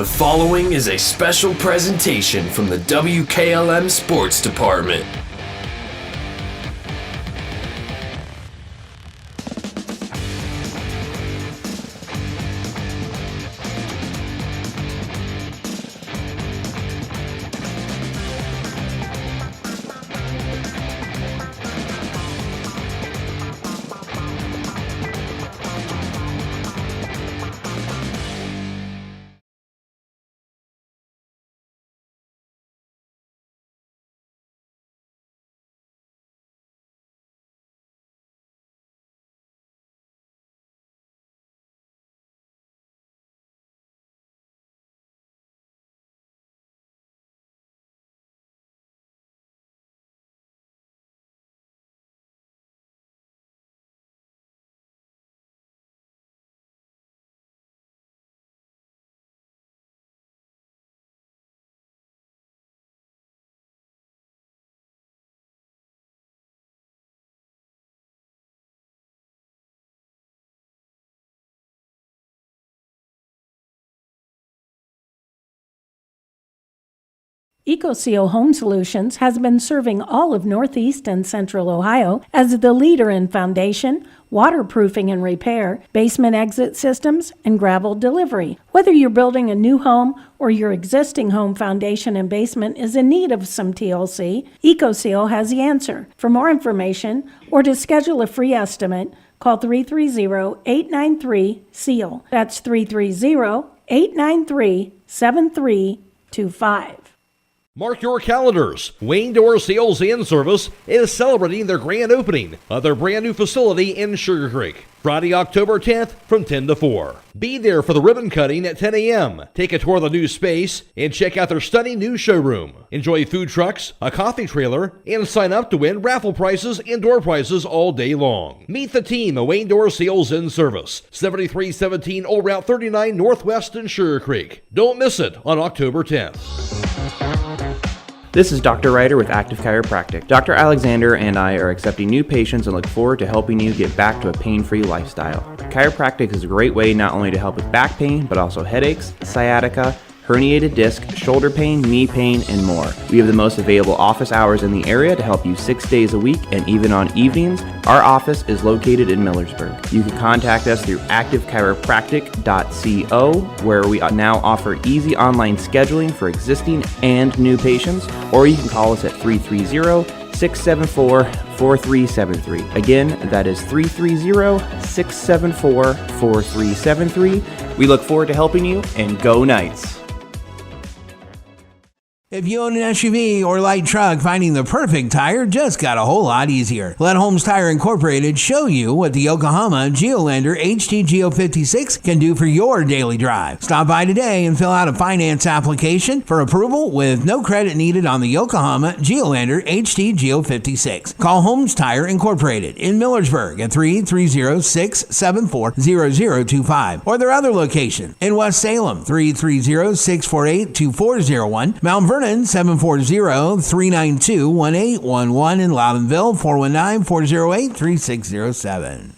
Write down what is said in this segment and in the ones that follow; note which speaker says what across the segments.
Speaker 1: The following is a special presentation from the WKLM Sports Department.
Speaker 2: EcoSeal Home Solutions has been serving all of Northeast and Central Ohio as the leader in foundation, waterproofing and repair, basement exit systems, and gravel delivery. Whether you're building a new home or your existing home foundation and basement is in need of some TLC, EcoSeal has the answer. For more information or to schedule a free estimate, call 330-893-SEAL. That's 330-893-7325.
Speaker 3: Mark your calendars. Wayne Door Sales and Service is celebrating their grand opening of their brand new facility in Sugar Creek, Friday, October 10th from 10 to 4. Be there for the ribbon cutting at 10 a.m. Take a tour of the new space and check out their stunning new showroom. Enjoy food trucks, a coffee trailer, and sign up to win raffle prizes and door prizes all day long. Meet the team at Wayne Door Sales and Service, 7317 Old Route 39 Northwest in Sugar Creek. Don't miss it on October 10th.
Speaker 4: This is Dr. Ryder with Active Chiropractic. Dr. Alexander and I are accepting new patients and look forward to helping you get back to a pain-free lifestyle. Chiropractic is a great way not only to help with back pain, but also headaches, sciatica, herniated disc, shoulder pain, knee pain, and more. We have the most available office hours in the area to help you 6 days a week and even on evenings. Our office is located in Millersburg. You can contact us through activechiropractic.co, where we now offer easy online scheduling for existing and new patients, or you can call us at 330-674-4373. Again, that is 330-674-4373. We look forward to helping you, and go Knights!
Speaker 5: If you own an SUV or light truck, finding the perfect tire just got a whole lot easier. Let Holmes Tire Incorporated show you what the Yokohama Geolandar HT Geo 56 can do for your daily drive. Stop by today and fill out a finance application for approval with no credit needed on the Yokohama Geolandar HT Geo 56. Call Holmes Tire Incorporated in Millersburg at 330-674-0025 or their other location in West Salem, 330-648-2401, Mount Vernon, 740-392-1811 in Loudonville, 419-408-3607.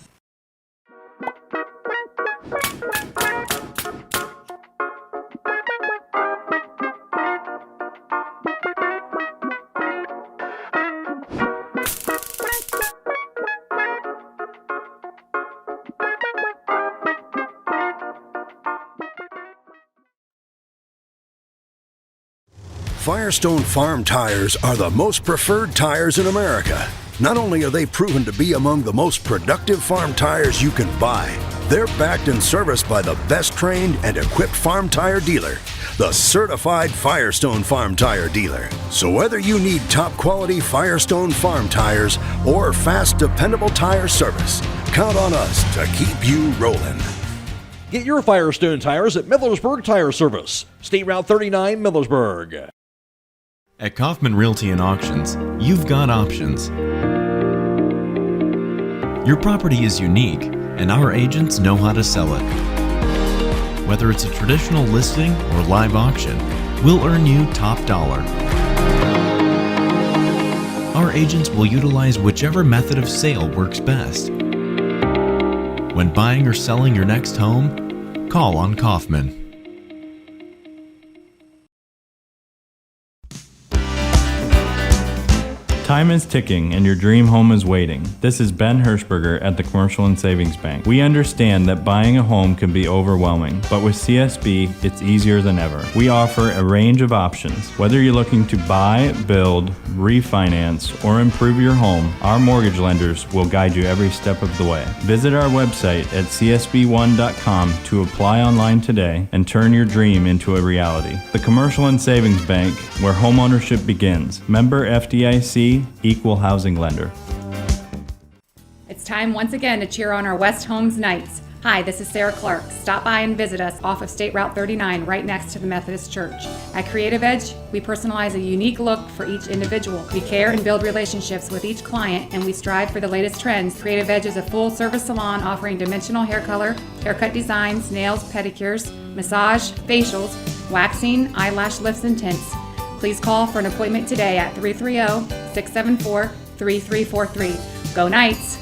Speaker 6: Firestone Farm tires are the most preferred tires in America. Not only are they proven to be among the most productive farm tires you can buy, they're backed and serviced by the best trained and equipped farm tire dealer, the certified Firestone Farm Tire Dealer. So whether you need top quality Firestone Farm tires or fast, dependable tire service, count on us to keep you rolling.
Speaker 3: Get your Firestone tires at Millersburg Tire Service, State Route 39, Millersburg.
Speaker 7: At Kaufman Realty and Auctions, you've got options. Your property is unique, and our agents know how to sell it. Whether it's a traditional listing or live auction, we'll earn you top dollar. Our agents will utilize whichever method of sale works best. When buying or selling your next home, call on Kaufman.
Speaker 8: Time is ticking and your dream home is waiting. This is Ben Hirschberger at the Commercial and Savings Bank. We understand that buying a home can be overwhelming, but with CSB, it's easier than ever. We offer a range of options. Whether you're looking to buy, build, refinance, or improve your home, our mortgage lenders will guide you every step of the way. Visit our website at csb1.com to apply online today and turn your dream into a reality. The Commercial and Savings Bank, where homeownership begins. Member FDIC, Equal Housing Lender.
Speaker 9: It's time once again to cheer on our West Holmes Knights. Hi, this is Sarah Clark. Stop by and visit us off of State Route 39 right next to the Methodist Church. At Creative Edge, we personalize a unique look for each individual. We care and build relationships with each client, and we strive for the latest trends. Creative Edge is a full-service salon offering dimensional hair color, haircut designs, nails, pedicures, massage, facials, waxing, eyelash lifts, and tints. Please call for an appointment today at 330-674-3343. Go Knights!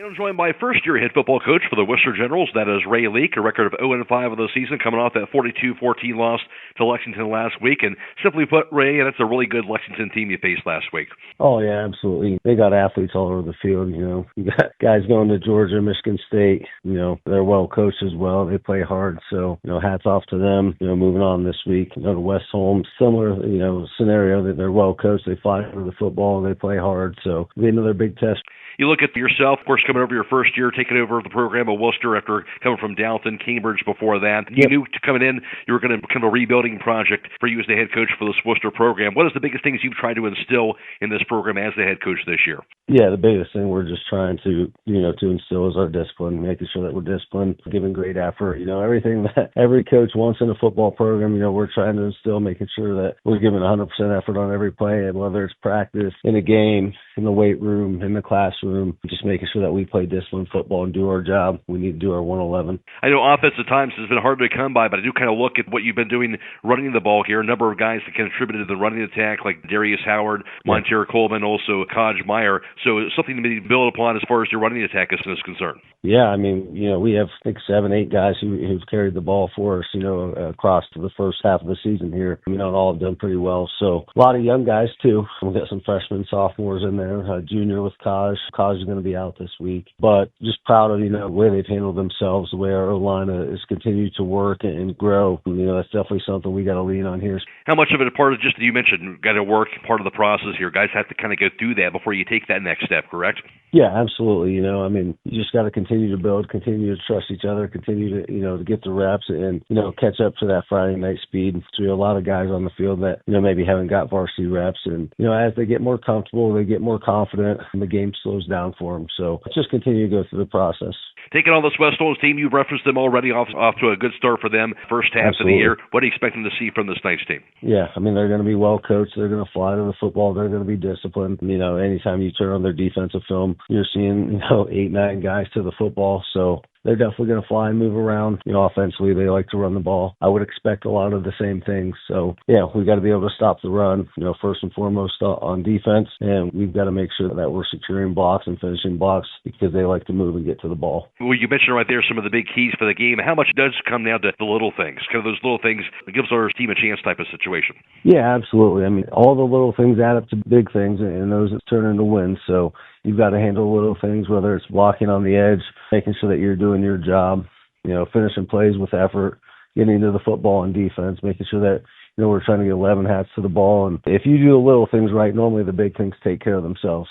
Speaker 3: I'm joined by first-year head football coach for the Wooster Generals. That is Ray Leak, a record of 0-5 of the season, coming off that 42-14 loss to Lexington last week. And simply put, Ray, that's a really good Lexington team you faced last week.
Speaker 10: Oh, yeah, absolutely. They got athletes all over the field, you know. You got guys going to Georgia, Michigan State. You know, they're well coached as well. They play hard. So, you know, hats off to them. You know, moving on this week. You know, to West Holmes, similar, you know, scenario that they're well coached. They fight for the football. They play hard. So, it'll be another big test.
Speaker 3: You look at yourself, of course, coming over your first year, taking over the program at Wooster after coming from Downton, Cambridge before that. You knew coming in you were going to become a rebuilding project for you as the head coach for this Wooster program. What is the biggest things you've tried to instill in this program as the head coach this year?
Speaker 10: Yeah, the biggest thing we're just trying to, you know, to instill is our discipline, making sure that we're disciplined, giving great effort. You know, everything that every coach wants in a football program, you know, we're trying to instill, making sure that we're giving 100% effort on every play, and whether it's practice, in a game, in the weight room, in the classroom, just making sure that we play disciplined football and do our job. We need to do our 111.
Speaker 3: I know offense at times has been hard to come by, but I do kind of look at what you've been doing running the ball here. A number of guys that contributed to the running attack, like Darius Howard, Monteer Coleman, also Kaj Meyer. So it's something to be built upon as far as your running attack is concerned.
Speaker 10: Yeah, I mean, you know, we have, I think, 7, 8 guys who've carried the ball for us, you know, across to the first half of the season here. You know, and all have done pretty well. So a lot of young guys, too. We've got some freshmen, sophomores in there. Junior with Kaj. Kaj is going to be out this week. But just proud of, you know, the way they've handled themselves, the way our O-line has continued to work and grow. You know, that's definitely something we got to lean on here.
Speaker 3: How much of it, part of just, you mentioned, got to work, part of the process here. Guys have to kind of go through that before you take that next step, correct?
Speaker 10: Yeah, absolutely. You know, I mean, you just got to continue to build, continue to trust each other, continue to, you know, to get the reps and, you know, catch up to that Friday night speed. So we have a lot of guys on the field that, you know, maybe haven't got varsity reps. And, you know, as they get more comfortable, they get more confident, and the game slows down for them. So just continue to go through the process.
Speaker 3: Taking on this West Holmes team, you've referenced them already, off to a good start for them first half of the year. What are you expecting to see from this Knights team?
Speaker 10: Yeah, I mean, they're going to be well coached. They're going to fly to the football. They're going to be disciplined. You know, anytime you turn on their defensive film, you're seeing, you know, 8, 9 guys to the football. So they're definitely going to fly and move around. You know, offensively, they like to run the ball. I would expect a lot of the same things. So, yeah, we got to be able to stop the run, you know, first and foremost on defense. And we've got to make sure that we're securing blocks and finishing blocks, because they like to move and get to the ball.
Speaker 3: Well, you mentioned right there some of the big keys for the game. How much does come down to the little things, kind of those little things that gives our team a chance type of situation?
Speaker 10: Yeah, absolutely. I mean, all the little things add up to big things, and those that turn into wins. So you've got to handle little things, whether it's blocking on the edge, making sure that you're doing your job, you know, finishing plays with effort, getting to the football on defense, making sure that, you know, we're trying to get 11 hats to the ball. And if you do the little things right, normally the big things take care of themselves.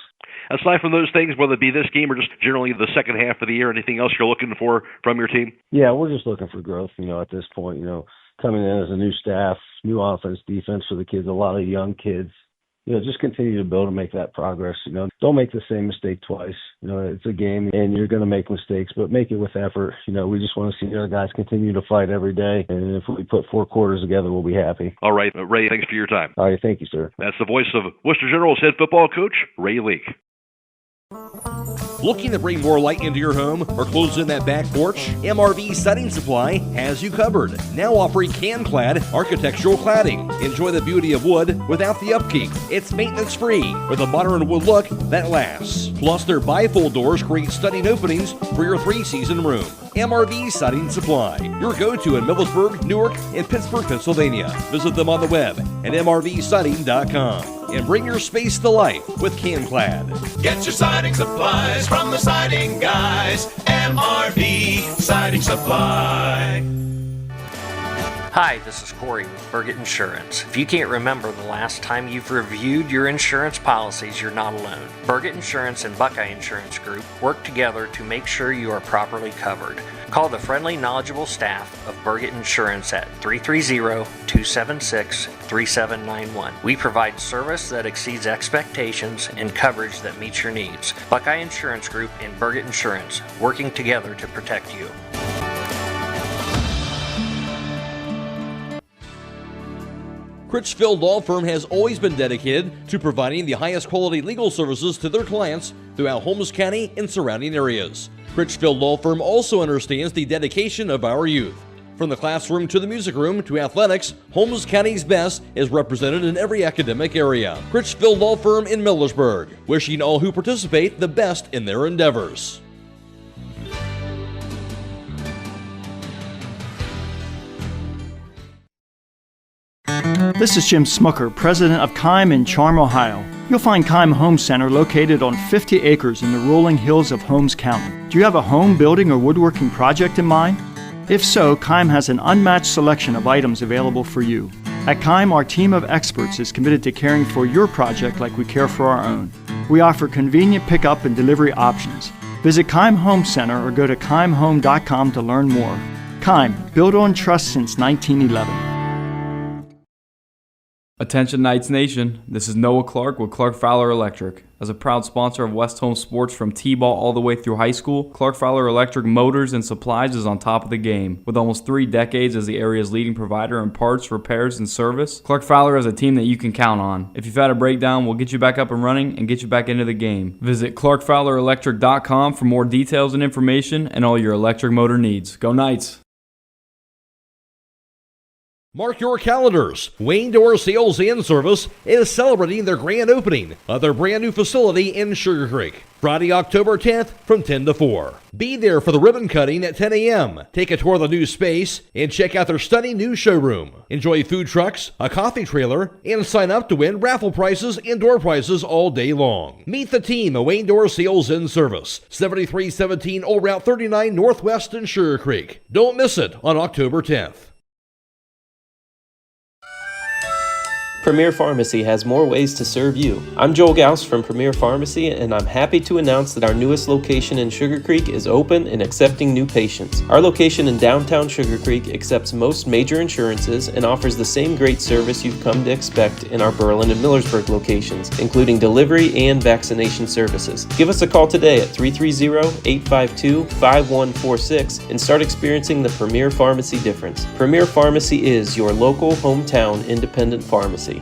Speaker 3: Aside from those things, whether it be this game or just generally the second half of the year, anything else you're looking for from your team?
Speaker 10: Yeah, we're just looking for growth, you know, at this point, you know, coming in as a new staff, new offense, defense for the kids, a lot of young kids. You know, just continue to build and make that progress. You know, don't make the same mistake twice. You know, it's a game and you're going to make mistakes, but make it with effort. You know, we just want to see our guys continue to fight every day. And if we put 4 quarters together, we'll be happy.
Speaker 3: All right, Ray, thanks for your time.
Speaker 10: All right, thank you, sir.
Speaker 3: That's the voice of Wooster Generals head football coach, Ray Leak. Looking to bring more light into your home or close in that back porch? MRV Siding Supply has you covered. Now offering can-clad architectural cladding. Enjoy the beauty of wood without the upkeep. It's maintenance-free with a modern wood look that lasts. Plus, their bifold doors create stunning openings for your 3-season room. MRV Siding Supply, your go-to in Millersburg, Newark, and Pittsburgh, Pennsylvania. Visit them on the web at mrvsiding.com. and bring your space to life with CanClad.
Speaker 11: Get your siding supplies from the siding guys. MRV Siding Supply.
Speaker 12: Hi, this is Croy with Burgett Insurance. If you can't remember the last time you've reviewed your insurance policies, you're not alone. Burgett Insurance and Buckeye Insurance Group work together to make sure you are properly covered. Call the friendly, knowledgeable staff of Burgett Insurance at 330-276-3791. We provide service that exceeds expectations and coverage that meets your needs. Buckeye Insurance Group and Burgett Insurance, working together to protect you.
Speaker 3: Critchfield Law Firm has always been dedicated to providing the highest quality legal services to their clients throughout Holmes County and surrounding areas. Critchfield Law Firm also understands the dedication of our youth. From the classroom to the music room to athletics, Holmes County's best is represented in every academic area. Critchfield Law Firm in Millersburg, wishing all who participate the best in their endeavors.
Speaker 13: This is Jim Smucker, president of Keim in Charm, Ohio. You'll find Keim Home Center located on 50 acres in the rolling hills of Holmes County. Do you have a home building or woodworking project in mind? If so, Keim has an unmatched selection of items available for you. At Keim, our team of experts is committed to caring for your project like we care for our own. We offer convenient pickup and delivery options. Visit Keim Home Center or go to keimhome.com to learn more. Keim, built on trust since 1911.
Speaker 14: Attention Knights Nation, this is Noah Clark with Clark Fowler Electric. As a proud sponsor of West Home sports from T-ball all the way through high school, Clark Fowler Electric Motors and Supplies is on top of the game. With almost 3 decades as the area's leading provider in parts, repairs, and service, Clark Fowler is a team that you can count on. If you've had a breakdown, we'll get you back up and running and get you back into the game. Visit clarkfowlerelectric.com for more details and information and all your electric motor needs. Go Knights!
Speaker 3: Mark your calendars. Wayne Door Sales and Service is celebrating their grand opening of their brand new facility in Sugar Creek, Friday, October 10th from 10 to 4. Be there for the ribbon cutting at 10 a.m. Take a tour of the new space and check out their stunning new showroom. Enjoy food trucks, a coffee trailer, and sign up to win raffle prizes and door prizes all day long. Meet the team at Wayne Door Sales and Service, 7317 Old Route 39 Northwest in Sugar Creek. Don't miss it on October 10th.
Speaker 15: Premier Pharmacy has more ways to serve you. I'm Joel Gauss from Premier Pharmacy, and I'm happy to announce that our newest location in Sugar Creek is open and accepting new patients. Our location in downtown Sugar Creek accepts most major insurances and offers the same great service you've come to expect in our Berlin and Millersburg locations, including delivery and vaccination services. Give us a call today at 330-852-5146 and start experiencing the Premier Pharmacy difference. Premier Pharmacy is your local hometown independent pharmacy.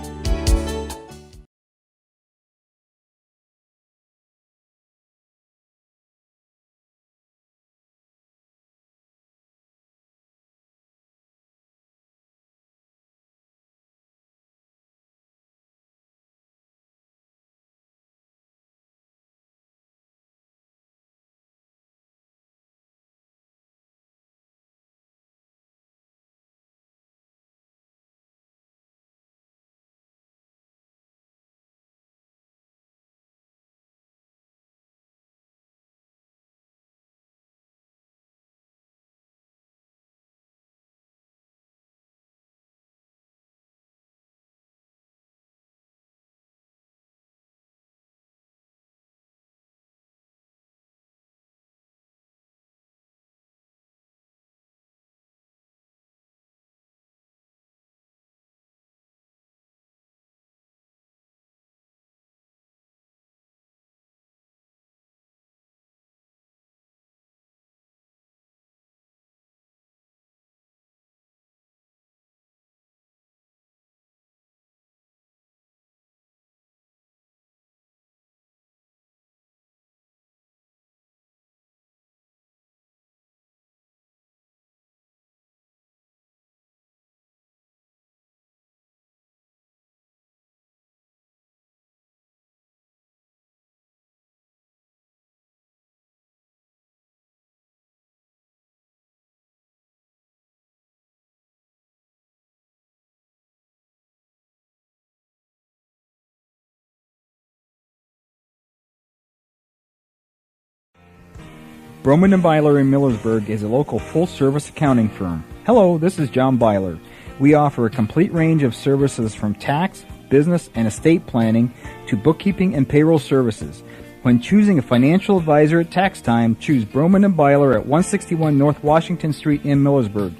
Speaker 16: Broman & Byler in Millersburg is a local full-service accounting firm. Hello, this is John Byler. We offer a complete range of services from tax, business, and estate planning to bookkeeping and payroll services. When choosing a financial advisor at tax time, choose Broman & Byler at 161 North Washington Street in Millersburg.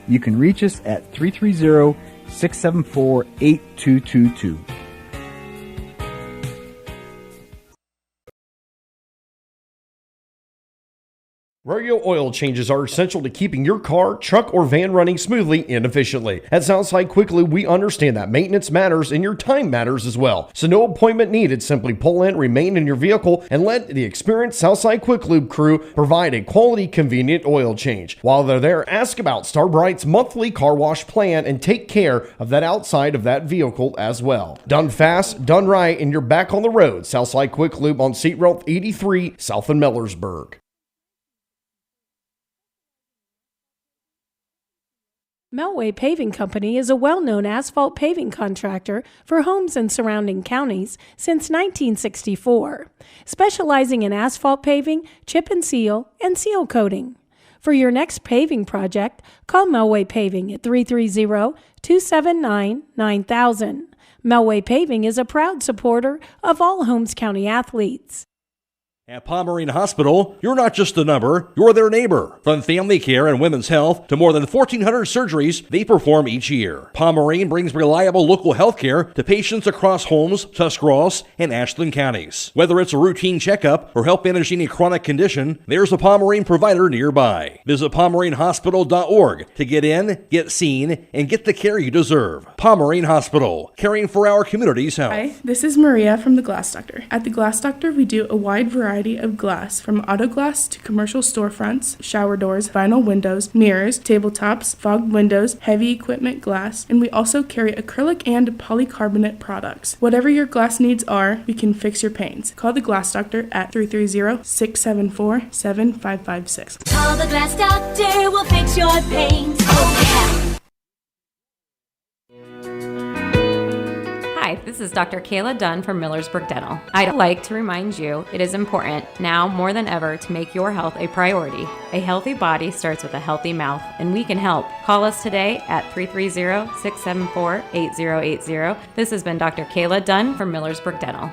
Speaker 16: You can reach us at 330-674-8222.
Speaker 3: Royal oil changes are essential to keeping your car, truck, or van running smoothly and efficiently. At Southside Quick Lube, we understand that maintenance matters and your time matters as well. So no appointment needed. Simply pull in, remain in your vehicle, and let the experienced Southside Quick Lube crew provide a quality, convenient oil change. While they're there, ask about Starbright's monthly car wash plan and take care of that outside of that vehicle as well. Done fast, done right, and you're back on the road. Southside Quick Lube on Seat Route 83, south in Millersburg.
Speaker 2: Melway Paving Company is a well-known asphalt paving contractor for Holmes and surrounding counties since 1964, specializing in asphalt paving, chip and seal coating. For your next paving project, call Melway Paving at 330-279-9000. Melway Paving is a proud supporter of all Holmes County athletes.
Speaker 3: At Pomerene Hospital, you're not just a number, you're their neighbor. From family care and women's health to more than 1,400 surgeries they perform each year. Pomerene brings reliable local health care to patients across Holmes, Tuscarawas, and Ashland counties. Whether it's a routine checkup or help manage any chronic condition, there's a Pomerene provider nearby. Visit PomereneHospital.org to get in, get seen, and get the care you deserve. Pomerene Hospital, caring for our community's health.
Speaker 17: Hi, this is Maria from The Glass Doctor. At The Glass Doctor, we do a wide variety of glass, from auto glass to commercial storefronts, shower doors, vinyl windows, mirrors, tabletops, fogged windows, heavy equipment glass, and we also carry acrylic and polycarbonate products. Whatever your glass needs are, we can fix your pains. Call The Glass Doctor at 330-674-7556.
Speaker 18: Call The Glass Doctor, we'll fix your pains. Oh, yeah.
Speaker 19: Hi, this is Dr. Kayla Dunn from Millersburg Dental. I'd like to remind you it is important now more than ever to make your health a priority. A healthy body starts with a healthy mouth, and we can help. Call us today at 330-674-8080. This has been Dr. Kayla Dunn from Millersburg Dental.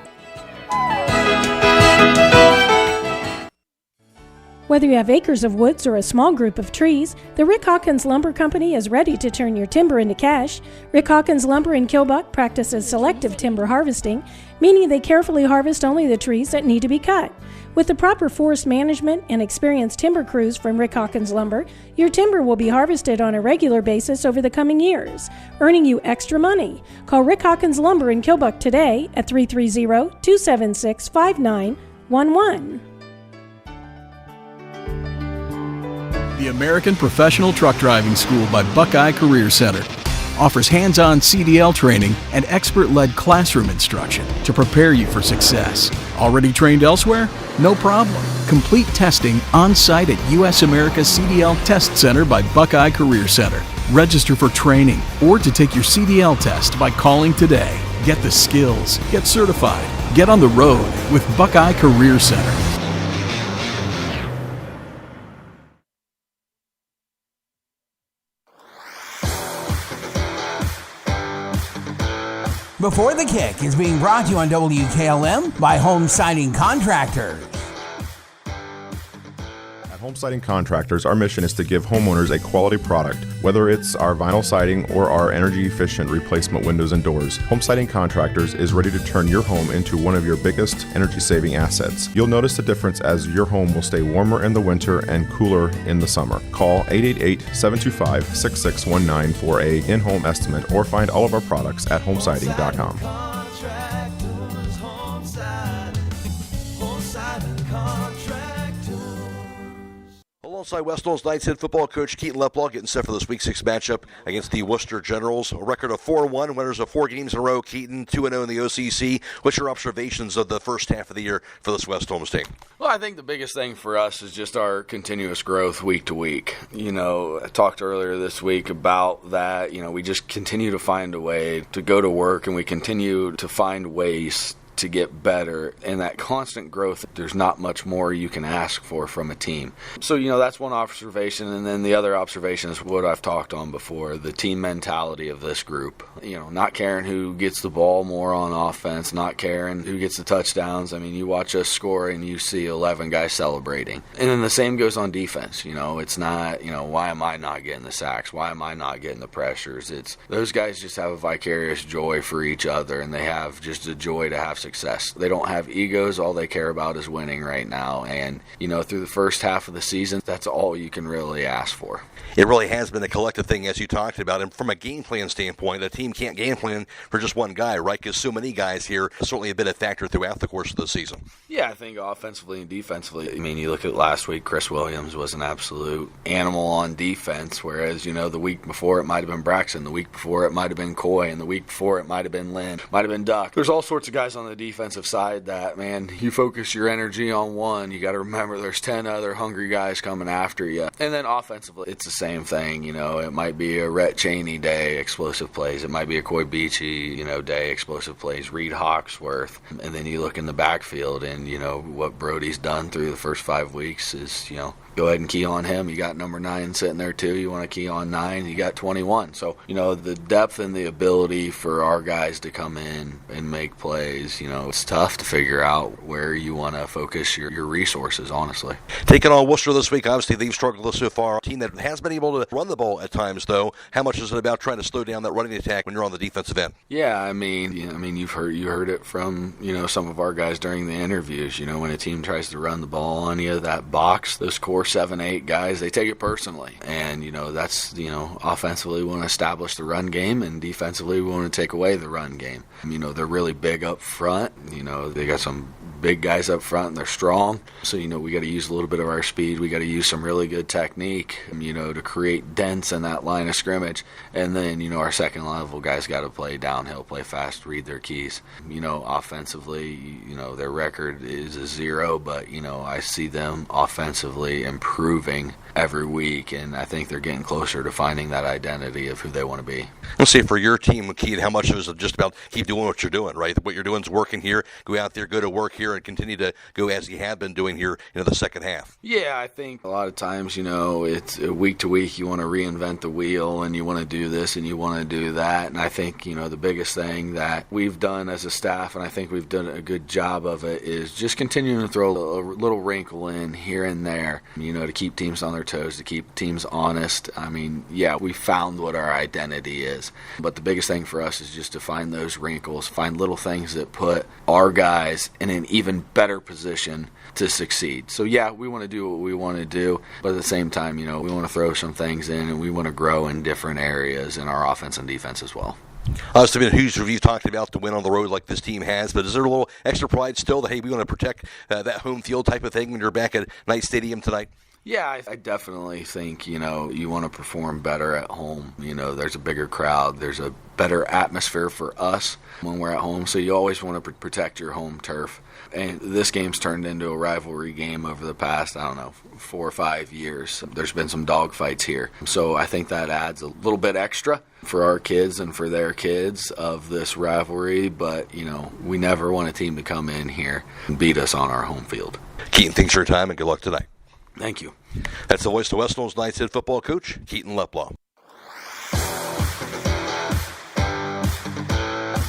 Speaker 2: Whether you have acres of woods or a small group of trees, the Rick Hawkins Lumber Company is ready to turn your timber into cash. Rick Hawkins Lumber in Kilbuck practices selective timber harvesting, meaning they carefully harvest only the trees that need to be cut. With the proper forest management and experienced timber crews from Rick Hawkins Lumber, your timber will be harvested on a regular basis over the coming years, earning you extra money. Call Rick Hawkins Lumber in Kilbuck today at 330-276-5911.
Speaker 20: The American Professional Truck Driving School by Buckeye Career Center offers hands-on CDL training and expert-led classroom instruction to prepare you for success. Already trained elsewhere? No problem. Complete testing on-site at U.S. America's CDL Test Center by Buckeye Career Center. Register for training or to take your CDL test by calling today. Get the skills, get certified, get on the road with Buckeye Career Center.
Speaker 5: Before the Kick is being brought to you on WKLM by Home Siding Contractors.
Speaker 21: At Home Siding Contractors, our mission is to give homeowners a quality product, whether it's our vinyl siding or our energy-efficient replacement windows and doors. Home Siding Contractors is ready to turn your home into one of your biggest energy-saving assets. You'll notice the difference as your home will stay warmer in the winter and cooler in the summer. Call 888-725-6619 for a in-home estimate or find all of our products at homesiding.com.
Speaker 22: Alongside West Holmes Knights head football coach Keaton Leplo getting set for this Week 6 matchup against the Wooster Generals. A record of 4-1, winners of 4 games in a row. Keaton 2-0 in the OCC. What's your observations of the first half of the year for this West Holmes team?
Speaker 23: Well, I think the biggest thing for us is just our continuous growth week to week. You know, I talked earlier this week about that. You know, we just continue to find a way to go to work, and we continue to find ways to get better, and that constant growth, there's not much more you can ask for from a team. So, that's one observation, and then the other observation is what I've talked on before, the team mentality of this group. Not caring who gets the ball more on offense, not caring who gets the touchdowns. I mean, you watch us score and you see 11 guys celebrating. And then the same goes on defense. It's not, why am I not getting the sacks? Why am I not getting the pressures? It's those guys just have a vicarious joy for each other, and they have just a joy to have success. They don't have egos. All they care about is winning right now. And, through the first half of the season, that's all you can really ask for.
Speaker 22: It really has been a collective thing, as you talked about. And from a game plan standpoint, a team can't game plan for just one guy, right? Because so many guys here certainly have been a factor throughout the course of the season.
Speaker 23: Yeah, I think offensively and defensively. I mean, you look at last week, Chris Williams was an absolute animal on defense, whereas, the week before it might have been Braxton, the week before it might have been Coy, and the week before it might have been Lynn, might have been Duck. There's all sorts of guys on the defensive side that, man, you focus your energy on one, you got to remember there's 10 other hungry guys coming after you. And then offensively, it's the same thing. It might be a Rhett Cheney day, explosive plays. It might be a Coy Beachy, day, explosive plays. Reed Hawksworth. And then you look in the backfield, and, what Brody's done through the first 5 weeks is, go ahead and key on him. You got number 9 sitting there too. You want to key on 9. You got 21. So, the depth and the ability for our guys to come in and make plays, it's tough to figure out where you want to focus your resources, honestly.
Speaker 22: Taking on Wooster this week, obviously they've struggled so far. A team that has been able to run the ball at times, though. How much is it about trying to slow down that running attack when you're on the defensive end?
Speaker 23: Yeah, I mean, you heard it from, some of our guys during the interviews. When a team tries to run the ball on you, that box, those core 7-8 guys, they take it personally. And, that's, offensively we want to establish the run game, and defensively we want to take away the run game. They're really big up front. They got some big guys up front, and they're strong. So, we got to use a little bit of our speed. We got to use some really good technique, to create dents in that line of scrimmage. And then, our second level guys got to play downhill, play fast, read their keys. Offensively, their record is a 0, but, I see them offensively improving every week, and I think they're getting closer to finding that identity of who they want to be.
Speaker 22: Let's say for your team, Keaton, how much of it is just about keep doing what you're doing, right? What you're doing is working here, go out there, go to work here, and continue to go as you have been doing here in the second half.
Speaker 23: Yeah, I think a lot of times, it's week to week, you want to reinvent the wheel, and you want to do this and you want to do that. And I think, the biggest thing that we've done as a staff, and I think we've done a good job of it, is just continuing to throw a little wrinkle in here and there, to keep teams on their toes, to keep teams honest. I mean, yeah, we found what our identity is. But the biggest thing for us is just to find those wrinkles, find little things that put our guys in an even better position to succeed. So, yeah, we want to do what we want to do, but at the same time, we want to throw some things in, and we want to grow in different areas in our offense and defense as well.
Speaker 22: It's been a huge review talking about the win on the road like this team has, but is there a little extra pride still that, hey, we want to protect that home field type of thing when you're back at Knight Stadium tonight?
Speaker 23: Yeah, I definitely think, you want to perform better at home. There's a bigger crowd. There's a better atmosphere for us when we're at home. So you always want to protect your home turf. And this game's turned into a rivalry game over the past, 4 or 5 years. There's been some dogfights here. So I think that adds a little bit extra for our kids and for their kids of this rivalry. But, we never want a team to come in here and beat us on our home field.
Speaker 22: Keaton, thanks for your time and good luck tonight.
Speaker 23: Thank you.
Speaker 22: That's the voice of West Holmes Knights head football coach, Keaton Leplo.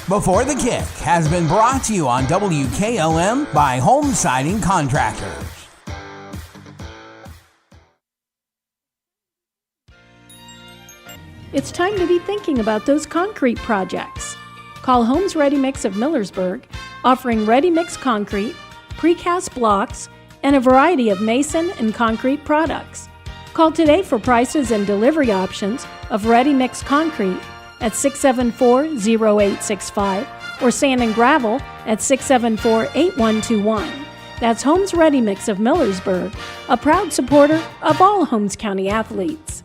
Speaker 5: Before the Kick has been brought to you on WKLM by Holmes Siding Contractors.
Speaker 2: It's time to be thinking about those concrete projects. Call Holmes Ready Mix of Millersburg, offering ready mix concrete, precast blocks, and a variety of mason and concrete products. Call today for prices and delivery options of ready mix concrete at 674-0865 or sand and gravel at 674-8121. That's Holmes Ready Mix of Millersburg, a proud supporter of all Holmes County athletes.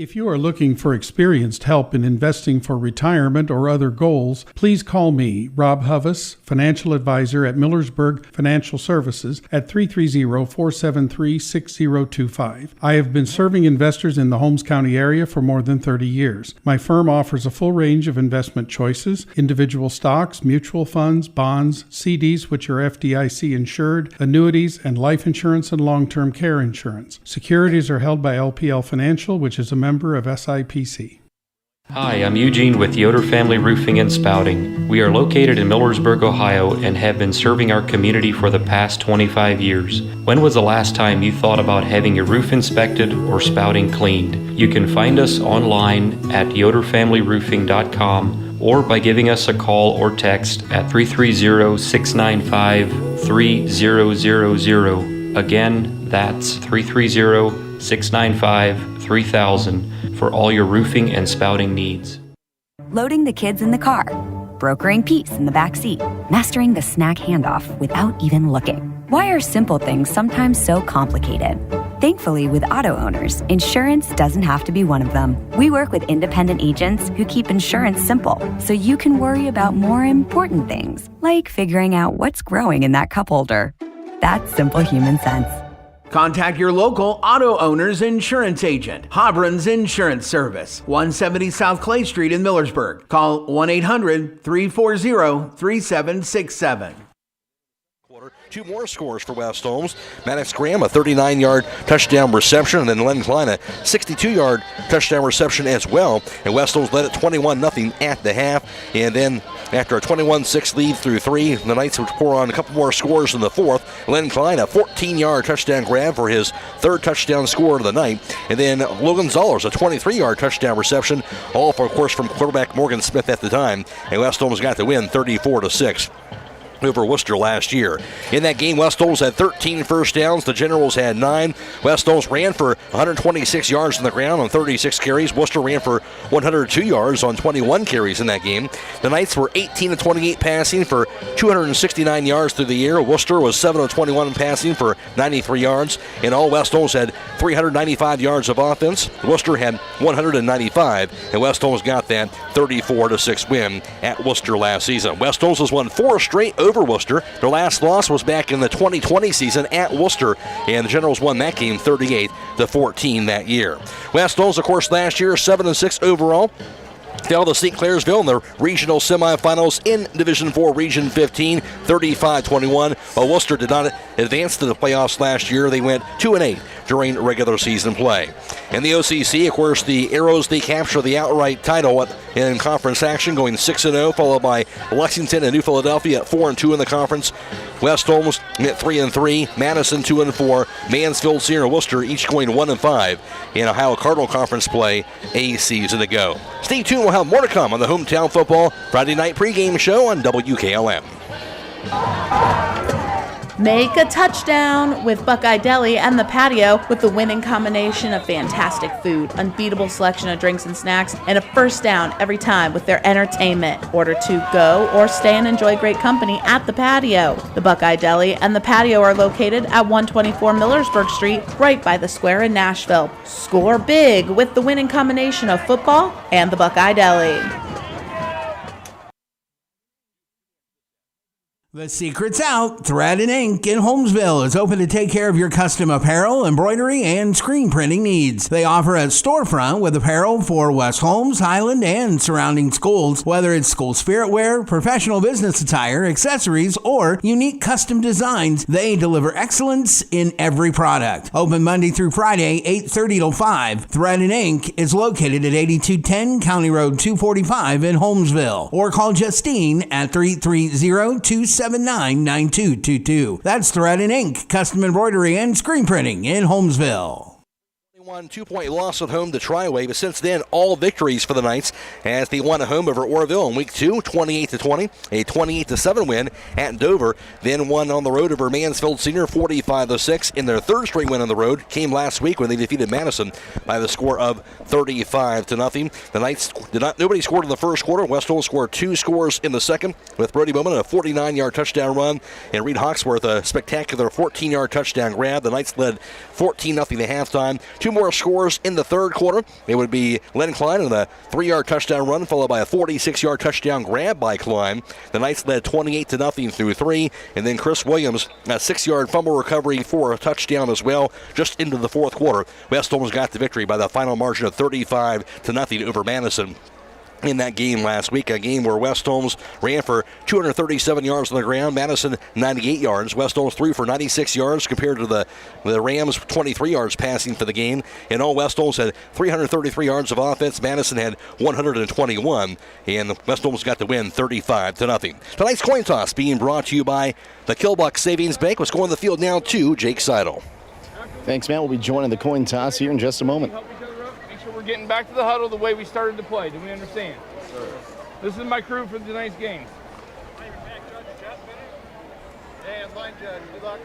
Speaker 1: If you are looking for experienced help in investing for retirement or other goals, please call me, Rob Huvis, financial advisor at Millersburg Financial Services at 330-473-6025. I have been serving investors in the Holmes County area for more than 30 years. My firm offers a full range of investment choices, individual stocks, mutual funds, bonds, CDs which are FDIC insured, annuities, and life insurance and long-term care insurance. Securities are held by LPL Financial, which is a member of SIPC.
Speaker 4: Hi, I'm Eugene with Yoder Family Roofing and Spouting. We are located in Millersburg, Ohio, and have been serving our community for the past 25 years. When was the last time you thought about having your roof inspected or spouting cleaned? You can find us online at yoderfamilyroofing.com or by giving us a call or text at 330-695-3000. Again, that's 330-695-3000 for all your roofing and spouting needs.
Speaker 6: Loading the kids in the car, brokering peace in the back seat, mastering the snack handoff without even looking. Why are simple things sometimes so complicated? Thankfully, with auto owners, insurance doesn't have to be one of them. We work with independent agents who keep insurance simple, so you can worry about more important things, like figuring out what's growing in that cup holder. That's simple human sense.
Speaker 5: Contact your local auto owner's insurance agent, Hobron's Insurance Service, 170 South Clay Street in Millersburg. Call 1-800-340-3767.
Speaker 22: Two more scores for West Holmes. Maddox Graham, a 39-yard touchdown reception, and then Len Klein, a 62-yard touchdown reception as well. And West Holmes led at 21-0 at the half. And then after a 21-6 lead through three, the Knights would pour on a couple more scores in the fourth. Len Klein, a 14-yard touchdown grab for his third touchdown score of the night. And then Logan Zollers, a 23-yard touchdown reception, all, of course, from quarterback Morgan Smith at the time. And West Holmes got the win 34-6. Over Wooster last year. In that game, West Holmes had 13 first downs. The Generals had 9. West Holmes ran for 126 yards on the ground on 36 carries. Wooster ran for 102 yards on 21 carries in that game. The Knights were 18 of 28 passing for 269 yards through the air. Wooster was 7 of 21 passing for 93 yards. And all West Holmes had 395 yards of offense. Wooster had 195, and West Holmes got that 34-6 win at Wooster last season. West Holmes has won 4 straight over Wooster. Their last loss was back in the 2020 season at Wooster, and the Generals won that game 38-14 that year. West Holmes, of course, last year 7-6 overall. Fell to St. Clairsville in the regional semifinals in Division 4, Region 15, 35-21. While Wooster did not advance to the playoffs last year, they went 2-8 during regular season play. In the OCC, of course, the Arrows, they capture the outright title in conference action, going 6-0, followed by Lexington and New Philadelphia at 4-2 in the conference. West Holmes at 3-3, Madison 2-4, Mansfield, Sierra, Wooster each going 1-5 in Ohio Cardinal Conference play a season ago. Stay tuned, we'll have more to come on the Hometown Football Friday night pregame show on WKLM.
Speaker 24: Make a touchdown with Buckeye Deli and the patio with the winning combination of fantastic food, unbeatable selection of drinks and snacks, and a first down every time with their entertainment. Order to go or stay and enjoy great company at the patio. The Buckeye Deli and the patio are located at 124 Millersburg Street, right by the square in Nashville. Score big with the winning combination of football and the Buckeye Deli.
Speaker 5: The secret's out. Thread and Ink in Holmesville is open to take care of your custom apparel, embroidery, and screen printing needs. They offer a storefront with apparel for West Holmes, Highland, and surrounding schools. Whether it's school spirit wear, professional business attire, accessories, or unique custom designs, they deliver excellence in every product. Open Monday through Friday, 8:30 till 5. Thread and Ink is located at 8210 County Road 245 in Holmesville. Or call Justine at 330-279-9222. That's Thread and Ink, custom embroidery and screen printing in Holmesville.
Speaker 22: 2-point loss at home to Triway, but since then, all victories for the Knights as they won at home over Orville in week 2, 28-20, a 28-7 win at Dover, then won on the road over Mansfield Senior, 45-6, in their third straight win on the road, came last week when they defeated Madison by the score of 35-0. The Knights nobody scored in the first quarter. West Holmes scored 2 scores in the second, with Brody Bowman a 49-yard touchdown run, and Reed Hawksworth a spectacular 14-yard touchdown grab. The Knights led 14-0 at halftime. 2 more 4 scores in the third quarter. It would be Len Klein on a 3-yard touchdown run, followed by a 46-yard touchdown grab by Klein. The Knights led 28-0 through 3, and then Chris Williams, a 6-yard fumble recovery for a touchdown as well, just into the fourth quarter. West Holmes got the victory by the final margin of 35-0 over Madison in that game last week, a game where West Holmes ran for 237 yards on the ground, Madison 98 yards. West Holmes threw for 96 yards compared to the Rams 23 yards passing for the game. In all, West Holmes had 333 yards of offense. Madison had 121, and West Holmes got the win 35-0. Tonight's coin toss being brought to you by the Killbuck Savings Bank. Let's go on the field now to Jake Seidel.
Speaker 7: Thanks, Matt. We'll be joining the coin toss here in just a moment.
Speaker 8: We're getting back to the huddle the way we started to play. Do we understand? Yes, sir. This is my crew for tonight's game. Hey, I'm line judge. Good luck.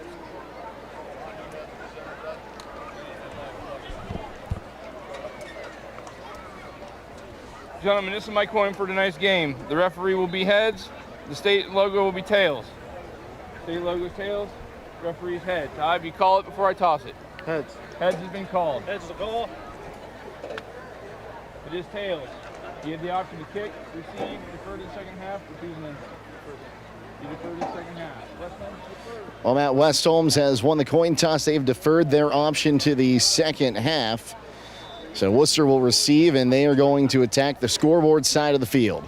Speaker 8: Gentlemen, this is my coin for tonight's game. The referee will be heads. The state logo will be tails. State logo is tails. Referee's heads. If you call it before I toss it.
Speaker 7: Heads.
Speaker 8: Heads has been called.
Speaker 7: Heads is the call.
Speaker 8: It is tails. You have the option to kick, receive, defer to the second half, or choose an end. You defer to the second half. West Holmes defer.
Speaker 7: Well, Matt, West Holmes has won the coin toss. They've deferred their option to the second half. So Wooster will receive, and they are going to attack the scoreboard side of the field.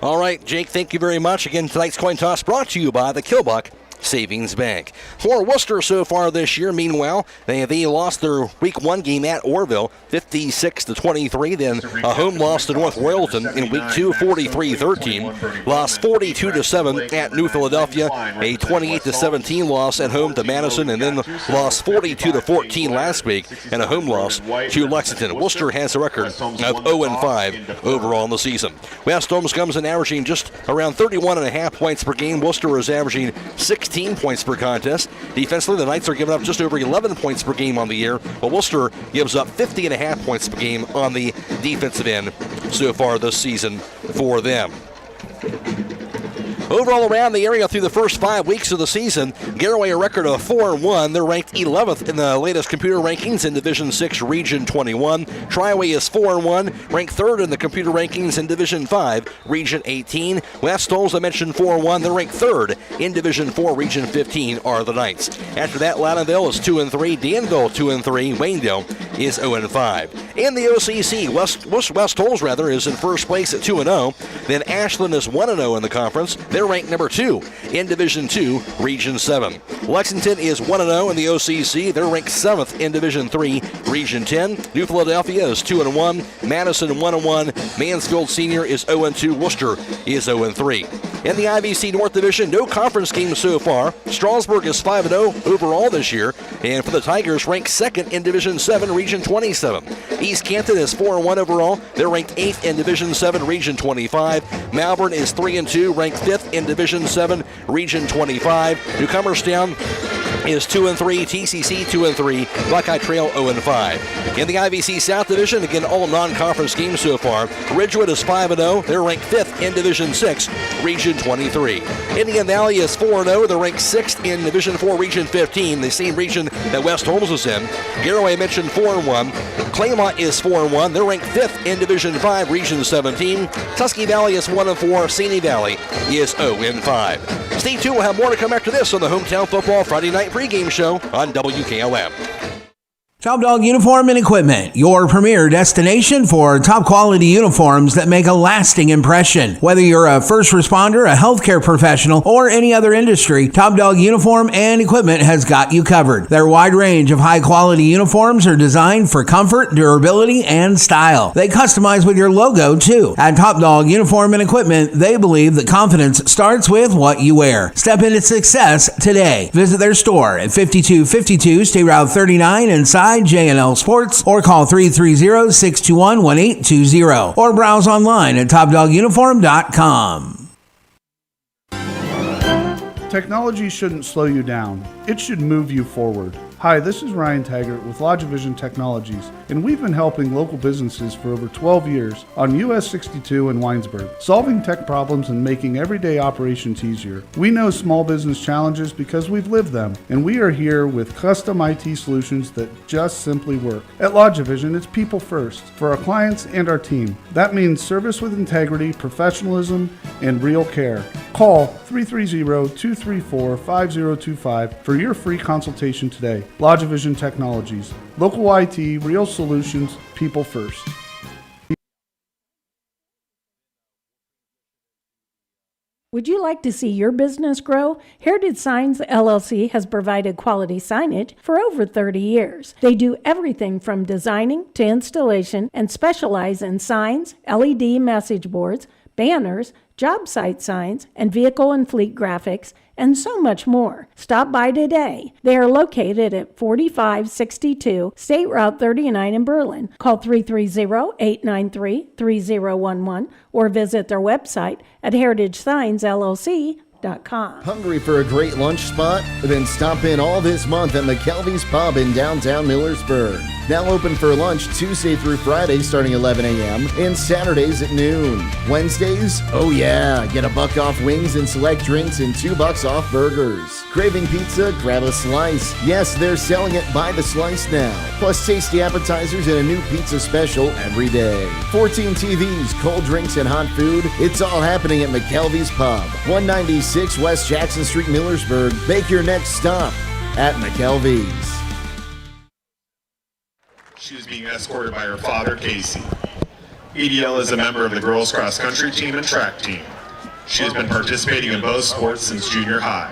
Speaker 22: All right, Jake, thank you very much. Again, tonight's coin toss brought to you by the Killbuck Savings Bank. For Wooster so far this year, meanwhile, they lost their Week 1 game at Orville, 56-23. Then a home loss to North Royalton in Week 2, 43-13. Lost 42-7 at New Philadelphia, a 28-17 loss at home to Madison, and then lost 42-14 last week, and a home loss to Lexington. Worcester has a record of 0-5 overall in the season. West Holmes comes in averaging just around 31.5 points per game. Worcester is averaging 16 points per contest. Defensively, the Knights are giving up just over 11 points per game on the year, while Worcester gives up 50.5 points per game on the defensive end so far this season for them. Overall around the area through the first 5 weeks of the season, Garaway a record of 4-1. They're ranked 11th in the latest computer rankings in Division 6, Region 21. Triway is 4-1, ranked 3rd in the computer rankings in Division 5, Region 18. West Holmes, I mentioned 4-1. They're ranked 3rd in Division 4, Region 15 are the Knights. After that, Loudonville is 2-3, Danville 2-3, Waynedale is 0-5. In the OCC, West Holmes is in first place at 2-0. Then Ashland is 1-0 in the conference. They're ranked number 2 in Division 2, Region 7. Lexington is 1-0 in the OCC. They're ranked 7th in Division 3, Region 10. New Philadelphia is 2-1. Madison 1-1. Mansfield Senior is 0-2. Worcester is 0-3. In the IVC North Division, no conference games so far. Strasburg is 5-0 overall this year. And for the Tigers, ranked 2nd in Division 7, Region 27. East Canton is 4-1 overall. They're ranked 8th in Division 7, Region 25. Malvern is 3-2, ranked 5th in Division 7, Region 25. Newcomerstown is 2-3, TCC 2-3, Buckeye Trail 0-5. In the IVC South Division, again, all non-conference games so far. Ridgewood is 5-0. They're ranked 5th in Division 6, Region 23. Indian Valley is 4-0. They're ranked 6th in Division 4, Region 15, the same region that West Holmes is in. Garaway mentioned 4-1. Claymont is 4-1. They're ranked 5th in Division 5, Region 17. Tusky Valley is 1-4. Sandy Valley is 0-5. Stay tuned. We'll have more to come after this on the Hometown Football Friday Night Pregame Show on WKLM.
Speaker 5: Top Dog Uniform and Equipment, your premier destination for top quality uniforms that make a lasting impression. Whether you're a first responder, a healthcare professional, or any other industry, Top Dog Uniform and Equipment has got you covered. Their wide range of high quality uniforms are designed for comfort, durability, and style. They customize with your logo too. At Top Dog Uniform and Equipment, they believe that confidence starts with what you wear. Step into success today. Visit their store at 5252 State Route 39 inside J&L Sports, or call 330-621-1820, or browse online at topdoguniform.com.
Speaker 9: Technology shouldn't slow you down. It should move you forward.
Speaker 1: Hi, this is Ryan Taggart with LodgeVision Technologies, and we've been helping local businesses for over 12 years on US 62 in Winesburg, solving tech problems and making everyday operations easier. We know small business challenges because we've lived them, and we are here with custom IT solutions that just simply work. At LodgeVision, it's people first for our clients and our team. That means service with integrity, professionalism, and real care. Call 330-234-5025 for your free consultation today. LodgeVision Technologies. Local IT, real solutions, people first.
Speaker 2: Would you like to see your business grow? Heritage Signs LLC has provided quality signage for over 30 years. They do everything from designing to installation and specialize in signs, LED message boards, banners, job site signs, and vehicle and fleet graphics, and so much more. Stop by today. They are located at 4562 State Route 39 in Berlin. Call 330-893-3011 or visit their website at heritagesignsllc.com.
Speaker 7: Hungry for a great lunch spot? Then stop in all this month at McKelvey's Pub in downtown Millersburg. Now open for lunch Tuesday through Friday starting 11 a.m. and Saturdays at noon. Wednesdays? Oh yeah, get $1 off wings and select drinks and $2 off burgers. Craving pizza? Grab a slice. Yes, they're selling it by the slice now. Plus tasty appetizers and a new pizza special every day. 14 TVs, cold drinks, and hot food. It's all happening at McKelvey's Pub, 196 West Jackson Street, Millersburg. Make your next stop at McKelvey's.
Speaker 9: She is being escorted by her father, Casey. EDL is a member of the girls cross country team and track team. She has been participating in both sports since junior high.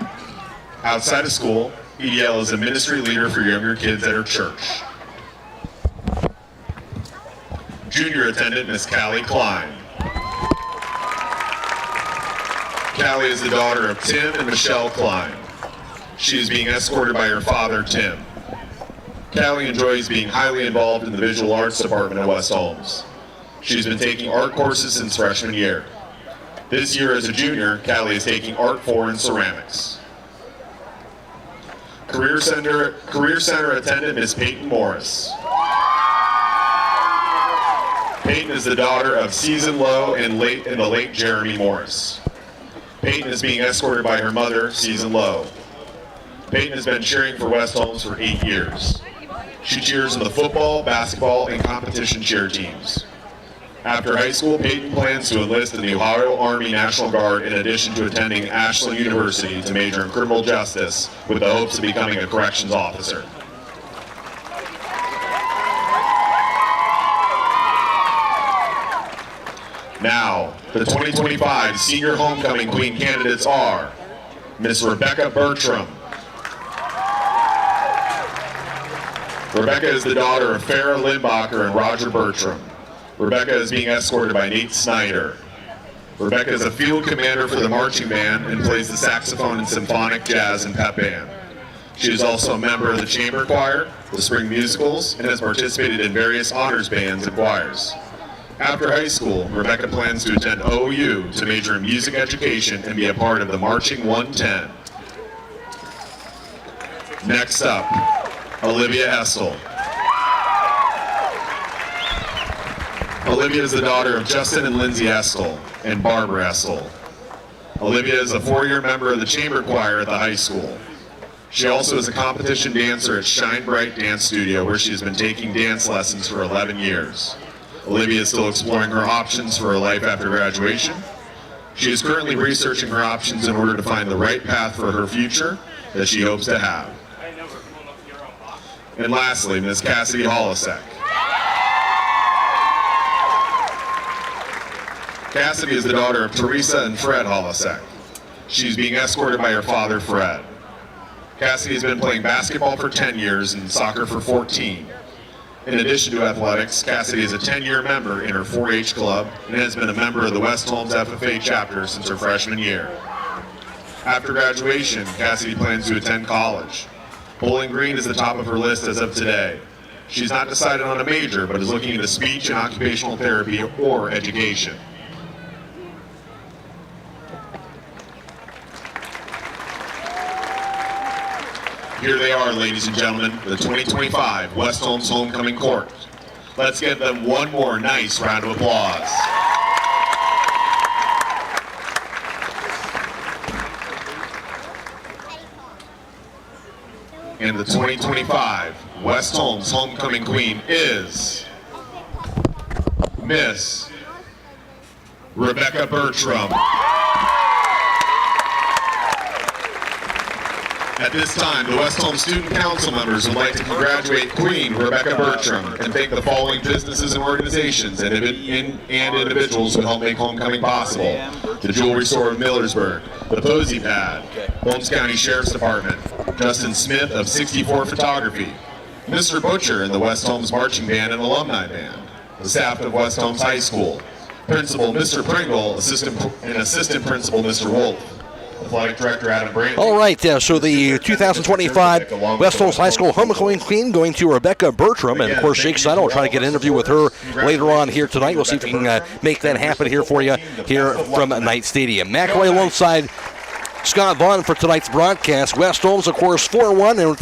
Speaker 9: Outside of school, EDL is a ministry leader for younger kids at her church. Junior attendant Miss Callie Klein. Callie is the daughter of Tim and Michelle Klein. She is being escorted by her father, Tim. Callie enjoys being highly involved in the visual arts department at West Holmes. She's been taking art courses since freshman year. This year as a junior, Callie is taking Art 4 in ceramics. Career Center attendant Ms. Peyton Morris. Peyton is the daughter of Season Lowe and the late Jeremy Morris. Peyton is being escorted by her mother, Season Lowe. Peyton has been cheering for West Holmes for 8 years. She cheers in the football, basketball, and competition cheer teams. After high school, Peyton plans to enlist in the Ohio Army National Guard in addition to attending Ashland University to major in criminal justice with the hopes of becoming a corrections officer. Now, the 2025 Senior Homecoming Queen candidates are Miss Rebecca Bertram. Rebecca is the daughter of Farrah Lindbacher and Roger Bertram. Rebecca is being escorted by Nate Snyder. Rebecca is a field commander for the marching band and plays the saxophone in symphonic, jazz, and pep band. She is also a member of the chamber choir, the spring musicals, and has participated in various honors bands and choirs. After high school, Rebecca plans to attend OU to major in music education and be a part of the Marching 110. Next up, Olivia Estel. Olivia is the daughter of Justin and Lindsay Estel and Barbara Estel. Olivia is a 4-year member of the chamber choir at the high school. She also is a competition dancer at Shine Bright Dance Studio, where she has been taking dance lessons for 11 years. Olivia is still exploring her options for her life after graduation. She is currently researching her options in order to find the right path for her future that she hopes to have. And lastly, Ms. Cassidy Holisek. Cassidy is the daughter of Teresa and Fred Holisek. She's being escorted by her father, Fred. Cassidy has been playing basketball for 10 years and soccer for 14. In addition to athletics, Cassidy is a 10-year member in her 4-H club and has been a member of the West Holmes FFA chapter since her freshman year. After graduation, Cassidy plans to attend college. Bowling Green is the top of her list as of today. She's not decided on a major, but is looking into speech and occupational therapy or education. Here they are, ladies and gentlemen, the 2025 West Holmes Homecoming Court. Let's give them one more nice round of applause. And the 2025 West Holmes Homecoming Queen is Miss Rebecca Bertram. At this time, the West Holmes Student Council members would like to congratulate Queen Rebecca Bertram and thank the following businesses and organizations and individuals who helped make homecoming possible. The Jewelry Store of Millersburg, the Posy Pad, Holmes County Sheriff's Department, Justin Smith of 64 Photography, Mr. Butcher and the West Holmes Marching Band and Alumni Band, the staff of West Holmes High School, Principal Mr. Pringle, Assistant Principal Mr. Wolf, Athletic Director Adam Brantley.
Speaker 22: All right, so the 2025 West Holmes High School Homecoming Queen going to Rebecca Bertram, and of course Jake Seidel will try to get an interview with her later on here tonight. We'll see if we can make that happen here for you here from Knight Stadium. McCreery alongside Scott Vaughn for tonight's broadcast. West Holmes, of course, 4-1, and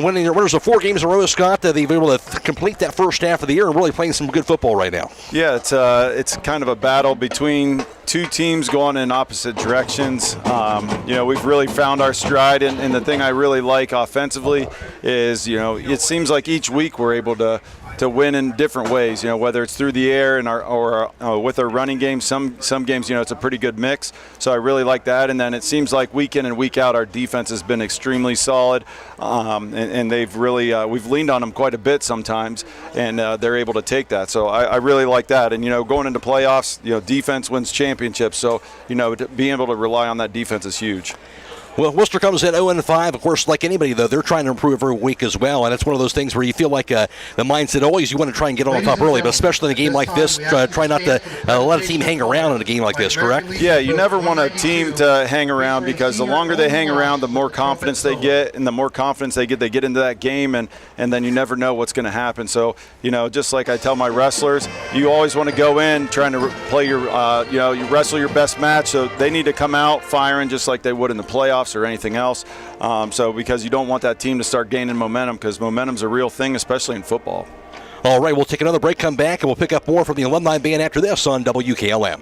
Speaker 22: winning their winners of 4 games in a row, Scott. They've been able to complete that first half of the year and really playing some good football right now.
Speaker 10: Yeah, it's kind of a battle between two teams going in opposite directions. We've really found our stride, and the thing I really like offensively is, it seems like each week we're able to win in different ways, whether it's through the air and or with our running game. Some games, it's a pretty good mix. So I really like that. And then it seems like week in and week out, our defense has been extremely solid. And they've really, we've leaned on them quite a bit sometimes, and they're able to take that. So I really like that. And, going into playoffs, defense wins championships. So, being able to rely on that defense is huge.
Speaker 22: Well, Wooster comes in 0-5. Of course, like anybody, though, they're trying to improve every week as well. And it's one of those things where you feel like the mindset always you want to try and get on top early, but especially in a game like this, try not to let a team hang around in a game like this, correct?
Speaker 10: Yeah, you never want a team to hang around, because the longer they hang around, the more confidence they get, and the more confidence they get into that game, and then you never know what's going to happen. So, just like I tell my wrestlers, you always want to go in trying to play your, you wrestle your best match, so they need to come out firing just like they would in the playoffs or anything else. Because you don't want that team to start gaining momentum, because momentum's a real thing, especially in football.
Speaker 22: All right, we'll take another break, come back, and we'll pick up more from the alumni band after this on WKLM.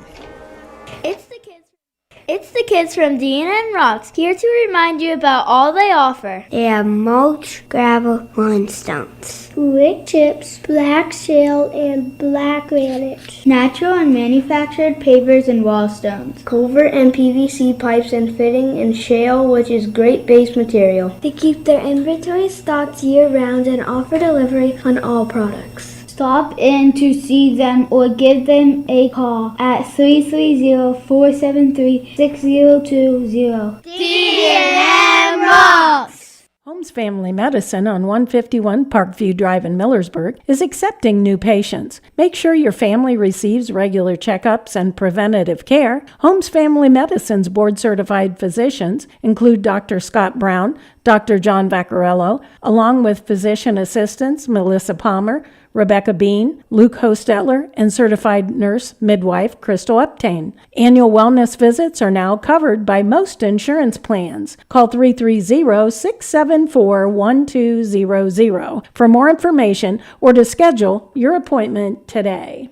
Speaker 11: It's the kids from D&M Rocks, here to remind you about all they offer. They have mulch, gravel, limstones, wood chips, black shale, and black granite, natural and manufactured pavers and wall stones, culvert and PVC pipes and fitting, and shale, which is great base material. They keep their inventory stocked year-round and offer delivery on all products. Stop in to see them or give them a call at 330-473-6020. D&M Rocks!
Speaker 2: Holmes Family Medicine on 151 Parkview Drive in Millersburg is accepting new patients. Make sure your family receives regular checkups and preventative care. Holmes Family Medicine's board-certified physicians include Dr. Scott Brown, Dr. John Vaccarello, along with physician assistants Melissa Palmer, Rebecca Bean, Luke Hostetler, and certified nurse midwife Crystal Uptain. Annual wellness visits are now covered by most insurance plans. Call 330-674-1200 for more information or to schedule your appointment today.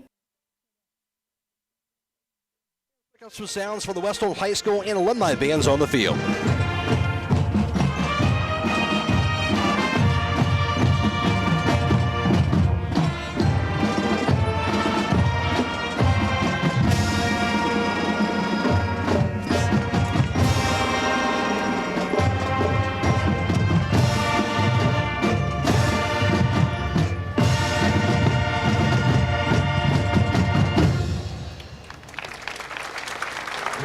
Speaker 22: Check out some sounds from the West Holmes High School and alumni bands on the field.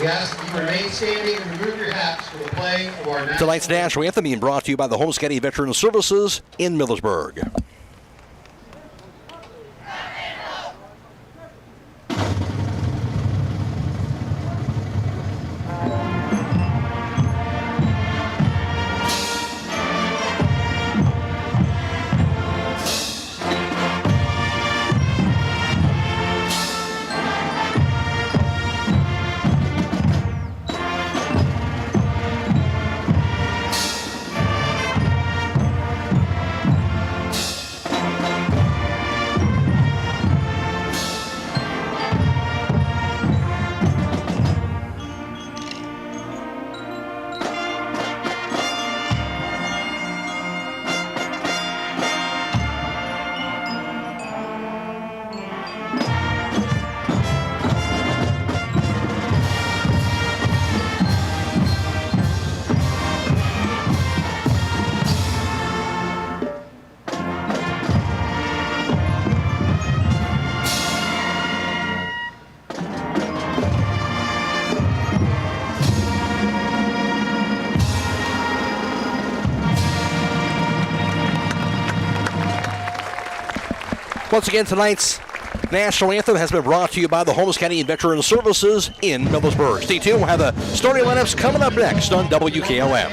Speaker 12: We ask that you remain standing and remove your hats for the playing of our national.
Speaker 22: Tonight's national anthem being brought to you by the Holmes County Veteran Services in Millersburg. Once again, tonight's National Anthem has been brought to you by the Holmes County Veteran Services in Millersburg. Stay tuned. We'll have the starting lineups coming up next on WKLM.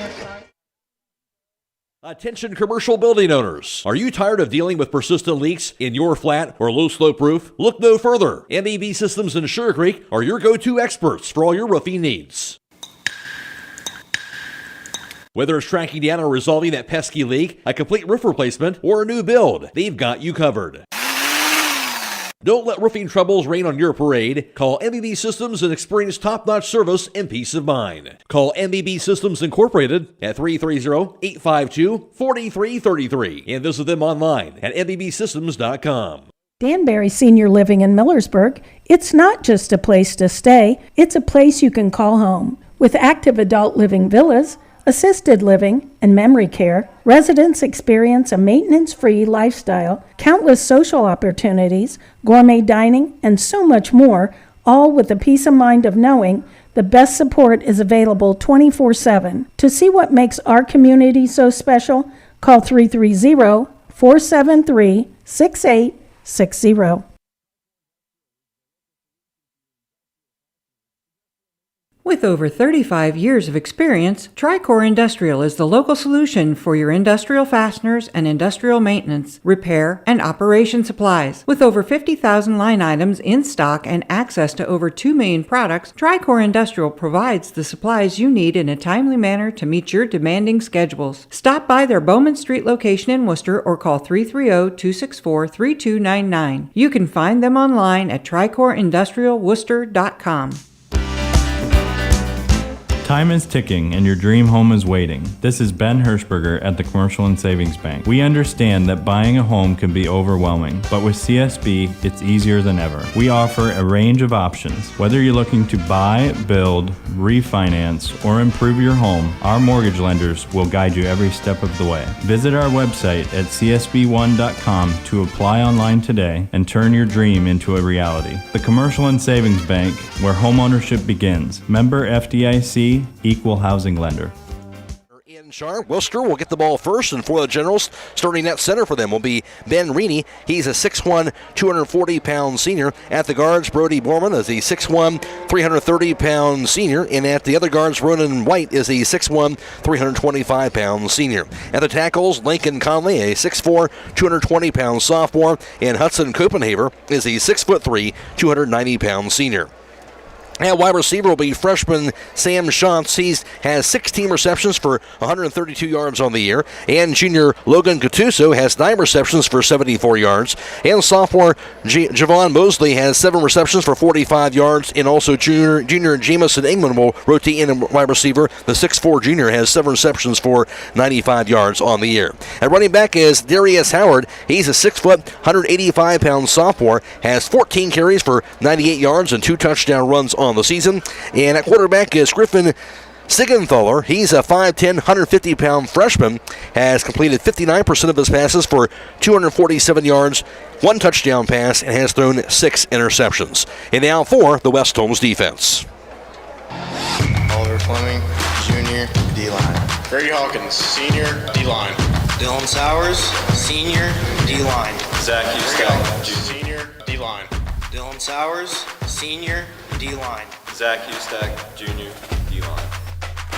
Speaker 22: Attention commercial building owners. Are you tired of dealing with persistent leaks in your flat or low slope roof? Look no further. MEB Systems in Sugar Creek are your go-to experts for all your roofing needs. Whether it's tracking down or resolving that pesky leak, a complete roof replacement, or a new build, they've got you covered. Don't let roofing troubles rain on your parade. Call MEB Systems and experience top-notch service and peace of mind. Call MEB Systems Incorporated at 330-852-4333 and visit them online at mbsystems.com.
Speaker 2: Danbury Senior Living in Millersburg, it's not just a place to stay, it's a place you can call home. With active adult living villas, assisted living, and memory care, residents experience a maintenance-free lifestyle, countless social opportunities, gourmet dining, and so much more, all with the peace of mind of knowing the best support is available 24/7. To see what makes our community so special, call 330-473-6860.
Speaker 13: With over 35 years of experience, Tricor Industrial is the local solution for your industrial fasteners and industrial maintenance, repair, and operation supplies. With over 50,000 line items in stock and access to over 2 million products, Tricor Industrial provides the supplies you need in a timely manner to meet your demanding schedules. Stop by their Bowman Street location in Wooster or call 330-264-3299. You can find them online at tricorindustrialworcester.com.
Speaker 14: Time is ticking and your dream home is waiting. This is Ben Hirschberger at the Commercial and Savings Bank. We understand that buying a home can be overwhelming, but with CSB, it's easier than ever. We offer a range of options. Whether you're looking to buy, build, refinance, or improve your home, our mortgage lenders will guide you every step of the way. Visit our website at csb1.com to apply online today and turn your dream into a reality. The Commercial and Savings Bank, where homeownership begins. Member FDIC, equal housing lender.
Speaker 22: Sharp. Wooster will get the ball first, and for the Generals, starting at center for them will be Ben Reaney. He's a 6'1", 240-pound senior. At the guards, Brody Borman is a 6'1", 330-pound senior, and at the other guards, Ronan White is a 6'1", 325-pound senior. At the tackles, Lincoln Conley, a 6'4", 220-pound sophomore, and Hudson Copenhaver is a 6'3", 290-pound senior. At wide receiver will be freshman Sam Shantz. He has 16 receptions for 132 yards on the year. And junior Logan Gattuso has 9 receptions for 74 yards. And sophomore Javon Mosley has 7 receptions for 45 yards. And also junior Jamison Engman will rotate in wide receiver. The 6'4 junior has 7 receptions for 95 yards on the year. At running back is Darius Howard. He's a 6', 185-pound sophomore. Has 14 carries for 98 yards and 2 touchdown runs on the season. And at quarterback is Griffin Sigenthaler. He's a 5'10", 150-pound freshman, has completed 59% of his passes for 247 yards, 1 touchdown pass, and has thrown 6 interceptions. And now for the West Holmes defense.
Speaker 15: Oliver Fleming, junior, D-line. Grady Hawkins, senior, D-line. Dylan Sowers, senior, D-line. Zach Hustak, senior, D-line. Dylan Sowers, senior, D-line. Zach Hustak, junior, D-line.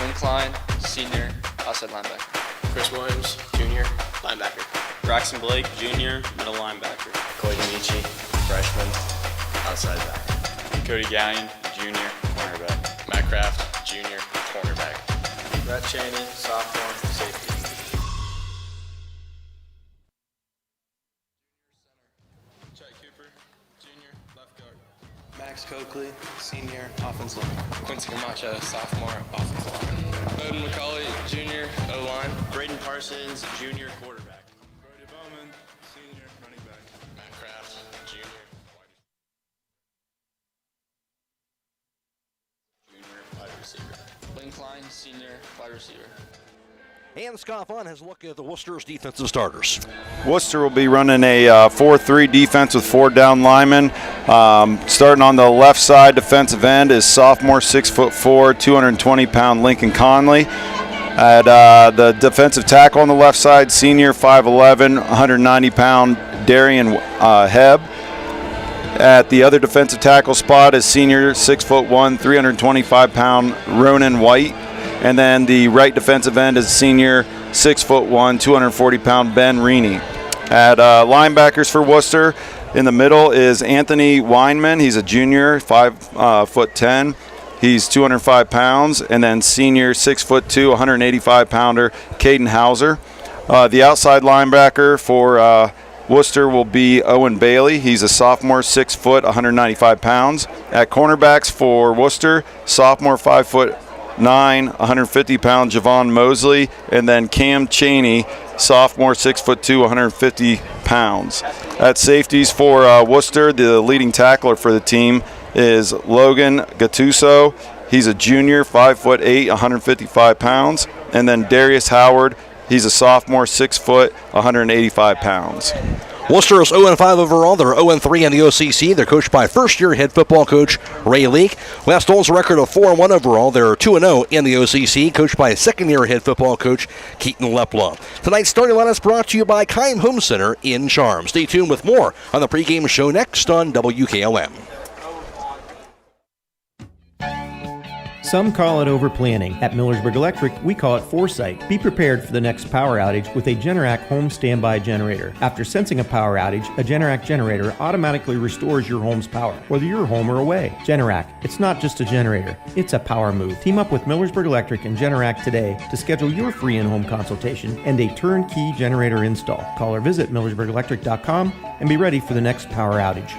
Speaker 15: Lynn Klein, senior, outside linebacker. Chris Williams, junior, linebacker. Braxton Blake, junior, middle linebacker. Cody Michi, freshman, outside back. Cody Gallion, junior, cornerback. Matt Kraft, junior, cornerback. Brett Cheney, sophomore, safety. Max Coakley, senior, offensive line. Quincy Camacho, sophomore, offensive line. Odin McCauley, junior, O-line. Braden Parsons, junior, quarterback. Brody Bowman, senior, running back. Matt Kraft, junior, wide receiver. Lynn Klein, senior, wide receiver.
Speaker 22: And Scott Vaughn has a look at the Worcester's defensive starters.
Speaker 10: Worcester will be running a 4-3 defense with 4 down linemen. Starting on the left side defensive end is sophomore 6'4", 220-pound Lincoln Conley. At the defensive tackle on the left side, senior 5'11", 190-pound Darian Hebb. At the other defensive tackle spot is senior 6'1", 325-pound Ronan White. And then the right defensive end is senior 6'1", 240-pound Ben Reaney. At linebackers for Wooster, in the middle is Anthony Weinman. He's a junior, 5'10". He's 205 pounds. And then senior 6'2", 185-pounder Caden Hauser. The outside linebacker for Wooster will be Owen Bailey. He's a sophomore, 6 foot, 195 pounds. At cornerbacks for Wooster, sophomore, 5'9", 150-pound Javon Mosley, and then Cam Chaney, sophomore, 6'2", 150 pounds. At safeties for Wooster, the leading tackler for the team is Logan Gattuso. He's a junior, 5'8", 155 pounds, and then Darius Howard. He's a sophomore, 6 foot, 185 pounds.
Speaker 22: Worcester is 0-5 overall. They're 0-3 in the OCC. They're coached by first-year head football coach Ray Leake. West Holmes' a record of 4-1 overall. They're 2-0 in the OCC, coached by second-year head football coach Keaton Leplo. Tonight's starting line is brought to you by Keim Home Center in Charm. Stay tuned with more on the pregame show next on WKLM.
Speaker 3: Some call it overplanning. At Millersburg Electric, we call it foresight. Be prepared for the next power outage with a Generac home standby generator. After sensing a power outage, a Generac generator automatically restores your home's power, whether you're home or away. Generac, it's not just a generator, it's a power move. Team up with Millersburg Electric and Generac today to schedule your free in-home consultation and a turnkey generator install. Call or visit millersburgelectric.com and be ready for the next power outage.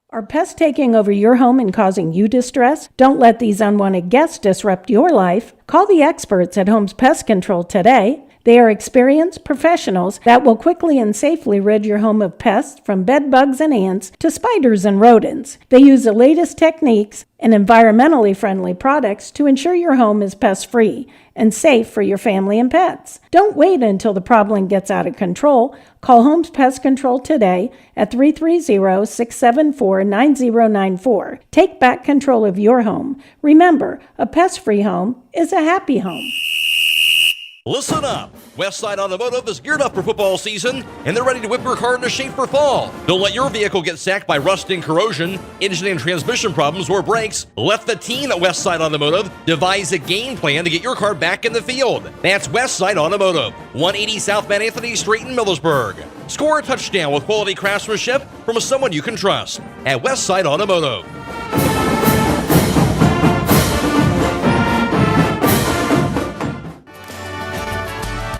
Speaker 2: Are pests taking over your home and causing you distress? Don't let these unwanted guests disrupt your life. Call the experts at Holmes Pest Control today. They are experienced professionals that will quickly and safely rid your home of pests from bed bugs and ants to spiders and rodents. They use the latest techniques and environmentally friendly products to ensure your home is pest-free and safe for your family and pets. Don't wait until the problem gets out of control. Call Holmes Pest Control today at 330-674-9094. Take back control of your home. Remember, a pest-free home is a happy home.
Speaker 22: Listen up. Westside Automotive is geared up for football season, and they're ready to whip your car into shape for fall. Don't let your vehicle get sacked by rust and corrosion, engine and transmission problems, or brakes. Let the team at Westside Automotive devise a game plan to get your car back in the field. That's Westside Automotive, 180 South Van Anthony Street in Millersburg. Score a touchdown with quality craftsmanship from someone you can trust at Westside Automotive.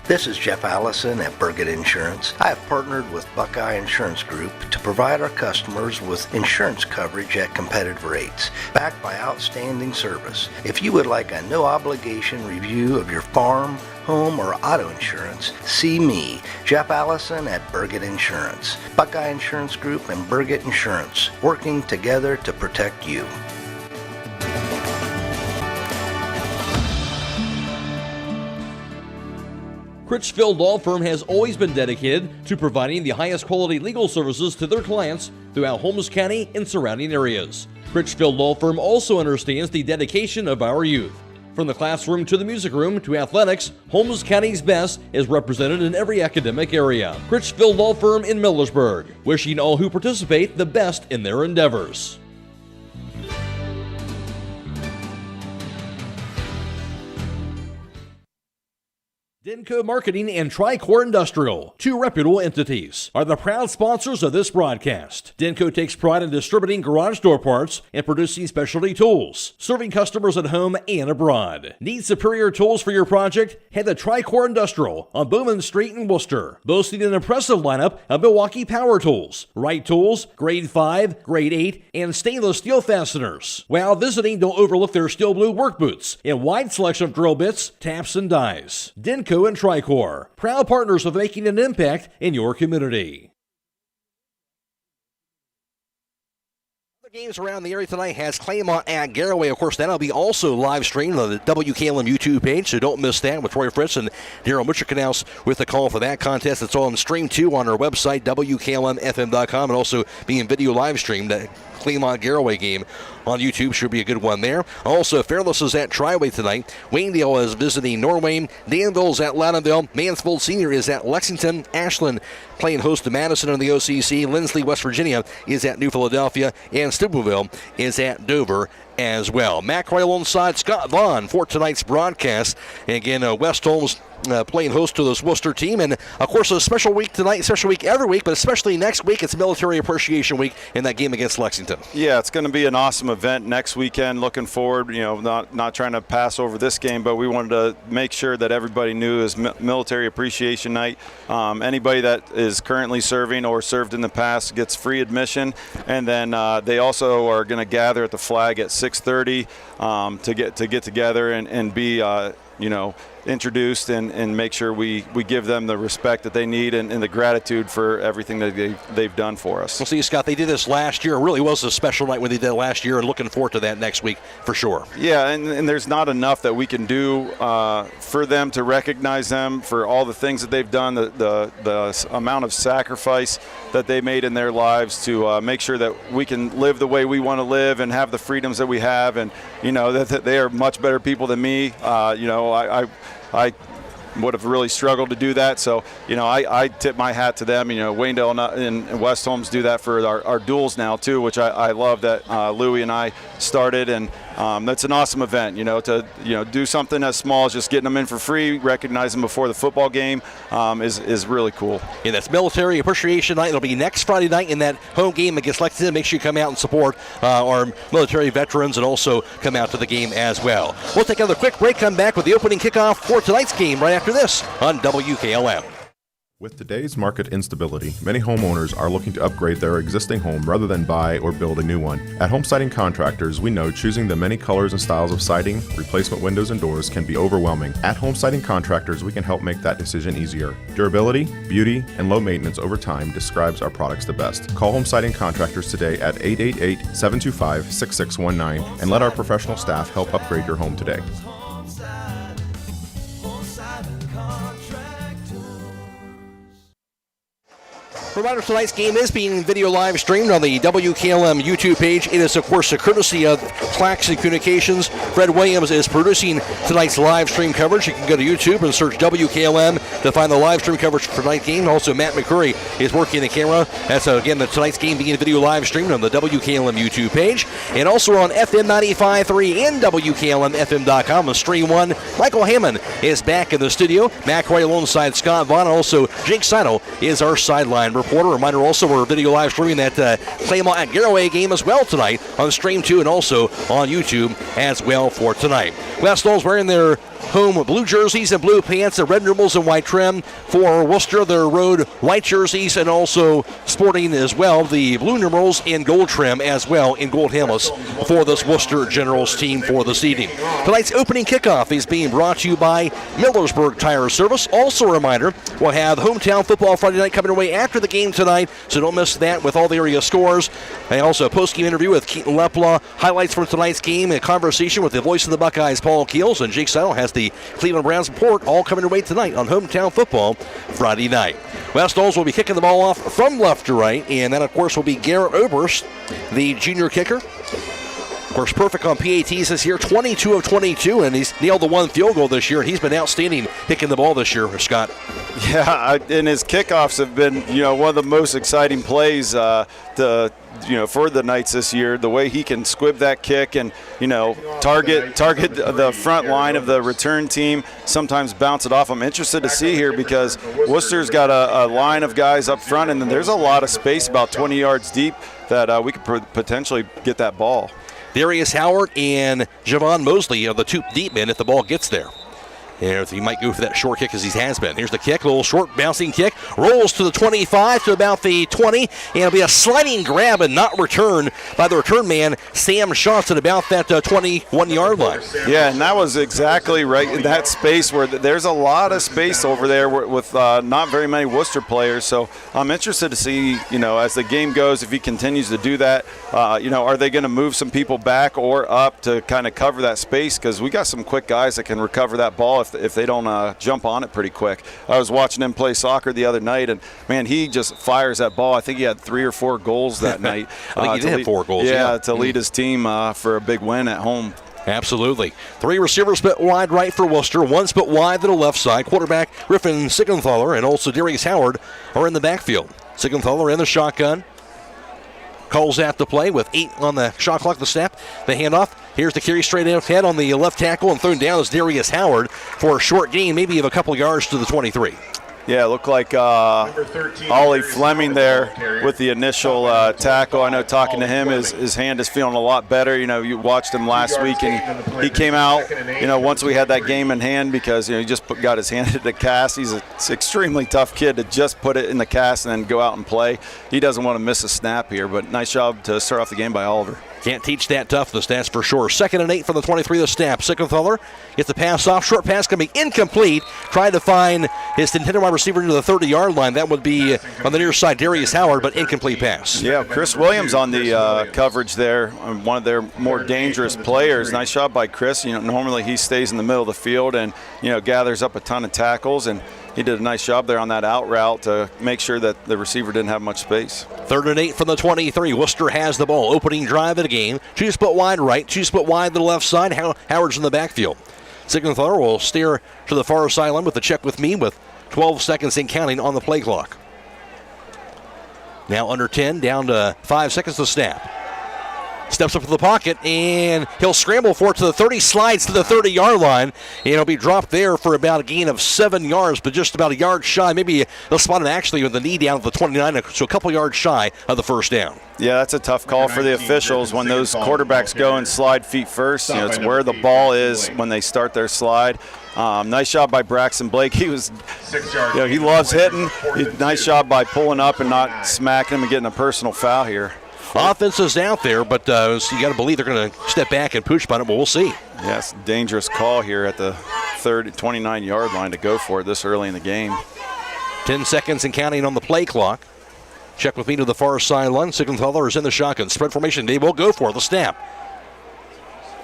Speaker 16: This is Jeff Allison at Burgett Insurance. I have partnered with Buckeye Insurance Group to provide our customers with insurance coverage at competitive rates, backed by outstanding service. If you would like a no-obligation review of your farm, home, or auto insurance, see me, Jeff Allison at Burgett Insurance. Buckeye Insurance Group and Burgett Insurance, working together to protect you.
Speaker 22: Critchfield Law Firm has always been dedicated to providing the highest quality legal services to their clients throughout Holmes County and surrounding areas. Critchfield Law Firm also understands the dedication of our youth. From the classroom to the music room to athletics, Holmes County's best is represented in every academic area. Critchfield Law Firm in Millersburg, wishing all who participate the best in their endeavors. Denko Marketing and Tricor Industrial, two reputable entities, are the proud sponsors of this broadcast. Denko takes pride in distributing garage door parts and producing specialty tools, serving customers at home and abroad. Need superior tools for your project? Head to Tricor Industrial on Bowman Street in Wooster, boasting an impressive lineup of Milwaukee power tools, Wright tools, grade 5, grade 8, and stainless steel fasteners. While visiting, don't overlook their steel blue work boots and wide selection of drill bits, taps, and dies. Denko and Tricor, proud partners of making an impact in your community. Other games around the area tonight has Claymont at Garaway. Of course, that'll be also live streamed on the WKLM YouTube page, so don't miss that with Troy Fritz and Daryl Muchikanaus with the call for that contest. It's on stream 2 on our website, WKLM-FM.com, and also being video live streamed. Claymont-Garraway game on YouTube. Should be a good one there. Also, Fairless is at Triway tonight. Waynedale is visiting Norway. Danville is at Loudonville. Mansfield Senior is at Lexington. Ashland playing host to Madison in the OCC. Lindsley, West Virginia is at New Philadelphia. And Steubenville is at Dover as well. Matt Croy alongside Scott Vaughn for tonight's broadcast. And again, West Holmes playing host to this Wooster team. And, of course, a special week tonight, special week every week, but especially next week. It's Military Appreciation Week in that game against Lexington.
Speaker 10: Yeah, it's going to be an awesome event next weekend. Looking forward, not trying to pass over this game, but we wanted to make sure that everybody knew it was Military Appreciation Night. Anybody that is currently serving or served in the past gets free admission. And then they also are going to gather at the flag at 6:30 to get together and be introduced and make sure we give them the respect that they need and the gratitude for everything that they've done for us.
Speaker 22: We'll see, Scott. They did this last year. It really was a special night when they did it last year, and looking forward to that next week for sure.
Speaker 10: Yeah, and there's not enough that we can do for them to recognize them for all the things that they've done, the amount of sacrifice that they made in their lives to make sure that we can live the way we want to live and have the freedoms that we have, and that they are much better people than me. I would have really struggled to do that. So, I tip my hat to them. Waynedale and West Holmes do that for our duels now too, which I love that Louie and I started. And that's an awesome event, to do something as small as just getting them in for free, recognize them before the football game is really cool.
Speaker 22: And that's Military Appreciation Night. It'll be next Friday night in that home game against Lexington. Make sure you come out and support our military veterans and also come out to the game as well. We'll take another quick break, come back with the opening kickoff for tonight's game right after this on WKLM.
Speaker 21: With today's market instability, many homeowners are looking to upgrade their existing home rather than buy or build a new one. At Home Siding Contractors, we know choosing the many colors and styles of siding, replacement windows, and doors can be overwhelming. At Home Siding Contractors, we can help make that decision easier. Durability, beauty, and low maintenance over time describes our products the best. Call Home Siding Contractors today at 888-725-6619 and let our professional staff help upgrade your home today.
Speaker 22: Reminder, tonight's game is being video live streamed on the WKLM YouTube page. It is, of course, a courtesy of Claxon Communications. Fred Williams is producing tonight's live stream coverage. You can go to YouTube and search WKLM to find the live stream coverage for tonight's game. Also, Matt McCreery is working the camera. That's, again, tonight's game being video live streamed on the WKLM YouTube page. And also on FM 95.3 and WKLM-FM.com on Stream 1. Michael Hammond is back in the studio. Matt Croy alongside Scott Vaughn. Also, Jake Seidel is our sideline reporter. Reminder also, we're video live streaming that Claymont at Garraway game as well tonight on Stream 2 and also on YouTube as well for tonight. West Holmes wearing their home blue jerseys and blue pants, the red numerals and white trim. For Wooster, their road white jerseys and also sporting as well the blue numerals and gold trim as well in gold helmets for this Wooster Generals team for this evening. Tonight's opening kickoff is being brought to you by Millersburg Tire Service. Also a reminder, we'll have hometown football Friday night coming away after the game tonight, so don't miss that with all the area scores. And also a post-game interview with Keaton Leplo, highlights from tonight's game, a conversation with the voice of the Buckeyes, Paul Keels, and Jake Seidel has the Cleveland Browns report, all coming away tonight on hometown football Friday night. West Holmes will be kicking the ball off from left to right, and that, of course, will be Garrett Oberst, the junior kicker. Of course, perfect on PATs this year, 22 of 22, and he's nailed the one field goal this year, and he's been outstanding kicking the ball this year, Scott.
Speaker 10: Yeah, and his kickoffs have been, one of the most exciting plays for the Knights this year. The way he can squib that kick and, target the front line of the return team, sometimes bounce it off. I'm interested to see here because Worcester's got a line of guys up front, and then there's a lot of space about 20 yards deep that we could potentially get that ball.
Speaker 22: Darius Howard and Javon Mosley are the two deep men if the ball gets there. And he might go for that short kick as he has been. Here's the kick, a little short bouncing kick. Rolls to the 25 to about the 20. And it'll be a sliding grab and not returned by the return man, Sam Schatz, at about that 21-yard line.
Speaker 10: Yeah, and that was exactly right in that space where there's a lot of space over there with not very many Worcester players. So I'm interested to see, as the game goes, if he continues to do that, are they going to move some people back or up to kind of cover that space? Because we got some quick guys that can recover that ball if they don't jump on it pretty quick. I was watching him play soccer the other night, and, man, he just fires that ball. I think he had 3 or 4 goals that night.
Speaker 22: I think he did have 4 goals.
Speaker 10: Yeah, to lead his team for a big win at home.
Speaker 22: Absolutely. 3 receivers split wide right for Wooster, 1 split wide to the left side. Quarterback Griffin Sigenthaler and also Darius Howard are in the backfield. Sigenthaler in the shotgun. Calls out the play with 8 on the shot clock, the snap, the handoff. Here's the carry straight ahead on the left tackle, and thrown down is Darius Howard for a short gain, maybe of a couple yards to the 23.
Speaker 10: Yeah, it looked like Ollie Fleming there with the initial tackle. I know talking to him, his hand is feeling a lot better. You know, you watched him last week, and he came out, you know, once we had that game in hand because, you know, he just got his hand in the cast. He's an extremely tough kid to just put it in the cast and then go out and play. He doesn't want to miss a snap here, but nice job to start off the game by Oliver.
Speaker 22: Can't teach that toughness, that's for sure. 2nd and 8 from the 23, the snap. Sigenthaler gets the pass off. Short pass going to be incomplete. Trying to find his intended wide receiver to the 30-yard line. That would be on the near side, Darius Howard, but incomplete pass.
Speaker 10: Yeah, Chris Williams on the coverage there, one of their more dangerous players. Nice job by Chris. You know, normally he stays in the middle of the field and, you know, gathers up a ton of tackles, and he did a nice job there on that out route to make sure that the receiver didn't have much space.
Speaker 22: 3rd and 8 from the 23. Worcester has the ball. Opening drive of the game. 2 split wide right, 2 split wide to the left side. Howard's in the backfield. Sigenthaler will steer to the far sideline with the check with me with 12 seconds and counting on the play clock. Now under 10, down to 5 seconds to snap. Steps up to the pocket, and he'll scramble for it to the 30, slides to the 30-yard line, and he'll be dropped there for about a gain of 7 yards, but just about a yard shy. Maybe they'll spot him actually with the knee down at the 29, so a couple yards shy of the first down.
Speaker 10: Yeah, that's a tough call for the officials when those quarterbacks go and slide feet first. You know, it's where the ball is when they start their slide. Nice job by Braxton Blake. He was, you know, he loves hitting. Nice job by pulling up and not smacking him and getting a personal foul here.
Speaker 22: Offense is out there, but so you got to believe they're going to step back and push on it, but we'll see.
Speaker 10: Yes, dangerous call here at the 29-yard line to go for it this early in the game.
Speaker 22: 10 seconds and counting on the play clock. Check with me to the far sideline. Sigenthaler is in the shotgun. Spread formation. They will go for the snap.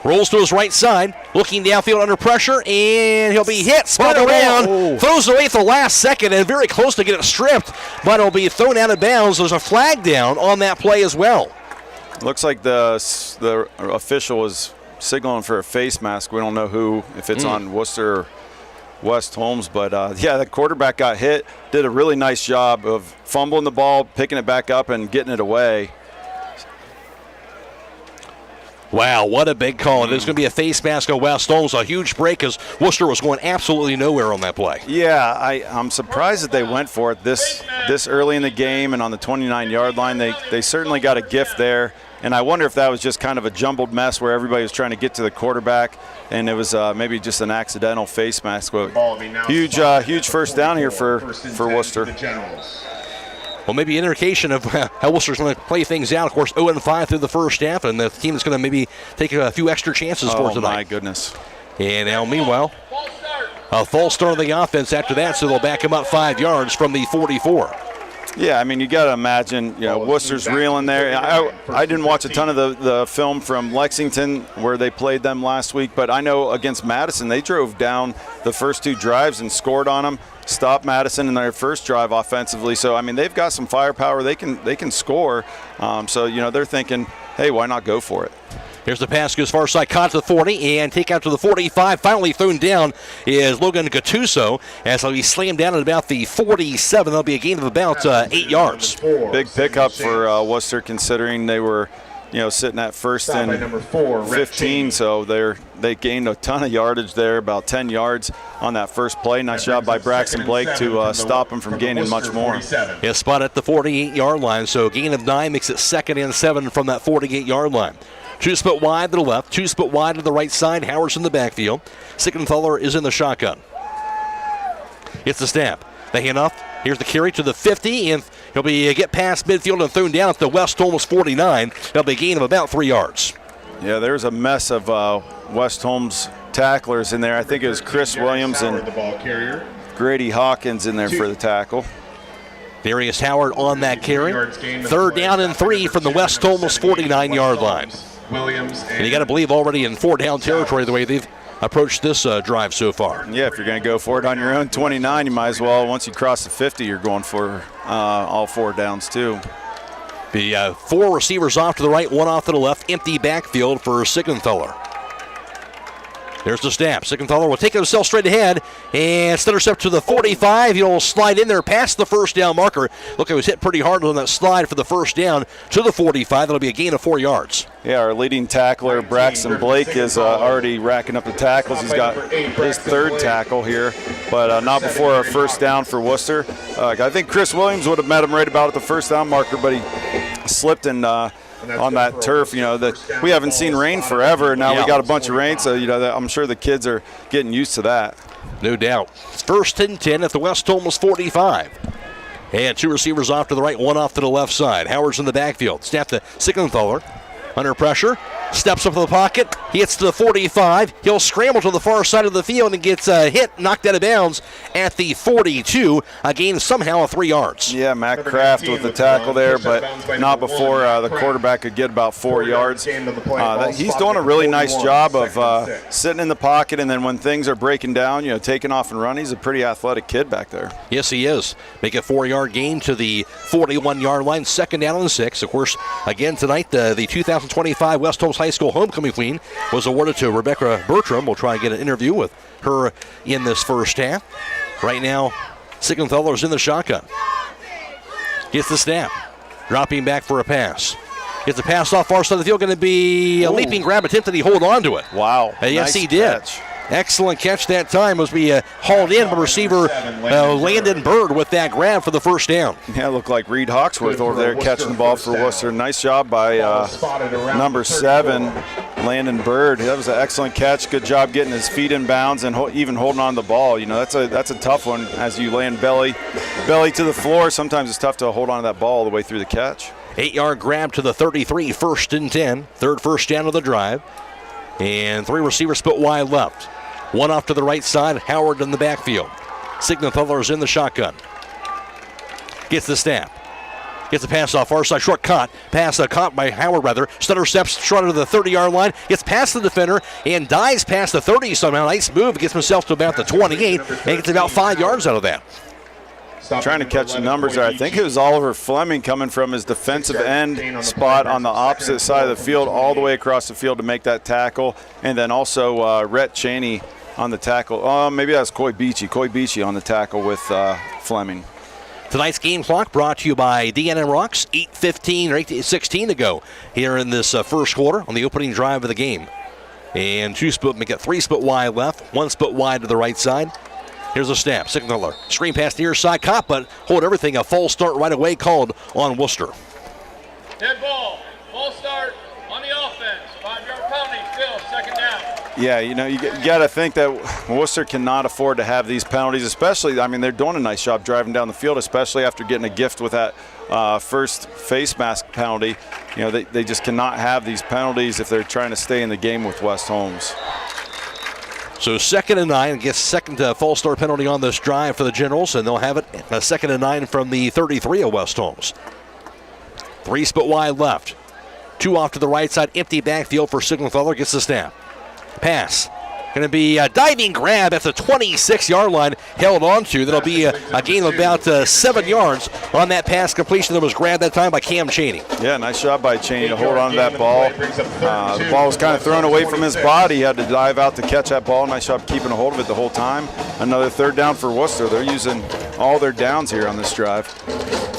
Speaker 22: Rolls to his right side, looking downfield under pressure, and he'll be hit, spun around, throws away at the last second, and very close to get it stripped, but it'll be thrown out of bounds. There's a flag down on that play as well.
Speaker 10: Looks like the official was signaling for a face mask. We don't know who, if it's on Wooster or West Holmes, but yeah, the quarterback got hit, did a really nice job of fumbling the ball, picking it back up, and getting it away.
Speaker 22: Wow, what a big call. There's going to be a face mask on West Holmes, a huge break because Wooster was going absolutely nowhere on that play.
Speaker 10: Yeah, I'm surprised that they went for it this early in the game and on the 29-yard line. They certainly got a gift there, and I wonder if that was just kind of a jumbled mess where everybody was trying to get to the quarterback, and it was maybe just an accidental face mask. But huge first down here for Wooster.
Speaker 22: Well, maybe an indication of how Worcester's going to play things out. Of course, 0-5 through the first half, and the team is going to maybe take a few extra chances for tonight.
Speaker 10: Oh, my goodness.
Speaker 22: And now, meanwhile, a false start of the offense after that, so they'll back him up 5 yards from the 44.
Speaker 10: Yeah, I mean, you got to imagine, you know, Worcester's reeling there. I didn't watch a ton of the film from Lexington where they played them last week, but I know against Madison, they drove down the first 2 drives and scored on them, stopped Madison in their first drive offensively. So, I mean, they've got some firepower. They can score. So, you know, they're thinking, hey, why not go for it?
Speaker 22: Here's the pass, goes far side, caught to the 40, and take out to the 45. Finally thrown down is Logan Gattuso, as he'll be slammed down at about the 47. That'll be a gain of about 8 yards.
Speaker 10: Big pickup for Wooster, considering they were, you know, sitting at first and 15, so they gained a ton of yardage there, about 10 yards on that first play. Nice job by Braxton Blake to stop him from gaining much more.
Speaker 22: His spot at the 48-yard line, so a gain of 9 makes it 2nd and 7 from that 48-yard line. 2 split wide to the left, 2 split wide to the right side. Howard's in the backfield. Sigenthaler is in the shotgun. It's the snap. The handoff. Here's the carry to the 50, and he'll be get past midfield and thrown down at the West Holmes 49. That'll be a gain of about 3 yards.
Speaker 10: Yeah, there's a mess of West Holmes tacklers in there. I think it was Chris Williams and Grady Hawkins in there for the tackle.
Speaker 22: Darius Howard on that carry. 3rd down and 3 from the West Holmes 49-yard line. And you got to believe already in 4-down territory the way they've approached this drive so far.
Speaker 10: Yeah, if you're going to go for it on your own 29, you might as well. Once you cross the 50, you're going for all 4 downs too.
Speaker 22: The 4 receivers off to the right, 1 off to the left. Empty backfield for Siegenthaler. There's the snap. Siegenthaler will take himself straight ahead and stutter step to the 45. He'll slide in there past the first down marker. Look, it was hit pretty hard on that slide for the first down to the 45. That'll be a gain of 4 yards.
Speaker 10: Yeah, our leading tackler, Braxton Blake, is already racking up the tackles. He's got his 3rd tackle here, but not before our first down for Wooster. I think Chris Williams would have met him right about at the first down marker, but he slipped and on that turf. We haven't seen rain forever. Now we got a bunch of rain, so I'm sure the kids are getting used to that.
Speaker 22: No doubt. It's 1st and 10 at the West Holmes 45. And 2 receivers off to the right, 1 off to the left side. Howard's in the backfield. Snap to Siegenthaler. Under pressure. Steps up to the pocket. He hits to the 45. He'll scramble to the far side of the field and gets hit, knocked out of bounds at the 42. A gain somehow of 3 yards.
Speaker 10: Yeah, Matt Kraft with the tackle there, but not before the quarterback could get about 4 yards. He's doing a really nice job of sitting in the pocket, and then when things are breaking down, taking off and running. He's a pretty athletic kid back there.
Speaker 22: Yes, he is. Make a 4-yard gain to the 41-yard line. 2nd down and 6. Of course, again tonight, the 2025 West Holmes High School Homecoming Queen was awarded to Rebecca Bertram. We'll try and get an interview with her in this first half. Right now, Siegenthaler's in the shotgun. Gets the snap. Dropping back for a pass. Gets the pass off far side of the field. Going to be a leaping grab attempt, and he hold on to it.
Speaker 10: Wow.
Speaker 22: Yes,
Speaker 10: nice
Speaker 22: he did.
Speaker 10: Catch.
Speaker 22: Excellent catch that time. Was be hauled in by receiver Landon Bird with that grab for the first down.
Speaker 10: Yeah, it looked like Reed Hawksworth over there catching the ball for Wooster. Nice job by number 7, Landon Bird. That was an excellent catch. Good job getting his feet in bounds and even holding on to the ball. That's a tough one as you land belly to the floor. Sometimes it's tough to hold on to that ball all the way through the catch.
Speaker 22: 8-yard grab to the 33, 1st and 10. 3rd first down of the drive. And 3 receivers split wide left. 1 off to the right side, Howard in the backfield. Siegenthaler's in the shotgun. Gets the snap. Gets the pass off far side, short caught. Pass caught by Howard rather. Stutter steps short of the 30-yard line. Gets past the defender and dives past the 30 somehow. Nice move. Gets himself to about the 28 and gets about 5 yards out of that.
Speaker 10: Trying to catch the numbers there. I think it was Oliver Fleming coming from his defensive end spot on the opposite side of the field all the way across the field to make that tackle. And then also Rhett Cheney on the tackle. Maybe that's Coy Beachy on the tackle with Fleming.
Speaker 22: Tonight's game clock brought to you by D&M Rocks. 8:15 or 8:16 to go here in this first quarter on the opening drive of the game. And 3 split wide left, 1 split wide to the right side. Here's a snap. Siegenthaler. Screen pass near side. Caught, but hold everything. A false start right away called on Wooster.
Speaker 8: Dead ball. False start on the offense. 5-yard penalty. Still 2nd down.
Speaker 10: Yeah, you got to think that Wooster cannot afford to have these penalties, especially, they're doing a nice job driving down the field, especially after getting a gift with that first face mask penalty. They just cannot have these penalties if they're trying to stay in the game with West Holmes.
Speaker 22: So 2nd and 9, gets second false start penalty on this drive for the Generals, and they'll have it 2nd and 9 from the 33 of West Holmes. 3 split wide left. 2 off to the right side, empty backfield for Siegenthaler, gets the snap. Pass. Going to be a diving grab at the 26-yard line, held on to. That'll be a gain of about 7 yards on that pass completion that was grabbed that time by Cam Cheney.
Speaker 10: Yeah, nice job by Cheney to hold on to that ball. The ball was kind of thrown away from his body. He had to dive out to catch that ball. Nice job keeping a hold of it the whole time. Another 3rd down for Wooster. They're using all their downs here on this drive.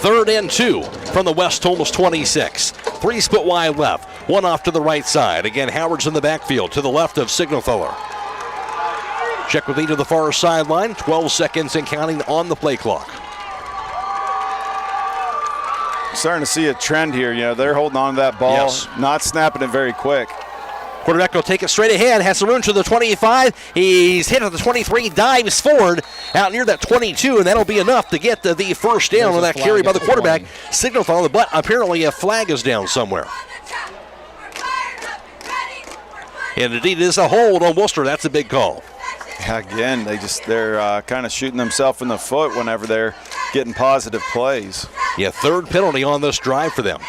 Speaker 22: 3rd and 2 from the West Holmes 26. 3 split wide left, 1 off to the right side. Again, Howard's in the backfield to the left of Siegenthaler. Check with lead to the far sideline. 12 seconds and counting on the play clock.
Speaker 10: Starting to see a trend here. They're holding on to that ball, not snapping it very quick.
Speaker 22: Quarterback will take it straight ahead. Has the room to the 25. He's hit at the 23. Dives forward out near that 22, and that'll be enough to get the first down on that carry by the quarterback. Siegenthaler, but apparently a flag is down somewhere. And indeed, it is a hold on Wooster. That's a big call.
Speaker 10: Again, they're kind of shooting themselves in the foot whenever they're getting positive plays.
Speaker 22: Yeah, 3rd penalty on this drive for them.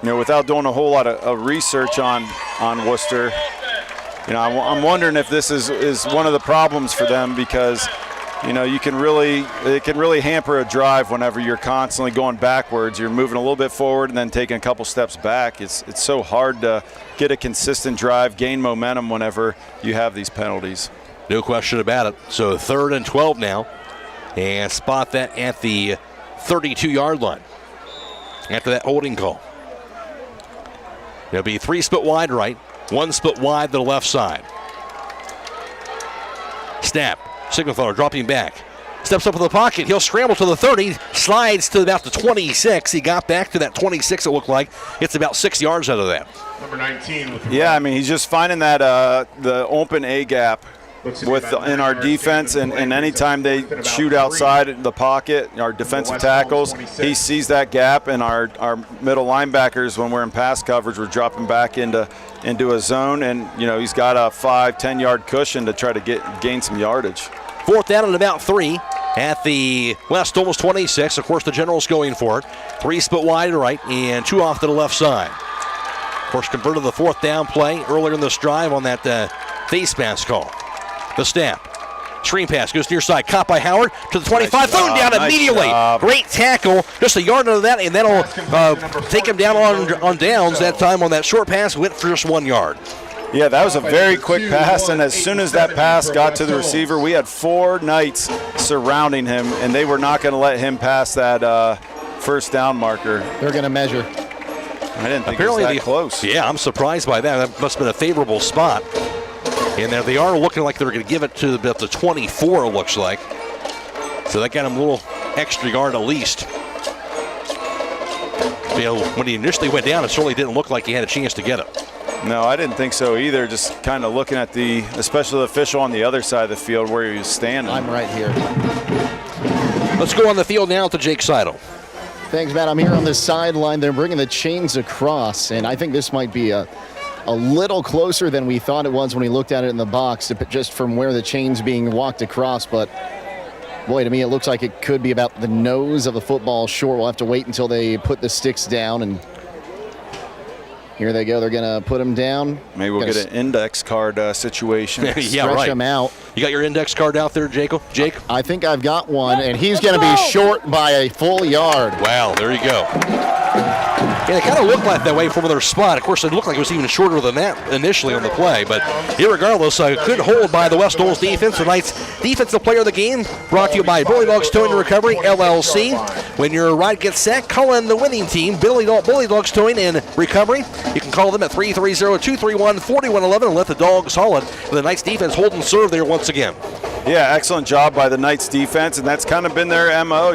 Speaker 10: Without doing a whole lot of research on Wooster, I'm wondering if this is one of the problems for them, because it can really hamper a drive whenever you're constantly going backwards. You're moving a little bit forward and then taking a couple steps back. It's so hard to get a consistent drive, gain momentum whenever you have these penalties.
Speaker 22: No question about it. So 3rd and 12 now, and spot that at the 32-yard line after that holding call. It'll be 3 split wide right, 1 split wide to the left side. Snap. Signalfeller dropping back. Steps up in the pocket. He'll scramble to the 30. Slides to about the 26. He got back to that 26, it looked like. It's about 6 yards out of that.
Speaker 21: Number 19.
Speaker 10: Yeah, he's just finding that the open A gap in our defense, and anytime they shoot outside the pocket, our defensive tackles, he sees that gap, and our middle linebackers, when we're in pass coverage, we're dropping back into a zone, and he's got a 5-10 yard cushion to try to gain some yardage.
Speaker 22: 4th down and about 3 at the West Holmes 26. Of course, the Generals going for it. 3 split wide right and 2 off to the left side. Of course, converted the 4th down play earlier in this drive on that face mask call. The snap. Screen pass goes near side. Caught by Howard to the 25. Thrown down immediately. Great tackle. Just a yard under that, and that'll take him down on downs. That time on that short pass, went for just 1 yard.
Speaker 10: Yeah, that was a very quick pass, and as soon as that pass got to the receiver, we had 4 Knights surrounding him, and they were not going to let him pass that first down marker.
Speaker 17: They're going to measure.
Speaker 10: I didn't think it was that close.
Speaker 22: Yeah, I'm surprised by that. That must have been a favorable spot. And there they are looking like they're going to give it to about the 24, it looks like. So that got him a little extra yard at least. When he initially went down, it certainly didn't look like he had a chance to get it.
Speaker 10: No, I didn't think so either. Just kind of looking at the special official on the other side of the field where he was standing.
Speaker 17: I'm right here.
Speaker 22: Let's go on the field now to Jake Seidel.
Speaker 17: Thanks, Matt. I'm here on the sideline. They're bringing the chains across, and I think this might be a little closer than we thought it was when we looked at it in the box, just from where the chain's being walked across. But, boy, to me it looks like it could be about the nose of the football short. We'll have to wait until they put the sticks down, and here they go. They're going to put them down.
Speaker 10: Maybe we'll get an index card situation.
Speaker 22: Yeah,
Speaker 17: stretch
Speaker 22: right.
Speaker 17: them out.
Speaker 22: You got your index card out there, Jake?
Speaker 17: I think I've got one, and he's going to be short by a full yard.
Speaker 22: Wow, there you go. And it kind of looked like that way from their spot. Of course, it looked like it was even shorter than that initially on the play. But irregardless, a good hold by the West Holmes defense. Tonight's Defensive Player of the Game brought to you by Billy Dogs Towing and Recovery, LLC. When your ride gets sacked, call in the winning team, Billy Dogs Towing and Recovery. You can call them at 330-231-4111 and let the dogs haul it. The Knights defense hold and serve there once again.
Speaker 10: Yeah, excellent job by the Knights defense, and that's kind of been their MO.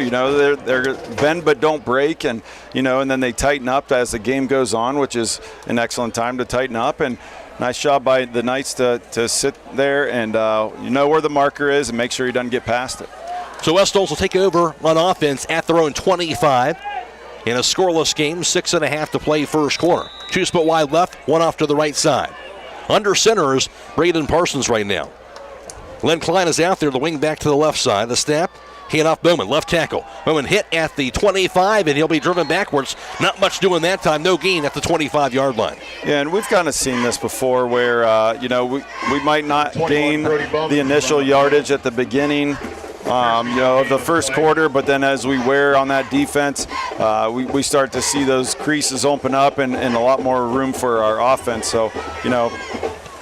Speaker 10: They're bend but don't break, and and then they tighten up as the game goes on, which is an excellent time to tighten up. And nice job by the Knights to sit there and where the marker is and make sure he doesn't get past it.
Speaker 22: So West Holmes will take over on offense at their own 25 in a scoreless game. 6.5 to play first quarter. 2 split wide left, 1 off to the right side. Under center is Braden Parsons right now. Len Klein is out there, the wing back to the left side. The snap, hand off Bowman, left tackle. Bowman hit at the 25, and he'll be driven backwards. Not much doing that time, no gain at the 25-yard line.
Speaker 10: Yeah, and we've kind of seen this before where, we might not gain the initial yardage at the beginning, of the first quarter, but then as we wear on that defense, we start to see those creases open up and a lot more room for our offense. So,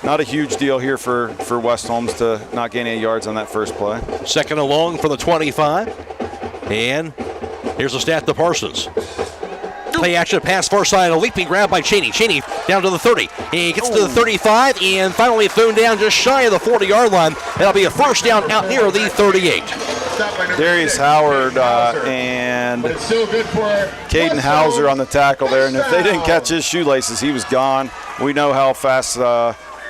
Speaker 10: not a huge deal here for West Holmes to not gain any yards on that first play.
Speaker 22: Second and long for the 25. And here's a stat to Parsons. Play action, pass far side, a leaping grab by Cheney. Cheney down to the 30. He gets to the 35 and finally thrown down just shy of the 40-yard line. That'll be a first down out near the 38.
Speaker 10: Darius Howard and Caden Hauser on the tackle there. And if they didn't catch his shoelaces, he was gone. We know how fast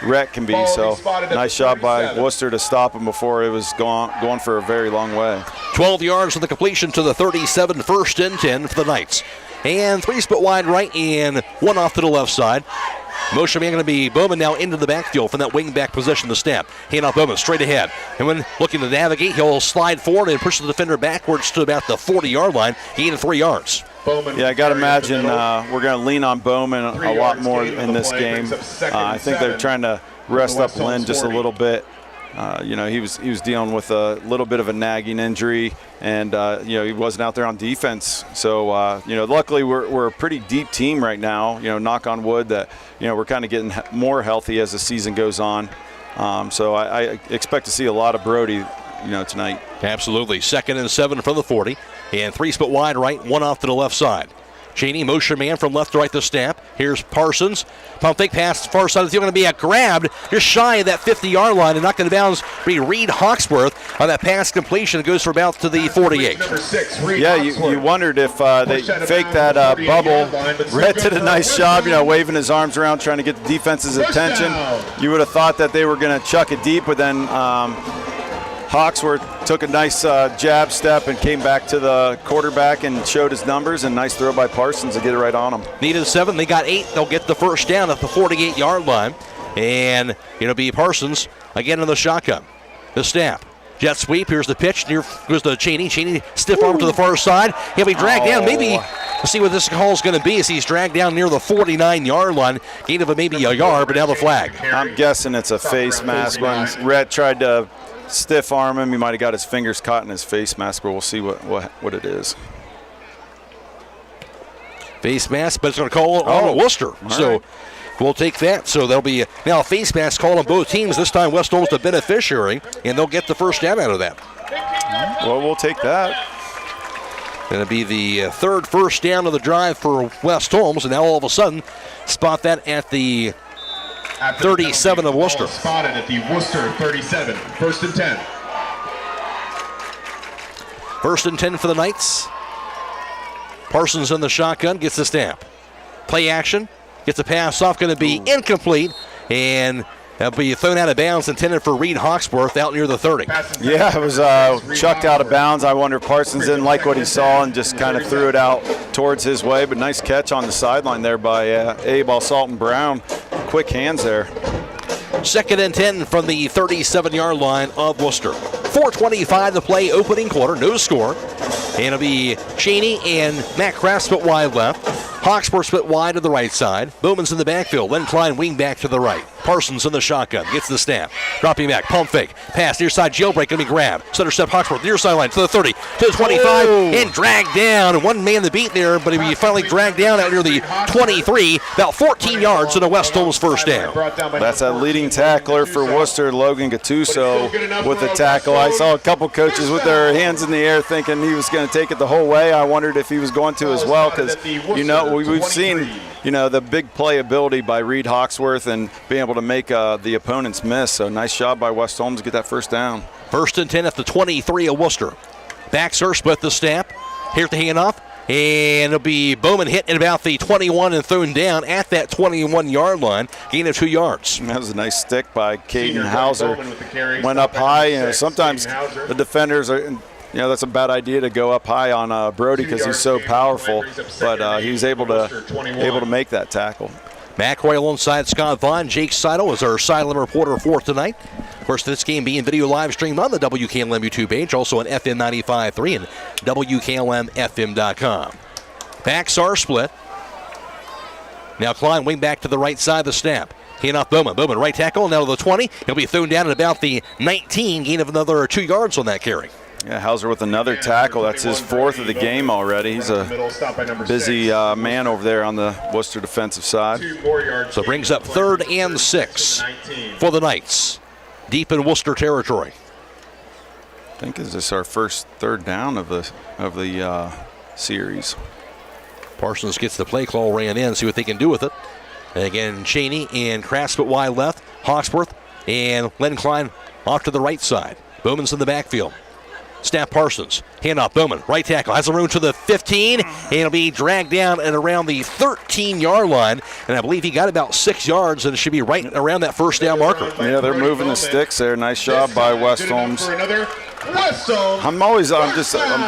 Speaker 10: Rhett can be, so nice job by Wooster to stop him before it was going for a very long way.
Speaker 22: 12 yards for the completion to the 37, first and 10 for the Knights. And 3 split wide right and 1 off to the left side. Motion man going to be Bowman now into the backfield from that wing back position to snap. Hand off Bowman straight ahead. And when looking to navigate, he'll slide forward and push the defender backwards to about the 40-yard line. He gained 3 yards.
Speaker 10: Yeah, I got to imagine we're going to lean on Bowman a lot more in this game. I think they're trying to rest up Lynn just a little bit. He was dealing with a little bit of a nagging injury, and he wasn't out there on defense. So luckily we're a pretty deep team right now. Knock on wood that we're kind of getting more healthy as the season goes on. So I expect to see a lot of Brody tonight.
Speaker 18: Absolutely. 2nd and 7 from the 40, and 3 split wide right, 1 off to the left side. Cheney, motion man from left to right to snap. Here's Parsons. Pump fake pass far side of the field. Going to be a grab just shy of that 50-yard line and knocked into bounds. Reed Hawksworth on that pass completion. It goes for about to the 48.
Speaker 10: Yeah, you wondered if they faked that bubble. Rhett did a nice job, waving his arms around, trying to get the defense's attention. You would have thought that they were going to chuck it deep, but then Hawksworth took a nice jab step and came back to the quarterback and showed his numbers, and nice throw by Parsons to get it right on him.
Speaker 18: Needed 7. They got 8. They'll get the first down at the 48-yard line. And it'll be Parsons again in the shotgun. The snap. Jet sweep. Here's the pitch. Here goes the Cheney. Cheney stiff arm to the far side. He'll be dragged down. Maybe we'll see what this call is going to be as he's dragged down near the 49-yard line. Gain of maybe a yard, but now the flag.
Speaker 10: I'm guessing it's a face mask. When Rhett tried to stiff arm him, he might have got his fingers caught in his face mask, but we'll see what it is.
Speaker 18: Face mask, but it's going to call on Wooster. So we'll take that. So there'll be now a face mask called on both teams. This time West Holmes the beneficiary, and they'll get the first down out of that.
Speaker 10: Well, we'll take that.
Speaker 18: Going to be the third first down of the drive for West Holmes, and now all of a sudden spot that at the 37 of Wooster.
Speaker 9: Spotted at the Wooster 37. 1st and 10.
Speaker 18: 1st and 10 for the Knights. Parsons in the shotgun, gets the snap. Play action, gets a pass off, going to be incomplete, and that'll be thrown out of bounds, intended for Reed Hawksworth out near the 30.
Speaker 10: Yeah, it was chucked out of bounds. I wonder if Parsons didn't like what he saw and just kind of threw it out towards his way, but nice catch on the sideline there by Abe Alsalton-Brown. Quick hands there.
Speaker 18: 2nd and 10 from the 37-yard line of Wooster. 4:25 to play, opening quarter, no score. And it'll be Cheney and Matt Kraft split wide left. Hawksworth split wide to the right side. Bowman's in the backfield. Len Klein wing back to the right. Parsons in the shotgun. Gets the snap. Dropping back. Pump fake. Pass near side. Jailbreak. Going to be grabbed. Center step Hawksworth. Near sideline to the 30. To the 25. And dragged down. And one man the beat there. But he finally dragged down out near the 23. About 14 yards and a West Holmes first down.
Speaker 10: That's a leading tackler for Worcester, Logan Gattuso with the tackle. I saw a couple coaches with their hands in the air thinking he was going to take it the whole way. I wondered if he was going to as well because, we've seen, the big playability by Reed Hawksworth and being able to make the opponents miss. So nice job by West Holmes to get that first down.
Speaker 18: 1st and 10 at the 23 of Worcester. Backs split the snap. Here's the handoff. And it'll be Bowman hit at about the 21 and thrown down at that 21-yard line. Gain of 2 yards.
Speaker 10: That was a nice stick by Caden Hauser. Went up high. Sometimes the defenders are... that's a bad idea to go up high on Brody because he's so powerful, but he was able to make that tackle.
Speaker 18: Matt Croy alongside Scott Vaughn. Jake Seidel is our sideline reporter for tonight. Of course, this game being video live streamed on the WKLM YouTube page, also on FM 95.3 and WKLM-FM.com. Backs are split. Now Klein wing back to the right side of the snap. Hand off Bowman. Bowman right tackle, now to the 20. He'll be thrown down at about the 19. Gain of another 2 yards on that carry.
Speaker 10: Yeah, Hauser with another tackle. That's his 4th of the game already. He's a busy man over there on the Worcester defensive side.
Speaker 18: So it brings up 3rd and 6 for the Knights. Deep in Worcester territory.
Speaker 10: I think this is our first 3rd down of the series.
Speaker 18: Parsons gets the play call, ran in, see what they can do with it. And again, Cheney and Kraft split wide left. Hawksworth and Len Klein off to the right side. Bowman's in the backfield. Snap Parsons. Handoff Bowman. Right tackle. Has the room to the 15. And it'll be dragged down at around the 13-yard line. And I believe he got about 6 yards, and it should be right around that first down marker.
Speaker 10: Yeah, they're moving the sticks there. Nice job by West Holmes. I'm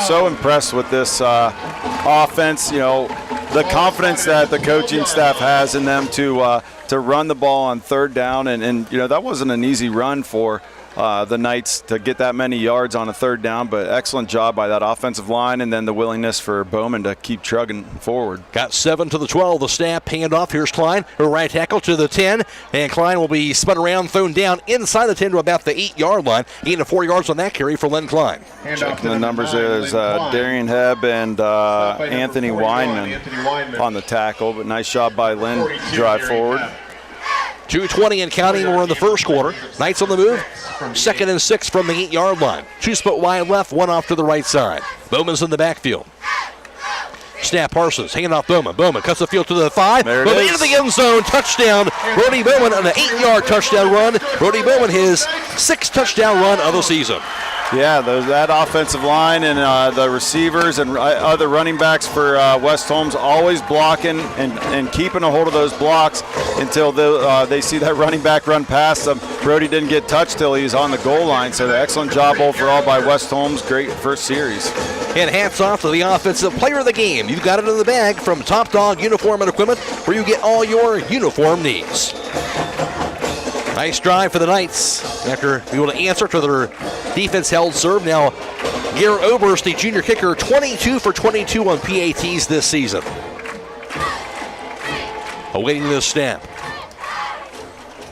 Speaker 10: so impressed with this offense. The confidence that the coaching staff has in them to run the ball on 3rd down. And that wasn't an easy run for the Knights to get that many yards on a third down, but excellent job by that offensive line, and then the willingness for Bowman to keep trugging forward.
Speaker 22: Got 7 to the 12. The snap, handoff. Here's Klein, her right tackle to the 10, and Klein will be spun around, thrown down inside the 10 to about the 8-yard line. Gain of 4 yards on that carry for Len Klein.
Speaker 10: Checking the numbers there, there's Darian Hebb and Anthony Weinman on the tackle, but nice job by Len to drive forward.
Speaker 22: 2:20 and counting. We're in the first quarter. Knights on the move. 2nd and 6 from the 8-yard line. 2 split wide left, 1 off to the right side. Bowman's in the backfield. Snap, Parsons, hanging off Bowman. Bowman cuts the field to the 5. Bowman into the end zone. Touchdown. Brody Bowman on an 8-yard touchdown run. Brody Bowman, his 6th touchdown run of the season.
Speaker 10: Yeah, that offensive line and the receivers and other running backs for West Holmes always blocking and keeping a hold of those blocks until they see that running back run past them. Brody didn't get touched till he was on the goal line, so excellent job overall by West Holmes. Great first series.
Speaker 22: And hats off to the offensive player of the game. You've got it in the bag from Top Dog Uniform and Equipment, where you get all your uniform needs. Nice drive for the Knights after being able to answer to their defense held serve. Now, Garrett Oberst, the junior kicker, 22 for 22 on PATs this season. Awaiting this snap.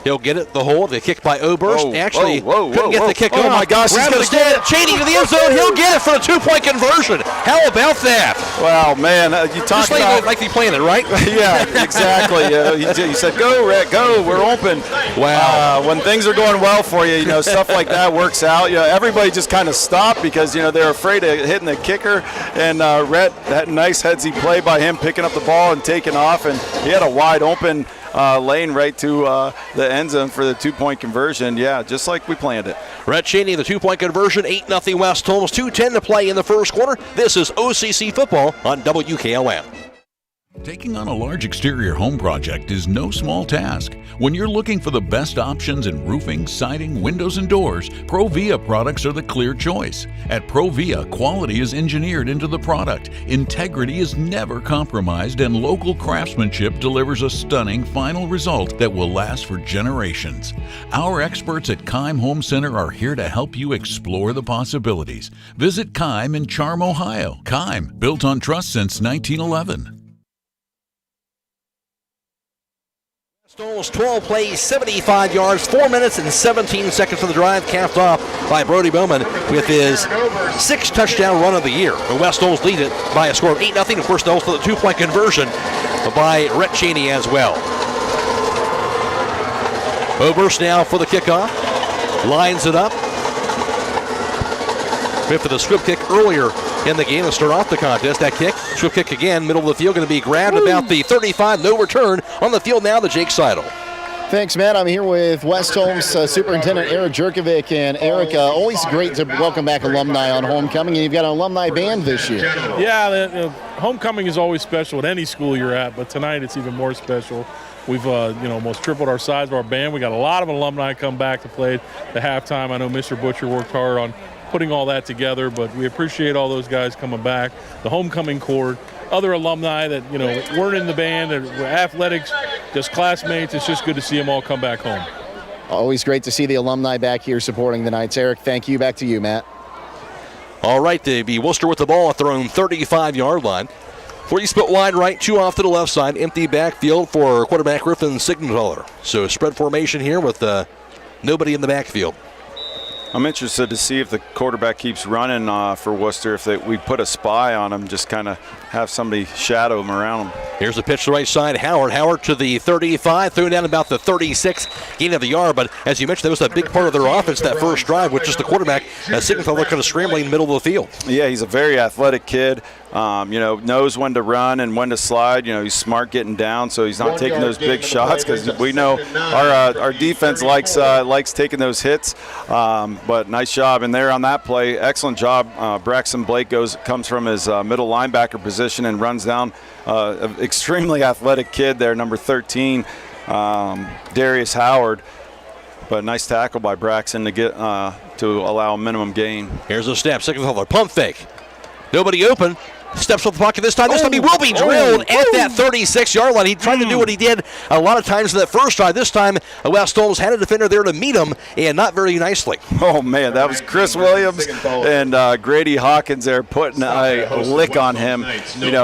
Speaker 22: He'll get it, the hole, the kick by Oberst. Couldn't get the kick over.
Speaker 10: Oh my gosh, he's going to
Speaker 22: stand. Cheney to the end zone. He'll get it for the 2-point conversion. How about that?
Speaker 10: Wow, man, you talk about
Speaker 22: like he planned it, right?
Speaker 10: Yeah, exactly. You said, "Go, Rick, go. We're open."
Speaker 22: Wow.
Speaker 10: When things are going well for you, stuff like that works out. Everybody just kind of stopped because they're afraid of hitting the kicker. And Rhett, that nice headsy play by him, picking up the ball and taking off, and he had a wide open lane right to the end zone for the 2-point conversion. Yeah, just like we planned it.
Speaker 22: Rhett Cheney, the 2-point conversion, 8-0 West Holmes, 2:10 to play in the first quarter. This is OCC football on WKLM.
Speaker 4: Taking on a large exterior home project is no small task. When you're looking for the best options in roofing, siding, windows, and doors, Provia products are the clear choice. At Provia, quality is engineered into the product, integrity is never compromised, and local craftsmanship delivers a stunning final result that will last for generations. Our experts at Keim Home Center are here to help you explore the possibilities. Visit Keim in Charm, Ohio. Keim, built on trust since 1911.
Speaker 22: Stoles 12 plays, 75 yards, 4 minutes and 17 seconds for the drive, capped off by Brody Bowman with his 6th touchdown run of the year. The West Stoles lead it by a score of 8-0. Of course, also the 2-point conversion by Rhett Cheney as well. Oberst now for the kickoff. Lines it up. Went for the squib kick earlier in the game to start off the contest. That kick, squib kick again, middle of the field, going to be grabbed about the 35. No return on the field now to Jake Seidel.
Speaker 17: Thanks, Matt. I'm here with West Holmes Superintendent Eric Jerkovic. And Eric, always great to welcome back alumni on homecoming. And you've got an alumni band this year.
Speaker 19: Yeah, homecoming is always special at any school you're at, but tonight it's even more special. We've almost tripled our size of our band. We got a lot of alumni come back to play the halftime. I know Mr. Butcher worked hard on putting all that together, but we appreciate all those guys coming back. The homecoming court, other alumni that weren't in the band, that were athletics, just classmates. It's just good to see them all come back home.
Speaker 17: Always great to see the alumni back here supporting the Knights. Eric, thank you. Back to you, Matt.
Speaker 22: All right, they'll be Wooster with the ball at their own 35-yard line. 3 split wide right, 2 off to the left side. Empty backfield for quarterback Griffin Signenthaler. So spread formation here with nobody in the backfield.
Speaker 10: I'm interested to see if the quarterback keeps running for Wooster, if we put a spy on him, just kind of have somebody shadow him around him.
Speaker 22: Here's the pitch to the right side. Howard to the 35, thrown down about the 36, gain of the yard. But as you mentioned, that was a big part of their offense, that first drive, with just the quarterback, Signenthaler kind of scrambling middle of the field.
Speaker 10: Yeah, he's a very athletic kid. Knows when to run and when to slide. He's smart getting down, so he's not taking those big shots, because we know our defense likes taking those hits. But nice job. And there on that play, excellent job. Braxton Blake comes from his middle linebacker position and runs down an extremely athletic kid there, number 13, Darius Howard. But nice tackle by Braxton to get to allow a minimum gain.
Speaker 22: Here's a snap. Signenthaler, pump fake. Nobody open. Steps with the puck this time. This time he will be drilled at that 36-yard line. He tried to do what he did a lot of times in that first drive. This time, West Holmes had a defender there to meet him, and not very nicely.
Speaker 10: Oh, man, that was Chris Williams and Grady Hawkins there putting a lick on him.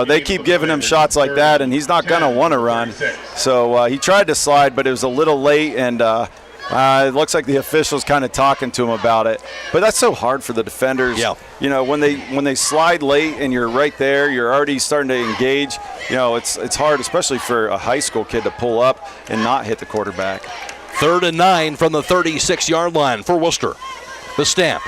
Speaker 10: They keep giving him shots like that, and he's not going to want to run. So he tried to slide, but it was a little late, and it looks like the official's kind of talking to him about it. But that's so hard for the defenders.
Speaker 22: Yeah.
Speaker 10: When they slide late and you're right there, you're already starting to engage. It's hard, especially for a high school kid to pull up and not hit the quarterback.
Speaker 22: 3rd and 9 from the 36-yard line for Wooster. The snap.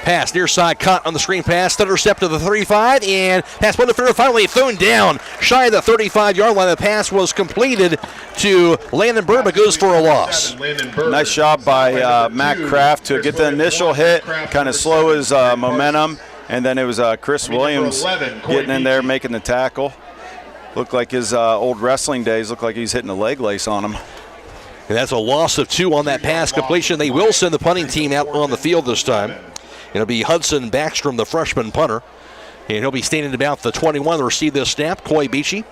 Speaker 22: Pass near side, caught on the screen pass, intercept to the 35, and pass one defender finally thrown down shy of the 35-yard line. The pass was completed to Landon Burr, but goes for a loss.
Speaker 10: Nice job by Matt Kraft to get the initial hit, kind of slow his momentum, and then it was Chris Williams getting in there, making the tackle. Looked like his old wrestling days, looked like he's hitting a leg lace on him.
Speaker 22: And that's a loss of 2 on that pass completion. They will send the punting team out on the field this time. It'll be Hudson Backstrom, the freshman punter. And he'll be standing about the 21 to receive this snap. Coy Beachy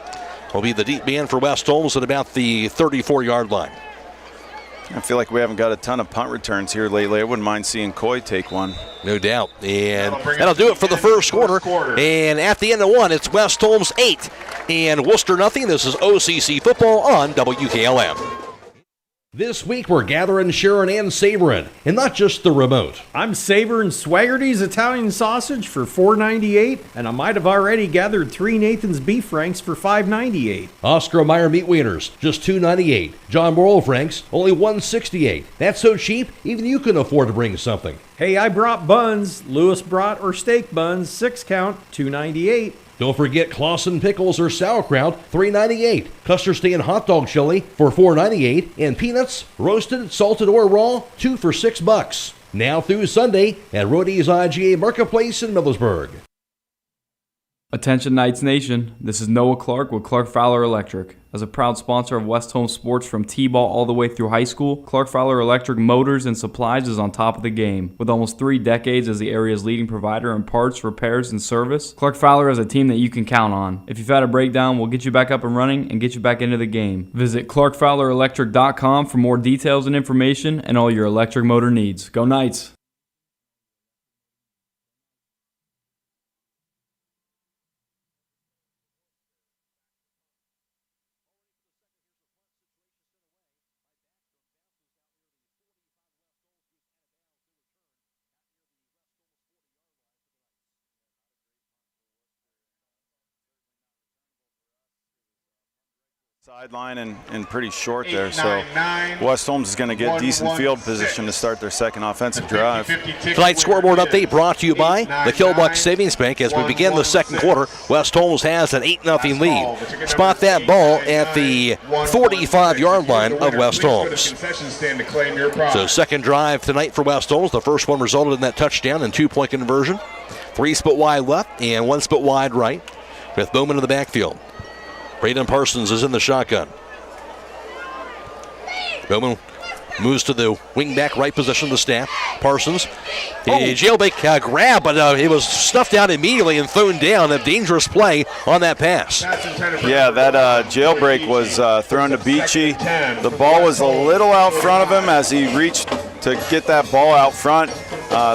Speaker 22: will be the deep man for West Holmes at about the 34-yard line.
Speaker 10: I feel like we haven't got a ton of punt returns here lately. I wouldn't mind seeing Coy take one.
Speaker 22: No doubt. And that'll do it for the first quarter. And at the end of one, it's West Holmes 8 and Wooster nothing. This is OCC football on WKLM.
Speaker 18: This week we're gathering, sharing, and savoring, and not just the remote.
Speaker 6: I'm savoring Swaggerty's Italian sausage for $4.98, and I might have already gathered 3 Nathan's beef franks for $5.98.
Speaker 18: Oscar Mayer meat wieners, just $2.98. John Morrill franks, only $1.68. That's so cheap, even you can afford to bring something.
Speaker 6: Hey, I brought buns. Lewis brought or steak buns, 6 count, $2.98.
Speaker 18: Don't forget Claxon pickles or sauerkraut, $3.98. Custard stand hot dog chili for $4.98. And peanuts, roasted, salted, or raw, 2 for $6. Now through Sunday at Rodee's IGA Marketplace in Millersburg.
Speaker 20: Attention Knights Nation, this is Noah Clark with Clark Fowler Electric. As a proud sponsor of West Holmes sports from T-ball all the way through high school, Clark Fowler Electric Motors and Supplies is on top of the game. With almost 3 decades as the area's leading provider in parts, repairs, and service, Clark Fowler is a team that you can count on. If you've had a breakdown, we'll get you back up and running and get you back into the game. Visit ClarkFowlerElectric.com for more details and information and all your electric motor needs. Go Knights!
Speaker 10: Sideline and pretty short there, so West Holmes is going to get decent field position to start their second offensive drive.
Speaker 22: Tonight's scoreboard update brought to you by the Killbuck Savings Bank. As we begin the second quarter, West Holmes has an 8-0 lead. Spot that ball at the 45-yard line of West Holmes. So second drive tonight for West Holmes. The first one resulted in that touchdown and 2-point conversion. 3 split wide left and 1 split wide right with Bowman in the backfield. Braden Parsons is in the shotgun. Bowman moves to the wing-back right position of the snap. Parsons, a jailbreak grab, but it was stuffed out immediately and thrown down. A dangerous play on that pass.
Speaker 10: Yeah, that jailbreak was thrown to Beachy. The ball was a little out front of him as he reached to get that ball out front.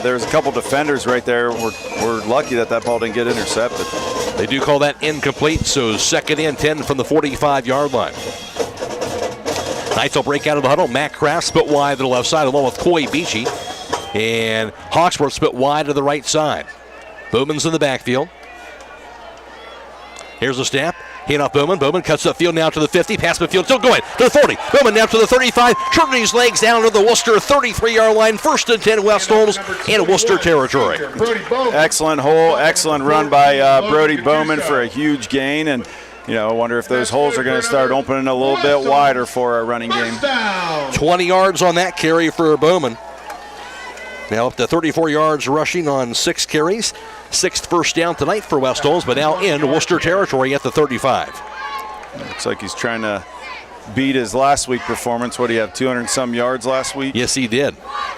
Speaker 10: There's a couple defenders right there. We're lucky that ball didn't get intercepted.
Speaker 22: They do call that incomplete, so second and 10 from the 45-yard line. Knights will break out of the huddle. Matt Kraft split wide to the left side along with Coy Beachy. And Hawksworth split wide to the right side. Bowman's in the backfield. Here's the snap. Hand off Bowman. Bowman cuts the field now to the 50. Pass midfield, still going to the 40. Bowman now to the 35. Shortening his legs down to the Wooster 33-yard line. First and 10 West Holmes in Wooster territory.
Speaker 10: Excellent hole. Excellent run by Brody Bowman for a huge gain. And, I wonder if those holes are going to start opening a little bit wider for our running game.
Speaker 22: 20 yards on that carry for Bowman. Now up to 34 yards rushing on 6 carries. 6th first down tonight for West Holmes, but now in Wooster territory at the 35.
Speaker 10: Looks like he's trying to beat his last week performance. What, do you have 200 and some yards last week?
Speaker 22: Yes, he did.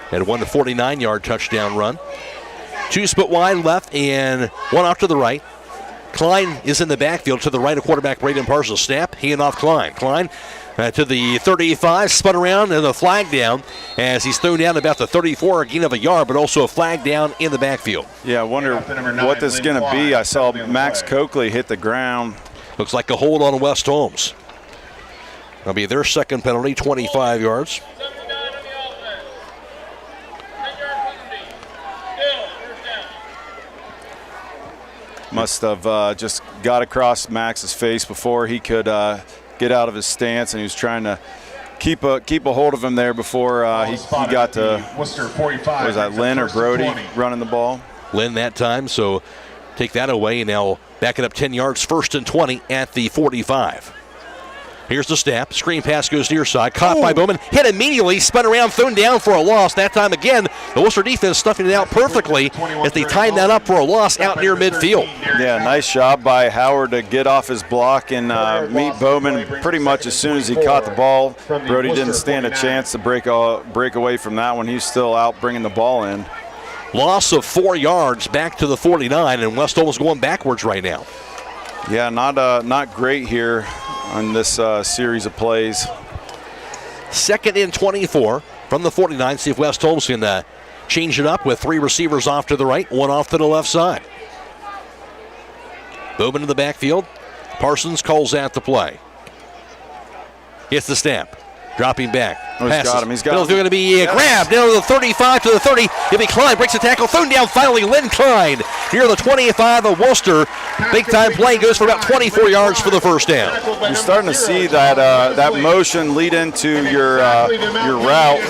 Speaker 22: Had a 49-yard touchdown run. 2 split wide left and 1 off to the right.
Speaker 18: Klein is in the backfield to the right of quarterback Braden Parsons. Snap, hand off Klein. Klein to the 35, spun around and a flag down as he's thrown down about the 34, a gain of a yard, but also a flag down in the backfield.
Speaker 10: Yeah, I wonder what this is going to be. I saw Max Coakley hit the ground.
Speaker 18: Looks like a hold on West Holmes. That'll be their second penalty, 25 yards.
Speaker 10: Must have just got across Max's face before he could get out of his stance, and he was trying to keep a hold of him there before he got to, was that Lynn or Brody running the ball?
Speaker 18: Lynn that time, so take that away, and now back it up 10 yards, 1st and 20 at the 45. Here's the snap. Screen pass goes near side. Caught by Bowman. Hit immediately. Spun around. Thrown down for a loss. That time again, the Worcester defense stuffing it out perfectly as they timed that up for a loss out near midfield.
Speaker 10: Yeah, nice job by Howard to get off his block and meet Bowman pretty much as soon as he caught the ball. Brody didn't stand a chance to break away from that one. He's still out bringing the ball in.
Speaker 18: Loss of 4 yards back to the 49, and West Holmes going backwards right now.
Speaker 10: Yeah, not great here on this series of plays.
Speaker 18: 2nd and 24 from the 49. See if West Holmes can change it up with 3 receivers off to the right, 1 off to the left side. Bowman in the backfield. Parsons calls out the play. Hits the snap. Dropping back.
Speaker 10: Oh, he's got him. He's got him.
Speaker 18: They're going to be grabbed down to the 35 to the 30. It'll be Klein. Breaks the tackle. Thrown down finally. Lynn Klein near the 25 of Wooster. Big time play. Goes for about 24 yards for the first down.
Speaker 10: You're starting to see that motion lead into your route.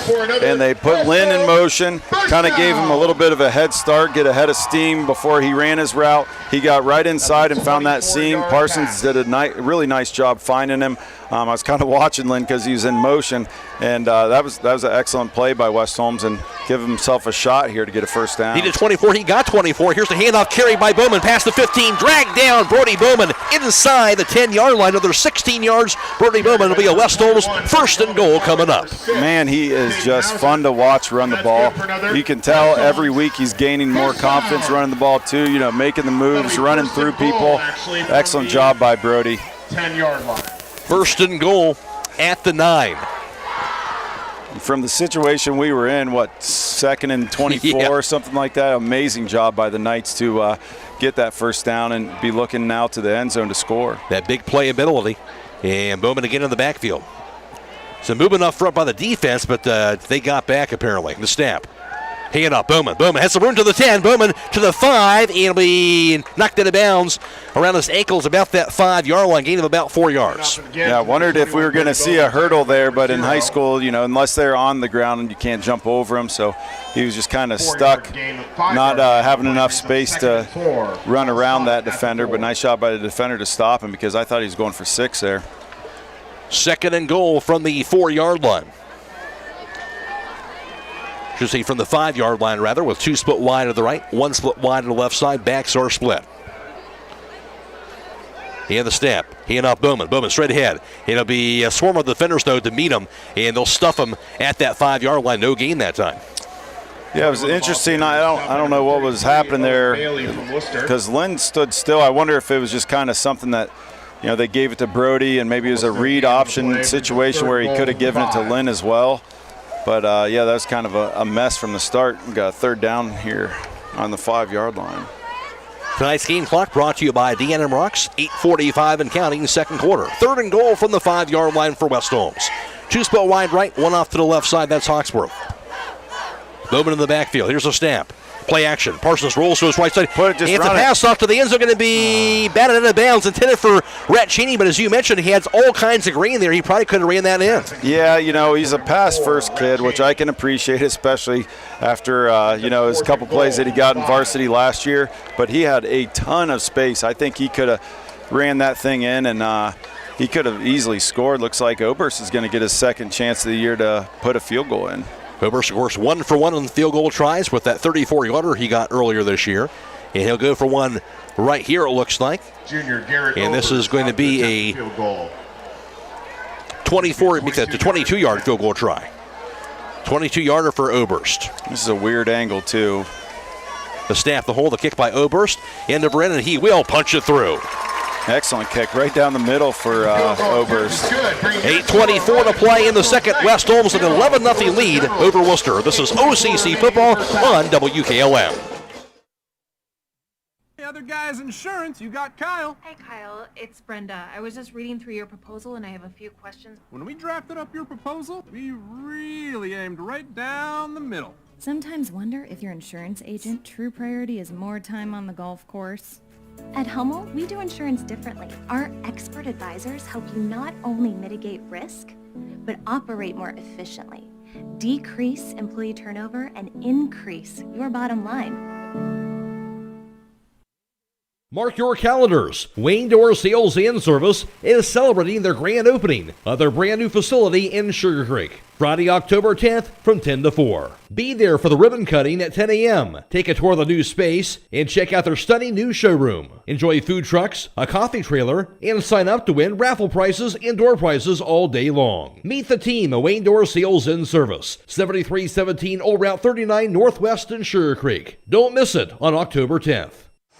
Speaker 10: And they put Lynn in motion. Kind of gave him a little bit of a head start. Get ahead of steam before he ran his route. He got right inside and found that seam. Parsons did a really nice job finding him. I was kind of watching Lynn because he was in motion, and that was an excellent play by West Holmes and give himself a shot here to get a first down.
Speaker 18: He did 24. He got 24. Here's the handoff carry by Bowman. Past the 15. Dragged down Brody Bowman inside the 10-yard line. Another 16 yards. Brody Bowman will be a West Holmes 1st and goal coming up.
Speaker 10: Man, he is just fun to watch run the ball. You can tell every week he's gaining more confidence running the ball too, making the moves, running through people. Excellent job by Brody.
Speaker 12: 10-yard line.
Speaker 18: 1st and goal at the 9.
Speaker 10: From the situation we were in, 2nd and 24, something like that. Amazing job by the Knights to get that first down and be looking now to the end zone to score.
Speaker 18: That big playability. And Bowman again in the backfield. So moving up front by the defense, but they got back apparently. The snap. Hand up, Bowman. Bowman has some room to the 10. Bowman to the 5. And he'll be knocked out of bounds around his ankles about that 5-yard line, gain of about 4 yards.
Speaker 10: Yeah, I wondered if we were going to see a hurdle there, but in high school, unless they're on the ground, you can't jump over them. So he was just kind of stuck, not having enough space to run around that defender. But nice shot by the defender to stop him because I thought he was going for 6 there.
Speaker 18: 2nd and goal from the 4-yard line. Should say from the 5-yard line, rather, with 2 split wide to the right, 1 split wide to the left side. Backs are split. And the snap. Hand off Bowman. Bowman straight ahead. It'll be a swarm of defenders, though, to meet him, and they'll stuff him at that 5-yard line. No gain that time.
Speaker 10: Yeah, it was interesting. I don't know what was happening there because Lynn stood still. I wonder if it was just kind of something that, they gave it to Brody, and maybe it was a read option situation where he could have given it to Lynn as well. But, that was kind of a mess from the start. We got a 3rd down here on the 5-yard line.
Speaker 18: Tonight's game clock brought to you by D&M Rocks. 8:45 and counting, 2nd quarter. 3rd and goal from the 5-yard line for West Holmes. 2 split wide right, 1 off to the left side. That's Hawksworth. Bowman in the backfield. Here's a snap. Play action. Parsons rolls to his right side. And the pass off to the end zone going to be batted out of bounds, intended for Rhett Cheney. But as you mentioned, he has all kinds of green there. He probably could have ran that in.
Speaker 10: Yeah, he's a pass-first kid, which I can appreciate, especially after, his couple plays that he got in varsity last year. But he had a ton of space. I think he could have ran that thing in, and he could have easily scored. Looks like Oberst is going to get his 2nd chance of the year to put a field goal in.
Speaker 18: Oberst, of course, 1 for 1 on the field goal tries with that 34-yarder he got earlier this year. And he'll go for one right here, it looks like.
Speaker 12: Junior Garrett
Speaker 18: and this is going to be a 22-yard field goal try. 22-yarder for Oberst.
Speaker 10: This is a weird angle, too.
Speaker 18: The snap, the hold, the kick by Oberst. Into Brennan, he will punch it through.
Speaker 10: Excellent kick right down the middle for Oberst.
Speaker 18: 8:24 to play in the second. West Holmes an 11-0 lead over Wooster. This is OCC football on WKLM.
Speaker 1: The other guy's insurance, you got Kyle.
Speaker 5: Hey Kyle, it's Brenda. I was just reading through your proposal and I have a few questions.
Speaker 1: When we drafted up your proposal, we really aimed right down the middle.
Speaker 23: Sometimes wonder if your insurance agent true priority is more time on the golf course. At Hummel, we do insurance differently. Our expert advisors help you not only mitigate risk, but operate more efficiently, decrease employee turnover, and increase your bottom line.
Speaker 24: Mark your calendars. Wayne Door Sales and Service is celebrating their grand opening of their brand new facility in Sugar Creek. Friday, October 10th from 10 to 4. Be there for the ribbon cutting at 10 a.m. Take a tour of the new space and check out their stunning new showroom. Enjoy food trucks, a coffee trailer, and sign up to win raffle prizes and door prizes all day long. Meet the team at Wayne Door Sales and Service, 7317 Old Route 39 Northwest in Sugar Creek. Don't miss it on October 10th.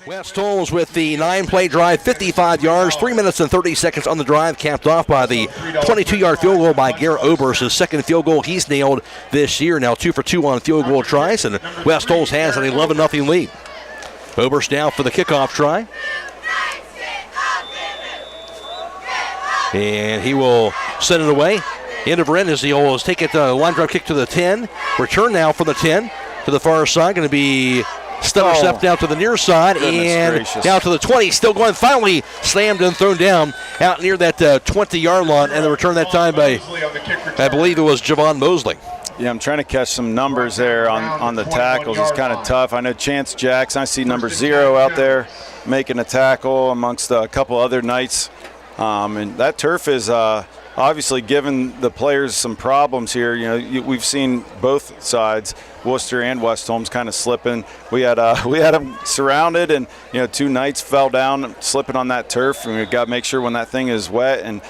Speaker 18: West Holmes with the 9-play drive, 55 yards, 3 minutes and 30 seconds on the drive, capped off by the 22-yard field goal by Garrett Oberst, his second field goal he's nailed this year. Now 2 for 2 on field goal tries, and West Holmes has an 11-0 lead. Oberst now for the kickoff try. And he will send it away. Into Brennan as he will take it, line drive kick to the 10. Return now from the 10 to the far side, going to be stutter step down to the near side and down to the 20. Still going. Finally slammed and thrown down out near that 20-yard line. And the return that time by, I believe it was Javon Mosley.
Speaker 10: Yeah, I'm trying to catch some numbers there on the tackles. It's kind of tough. I know Chance Jackson, I see number 0 out there making a tackle amongst a couple other Knights. And that turf is obviously giving the players some problems here. You know, we've seen both sides, Wooster and West Holmes, kind of slipping. We had them surrounded, and 2 Knights fell down, slipping on that turf. And we got to make sure when that thing is wet, and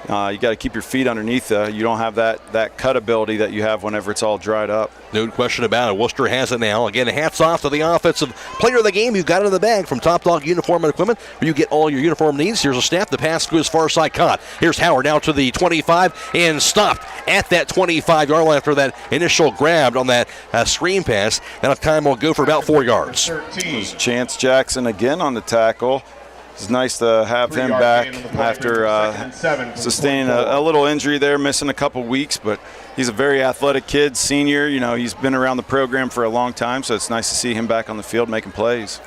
Speaker 10: you got to keep your feet underneath. You don't have that cut ability that you have whenever it's all dried up.
Speaker 18: No question about it. Worcester has it now. Again, hats off to the offensive player of the game. You got it in the bag from Top Dog Uniform and Equipment, where you get all your uniform needs. Here's a snap. The pass goes far side caught. Here's Howard now to the 25 and stopped at that 25-yard line after that initial grab on that screen pass. Now time will go for about 4 yards.
Speaker 10: Chance Jackson again on the tackle. It's nice to have him back after sustaining a little injury there, missing a couple weeks, but he's a very athletic kid, senior. He's been around the program for a long time, so it's nice to see him back on the field making plays.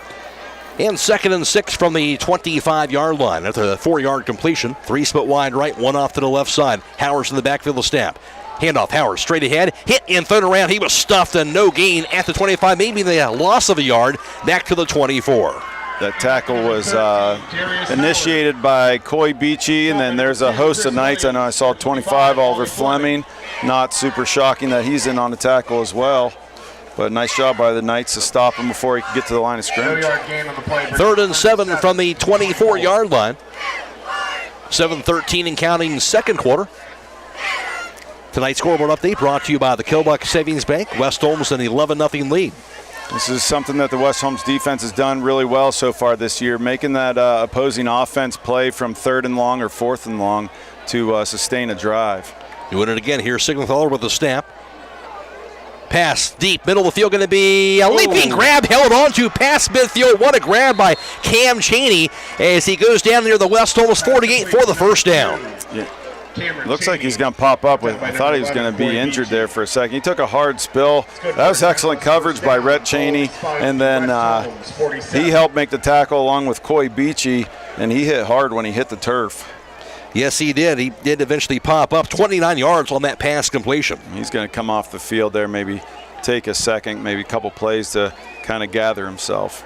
Speaker 18: And 2nd and 6 from the 25-yard line. After the 4-yard completion, 3 split wide right, 1 off to the left side. Howard's in the backfield of snap. Handoff, Howard straight ahead, hit and thrown around. He was stuffed and no gain at the 25, maybe the loss of a yard, back to the 24.
Speaker 10: That tackle was initiated by Coy Beachy, and then there's a host of Knights. I know I saw 25, Oliver Fleming. Not super shocking that he's in on the tackle as well. But nice job by the Knights to stop him before he could get to the line of scrimmage.
Speaker 18: 3rd and 7 from the 24-yard line. 7:13 and counting second quarter. Tonight's scoreboard update brought to you by the Kilbuck Savings Bank. West Holmes an 11-0 lead.
Speaker 10: This is something that the West Holmes defense has done really well so far this year, making that opposing offense play from 3rd and long or 4th and long to sustain a drive.
Speaker 18: Doing it again here, Siegenthaler with the snap. Pass deep, middle of the field, going to be a leaping grab, held on to past midfield. What a grab by Cam Chaney as he goes down near the West Holmes 48 for the first down.
Speaker 10: Yeah. Looks like he's going to pop up with. I thought he was going to be injured there for a second. He took a hard spill. That was excellent coverage by Rhett Chaney, and then he helped make the tackle along with Coy Beachy, and he hit hard when he hit the turf.
Speaker 18: Yes, he did. He did eventually pop up 29 yards on that pass completion.
Speaker 10: He's going to come off the field there, maybe take a second, maybe a couple plays to kind of gather himself.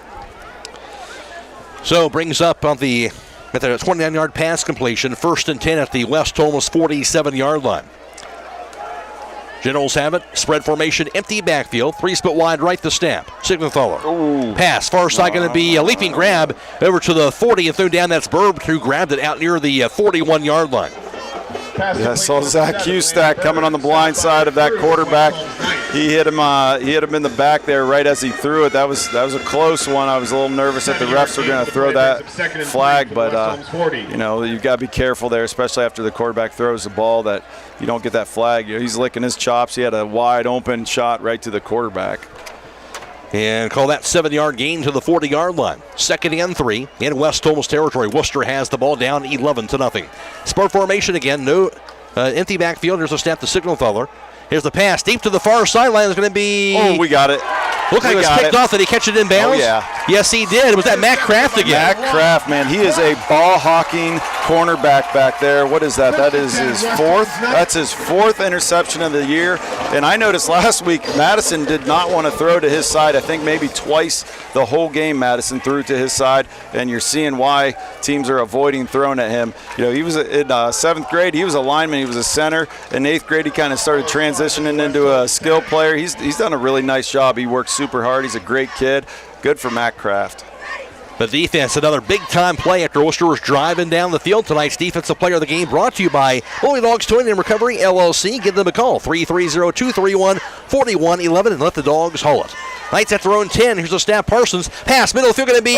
Speaker 18: So brings up on the. At the 29-yard pass completion, 1st and 10 at the West Holmes 47-yard line. Generals have it. Spread formation, empty backfield. 3 split wide right to snap. Siegenthaler. Pass, far side going to be a leaping grab over to the 40 and thrown down. That's Burb who grabbed it out near the 41-yard line.
Speaker 10: Yeah, I saw Zach Hustak coming on the blind side of that quarterback. He hit him in the back there right as he threw it. That was a close one. I was a little nervous that the refs were going to throw that flag, but you've got to be careful there, especially after the quarterback throws the ball, that you don't get that flag. He's licking his chops. He had a wide open shot right to the quarterback.
Speaker 18: And call that 7-yard gain to the 40-yard line. 2nd and 3 in West Holmes territory. Worcester has the ball down 11-0. Sport formation again. No empty backfield. Here's a snap to Signalthaler. Here's the pass deep to the far sideline. Is going to be.
Speaker 10: Oh, we got it.
Speaker 18: Looked like it was kicked off. Did he catch it in bounds?
Speaker 10: Oh, yeah.
Speaker 18: Yes, he did. Was that Matt Kraft again?
Speaker 10: Matt Kraft, man. He is a ball-hawking cornerback back there. What is that? That is his fourth. That's his fourth interception of the year. And I noticed last week Madison did not want to throw to his side. I think maybe twice the whole game Madison threw to his side. And you're seeing why teams are avoiding throwing at him. He was in 7th grade. He was a lineman. He was a center. In 8th grade, he kind of started transitioning into a skill player. He's done a really nice job. He works super hard. He's a great kid. Good for Matt Kraft.
Speaker 18: The defense, another big-time play after Worcester was driving down the field. Tonight's Defensive Player of the Game brought to you by Holy Dogs Towing and Recovery, LLC. Give them a call, 330-231-4111, and let the dogs haul it. Knights at their own 10. Here's a snap. Parsons. Pass. Middle field going to be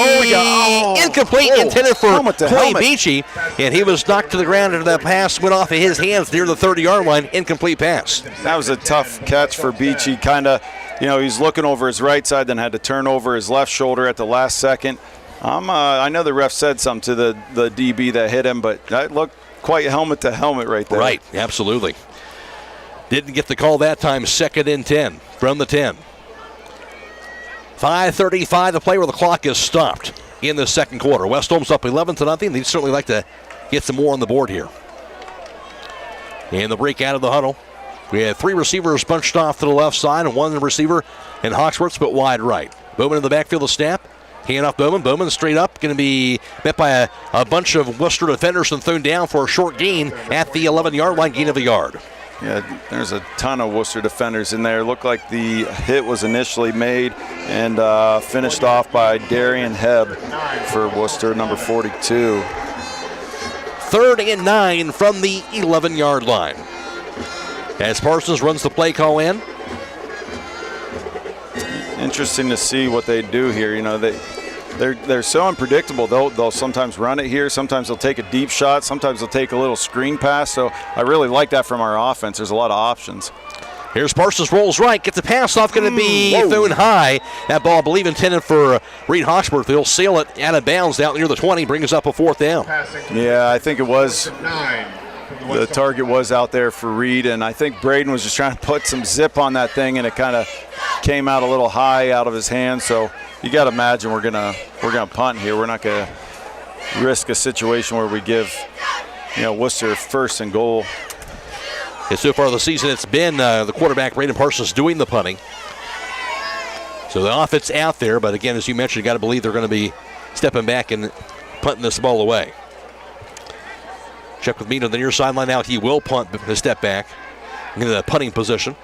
Speaker 18: incomplete. Intended for Clay Beachy. And he was knocked to the ground after that pass went off of his hands near the 30-yard line. Incomplete pass.
Speaker 10: That was a tough catch for Beachy. Kind of, he's looking over his right side, then had to turn over his left shoulder at the last second. I know the ref said something to the DB that hit him, but that looked quite helmet to helmet right there.
Speaker 18: Right, absolutely. Didn't get the call that time. 2nd and 10 from the 10. 5:35 to play where the clock is stopped in the second quarter. West Holmes up 11-0. They'd certainly like to get some more on the board here. And the break out of the huddle. We had 3 receivers bunched off to the left side and 1 receiver in Hawksworth, but wide right. Bowman in the backfield of snap. Hand off Bowman. Bowman straight up. Going to be met by a bunch of Worcester defenders and thrown down for a short gain at the 11-yard line, gain of a yard.
Speaker 10: Yeah, there's a ton of Worcester defenders in there. Looked like the hit was initially made and finished off by Darian Hebb for Worcester, number 42.
Speaker 18: 3rd and 9 from the 11-yard line. As Parsons runs the play call in.
Speaker 10: Interesting to see what they do here. They're so unpredictable. They'll sometimes run it here. Sometimes they'll take a deep shot. Sometimes they'll take a little screen pass. So I really like that from our offense. There's a lot of options.
Speaker 18: Here's Parsons, rolls right, gets the pass off, going to be thrown high. That ball, I believe, intended for Reed Hawksworth. He'll sail it out of bounds out near the 20, brings up a 4th down.
Speaker 10: Yeah, I think it was. The target was out there for Reed, and I think Braden was just trying to put some zip on that thing, and it kind of came out a little high out of his hand. So you got to imagine we're gonna punt here. We're not gonna risk a situation where we give Wooster 1st and goal.
Speaker 18: And so far this season, it's been the quarterback Braden Parsons doing the punting. So the offense out there, but again, as you mentioned, you got to believe they're going to be stepping back and punting this ball away. Check with Mead on the near sideline now. He will punt the step back into the punting position.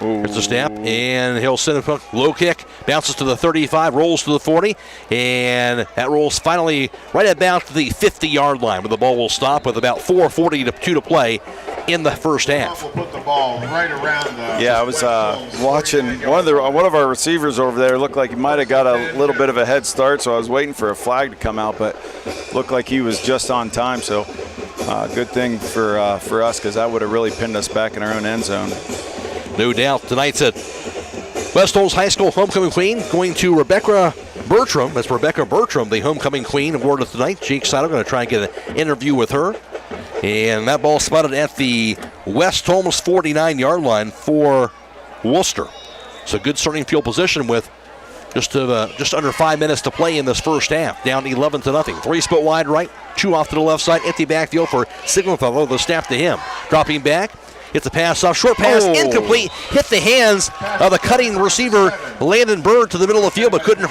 Speaker 18: Here's the snap, and he'll send a low kick, bounces to the 35, rolls to the 40, and that rolls finally right about the 50-yard line, where the ball will stop with about 4:42 to play in the first half.
Speaker 10: Yeah, I was watching one of our receivers over there. Looked like he might have got a little bit of a head start, so I was waiting for a flag to come out, but looked like he was just on time. So good thing for us, because that would have really pinned us back in our own end zone.
Speaker 18: No doubt. Tonight's at West Holmes High School homecoming queen going to Rebecca Bertram. That's Rebecca Bertram, the homecoming queen, awarded tonight. Jake Seiler going to try and get an interview with her. And that ball spotted at the West Holmes 49-yard line for Wooster. So good starting field position with just under 5 minutes to play in this first half. Down 11-0. 3 split wide right, 2 off to the left side. Empty backfield for Signalthaler. The snap to him. Dropping back. Gets the pass off. Short pass, incomplete. Hit the hands of the cutting receiver, Landon Bird, to the middle of the field, but couldn't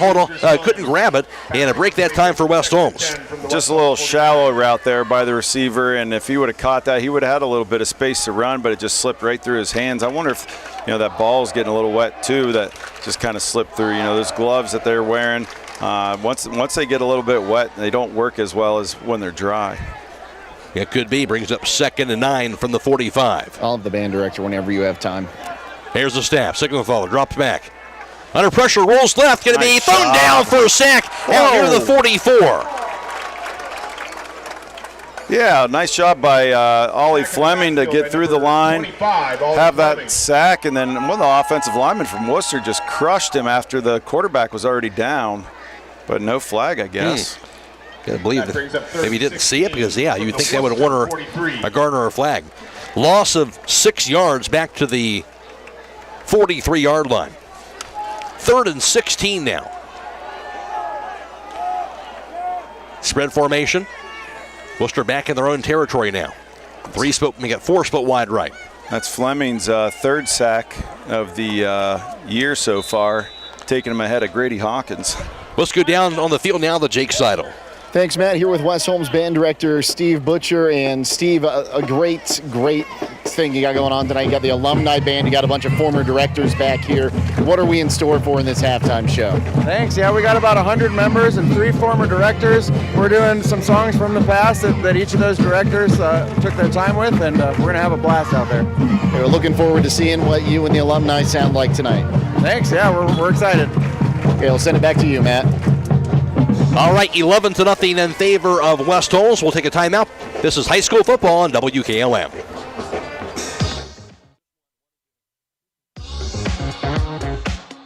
Speaker 18: grab it. And a break that time for West Holmes.
Speaker 10: Just a little shallow route there by the receiver, and if he would have caught that, he would have had a little bit of space to run, but it just slipped right through his hands. I wonder if that ball's getting a little wet too. That just kind of slipped through. Those gloves that they're wearing, once they get a little bit wet, they don't work as well as when they're dry.
Speaker 18: It could be. Brings up 2nd and 9 from the 45.
Speaker 17: I'll have the band director whenever you have time.
Speaker 18: Here's the snap. Signenthaler drops back. Under pressure, rolls left. Going to be thrown down for a sack out near the 44.
Speaker 10: Yeah, nice job by Ollie Fleming to get through the line, have that sack, and then one of the offensive linemen from Wooster just crushed him after the quarterback was already down. But no flag, I guess.
Speaker 18: Got to believe that maybe he didn't see it because, yeah, you would think that would warrant a Gardner a flag. Loss of 6 yards back to the 43-yard line. 3rd and 16 now. Spread formation. Wooster back in their own territory now. 4 split wide right.
Speaker 10: That's Fleming's 3rd sack of the year so far, taking him ahead of Grady Hawkins.
Speaker 18: Let's go down on the field now to Jake Seidel.
Speaker 17: Thanks, Matt. Here with West Holmes band director Steve Butcher. And Steve, a great thing you got going on tonight. You got the alumni band. You got a bunch of former directors back here. What are we in store for in this halftime show?
Speaker 7: Thanks. Yeah, we got about 100 members and 3 former directors. We're doing some songs from the past that each of those directors took their time with, and we're going to have a blast out there.
Speaker 17: We're looking forward to seeing what you and the alumni sound like tonight.
Speaker 7: Thanks. Yeah, we're excited.
Speaker 17: Okay, I'll send it back to you, Matt.
Speaker 18: All right, 11-0 in favor of West Holmes. We'll take a timeout. This is high school football on WKLM.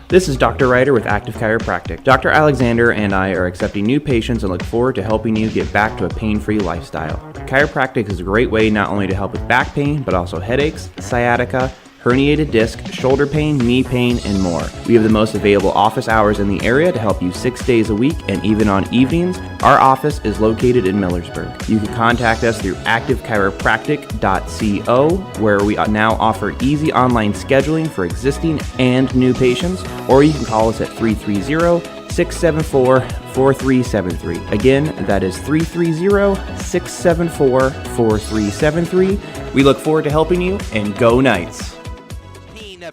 Speaker 11: This is Dr. Ryder with Active Chiropractic. Dr. Alexander and I are accepting new patients and look forward to helping you get back to a pain-free lifestyle. Chiropractic is a great way not only to help with back pain, but also headaches, sciatica, herniated disc, shoulder pain, knee pain, and more. We have the most available office hours in the area to help you 6 days a week and even on evenings. Our office is located in Millersburg. You can contact us through activechiropractic.co, where we now offer easy online scheduling for existing and new patients, or you can call us at 330-674-4373. Again, that is 330-674-4373. We look forward to helping you, and go Knights!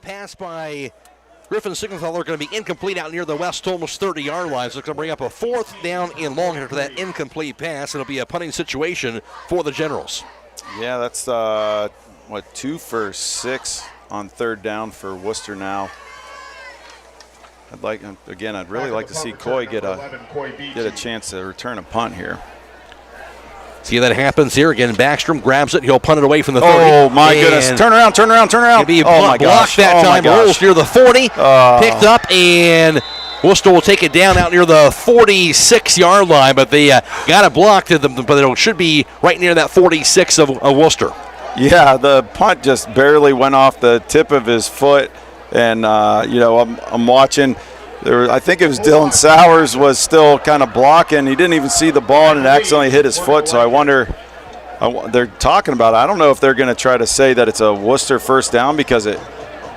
Speaker 18: Pass by Griffin Signenthaler going to be incomplete out near the West Holmes 30-yard line. So it's going to bring up a 4th down and long after that incomplete pass. It'll be a punting situation for the Generals.
Speaker 10: Yeah, that's 2 for 6 on 3rd down for Wooster now. I'd really like to see Croy get a chance to return a punt here.
Speaker 18: See that happens here again. Backstrom grabs it. He'll punt it away from the 30.
Speaker 10: Oh, my goodness. Turn around.
Speaker 18: He'll be blocked that time. Rolls near the 40. Picked up, and Wooster will take it down out near the 46-yard line. But they got it blocked, but it should be right near that 46 of Wooster.
Speaker 10: Yeah, the punt just barely went off the tip of his foot. And, I'm watching. I think it was Dylan Sowers was still kind of blocking. He didn't even see the ball, and it accidentally hit his foot. So I wonder, they're talking about it. I don't know if they're going to try to say that it's a Wooster first down because it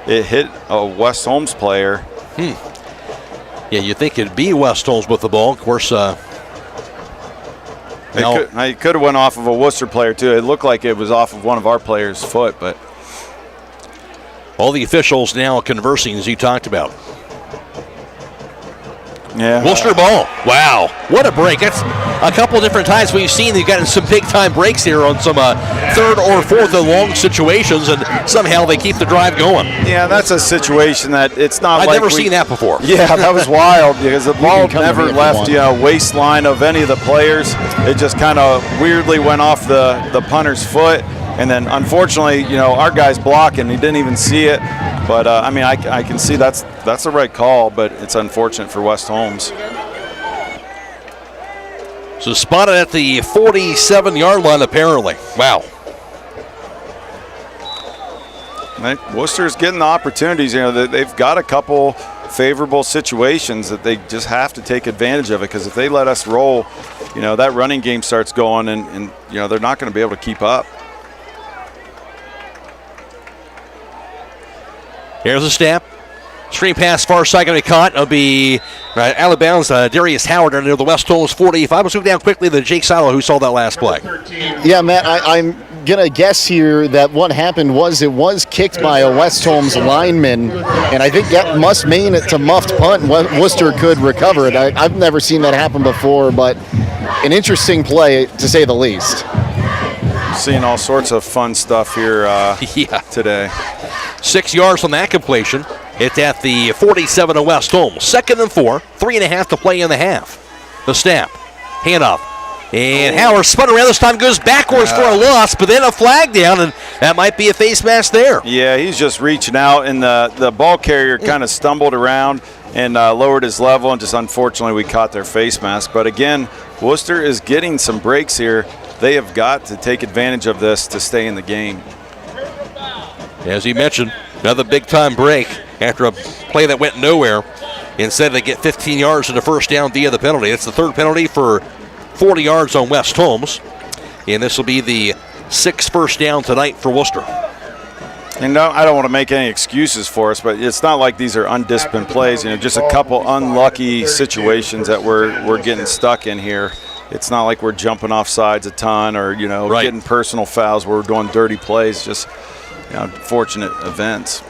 Speaker 10: hit a West Holmes player.
Speaker 18: Yeah, you'd think it'd be West Holmes with the ball. Of course,
Speaker 10: it could have went off of a Wooster player, too. It looked like it was off of one of our players' foot. But
Speaker 18: all the officials now conversing, as you talked about.
Speaker 10: Yeah.
Speaker 18: Wooster ball. Wow. What a break. That's a couple different times we've seen they've gotten some big-time breaks here on some 3rd or 4th and long situations, and somehow they keep the drive going.
Speaker 10: Yeah, that's a situation that it's not
Speaker 18: I've never seen that before.
Speaker 10: Yeah, that was wild because the ball never left waistline of any of the players. It just kind of weirdly went off the punter's foot. And then, unfortunately, our guy's blocking. He didn't even see it. But, I can see that's the right call, but it's unfortunate for West Holmes.
Speaker 18: So spotted at the 47-yard line, apparently. Wow.
Speaker 10: Worcester's getting the opportunities. They've got a couple favorable situations that they just have to take advantage of it, because if they let us roll, that running game starts going, and they're not going to be able to keep up.
Speaker 18: Here's a snap. Screen pass far side going to be caught. It'll be out of bounds. Darius Howard near the West Holmes 45. Let's move down quickly to Jake Silo, who saw that last play.
Speaker 17: Yeah, Matt, I'm going to guess here that what happened was it was kicked by a West Holmes lineman, and I think that must mean it's a muffed punt, and Wooster could recover it. I've never seen that happen before, but an interesting play, to say the least.
Speaker 10: Seeing all sorts of fun stuff here today.
Speaker 18: 6 yards on that completion. It's at the 47 of West Holmes. 2nd and 4, 3.5 to play in the half. The snap, handoff, and Howard spun around. This time goes backwards for a loss, but then a flag down, and that might be a face mask there.
Speaker 10: Yeah, he's just reaching out, and the ball carrier kind of stumbled around and lowered his level, and just unfortunately we caught their face mask. But again, Wooster is getting some breaks here. They have got to take advantage of this to stay in the game.
Speaker 18: As he mentioned, another big-time break after a play that went nowhere. Instead, they get 15 yards and a first down via the penalty. It's the third penalty for 40 yards on West Holmes. And this will be the 6th first down tonight for Wooster.
Speaker 10: And no, I don't want to make any excuses for us, but it's not like these are undisciplined plays. Just a couple unlucky situations that we're getting stuck in here. It's not like we're jumping off sides a ton or, getting personal fouls where we're doing dirty plays, just unfortunate events.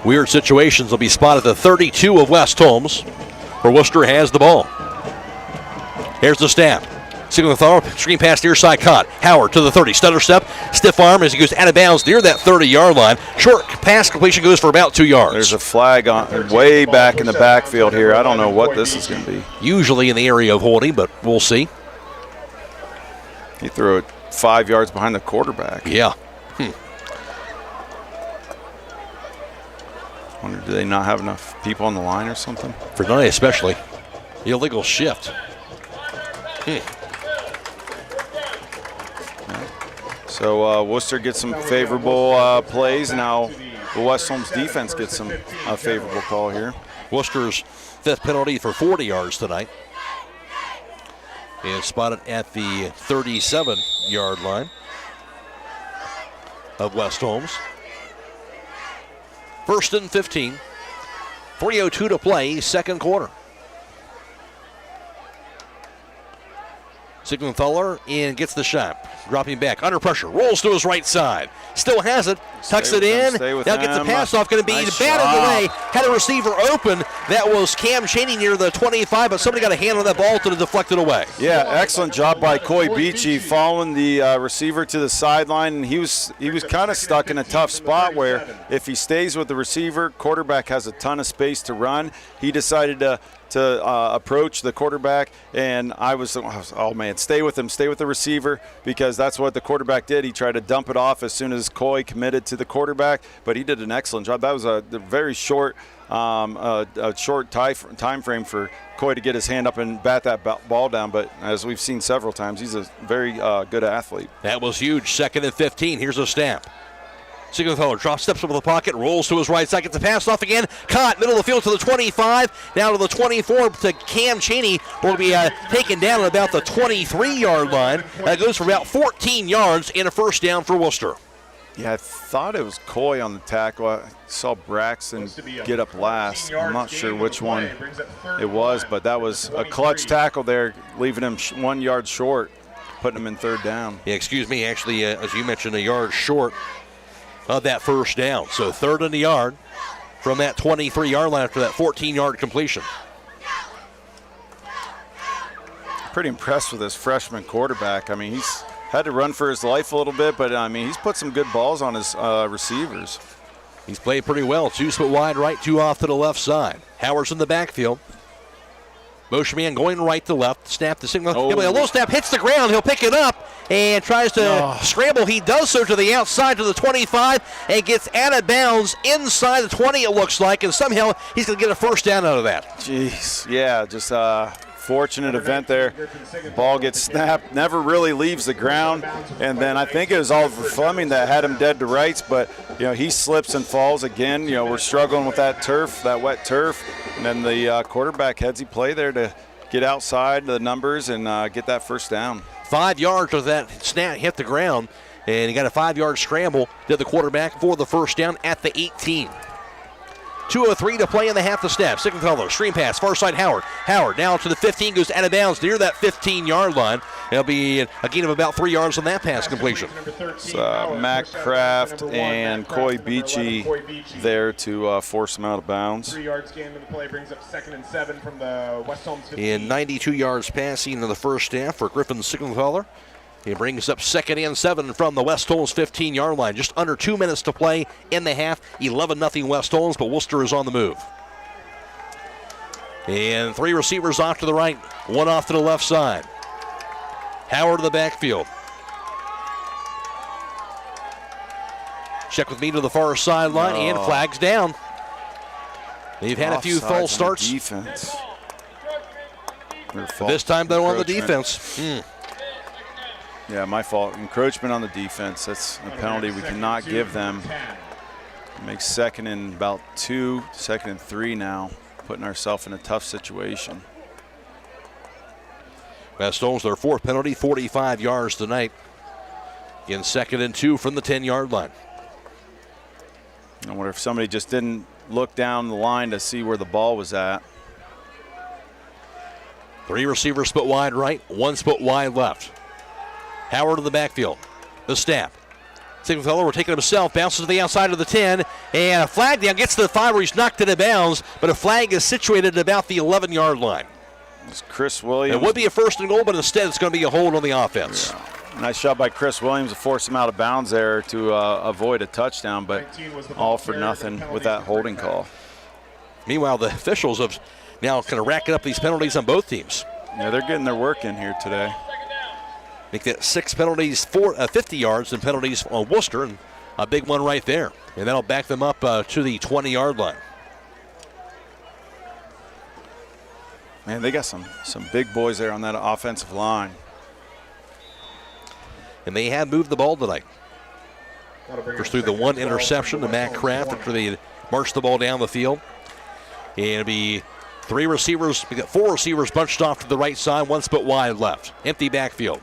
Speaker 18: Weird situations will be spotted at the 32 of West Holmes, where Wooster has the ball. Here's the snap. Signal throw, screen pass near side caught. Howard to the 30, stutter step, stiff arm as he goes out of bounds near that 30-yard line. Short pass completion goes for about 2 yards.
Speaker 10: There's a flag on way back in the backfield here. I don't know what this is going to be.
Speaker 18: Usually in the area of holding, but we'll see.
Speaker 10: He threw it 5 yards behind the quarterback.
Speaker 18: Yeah.
Speaker 10: Wonder, do they not have enough people on the line or something?
Speaker 18: For tonight especially. Illegal shift.
Speaker 10: So Wooster gets some favorable plays. Now the West Holmes defense gets some favorable call here.
Speaker 18: Worcester's 5th penalty for 40 yards tonight is spotted at the 37-yard line of West Holmes. 1st and 15. 3:02 to play, second quarter. Siegenthaler in gets the shot. Dropping back, under pressure, rolls to his right side. Still has it, tucks it in. Now gets the pass off, going to be batted away. Had a receiver open. That was Cam Chaney near the 25, but somebody got a hand on that ball to deflect it away.
Speaker 10: Yeah, excellent job by Croy Beachy following the receiver to the sideline. And he was kind of stuck in a tough spot where if he stays with the receiver, quarterback has a ton of space to run. He decided to approach the quarterback, and I was, oh man, stay with him, stay with the receiver, because that's what the quarterback did. He tried to dump it off as soon as Coy committed to the quarterback, but he did an excellent job. That was a very short time frame for Coy to get his hand up and bat that ball down, but as we've seen several times, he's a very good athlete.
Speaker 18: That was huge. 2nd and 15. Here's a snap. Siegenthaler drops, steps over the pocket, rolls to his right side, gets the pass off again, caught, middle of the field to the 25, now to the 24 to Cam Chaney, will be taken down at about the 23-yard line. That goes for about 14 yards and a first down for Wooster.
Speaker 10: Yeah, I thought it was Coy on the tackle. I saw Braxton get up last. I'm not sure which one it was, but that was a clutch tackle there, leaving him 1 yard short, putting him in third down.
Speaker 18: Yeah, excuse me, actually, as you mentioned, a yard short of that first down. So 3rd and a yard from that 23-yard line after that 14-yard completion.
Speaker 10: Pretty impressed with this freshman quarterback. I mean, he's had to run for his life a little bit, but I mean, he's put some good balls on his receivers.
Speaker 18: He's played pretty well. 2 split wide right, 2 off to the left side. Howard's in the backfield. Motion man going right to left. Snap the signal. A little snap, hits the ground. He'll pick it up and tries to scramble. He does so to the outside to the 25 and gets out of bounds inside the 20, it looks like, and somehow he's going to get a first down out of that.
Speaker 10: Jeez, yeah, just fortunate event there. Ball gets snapped, never really leaves the ground, and then I think it was Oliver Fleming that had him dead to rights, but he slips and falls again. We're struggling with that turf, that wet turf, and then the quarterback headsy play there to get outside the numbers and get that first down.
Speaker 18: 5 yards of that snap hit the ground, and he got a 5-yard scramble. Did the quarterback for the first down at the 18. 2:03 to play in the half the snap. Siegenthaler, screen pass, far side Howard. Howard now to the 15, goes out of bounds near that 15-yard line. It'll be a gain of about 3 yards on that pass completion.
Speaker 10: Mac Kraft and Coy Beachy there to force him out of bounds.
Speaker 9: 3 yards gain to the play brings up 2nd and 7 from the West Holmes 15.
Speaker 18: In 92 yards passing in the first half for Griffin Siegenthaler.
Speaker 22: He brings up 2nd and 7 from the West Holmes 15-yard line. Just under 2 minutes to play in the half. 11-0 West Holmes, but Wooster is on the move. And 3 receivers off to the right, 1 off to the left side. Howard to the backfield. Check with me to the far sideline, and flags down. They've had a few false starts.
Speaker 10: Defense.
Speaker 22: This time, though, on the defense.
Speaker 10: Yeah, my fault. Encroachment on the defense. That's a penalty we cannot give them. Makes 2nd and about 2, 2nd and 3 now, putting ourselves in a tough situation.
Speaker 22: West Holmes, their 4th penalty, 45 yards tonight. In 2nd and 2 from the 10-yard line.
Speaker 10: I wonder if somebody just didn't look down the line to see where the ball was at.
Speaker 22: 3 receivers split wide right, 1 split wide left. Howard in the backfield. The snap. Sigmund will take it himself, bounces to the outside of the 10, and a flag down, gets to the 5 where he's knocked it out of bounds, but a flag is situated at about the 11-yard line.
Speaker 10: It's Chris Williams.
Speaker 22: It would be a 1st and goal, but instead it's going to be a hold on the offense.
Speaker 10: Yeah. Nice shot by Chris Williams to force him out of bounds there to avoid a touchdown, but all for nothing with that holding call.
Speaker 22: Meanwhile, the officials have now kind of racking up these penalties on both teams.
Speaker 10: Yeah, they're getting their work in here today.
Speaker 22: Make that 6 penalties, 50 yards and penalties on Wooster, and a big one right there. And that'll back them up to the 20-yard line.
Speaker 10: Man, they got some big boys there on that offensive line.
Speaker 22: And they have moved the ball tonight. First through the 1 interception to Matt Kraft after they marched the ball down the field. And it'll be 3 receivers. We got 4 receivers bunched off to the right side, 1 split wide left. Empty backfield.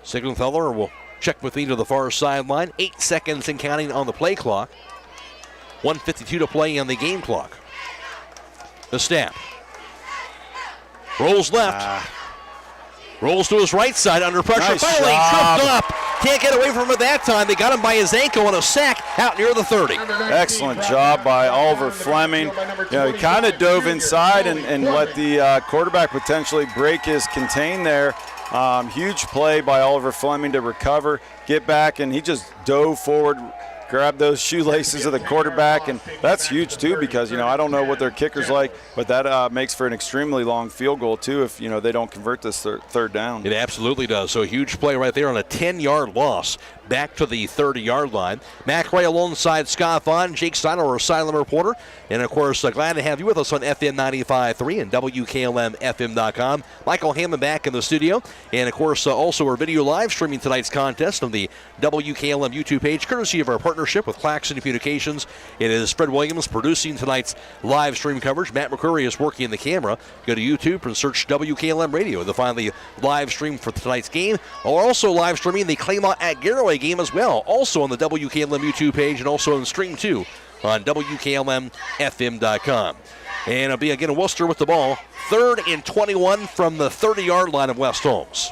Speaker 22: Sigmundthaler will check with me to the far sideline. 8 seconds and counting on the play clock. 1:52 to play on the game clock. The snap. Rolls left. Rolls to his right side under pressure.
Speaker 10: Nice
Speaker 22: Finally
Speaker 10: job.
Speaker 22: tripped up. Can't get away from it that time. They got him by his ankle on a sack out near the 30.
Speaker 10: Excellent job by Oliver Fleming. You know, he kind of dove inside and let the quarterback potentially break his contain there. Huge play by Oliver Fleming to recover, get back, and he just dove forward, grabbed those shoelaces of the quarterback, and that's huge too because, you know, I don't know what their kicker's like, but that makes for an extremely long field goal too if, you know, they don't convert this third down.
Speaker 22: It absolutely does. So a huge play right there on a 10-yard loss back to the 30-yard line. McCreery alongside Scott Vaughn, Jake Steiner, our silent reporter. And, of course, glad to have you with us on FM 95.3 and WKLM-FM.com. Michael Hammond back in the studio. And, of course, also we're video live streaming tonight's contest on the WKLM YouTube page, courtesy of our partnership with Claxon Communications. It is Fred Williams producing tonight's live stream coverage. Matt McCreery is working the camera. Go to YouTube and search WKLM Radio to find the live stream for tonight's game. We're also live streaming the Claymont at Garaway game as well, also on the WKLM YouTube page and also on Stream 2 on WKLM-FM.com. And it'll be again Wooster with the ball, 3rd and 21 from the 30-yard line of West Holmes.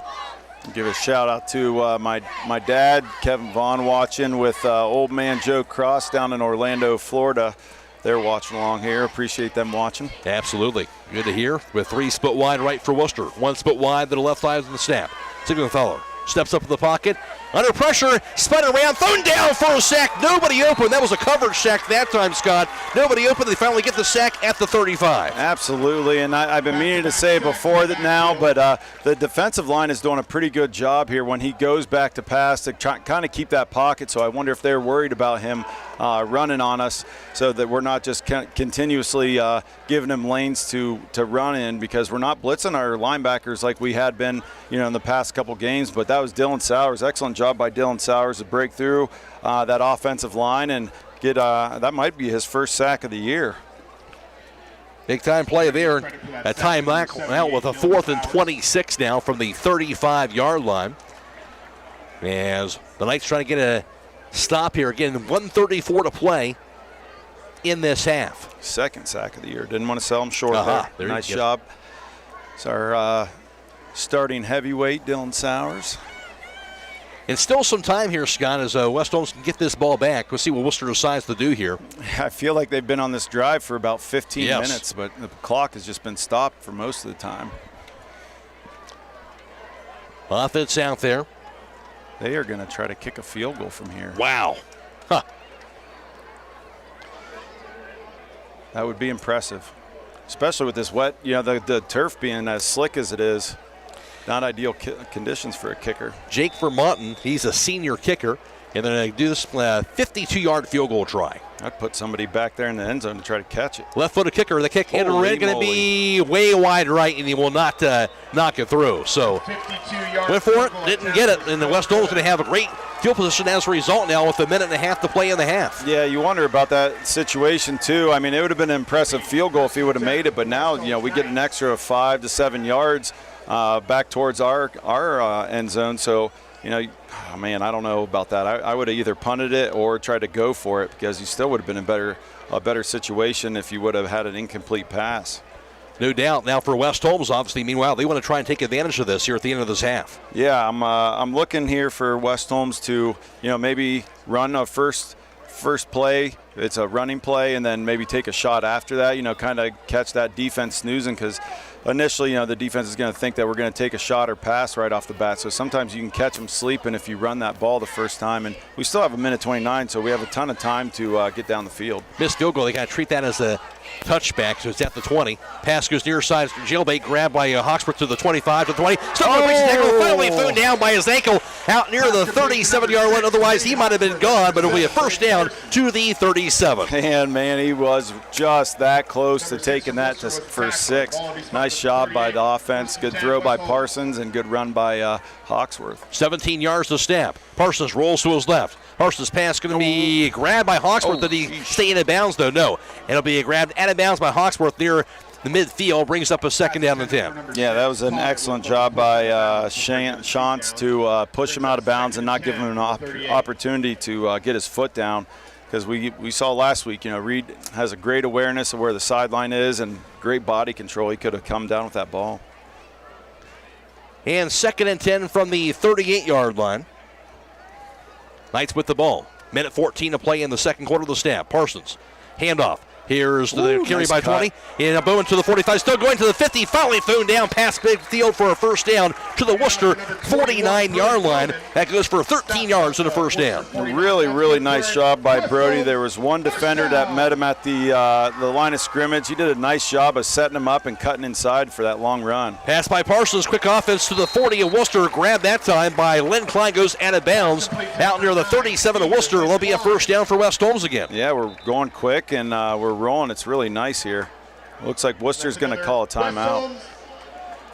Speaker 10: Give a shout out to my dad, Kevin Vaughn, watching with old man Joe Cross down in Orlando, Florida. They're watching along here. Appreciate them watching.
Speaker 22: Absolutely. Good to hear. With 3 split wide right for Wooster. 1 split wide to the left side of the snap. Sigmundthaler steps up in the pocket. Under pressure, spun around, thrown down for a sack. Nobody open. That was a coverage sack that time, Scott. Nobody open. They finally get the sack at the 35.
Speaker 10: Absolutely, and I've been meaning to say it before that now, but the defensive line is doing a pretty good job here when he goes back to pass to kind of keep that pocket. So I wonder if they're worried about him running on us so that we're not just continuously giving him lanes to run in, because we're not blitzing our linebackers like we had been, you know, in the past couple games. But that was Dylan Sowers. Excellent job by Dylan Sowers to break through that offensive line and get that might be his first sack of the year.
Speaker 22: Big time play there. A timeout out with a 4th and 26 now from the 35-yard line. As the Knights trying to get a stop here. Again, 1:34 to play in this half.
Speaker 10: Second sack of the year. Didn't want to sell him short there. Nice job. It's our starting heavyweight, Dylan Sowers.
Speaker 22: And still some time here, Scott, as West Holmes can get this ball back. We'll see what Wooster decides to do here.
Speaker 10: I feel like they've been on this drive for about 15 minutes, but the clock has just been stopped for most of the time.
Speaker 22: Offense out there.
Speaker 10: They are going to try to kick a field goal from here.
Speaker 18: Wow. Huh.
Speaker 10: That would be impressive, especially with this wet, the turf being as slick as it is. Not ideal conditions for a kicker.
Speaker 18: Jake Vermonten, he's a senior kicker, and they're going to do this 52-yard field goal try.
Speaker 10: I'd put somebody back there in the end zone to try to catch it.
Speaker 18: Left-footed kicker, the kick in red, going to be way wide right, and he will not knock it through. So went for it, didn't get it, and the West Holmes going to have a great field position as a result now with 1.5 minutes to play in the half.
Speaker 10: Yeah, you wonder about that situation too. I mean, it would have been an impressive field goal if he would have made it, but now we get an extra 5 to 7 yards back towards our end zone. So, oh man, I don't know about that. I would have either punted it or tried to go for it, because you still would have been in a better situation if you would have had an incomplete pass.
Speaker 18: No doubt. Now for West Holmes, obviously, meanwhile, they want to try and take advantage of this here at the end of this half.
Speaker 10: Yeah, I'm looking here for West Holmes to, maybe run a first play. It's a running play, and then maybe take a shot after that, kind of catch that defense snoozing, because initially, the defense is going to think that we're going to take a shot or pass right off the bat. So sometimes you can catch them sleeping if you run that ball the first time. And we still have 1:29, so we have a ton of time to get down the field.
Speaker 18: Missed field goal. They got to treat that as a touchback, so it's at the 20. Pass goes near side. Jailbait grabbed by Hawksworth to the 25 to the 20. Stuck breaks his ankle. Finally thrown down by his ankle out near the 37-yard line. Otherwise, he might have been gone, but it'll be a first down to the 37.
Speaker 10: And man, he was just that close to taking that for 6. Nice job by the offense. Good throw by Parsons and good run by Hawksworth.
Speaker 18: 17 yards to snap. Parsons rolls to his left. Parsons' pass going to be grabbed by Hawksworth. Did he stay in bounds, though? No. It'll be grabbed out of bounds by Hawksworth near the midfield. Brings up a second down and 10.
Speaker 10: Yeah, that was an excellent job by Shantz to push him out of bounds and not give him an opportunity to get his foot down. Because we saw last week, Reed has a great awareness of where the sideline is and great body control. He could have come down with that ball.
Speaker 18: And 2nd and 10 from the 38-yard line. Knights with the ball. 1:14 to play in the second quarter of the snap. Parsons, handoff. Here's the carry
Speaker 10: nice
Speaker 18: by
Speaker 10: cut.
Speaker 18: 20. And Bowman to the 45. Still going to the 50. Finally thrown down past midfield for a first down to the Wooster 49-yard line. That goes for 13 yards to the first down.
Speaker 10: Really, really nice job by Brody. There was one defender that met him at the line of scrimmage. He did a nice job of setting him up and cutting inside for that long run.
Speaker 18: Pass by Parsons. Quick offense to the 40 of Wooster. Grabbed that time by Len Klein. Goes out of bounds. Out near the 37 of Wooster. There'll be a first down for West Holmes again.
Speaker 10: Yeah, we're going quick and we're rolling. It's really nice here. Looks like Worcester's going to call a timeout.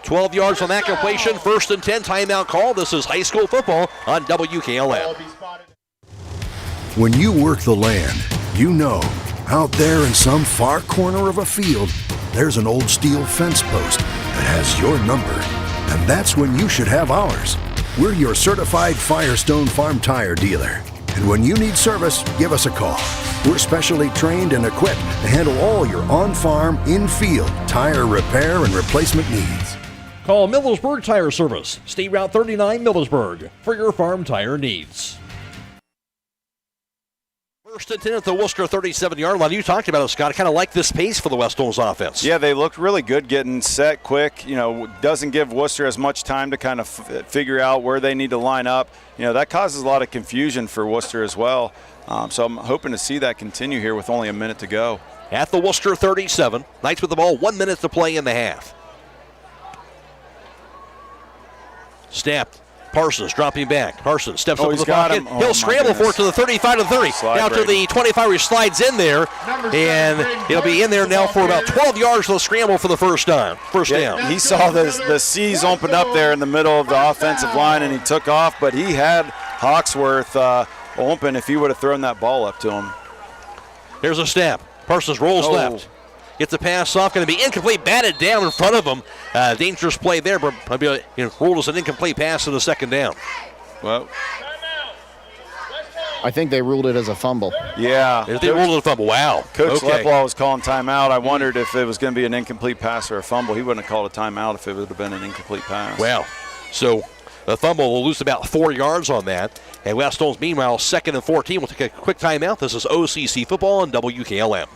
Speaker 18: 12 yards on that completion. 1st and 10, timeout call. This is high school football on WKLM.
Speaker 3: When you work the land, out there in some far corner of a field, there's an old steel fence post that has your number. And that's when you should have ours. We're your certified Firestone Farm Tire dealer. And when you need service, give us a call. We're specially trained and equipped to handle all your on-farm, in-field tire repair and replacement needs.
Speaker 24: Call Millersburg Tire Service, State Route 39 Millersburg, for your farm tire needs.
Speaker 18: 1st and 10 at the Worcester 37-yard line. You talked about it, Scott. I kind of like this pace for the West Holmes offense.
Speaker 10: Yeah, they looked really good getting set quick. Doesn't give Worcester as much time to kind of figure out where they need to line up. That causes a lot of confusion for Worcester as well. So I'm hoping to see that continue here with only a minute to go.
Speaker 18: At the Worcester 37, Knights with the ball, 1 minute to play in the half. Snapped. Parsons dropping back. Parsons steps up to the pocket. He'll scramble for it to the 35 to 30. Now to the 25, he slides in there, and he'll be in there now for about 12 yards for the scramble for the first down. Down.
Speaker 10: He saw the C's open up there in the middle of the offensive line, and he took off, but he had Hawksworth open if he would have thrown that ball up to him.
Speaker 18: Here's a snap. Parsons rolls left. Gets the pass off, going to be incomplete, batted down in front of him. Dangerous play there, but ruled as an incomplete pass to the second down.
Speaker 10: Well,
Speaker 17: I think they ruled it as a fumble.
Speaker 10: Yeah.
Speaker 18: They ruled it a fumble. Wow.
Speaker 10: Coach Leplo was calling timeout. I wondered if it was going to be an incomplete pass or a fumble. He wouldn't have called a timeout if it would have been an incomplete pass.
Speaker 18: Wow. So the fumble will lose about 4 yards on that. And West Holmes, meanwhile, 2nd and 14. We'll take a quick timeout. This is OCC football on WKLM.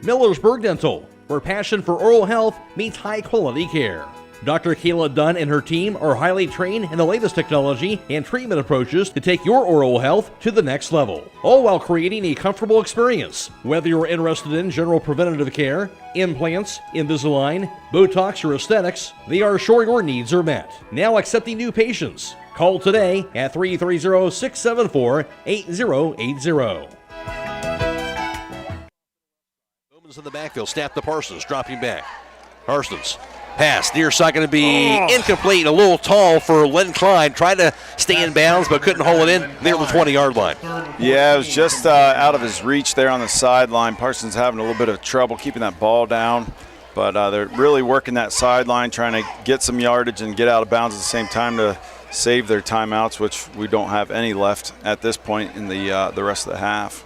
Speaker 24: Millersburg Dental, where passion for oral health meets high-quality care. Dr. Kayla Dunn and her team are highly trained in the latest technology and treatment approaches to take your oral health to the next level, all while creating a comfortable experience. Whether you're interested in general preventative care, implants, Invisalign, Botox, or aesthetics, they are sure your needs are met. Now accepting new patients. Call today at 330-674-8080.
Speaker 18: Bowman's in the backfield, snap to Parsons, dropping back. Parsons, pass, near side going to be incomplete, a little tall for Len Klein. Tried to stay in bounds, but couldn't hold it in near the 20-yard line.
Speaker 10: Yeah, it was just out of his reach there on the sideline. Parsons having a little bit of trouble keeping that ball down, but they're really working that sideline, trying to get some yardage and get out of bounds at the same time to save their timeouts, which we don't have any left at this point in the rest of the half.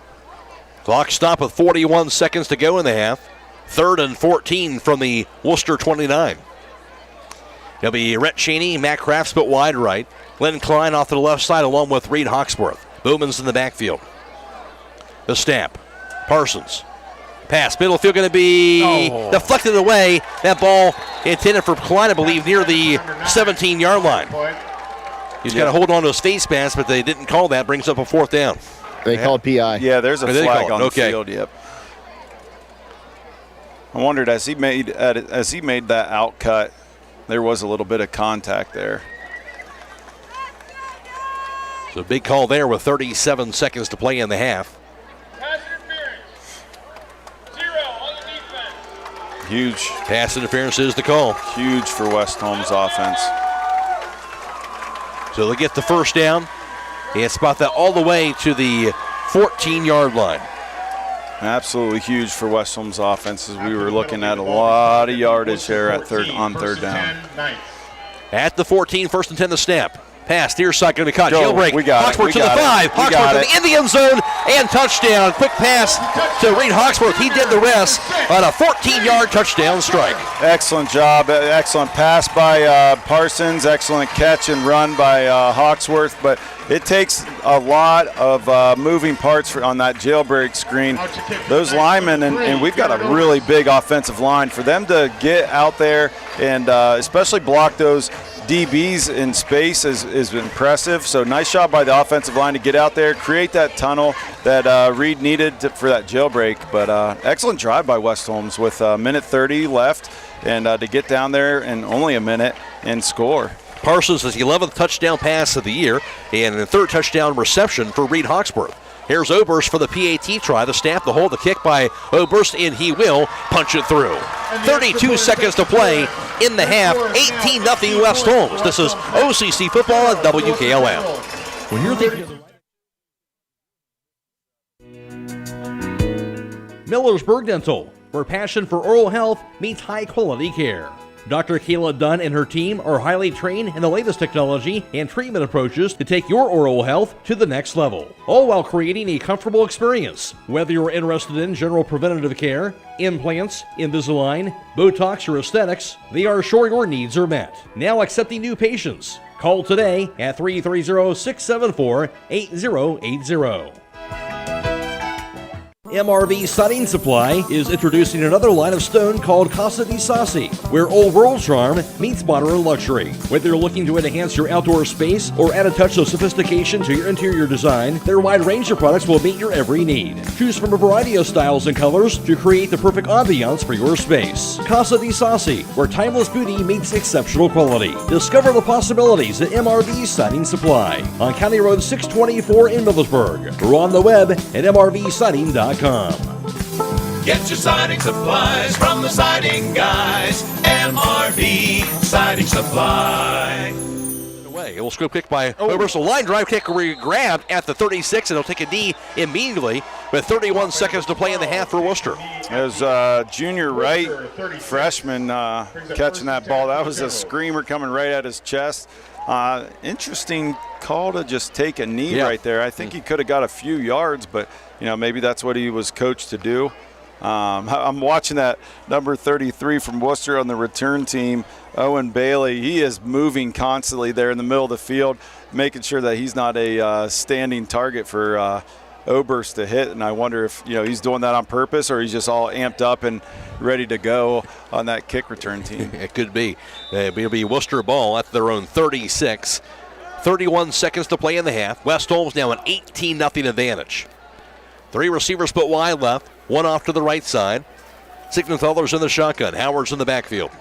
Speaker 18: Clock stop with 41 seconds to go in the half. 3rd and 14 from the Wooster 29. It'll be Rhett Cheney, Matt Crafts, but wide right. Len Klein off to the left side along with Reed Hawksworth. Bowman's in the backfield. The snap. Parsons. Pass. Middle field going to be deflected away. That ball intended for Klein, I believe, near the 17-yard line. He's got to hold on to his face mask, but they didn't call that. Brings up a 4th down.
Speaker 17: They called PI.
Speaker 10: Yeah, there's a flag on the field. Yep. I wondered as he made that out cut, there was a little bit of contact there.
Speaker 18: So big call there with 37 seconds to play in the half.
Speaker 10: Huge.
Speaker 18: Pass interference is the call.
Speaker 10: Huge for West Holmes offense.
Speaker 18: So they get the first down and spot that all the way to the 14-yard line.
Speaker 10: Absolutely huge for West Holmes offense, as we were looking at a lot of yardage there on third down.
Speaker 18: At the 14, 1st and 10 the snap. Pass, near side going to be caught. Jailbreak.
Speaker 10: We got
Speaker 18: Hawksworth to the 5. Hawksworth in the end zone and touchdown. Quick pass to Reed Hawksworth. He did the rest on a 14-yard touchdown strike.
Speaker 10: Excellent job. Excellent pass by Parsons. Excellent catch and run by Hawksworth. But it takes a lot of moving parts on that jailbreak screen. Those linemen, and we've got a really big offensive line. For them to get out there and especially block those DBs in space is impressive. So nice job by the offensive line to get out there, create that tunnel that Reed needed for that jailbreak. But excellent drive by West Holmes with a minute 30 left, and to get down there in only a minute and score.
Speaker 18: Parsons is the 11th touchdown pass of the year and the 3rd touchdown reception for Reed Hawksworth. Here's Oberst for the PAT try. The snap, the hold, the kick by Oberst, and he will punch it through. 32 seconds to play in the half. 18-0 West Holmes. This is OCC football at WKLM.
Speaker 24: When you're thinking Millersburg Dental, where passion for oral health meets high-quality care. Dr. Kayla Dunn and her team are highly trained in the latest technology and treatment approaches to take your oral health to the next level, all while creating a comfortable experience. Whether you're interested in general preventative care, implants, Invisalign, Botox, or aesthetics, they are sure your needs are met. Now accepting new patients. Call today at 330-674-8080. MRV Siding Supply is introducing another line of stone called Casa di Sassi, where old world charm meets modern luxury. Whether you're looking to enhance your outdoor space or add a touch of sophistication to your interior design, their wide range of products will meet your every need. Choose from a variety of styles and colors to create the perfect ambiance for your space. Casa di Sassi, where timeless beauty meets exceptional quality. Discover the possibilities at MRV Siding Supply on County Road 624 in Millersburg, or on the web at mrvsiding.com.
Speaker 2: Get your siding supplies from the siding guys. MRV Siding Supply.
Speaker 18: It will scoop kick by Oberst. A line drive kick grabbed at the 36, and he'll take a knee immediately with 31 seconds to play in the half for Wooster.
Speaker 10: It was junior right freshman catching that ball. That was a screamer coming right at his chest. Interesting call to just take a knee right there. I think he could have got a few yards, but maybe that's what he was coached to do. I'm watching that number 33 from Wooster on the return team, Owen Bailey. He is moving constantly there in the middle of the field, making sure that he's not a standing target for Oberst to hit. And I wonder if he's doing that on purpose or he's just all amped up and ready to go on that kick return team.
Speaker 18: It could be. It'll be Wooster ball at their own 36. 31 seconds to play in the half. West Holmes now an 18-0 advantage. 3 receivers put wide left, 1 off to the right side. Siegenthaler's in the shotgun. Howard's in the backfield.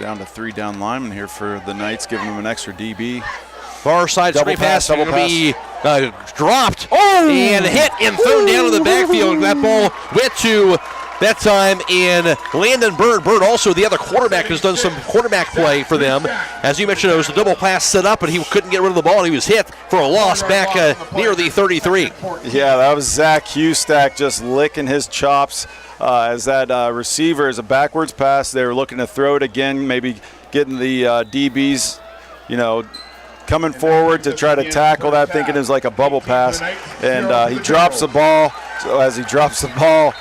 Speaker 10: Down to 3 down linemen here for the Knights, giving them an extra DB.
Speaker 18: Far side screen pass going to be dropped
Speaker 10: and
Speaker 18: hit and thrown down in the backfield. That ball went to, that time, in Landon Bird. Bird also, the other quarterback, has done some quarterback play for them. As you mentioned, it was a double pass set up, and he couldn't get rid of the ball, and he was hit for a loss back near the 33.
Speaker 10: Yeah, that was Zach Hustack just licking his chops as that receiver is a backwards pass. They were looking to throw it again, maybe getting the DBs, coming forward to try to tackle that, thinking it was like a bubble pass. And he drops the ball. So as he drops the ball,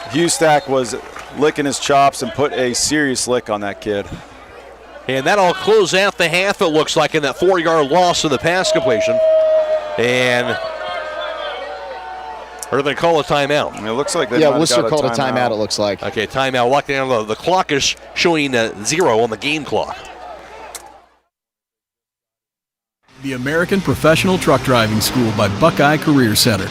Speaker 10: Hustack was licking his chops and put a serious lick on that kid.
Speaker 18: And that'll close out the half, it looks like, in that 4-yard loss in the pass completion. And or they call a timeout.
Speaker 10: It looks like they
Speaker 17: Wooster called a timeout, it looks like.
Speaker 18: Okay, timeout. Locked down. The clock is showing 0 on the game clock.
Speaker 13: The American Professional Truck Driving School by Buckeye Career Center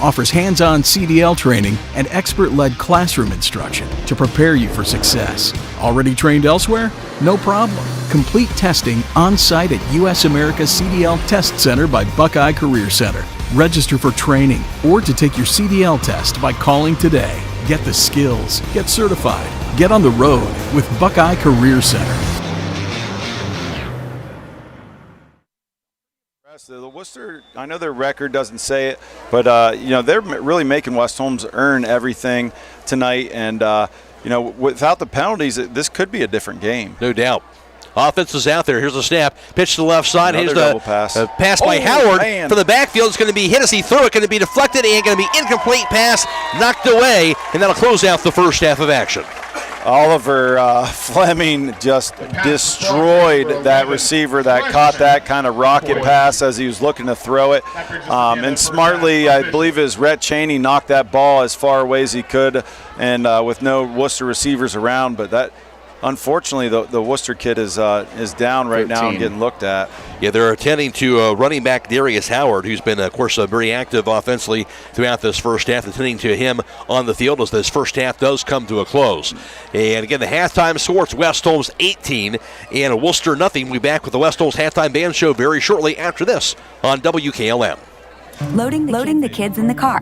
Speaker 13: offers hands-on CDL training and expert-led classroom instruction to prepare you for success. Already trained elsewhere? No problem. Complete testing on-site at U.S. America CDL Test Center by Buckeye Career Center. Register for training or to take your CDL test by calling today. Get the skills, get certified, get on the road with Buckeye Career Center.
Speaker 10: The Wooster, I know their record doesn't say it, but they're really making West Holmes earn everything tonight. And without the penalties, this could be a different game.
Speaker 18: No doubt. Offense is out there. Here's the snap. Pitch to the left side.
Speaker 10: Another
Speaker 18: Here's the pass by Howard to the backfield. It's going to be hit as he threw it. Going to be deflected and going to be incomplete pass knocked away. And that'll close out the first half of action.
Speaker 10: Oliver Fleming just destroyed that receiver that caught that kind of rocket pass as he was looking to throw it. And smartly, I believe it was Rhett Cheney knocked that ball as far away as he could, and with no Wooster receivers around. But that, unfortunately, the Wooster kid is down right 13. Now and getting looked at.
Speaker 18: Yeah, they're attending to running back Darius Howard, who's been, of course, very active offensively throughout this first half, attending to him on the field as this first half does come to a close. And again, the halftime score, it's West Holmes 18 and Wooster nothing. We'll be back with the West Holmes Halftime Band Show very shortly after this on WKLM.
Speaker 14: Loading the kids in the car,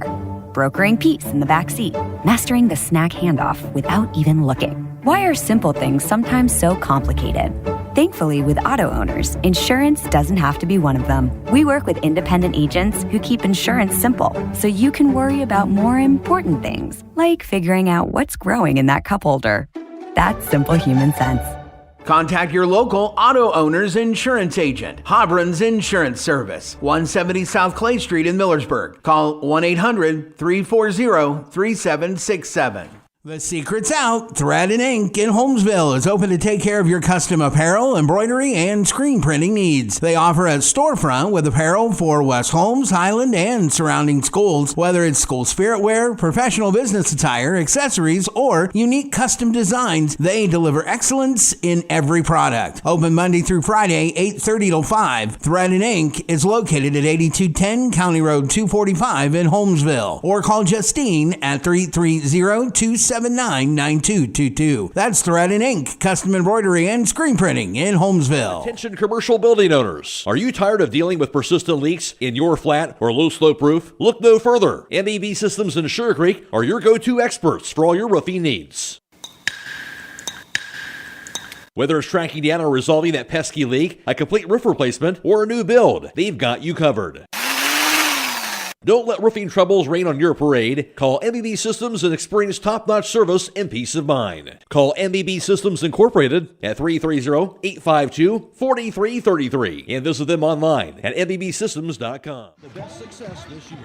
Speaker 14: brokering peace in the back seat, mastering the snack handoff without even looking. Why are simple things sometimes so complicated? Thankfully, with auto owners, insurance doesn't have to be one of them. We work with independent agents who keep insurance simple, so you can worry about more important things, like figuring out what's growing in that cup holder. That's simple human sense.
Speaker 15: Contact your local auto owner's insurance agent, Hobron's Insurance Service, 170 South Clay Street in Millersburg. Call 1-800-340-3767. The secret's out. Thread and Ink in Holmesville is open to take care of your custom apparel, embroidery, and screen printing needs. They offer a storefront with apparel for West Holmes, Highland, and surrounding schools. Whether it's school spirit wear, professional business attire, accessories, or unique custom designs, they deliver excellence in every product. Open Monday through Friday, 8:30 till 5. Thread and Ink is located at 8210 County Road 245 in Holmesville. Or call Justine at 330-279-9222. That's Thread and Ink, custom embroidery and screen printing in Holmesville.
Speaker 24: Attention commercial building owners. Are you tired of dealing with persistent leaks in your flat or low slope roof? Look no further. MEB Systems in Sugar Creek are your go-to experts for all your roofing needs. Whether it's tracking down or resolving that pesky leak, a complete roof replacement, or a new build, they've got you covered. Don't let roofing troubles rain on your parade. Call MEB Systems and experience top-notch service and peace of mind. Call MEB Systems Incorporated at 330-852-4333 and visit them online at MEBsystems.com. The best success this year.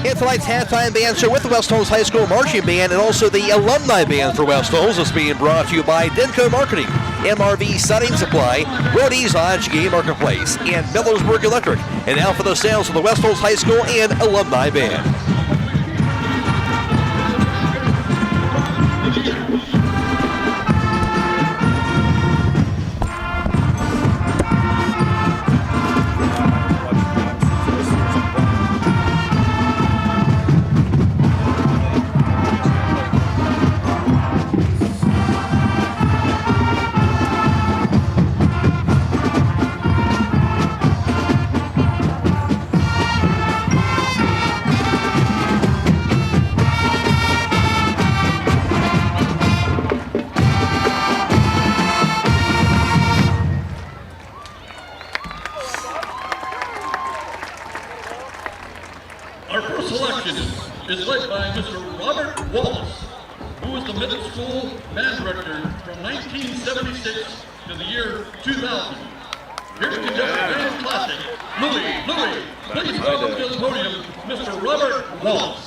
Speaker 18: And tonight's halftime band show with the West Holmes High School Marching Band and also the Alumni Band for West Holmes is being brought to you by Denco Marketing, MRV Siding Supply, Roadies OHSAA Marketplace, and Millersburg Electric. And now for the sales of the West Holmes High School and Alumni Band.
Speaker 4: Our first selection is led by Mr. Robert Wallace, who was the middle school band director from 1976 to the year 2000. Here to conduct the band classic, Louie, please welcome to the podium, Mr. Robert Wallace.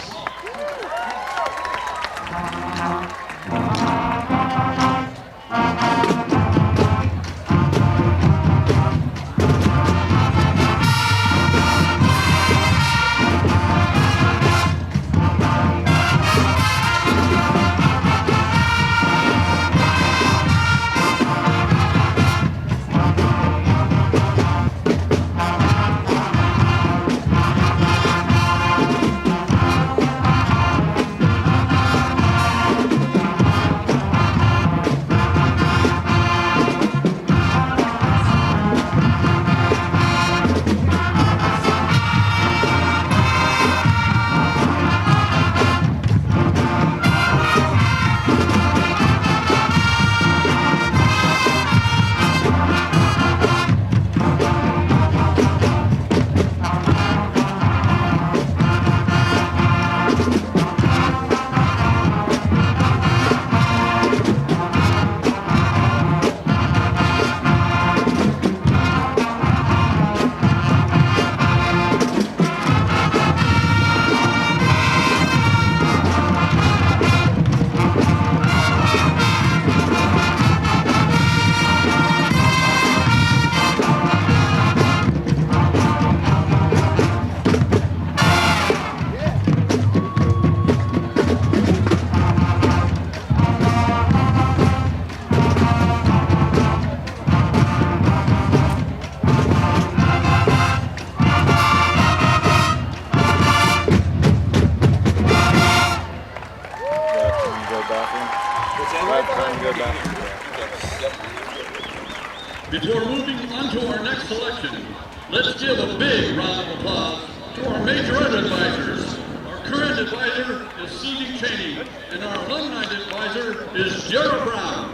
Speaker 4: Before moving on to our next selection, let's give a big round of applause to our major advisors. Our current advisor is C.D. Cheney, and our alumni advisor is Gerald Brown.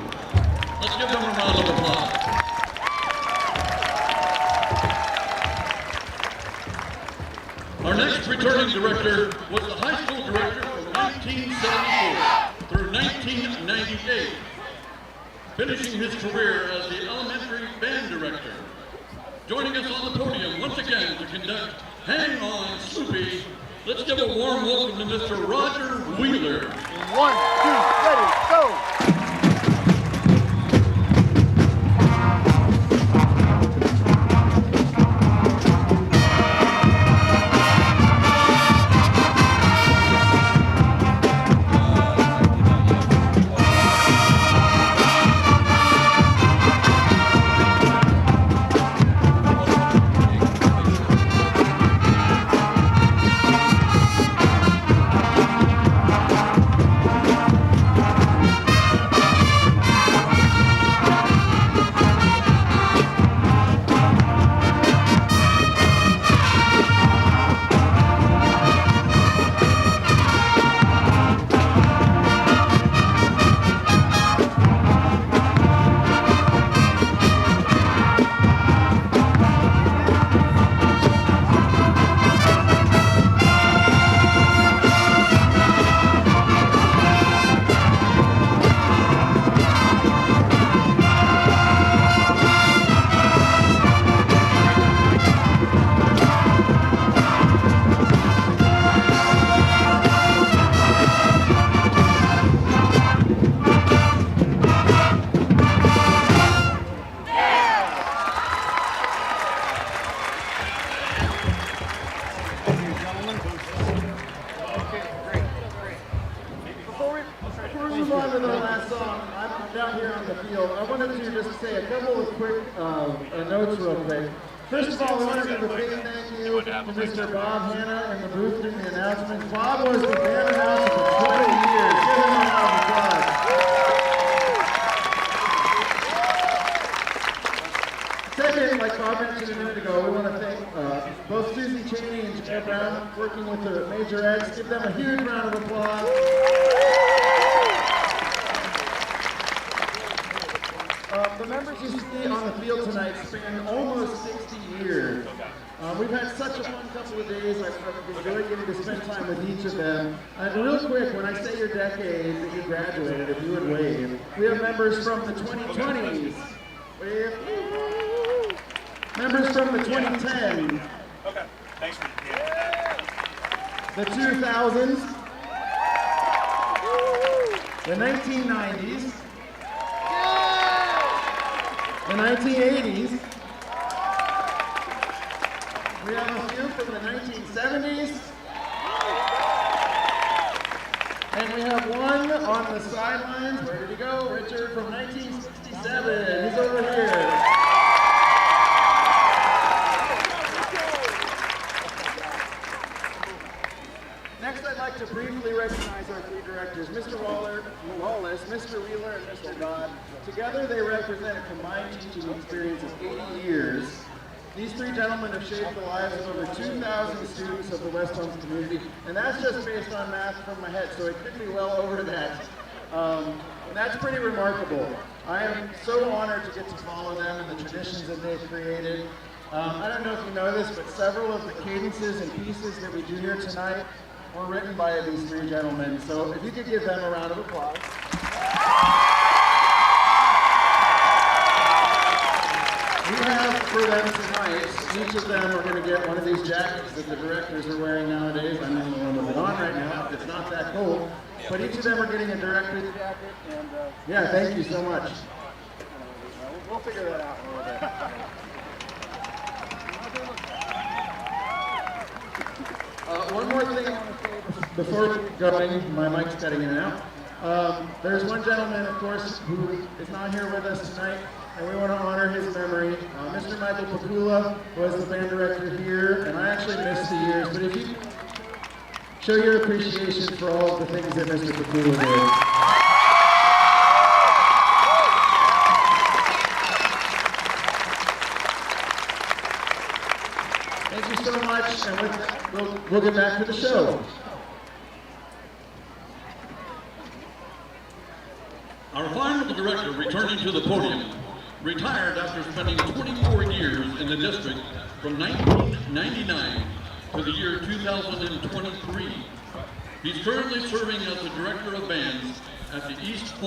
Speaker 4: Let's give them a round of applause. Our next returning director was the high school director from 1974 through 1998, finishing his career as the elementary band director. Joining us on the podium once again to conduct Hang On Snoopy, let's give a warm welcome to Mr. Roger Wheeler.
Speaker 7: 1, 2, ready, go! field, I wanted to just say a couple of quick notes real quick. First of all, I want to give a big thank you to Mr. Bob Hanna in the booth doing the announcements. Bob was the band announcer for 20 years. Give him a round of applause. Second, like Bob mentioned a minute ago, we want to thank both Susie Cheney and Jeff Brown working with the Major X. Give them a huge round of applause. The members you see on the field tonight span almost 60 years. We've had such a fun couple of days. I've enjoyed getting to spend time with each of them. Real quick, when I say your decade that you graduated, if you would wave. We have members from the 2020s. Wave. Members from the 2010s.
Speaker 8: Okay, thanks for
Speaker 7: the 2000s. The 1990s. The 1980s. We have a few from the 1970s. And we have one on the sidelines. Where did he go? Richard from 1967. He's over here. Next, I'd like to briefly recognize our three directors, Mr. Wallace, Mr. Wheeler, and Mr. Dodd. Together, they represent a combined teaching experience of 80 years. These three gentlemen have shaped the lives of over 2,000 students of the West Holmes community, and that's just based on math from my head, so it could be well over that. And that's pretty remarkable. I am so honored to get to follow them and the traditions that they've created. I don't know if you know this, but several of the cadences and pieces that we do here tonight were written by these three gentlemen. So if you could give them a round of applause. We have for them tonight, each of them are going to get one of these jackets that the directors are wearing nowadays. I'm in the one with it on right now. It's not that cold. But each of them are getting a director's jacket. And yeah, thank you so much. We'll figure that out a little bit. One more thing I want to say before going, my mic's cutting in and out. There's one gentleman, of course, who is not here with us tonight, and we want to honor his memory. Mr. Michael Pakula was the band director here, and I actually missed the years, but if you show your appreciation for all of the things that Mr. Pakula did. Thank you so much, and with that, we'll get back to the show.
Speaker 4: Our final director returning to the podium, retired after spending 24 years in the district from 1999 to the year 2023. He's currently serving as the director of bands at the East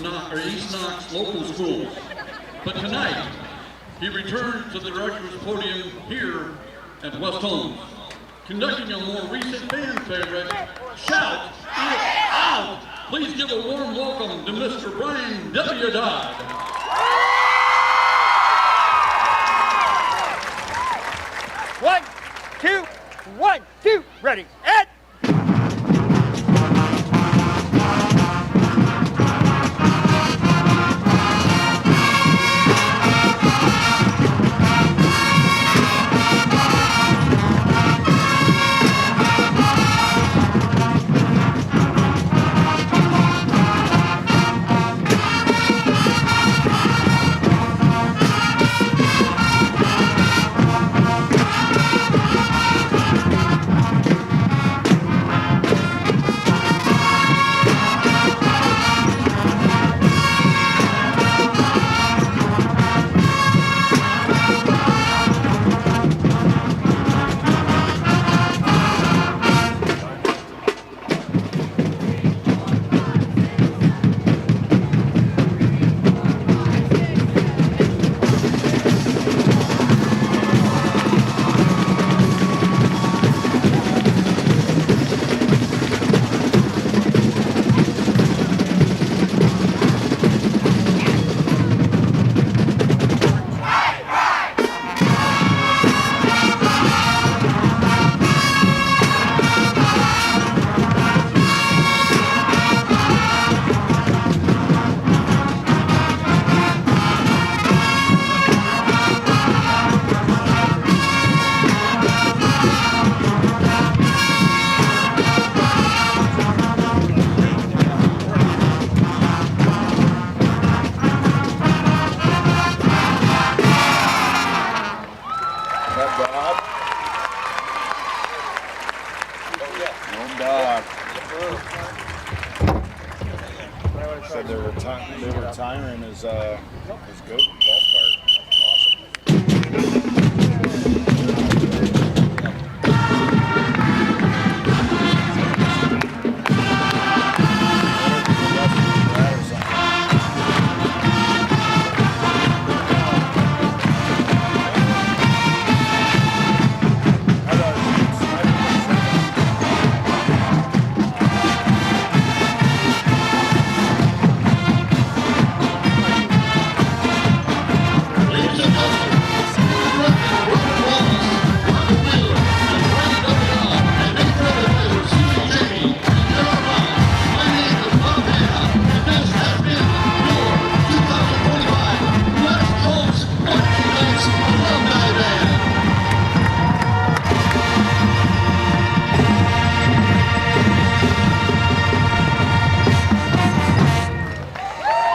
Speaker 4: Knox local schools. But tonight, he returned to the director's podium here at West Holmes, conducting a more recent band favorite, Shout It Out! Please give a warm welcome to Mr. Brian W. Dodd.
Speaker 16: 1, 2, 1, 2, ready, and...
Speaker 10: They're retiring his goat golf cart.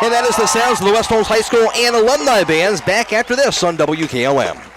Speaker 22: And that is the sounds of the West Holmes High School and alumni bands back after this on WKLM.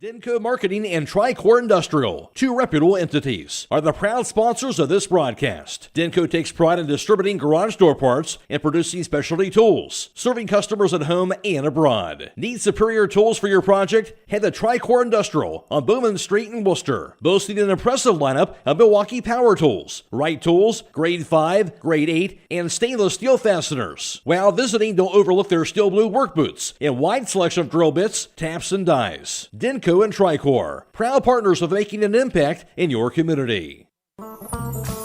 Speaker 24: Denko Marketing and Tricor Industrial, two reputable entities, are the proud sponsors of this broadcast. Denko takes pride in distributing garage door parts and producing specialty tools, serving customers at home and abroad. Need superior tools for your project? Head to Tricor Industrial on Bowman Street in Wooster, boasting an impressive lineup of Milwaukee power tools, Wright tools, grade 5, grade 8, and stainless steel fasteners. While visiting, don't overlook their steel blue work boots and wide selection of drill bits, taps, and dies. Denko and Tricor, proud partners of making an impact in your community.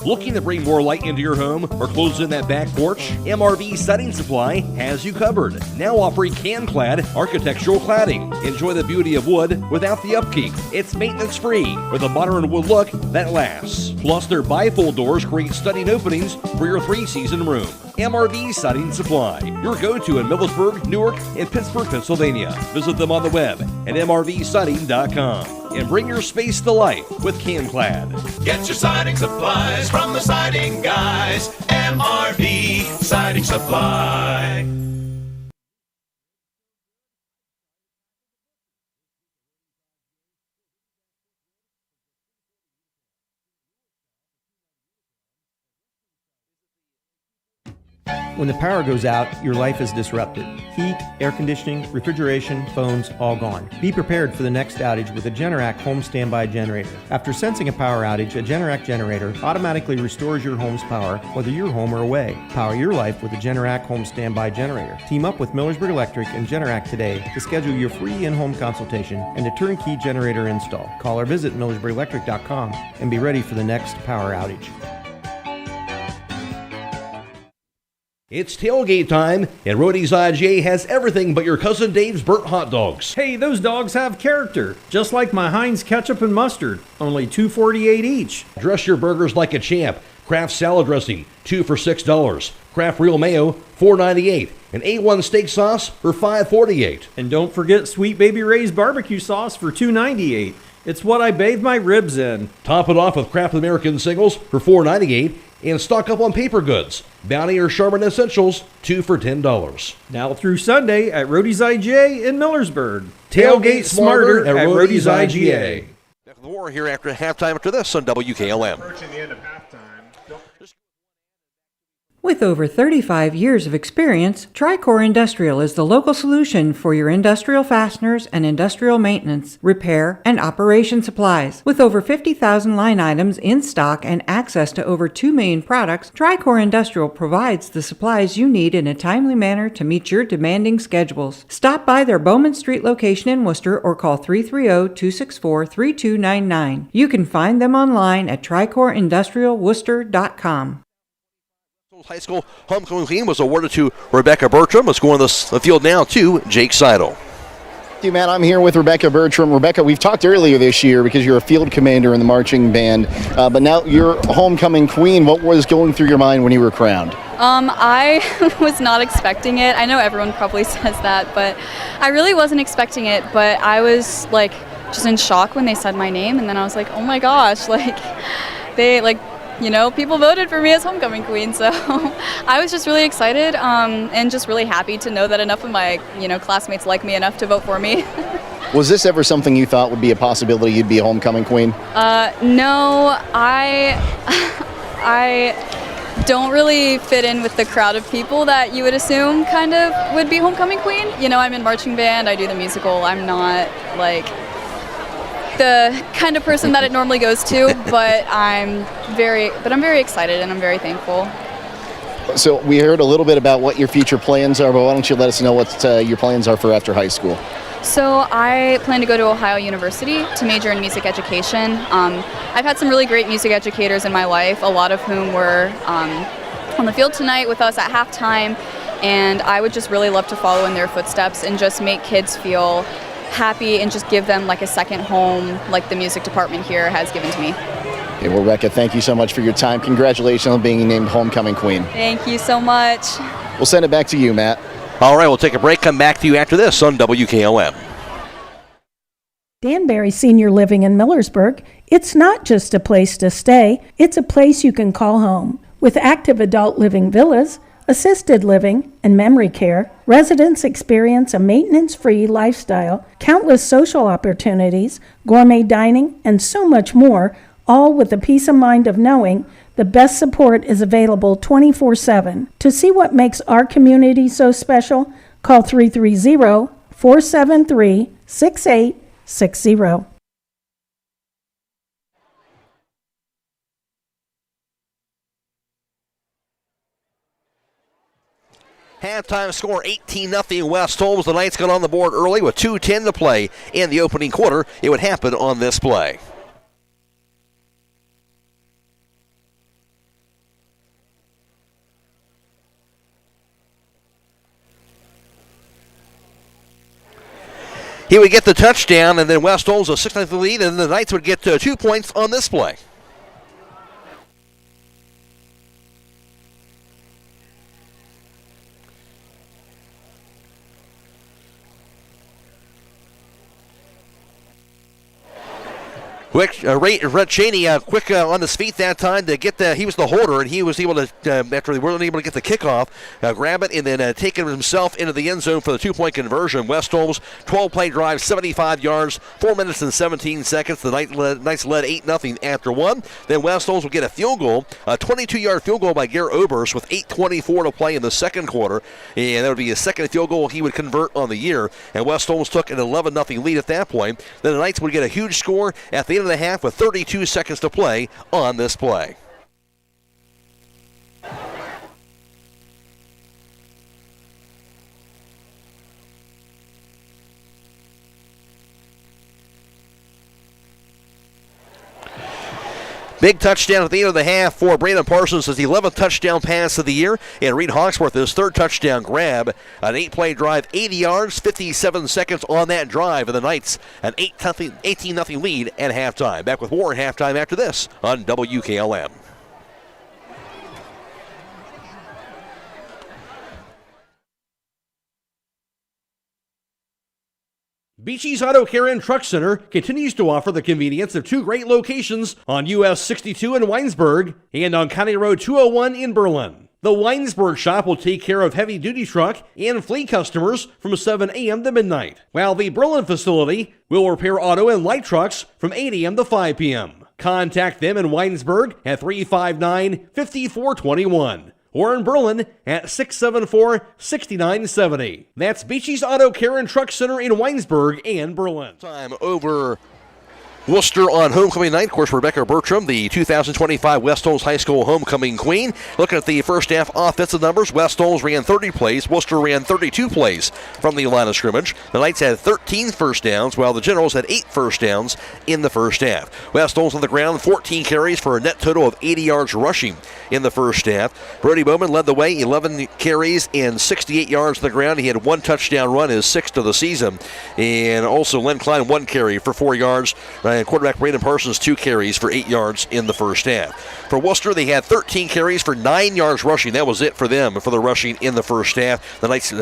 Speaker 24: Looking to bring more light into your home or close in that back porch? MRV Siding Supply has you covered. Now offering can-clad architectural cladding. Enjoy the beauty of wood without the upkeep. It's maintenance-free with a modern wood look that lasts. Plus, their bifold doors create stunning openings for your 3-season room. MRV Siding Supply, your go-to in Millersburg, Newark, and Pittsburgh, Pennsylvania. Visit them on the web at mrvsiding.com. And bring your space to life with CanClad.
Speaker 2: Get your siding supplies from the siding guys. MRV Siding Supply.
Speaker 6: When the power goes out, your life is disrupted. Heat, air conditioning, refrigeration, phones, all gone. Be prepared for the next outage with a Generac home standby generator. After sensing a power outage, a Generac generator automatically restores your home's power, whether you're home or away. Power your life with a Generac home standby generator. Team up with Millersburg Electric and Generac today to schedule your free in-home consultation and a turnkey generator install. Call or visit millersburgelectric.com and be ready for the next power outage.
Speaker 24: It's tailgate time, and Rody's IGA has everything but your Cousin Dave's burnt hot dogs.
Speaker 8: Hey, those dogs have character, just like my Heinz ketchup and mustard, only $2.48 each.
Speaker 24: Dress your burgers like a champ. Kraft salad dressing, 2 for $6. Kraft real mayo, $4.98. And A1 steak sauce for $5.48.
Speaker 8: And don't forget Sweet Baby Ray's barbecue sauce for $2.98. It's what I bathe my ribs in.
Speaker 24: Top it off with Kraft American Singles for $4.98. And stock up on paper goods. Bounty or Charmin Essentials, 2 for $10.
Speaker 8: Now through Sunday at Rody's IGA in Millersburg.
Speaker 24: Tailgate smarter at Rody's IGA.
Speaker 22: Back to the war here after halftime after this on WKLM.
Speaker 9: Approaching the end of halftime.
Speaker 19: With over 35 years of experience, Tricor Industrial is the local solution for your industrial fasteners and industrial maintenance, repair, and operation supplies. With over 50,000 line items in stock and access to over 2 million products, Tricor Industrial provides the supplies you need in a timely manner to meet your demanding schedules. Stop by their Bowman Street location in Worcester or call 330-264-3299. You can find them online at tricorindustrialworcester.com.
Speaker 22: High School homecoming queen was awarded to Rebecca Bertram. Let's go on the field now to Jake Seidel.
Speaker 17: Thank you, Matt. I'm here with Rebecca Bertram. Rebecca, we've talked earlier this year because you're a field commander in the marching band, but now you're homecoming queen. What was going through your mind when you were crowned?
Speaker 21: I was not expecting it. I know everyone probably says that, but I really wasn't expecting it. But I was like just in shock when they said my name, and then I was like, oh my gosh, like they like. You know, people voted for me as homecoming queen, so I was just really excited and just really happy to know that enough of my, classmates like me enough to vote for me.
Speaker 17: Was this ever something you thought would be a possibility you'd be a homecoming queen?
Speaker 21: No, don't really fit in with the crowd of people that you would assume kind of would be homecoming queen. You know, I'm in marching band, I do the musical. I'm not like the kind of person that it normally goes to, but I'm very excited and I'm very thankful.
Speaker 17: So we heard a little bit about what your future plans are, but why don't you let us know what your plans are for after high school?
Speaker 21: So I plan to go to Ohio University to major in music education. I've had some really great music educators in my life, a lot of whom were on the field tonight with us at halftime, and I would just really love to follow in their footsteps and just make kids feel happy and just give them like a second home like the music department here has given to me.
Speaker 17: Okay, well, Rekka, thank you so much for your time. Congratulations on being named homecoming queen.
Speaker 21: Thank you so much.
Speaker 17: We'll send it back to you, Matt.
Speaker 22: All right, we'll take a break, come back to you after this on WKLM.
Speaker 1: Danbury Senior Living in Millersburg, it's not just a place to stay, it's a place you can call home. With active adult living villas, assisted living, and memory care, residents experience a maintenance-free lifestyle, countless social opportunities, gourmet dining, and so much more, all with the peace of mind of knowing the best support is available 24/7. To see what makes our community so special, call 330-473-6860.
Speaker 22: Halftime score 18-0 West Holmes. The Knights got on the board early with 2:10 to play in the opening quarter. It would happen on this play. He would get the touchdown, and then West Holmes a 6-0 lead, and the Knights would get 2 points on this play. Quick, Rhett Cheney, quick on his feet that time to get he was the holder, and he was able to, after they weren't able to get the kickoff, grab it and then take it himself into the end zone for the 2-point conversion. West Holmes, 12-play drive, 75 yards, 4 minutes and 17 seconds. The Knights led 8-0 after one. Then West Holmes will get a field goal, a 22-yard field goal by Garrett Oberst with 8:24 to play in the second quarter, and that would be his second field goal he would convert on the year. And West Holmes took an 11-0 lead at that point. Then the Knights would get a huge score at the end of the half with 32 seconds to play on this play. Big touchdown at the end of the half for Brandon Parsons, his 11th touchdown pass of the year, and Reed Hawksworth his third touchdown grab. An 8-play drive, 80 yards, 57 seconds on that drive, and the Knights an 18-0 lead at halftime. Back with more at halftime after this on WKLM.
Speaker 24: Beachy's Auto Care and Truck Center continues to offer the convenience of 2 great locations on US 62 in Weinsberg and on County Road 201 in Berlin. The Weinsberg shop will take care of heavy-duty truck and fleet customers from 7 a.m. to midnight, while the Berlin facility will repair auto and light trucks from 8 a.m. to 5 p.m. Contact them in Weinsberg at 359-5421. Or in Berlin at 674-6970. That's Beachy's Auto Care and Truck Center in Weinsberg and Berlin.
Speaker 22: Time over Wooster on homecoming night. Of course, Rebecca Bertram, the 2025 West Holmes High School homecoming queen. Looking at the first half offensive numbers, West Holmes ran 30 plays. Wooster ran 32 plays from the line of scrimmage. The Knights had 13 first downs, while the Generals had 8 first downs in the first half. West Holmes on the ground, 14 carries for a net total of 80 yards rushing in the first half. Brody Bowman led the way, 11 carries and 68 yards on the ground. He had 1 touchdown run, his 6th of the season. And also Len Klein, 1 carry for 4 yards. And quarterback Brandon Parsons, 2 carries for 8 yards in the first half. For Wooster, they had 13 carries for 9 yards rushing. That was it for them for the rushing in the first half. The Knights'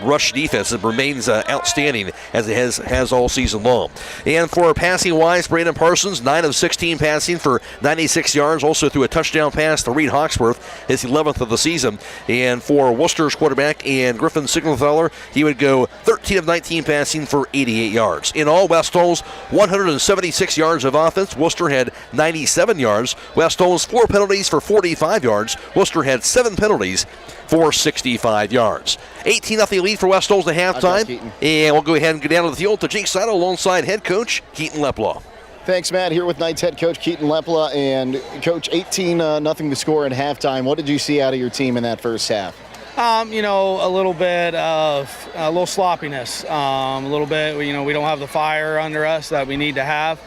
Speaker 22: rush defense remains outstanding as it has all season long. And for passing-wise, Brandon Parsons, 9 of 16 passing for 96 yards. Also threw a touchdown pass to Reed Hawksworth, his 11th of the season. And for Wooster's quarterback and Griffin Signenthaler, he would go 13 of 19 passing for 88 yards. In all, West Holmes, 170 76 yards of offense. Wooster had 97 yards. West Holmes 4 penalties for 45 yards. Wooster had 7 penalties for 65 yards. 18-0 lead for West Holmes at halftime. And we'll go ahead and go down to the field to Jake Seidel alongside head coach Keaton Leplo.
Speaker 17: Thanks, Matt. Here with Knights head coach Keaton Leplo. And Coach, 18-0 to score at halftime. What did you see out of your team in that first half?
Speaker 5: A little bit of a little sloppiness. A little bit, we don't have the fire under us that we need to have.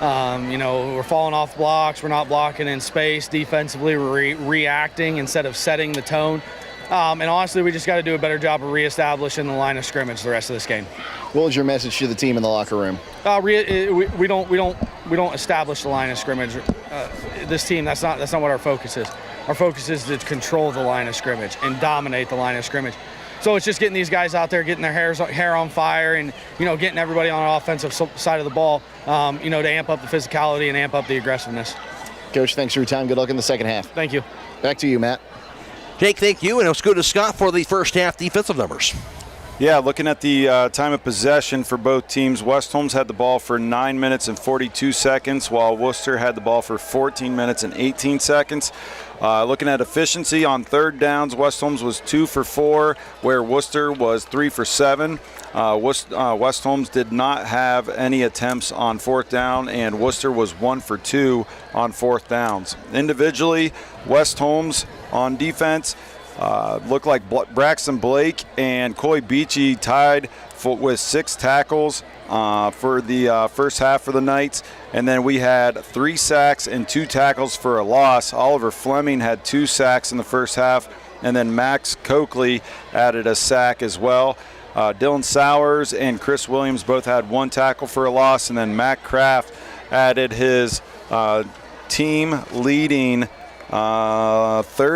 Speaker 5: We're falling off blocks. We're not blocking in space. Defensively, we're reacting instead of setting the tone. And honestly, we just got to do a better job of reestablishing the line of scrimmage the rest of this game.
Speaker 17: What was your message to the team in the locker room?
Speaker 5: We don't establish the line of scrimmage. This team, that's not what our focus is. Our focus is to control the line of scrimmage and dominate the line of scrimmage. So it's just getting these guys out there, getting their hair on fire, and getting everybody on the offensive side of the ball, to amp up the physicality and amp up the aggressiveness.
Speaker 17: Coach, thanks for your time. Good luck in the second half.
Speaker 5: Thank you.
Speaker 17: Back to you, Matt.
Speaker 22: Jake, thank you, and let's go to Scott for the first half defensive numbers.
Speaker 10: Yeah, looking at the time of possession for both teams, West Holmes had the ball for 9 minutes and 42 seconds, while Wooster had the ball for 14 minutes and 18 seconds. Looking at efficiency on third downs, West Holmes was 2 for 4, where Wooster was 3 for 7. West Holmes did not have any attempts on fourth down, and Wooster was 1 for 2 on fourth downs. Individually, West Holmes on defense looked like Braxton Blake and Coy Beachy tied with 6 tackles for the first half for the Knights. And then we had 3 sacks and 2 tackles for a loss. Oliver Fleming had 2 sacks in the first half, and then Max Coakley added a sack as well. Dylan Sowers and Chris Williams both had 1 tackle for a loss, and then Matt Kraft added his team-leading fourth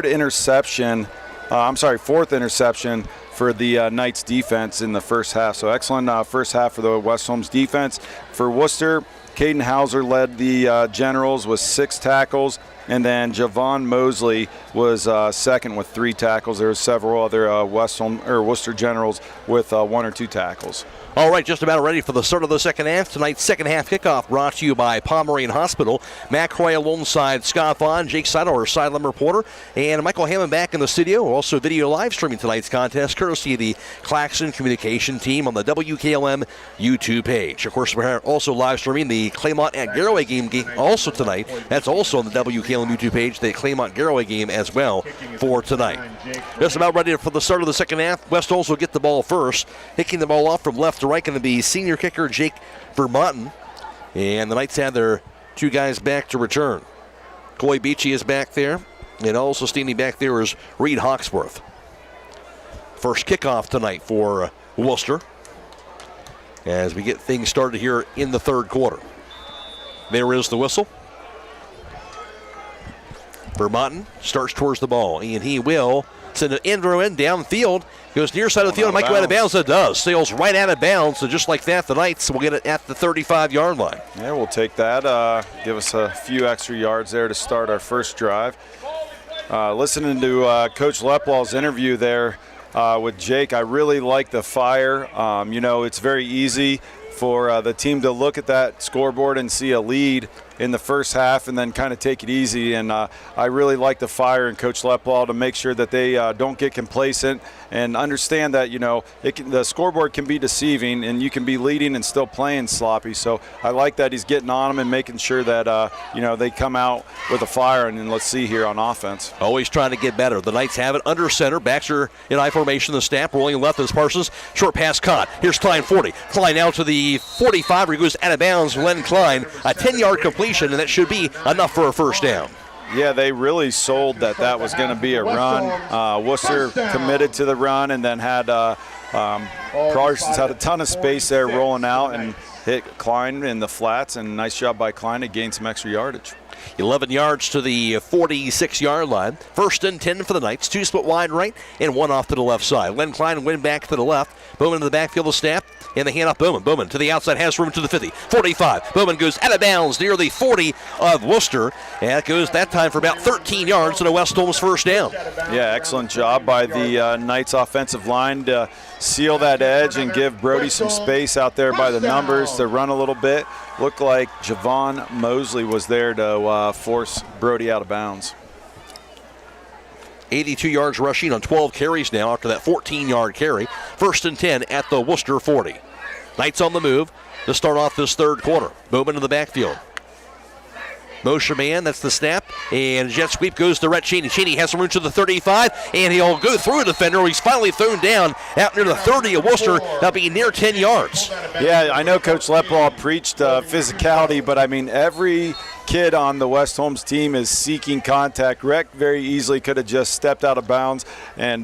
Speaker 10: interception for the Knights defense in the first half. So excellent first half for the West Holmes defense. For Wooster, Caden Hauser led the Generals with 6 tackles, and then Javon Mosley was second with 3 tackles. There were several other Wooster Generals with 1 or 2 tackles.
Speaker 22: All right, just about ready for the start of the second half. Tonight's second half kickoff brought to you by Pomeranian Hospital. Matt Croy alongside Scott Vaughn, Jake Seidel, our sideline reporter, and Michael Hammond back in the studio. Also video live streaming tonight's contest, courtesy of the Claxon communication team on the WKLM YouTube page. Of course, we're also live streaming the Claymont at Garraway game also tonight. That's also on the WKLM YouTube page, the Claymont Garraway game as well for tonight. Just about ready for the start of the second half. West Holmes will get the ball first. Kicking the ball off from left to right going to be senior kicker Jake Vermonten. And the Knights have their 2 guys back to return. Coy Beachy is back there. And also standing back there is Reed Hawksworth. First kickoff tonight for Wooster as we get things started here in the third quarter. There is the whistle. Vermonten starts towards the ball, and he will send an end downfield. Goes near side of the field and might go out of bounds. It does. Sails right out of bounds. So just like that, the Knights will get it at the 35-yard line.
Speaker 10: Yeah, we'll take that. Give us a few extra yards there to start our first drive. Listening to Coach Leplow's interview there with Jake, I really like the fire. It's very easy for the team to look at that scoreboard and see a lead in the first half and then kind of take it easy. And I really like the fire in Coach Leplo to make sure that they don't get complacent and understand that, the scoreboard can be deceiving and you can be leading and still playing sloppy. So I like that he's getting on them and making sure that, they come out with a fire. And then let's see here on offense.
Speaker 22: Always trying to get better. The Knights have it under center. Baxter in I formation, the snap. Rolling left is Parsons. Short pass caught. Here's Klein 40. Klein out to the 45 where he goes out of bounds. Len Klein, a 10-yard completion, and that should be enough for a first down.
Speaker 10: Yeah, they really sold that was going to be a run. Wooster committed to the run and then had Parsons had a ton of space there rolling out and hit Klein in the flats, and nice job by Klein to gain some extra yardage.
Speaker 22: 11 yards to the 46-yard line. First and 10 for the Knights. 2 split wide right and 1 off to the left side. Len Klein went back to the left. Bowman in the backfield of snap.
Speaker 18: And the handoff Bowman. Bowman to the outside, has room to the 50, 45. Bowman goes out of bounds near the 40 of Wooster. And that goes that time for about 13 yards to the West Holmes first down.
Speaker 10: Yeah, excellent job by the Knights offensive line to seal that edge and give Brody some space out there by the numbers to run a little bit. Looked like Javon Mosley was there to force Brody out of bounds.
Speaker 18: 82 yards rushing on 12 carries now after that 14-yard carry. 1st and 10 at the Wooster 40. Knights on the move to start off this third quarter. Bowman in the backfield. Motion man, that's the snap, and jet sweep goes to Rhett Cheney. Cheney has some room to the 35, and he'll go through a defender. He's finally thrown down out near the 30 of Worcester. That'll be near 10 yards.
Speaker 10: Yeah, I know Coach Leplo preached physicality, but I mean every kid on the West Holmes team is seeking contact. Rhett very easily could have just stepped out of bounds and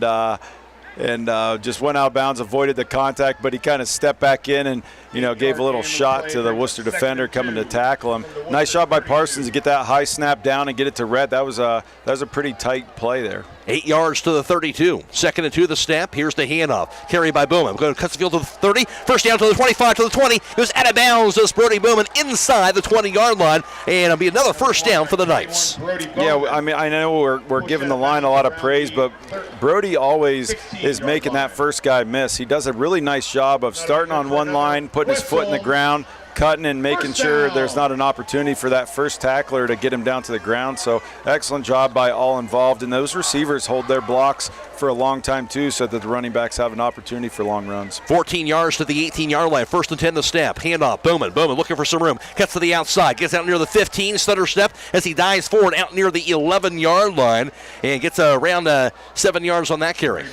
Speaker 10: just went out of bounds, avoided the contact, but he kind of stepped back in and, gave a little shot to the Worcester defender coming to tackle him. Nice shot by Parsons to get that high snap down and get it to Rhett. That was a pretty tight play there.
Speaker 18: 8 yards to the 32. 2nd and 2, the snap. Here's the handoff. Carry by Bowman. Going to cut the field to the 30. First down to the 25, to the 20. Goes out of bounds. Does Brody Bowman inside the 20-yard line. And it'll be another first down for the Knights.
Speaker 10: Yeah, I mean, I know we're giving the line a lot of praise, but Brody always is making that first guy miss. He does a really nice job of starting on one line, putting his foot in the ground, cutting and making sure there's not an opportunity for that first tackler to get him down to the ground. So excellent job by all involved. And those receivers hold their blocks for a long time too, so that the running backs have an opportunity for long runs.
Speaker 18: 14 yards to the 18-yard line. 1st and 10 the snap. Handoff. Bowman looking for some room. Cuts to the outside. Gets out near the 15. Stutter step as he dives forward out near the 11-yard line and gets around 7 yards on that carry.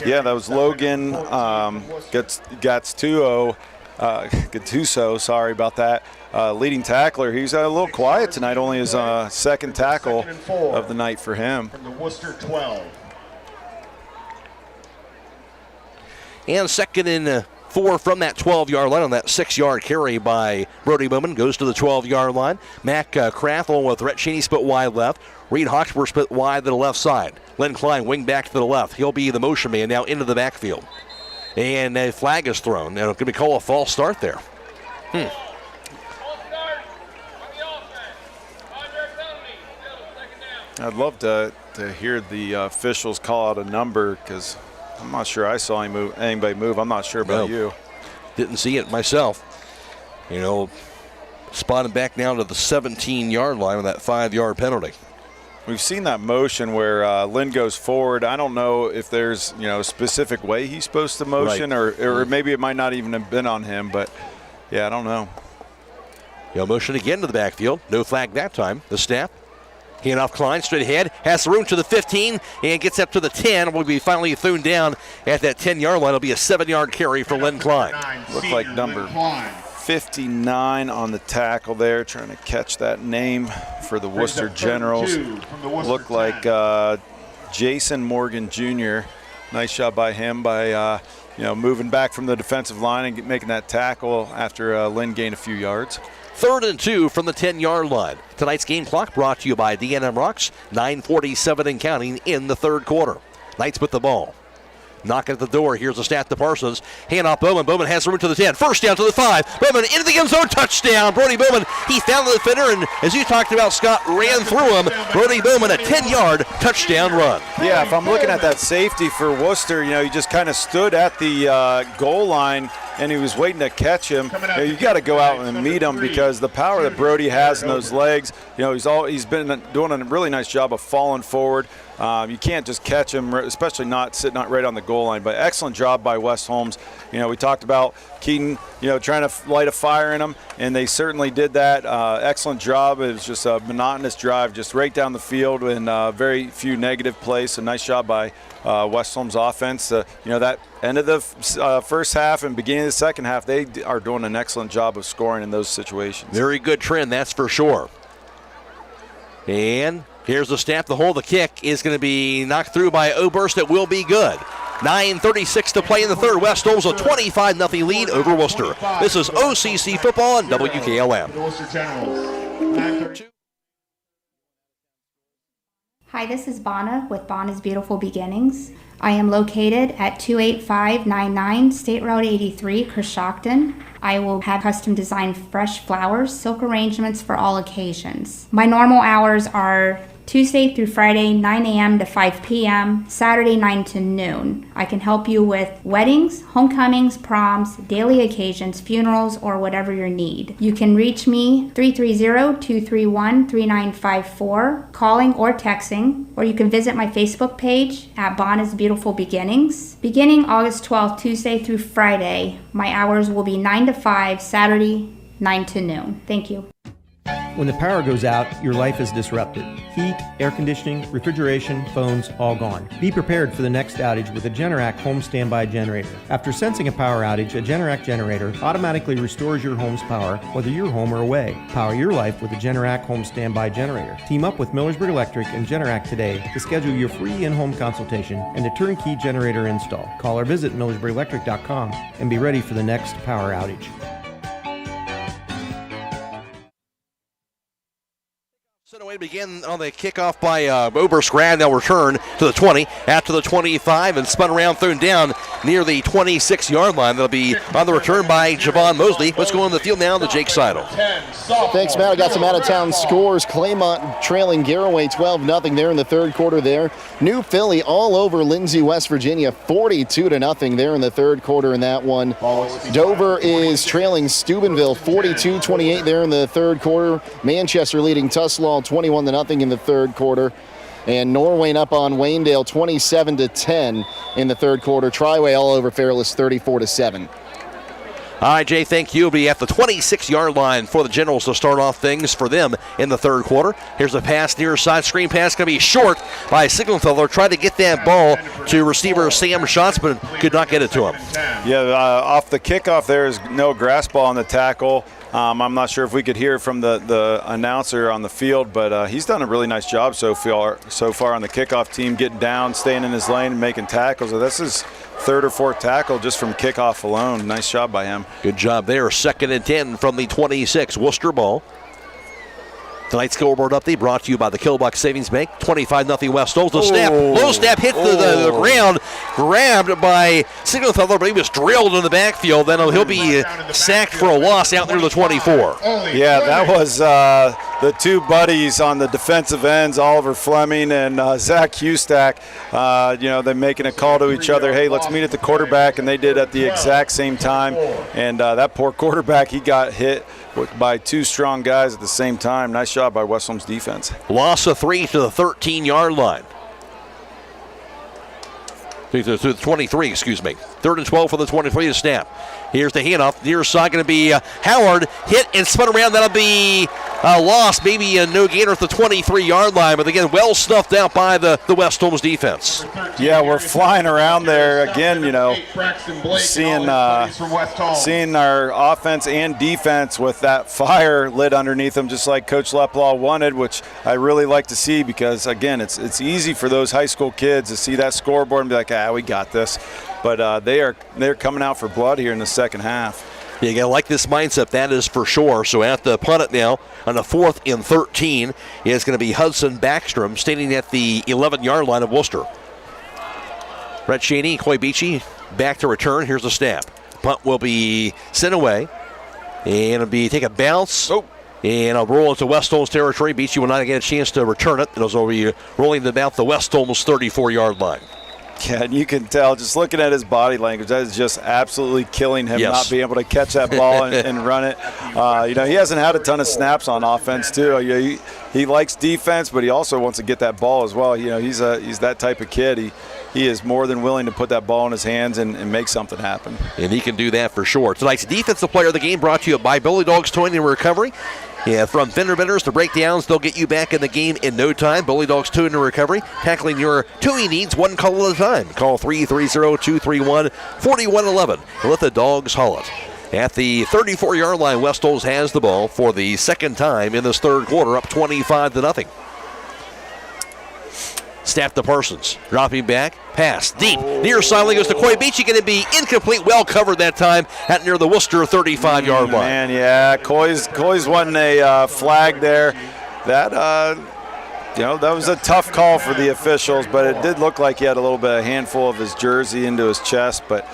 Speaker 10: Yeah, that was Logan Gattuso, sorry about that. Leading tackler. He's a little quiet tonight, only his second tackle of the night for him.
Speaker 7: From the Wooster 12.
Speaker 18: And 2nd and 4 from that 12-yard line on that 6-yard carry by Brody Bowman. Goes to the 12-yard line. Mac Kraft along with Rhett Cheney split wide left. Reed Hawksworth split wide to the left side. Len Klein wing back to the left. He'll be the motion man now into the backfield. And a flag is thrown. And it's going to be called a false start there.
Speaker 10: I'd love to hear the officials call out a number, because I'm not sure I saw anybody move. I'm not sure about you.
Speaker 18: Didn't see it myself. Spotted back now to the 17-yard line with that 5-yard penalty.
Speaker 10: We've seen that motion where Lynn goes forward. I don't know if there's a specific way he's supposed to motion, right, or maybe it might not even have been on him, but yeah, I don't know.
Speaker 18: He'll motion again to the backfield. No flag that time. The snap. Handoff Klein straight ahead. Has the room to the 15 and gets up to the 10. Will be finally thrown down at that 10-yard line. It'll be a 7-yard carry for Len Klein.
Speaker 10: Looked like number 59 on the tackle there, trying to catch that name for the Worcester Generals. Looked like Jason Morgan Jr. Nice job by him by moving back from the defensive line and making that tackle after Lynn gained a few yards.
Speaker 18: 3rd and 2 from the 10-yard line. Tonight's game clock brought to you by D&M Rocks. 9:47 and counting in the third quarter. Knights with the ball. Knocking at the door. Here's the snap to Parsons. Handoff Bowman. Bowman has the room to the 10. First down to the 5. Bowman into the end zone. Touchdown. Brody Bowman. He found the defender, and as you talked about, Scott ran through him. Brody Bowman, a 10-yard touchdown run.
Speaker 10: Yeah, if I'm looking at that safety for Worcester, he just kind of stood at the goal line and he was waiting to catch him. You got to go out and meet him, because the power that Brody has in those legs, he's been doing a really nice job of falling forward. You can't just catch him, especially not sitting right on the goal line. But excellent job by West Holmes. We talked about Keaton, trying to light a fire in them, and they certainly did that. Excellent job. It was just a monotonous drive, just right down the field, and very few negative plays. So nice job by West Holmes offense. That end of the first half and beginning of the second half, they are doing an excellent job of scoring in those situations.
Speaker 18: Very good trend, that's for sure. And here's the snap. The hole, the kick is going to be knocked through by Oberst. It will be good. 9:36 to play in the third. West Holmes a 25-0 lead over Worcester. This is OCC football on WKLM.
Speaker 11: Hi, this is Bonna with Bonna's Beautiful Beginnings. I am located at 28599 State Road 83, Coshocton. I will have custom designed fresh flowers, silk arrangements for all occasions. My normal hours are Tuesday through Friday, 9 a.m. to 5 p.m., Saturday 9 to noon. I can help you with weddings, homecomings, proms, daily occasions, funerals, or whatever your need. You can reach me 330-231-3954, calling or texting, or you can visit my Facebook page at Bonna's Beautiful Beginnings. Beginning August 12th, Tuesday through Friday, my hours will be 9 to 5, Saturday 9 to noon. Thank you.
Speaker 6: When the power goes out, your life is disrupted. Heat, air conditioning, refrigeration, phones, all gone. Be prepared for the next outage with a Generac home standby generator. After sensing a power outage, a Generac generator automatically restores your home's power, whether you're home or away. Power your life with a Generac home standby generator. Team up with Millersburg Electric and Generac today to schedule your free in-home consultation and a turnkey generator install. Call or visit millersburgelectric.com and be ready for the next power outage.
Speaker 18: Away to begin on the kickoff by Oberst. Grad now return to the 20, out to the 25, and spun around, thrown down near the 26-yard line. That'll be on the return by Javon Mosley. Let's go on the field now to Jake Seidel.
Speaker 17: Thanks, Matt. I got some out-of-town scores. Claymont trailing Garraway 12-0 there in the third quarter there. New Philly all over Lindsay, West Virginia, 42-0 there in the third quarter in that one. Dover is trailing Steubenville 42-28 there in the third quarter. Manchester leading Tuslaw 21-0 in the third quarter. And Norwayne up on Waynedale 27-10 in the third quarter. Triway all over Fairless 34-7.
Speaker 18: All right, Jay, thank you. We'll be at the 26-yard line for the Generals to start off things for them in the third quarter. Here's a pass near side. Screen pass going to be short by Siglenfelder. Tried to get that ball to receiver Sam Schatz, but could not get it to him.
Speaker 10: Yeah, off the kickoff there is no grasp ball on the tackle. I'm not sure if we could hear from the announcer on the field, but he's done a really nice job so far on the kickoff team, getting down, staying in his lane, and making tackles. So this is third or fourth tackle just from kickoff alone. Nice job by him.
Speaker 18: Good job there. 2nd and 10 from the 26. Wooster ball. Tonight's scoreboard update brought to you by the Killbuck Savings Bank. 25-0 West Holmes. The snap, low snap, hit the ground, grabbed by Siglenfelder, but he was drilled in the backfield. Then he'll be sacked for a loss out near the 24.
Speaker 10: Yeah, that was the two buddies on the defensive ends, Oliver Fleming and Zach Hustack. They're making a call to each other. Hey, let's meet at the quarterback, and they did at the exact same time. And that poor quarterback, he got hit by two strong guys at the same time. Nice job by West Holmes defense.
Speaker 18: Loss of 3 to the 13-yard line. To the 23, excuse me. 3rd and 12 for the 23 to snap. Here's the handoff. Near side going to be Howard. Hit and spun around. That'll be a loss. Maybe a no gainer at the 23-yard line. But again, well snuffed out by the West Holmes defense.
Speaker 10: Yeah, we're flying around there again, seeing our offense and defense with that fire lit underneath them, just like Coach Leplo wanted, which I really like to see because, again, it's easy for those high school kids to see that scoreboard and be like, we got this. But they're coming out for blood here in the second half.
Speaker 18: Yeah, you got to like this mindset, that is for sure. So at the punt it now on the 4th and 13 is going to be Hudson Backstrom standing at the 11-yard line of Wooster. Brett Cheney, Coy Beachy back to return. Here's the snap. Punt will be sent away. And it'll be take a bounce. And I'll roll into West Holmes territory. Beachy will not get a chance to return it. It'll be rolling about the West Holmes 34-yard line.
Speaker 10: Yeah, and you can tell just looking at his body language, that is just absolutely killing him, not being able to catch that ball and run it. He hasn't had a ton of snaps on offense, too. He likes defense, but he also wants to get that ball as well. He's that type of kid. He is more than willing to put that ball in his hands and make something happen.
Speaker 18: And he can do that for sure. Tonight's defensive player of the game brought to you by Bully Dogs Towing and Recovery. Yeah, from fender benders to breakdowns, they'll get you back in the game in no time. Bully Dogs Towing and Recovery, tackling your towing needs one call at a time. Call 330-231-4111 and let the dogs haul it. At the 34-yard line, West Holmes has the ball for the second time in this third quarter, up 25-0. Snap to Parsons, dropping back, pass deep, near sideline goes to Coy Beachy, going to be incomplete, well covered that time at near the Wooster 35-yard line.
Speaker 10: Man, yeah, Coy's wanting a flag there. That that was a tough call for the officials, but it did look like he had a little bit of handful of his jersey into his chest, but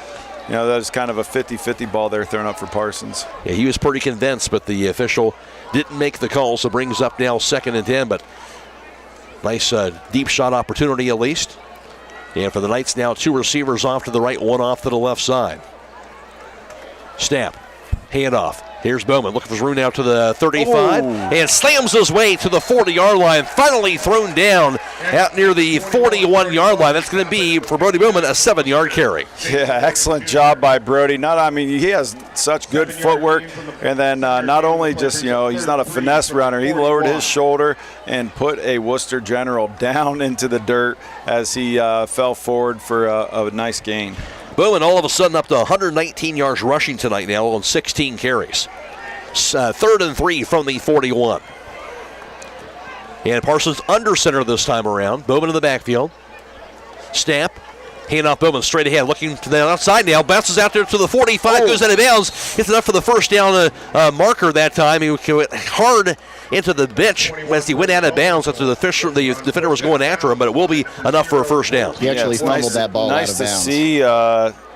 Speaker 10: that was kind of a 50-50 ball there thrown up for Parsons.
Speaker 18: Yeah, he was pretty convinced, but the official didn't make the call, so brings up now 2nd and 10, but nice deep shot opportunity at least. And for the Knights now, 2 receivers off to the right, 1 off to the left side. Snap, handoff. Here's Bowman looking for his room now to the 35 and slams his way to the 40-yard line. Finally thrown down out near the 41-yard line. That's going to be, for Brody Bowman, a 7-yard carry.
Speaker 10: Yeah, excellent job by Brody. He has such good footwork. And then not only just, he's not a finesse runner. He lowered his shoulder and put a Wooster General down into the dirt as he fell forward for a nice gain.
Speaker 18: Bowman all of a sudden up to 119 yards rushing tonight now on 16 carries. 3rd and 3 from the 41. And Parsons under center this time around. Bowman in the backfield. Snap. Hand off Bowman straight ahead, looking to the outside now. Bounces out there to the 45, goes out of bounds. Gets enough for the first down marker that time. He went hard into the bench as he went out of bounds after the defender was going after him, but it will be enough for a first down.
Speaker 17: He actually fumbled that ball out of bounds.
Speaker 10: Nice to see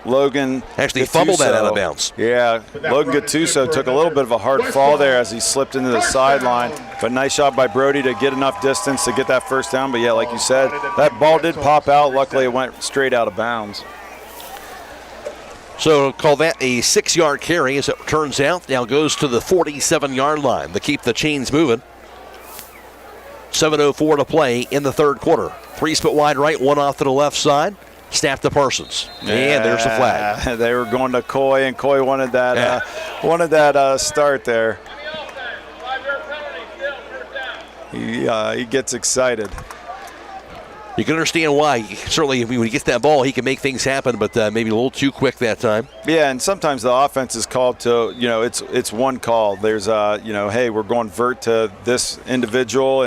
Speaker 10: Logan
Speaker 18: actually fumbled that out of bounds.
Speaker 10: Yeah, Logan Gattuso took a little bit of a hard fall there as he slipped into the sideline, but nice job by Brody to get enough distance to get that first down. But yeah, like you said, that ball did pop out. Luckily, it went straight out of bounds.
Speaker 18: So call that a 6-yard carry as it turns out. Now goes to the 47-yard line to keep the chains moving. 7:04 to play in the third quarter. 3 split wide right, 1 off to the left side. Snap to Parsons.
Speaker 10: Yeah,
Speaker 18: and there's the flag.
Speaker 10: They were going to Coy, and Coy wanted that start there. He gets excited.
Speaker 18: You can understand why. Certainly, when he gets that ball, he can make things happen, but maybe a little too quick that time.
Speaker 10: Yeah, and sometimes the offense is called to, it's one call. There's, hey, we're going vert to this individual,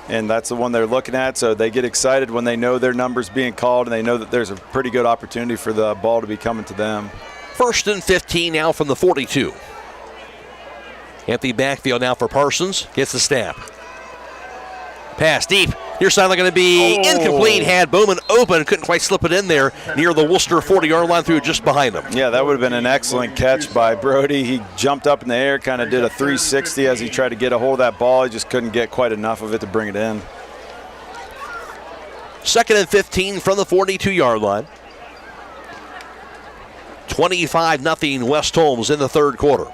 Speaker 10: and that's the one they're looking at. So they get excited when they know their number's being called and they know that there's a pretty good opportunity for the ball to be coming to them.
Speaker 18: 1st and 15 now from the 42. Empty backfield now for Parsons. Gets the snap. Pass deep. Near sideline going to be incomplete. Had Bowman open. Couldn't quite slip it in there near the Wooster 40-yard line, through just behind him.
Speaker 10: Yeah, that would have been an excellent catch by Brody. He jumped up in the air, kind of did a 360 as he tried to get a hold of that ball. He just couldn't get quite enough of it to bring it in.
Speaker 18: 2nd and 15 from the 42-yard line. 25-0 West Holmes in the third quarter.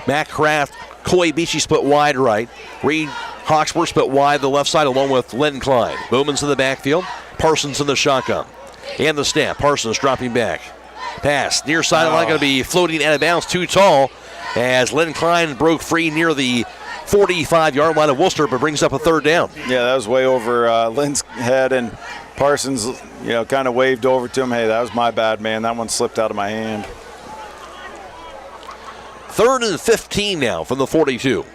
Speaker 18: Matt Kraft, Coy Beachy split wide right. Reed Hawksworth split wide the left side along with Len Klein. Bowman's in the backfield. Parsons in the shotgun. And the snap. Parsons dropping back. Pass. Near sideline going to be floating out of bounds. Too tall as Len Klein broke free near the 45-yard line of Wooster, but brings up a third down.
Speaker 10: Yeah, that was way over Len's head, and Parsons, kind of waved over to him. Hey, that was my bad, man. That one slipped out of my hand.
Speaker 18: 3rd and 15 now from the 42.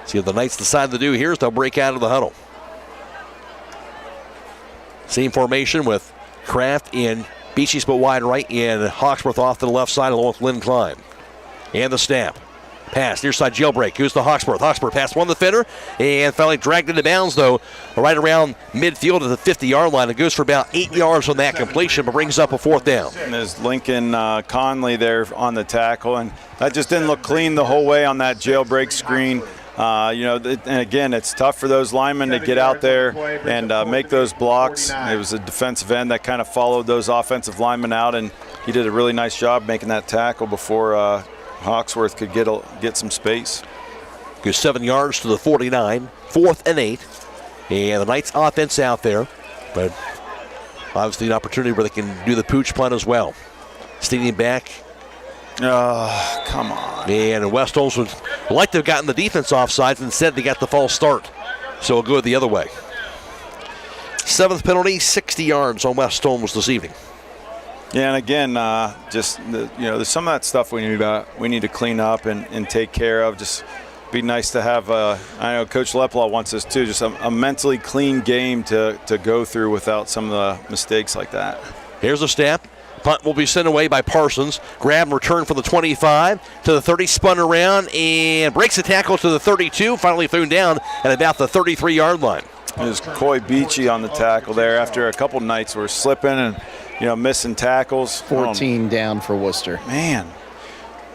Speaker 18: See what the Knights decide to do here is they'll break out of the huddle. Same formation with Kraft in Beachy split wide right and Hawksworth off to the left side along with Lynn Klein. And the snap. Pass, near side jailbreak. Here's the Hawksworth. Hawksworth passed one defender and finally dragged into bounds, though, right around midfield at the 50-yard line. It goes for about 8 yards on that completion, but brings up a 4th down.
Speaker 10: And there's Lincoln Conley there on the tackle, and that just didn't look clean the whole way on that jailbreak screen. And again, it's tough for those linemen to get out there and make those blocks. It was a defensive end that kind of followed those offensive linemen out, and he did a really nice job making that tackle before Hawksworth could get some space.
Speaker 18: Goes 7 yards to the 49, 4th and 8. And the Knights offense out there, but obviously an opportunity where they can do the pooch punt as well. Standing back.
Speaker 10: Oh, come on.
Speaker 18: And West Holmes would like to have gotten the defense offsides. Instead, they got the false start. So we'll go the other way. 7th penalty, 60 yards on West Holmes this evening.
Speaker 10: Yeah, and again, there's some of that stuff we need to clean up and take care of. Just be nice to have, I know Coach Leplo wants us too, just a mentally clean game to go through without some of the mistakes like that.
Speaker 18: Here's a snap.
Speaker 22: Punt will be sent away by Parsons. Grab and return from the 25 to the 30, spun around and breaks the tackle to the 32. Finally thrown down at about the 33-yard line.
Speaker 10: There's Coy Beachy on the tackle there after a couple nights were slipping and missing tackles.
Speaker 17: 14 down for Wooster.
Speaker 10: Man,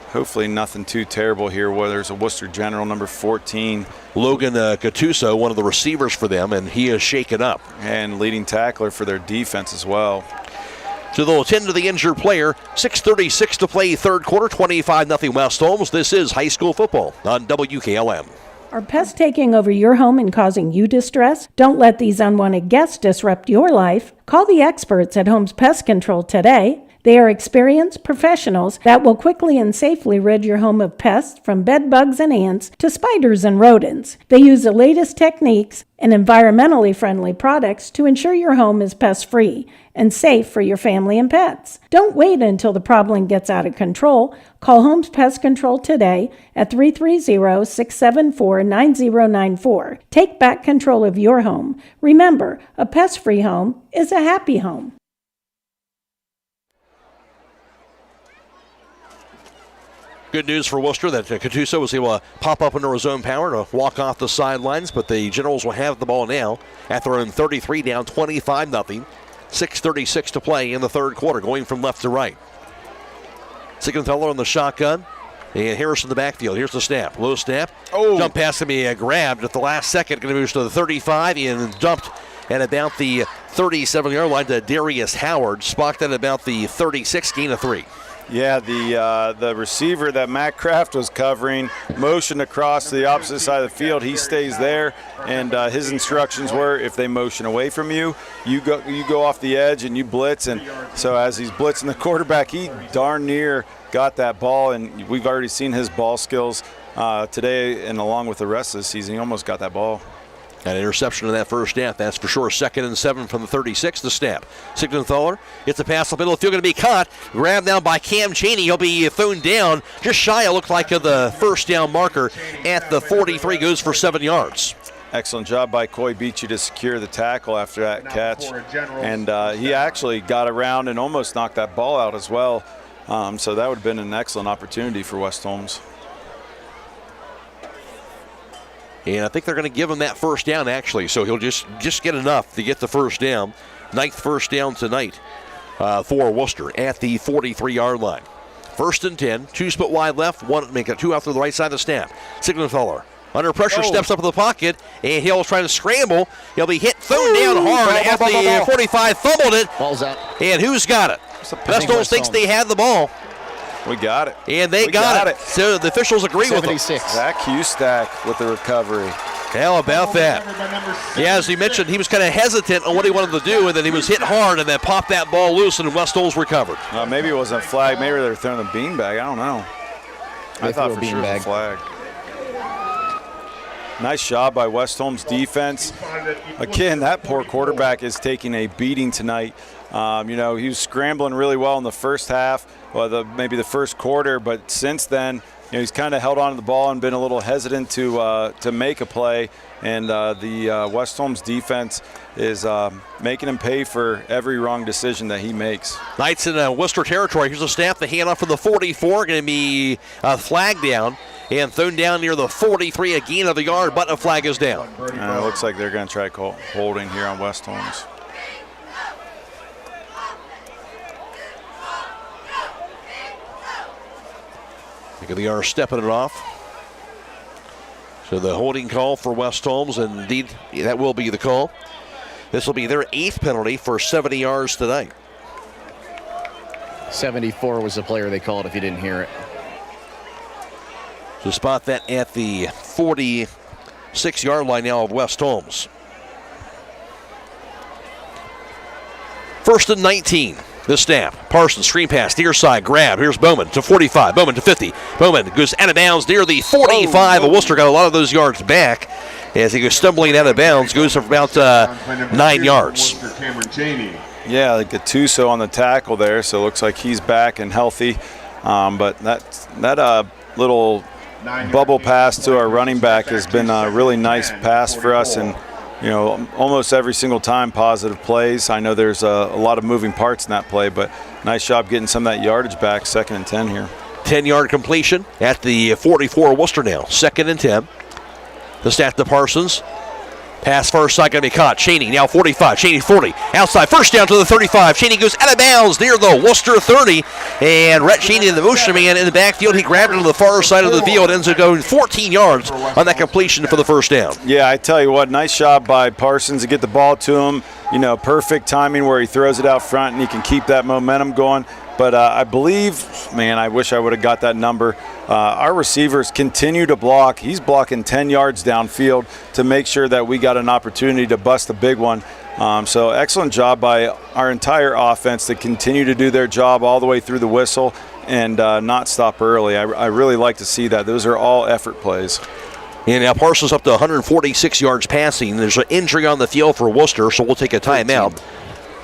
Speaker 10: hopefully nothing too terrible here. Where there's a Wooster General, number 14.
Speaker 22: Logan Gattuso, one of the receivers for them, and he is shaken up.
Speaker 10: And leading tackler for their defense as well.
Speaker 22: So they'll attend to the injured player. 6:36 to play, third quarter, 25-0 West Holmes. This is high school football on WKLM.
Speaker 1: Are pests taking over your home and causing you distress? Don't let these unwanted guests disrupt your life. Call the experts at Holmes Pest Control today. They are experienced professionals that will quickly and safely rid your home of pests from bed bugs and ants to spiders and rodents. They use the latest techniques and environmentally friendly products to ensure your home is pest-free and safe for your family and pets. Don't wait until the problem gets out of control. Call Holmes Pest Control today at 330-674-9094. Take back control of your home. Remember, a pest-free home is a happy home.
Speaker 22: Good news for Wooster that Gattuso was able to pop up under his own power to walk off the sidelines, but the Generals will have the ball now at their own 33, down 25-0. 6:36 to play in the third quarter, going from left to right. Siegenthaler on the shotgun, and Harris in the backfield. Here's the snap. Low snap. Jump pass to be grabbed at the last second. Going to move to the 35 and dumped at about the 37-yard line to Darius Howard. Spocked at about the 36, gain of 3.
Speaker 10: Yeah, the receiver that Matt Kraft was covering motioned across to the opposite side of the field. He stays there, and his instructions were if they motion away from you, you go off the edge and you blitz. And so as he's blitzing the quarterback, he darn near got that ball, and we've already seen his ball skills today, and along with the rest of the season, he almost got that ball.
Speaker 22: An interception in that first snap, that's for sure. 2nd and 7 from the 36, the snap. Siegenthaler gets a pass up middle of the field, going to be caught. Grabbed down by Cam Chaney. He'll be thrown down just shy, it looked like, of the first down marker at the 43, goes for 7 yards.
Speaker 10: Excellent job by Coy Beachy to secure the tackle after that catch. And he actually got around and almost knocked that ball out as well. So that would have been an excellent opportunity for West Holmes.
Speaker 22: And I think they're going to give him that first down, actually. So he'll just get enough to get the first down. 9th first down tonight for Wooster at the 43-yard line. 1st and 10, 2 split wide left, 2 out to the right side of the snap. Siegenthaler under pressure, steps up in the pocket, and he'll try to scramble. He'll be hit, thrown down hard at the 45, fumbled it.
Speaker 17: Ball's out.
Speaker 22: And who's got it? West Holmes thinks they had the ball.
Speaker 10: We got it.
Speaker 22: And they got it. So the officials agree with them.
Speaker 10: Zach Hustack with the recovery.
Speaker 22: How about that? Yeah, as he mentioned, he was kind of hesitant on what he wanted to do, and then he was hit hard and then popped that ball loose, and West Holmes recovered.
Speaker 10: Maybe it wasn't a flag. Maybe they were throwing the beanbag. I don't know. I thought for sure it was a flag. Nice job by West Holmes defense. Again, that poor quarterback is taking a beating tonight. He was scrambling really well in the first half, maybe the first quarter, but since then, he's kind of held on to the ball and been a little hesitant to make a play. And the West Holmes defense is making him pay for every wrong decision that he makes.
Speaker 22: Knights in Worcester territory. Here's a snap. The handoff from the 44. Going to be a flag down and thrown down near the 43. A gain of the yard, but a flag is down.
Speaker 10: It looks like they're going to try holding here on West Holmes.
Speaker 22: They are stepping it off. So the holding call for West Holmes, and indeed that will be the call. This will be their 8th penalty for 70 yards tonight.
Speaker 17: 74 was the player they called if you didn't hear it.
Speaker 22: So spot that at the 46-yard line now of West Holmes. 1st and 19. The snap. Parsons, screen pass, near side, grab. Here's Bowman to 45, Bowman to 50. Bowman goes out of bounds near the 45. Worcester got a lot of those yards back as he goes stumbling out of bounds, goes for about 9 yards.
Speaker 10: Yeah, Gattuso on the tackle there, so it looks like he's back and healthy. But that little bubble pass to our running back has been a really nice pass for us, and almost every single time positive plays. I know there's a lot of moving parts in that play, but nice job getting some of that yardage back. 2nd and 10 here.
Speaker 22: 10-yard completion at the 44 Wooster now. 2nd and 10. The snap to Parsons. Pass first side going to be caught. Cheney now 45. Cheney 40. Outside. First down to the 35. Cheney goes out of bounds near the Wooster 30. And Rhett Cheney, the motion man in the backfield, he grabbed it to the far side of the field. Ends up going 14 yards on that completion for the first down.
Speaker 10: Yeah, I tell you what, nice job by Parsons to get the ball to him. Perfect timing where he throws it out front and he can keep that momentum going. But I believe, I wish I would have got that number. Our receivers continue to block. He's blocking 10 yards downfield to make sure that we got an opportunity to bust a big one. So excellent job by our entire offense to continue to do their job all the way through the whistle and not stop early. I really like to see that. Those are all effort plays.
Speaker 22: And now Parsons up to 146 yards passing. There's an injury on the field for Wooster, so we'll take a timeout.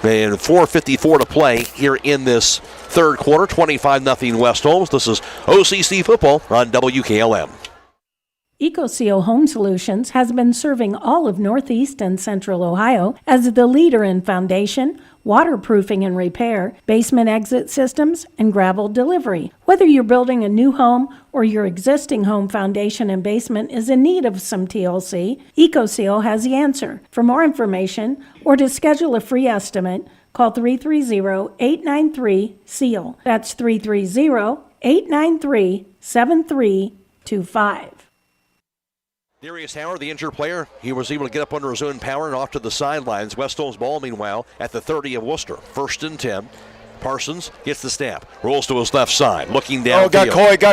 Speaker 22: And 4:54 to play here in this third quarter. 25-0 West Holmes. This is OCC football on WKLM.
Speaker 1: EcoSeal Home Solutions has been serving all of Northeast and Central Ohio as the leader in foundation, waterproofing and repair, basement exit systems, and gravel delivery. Whether you're building a new home or your existing home foundation and basement is in need of some TLC, EcoSeal has the answer. For more information or to schedule a free estimate, call 330-893-SEAL. That's 330-893-7325.
Speaker 22: Darius Howard, the injured player, he was able to get up under his own power and off to the sidelines. West Holmes ball, meanwhile, at the 30 of Wooster. 1st and 10. Parsons gets the snap, rolls to his left side, looking down.
Speaker 10: Oh, got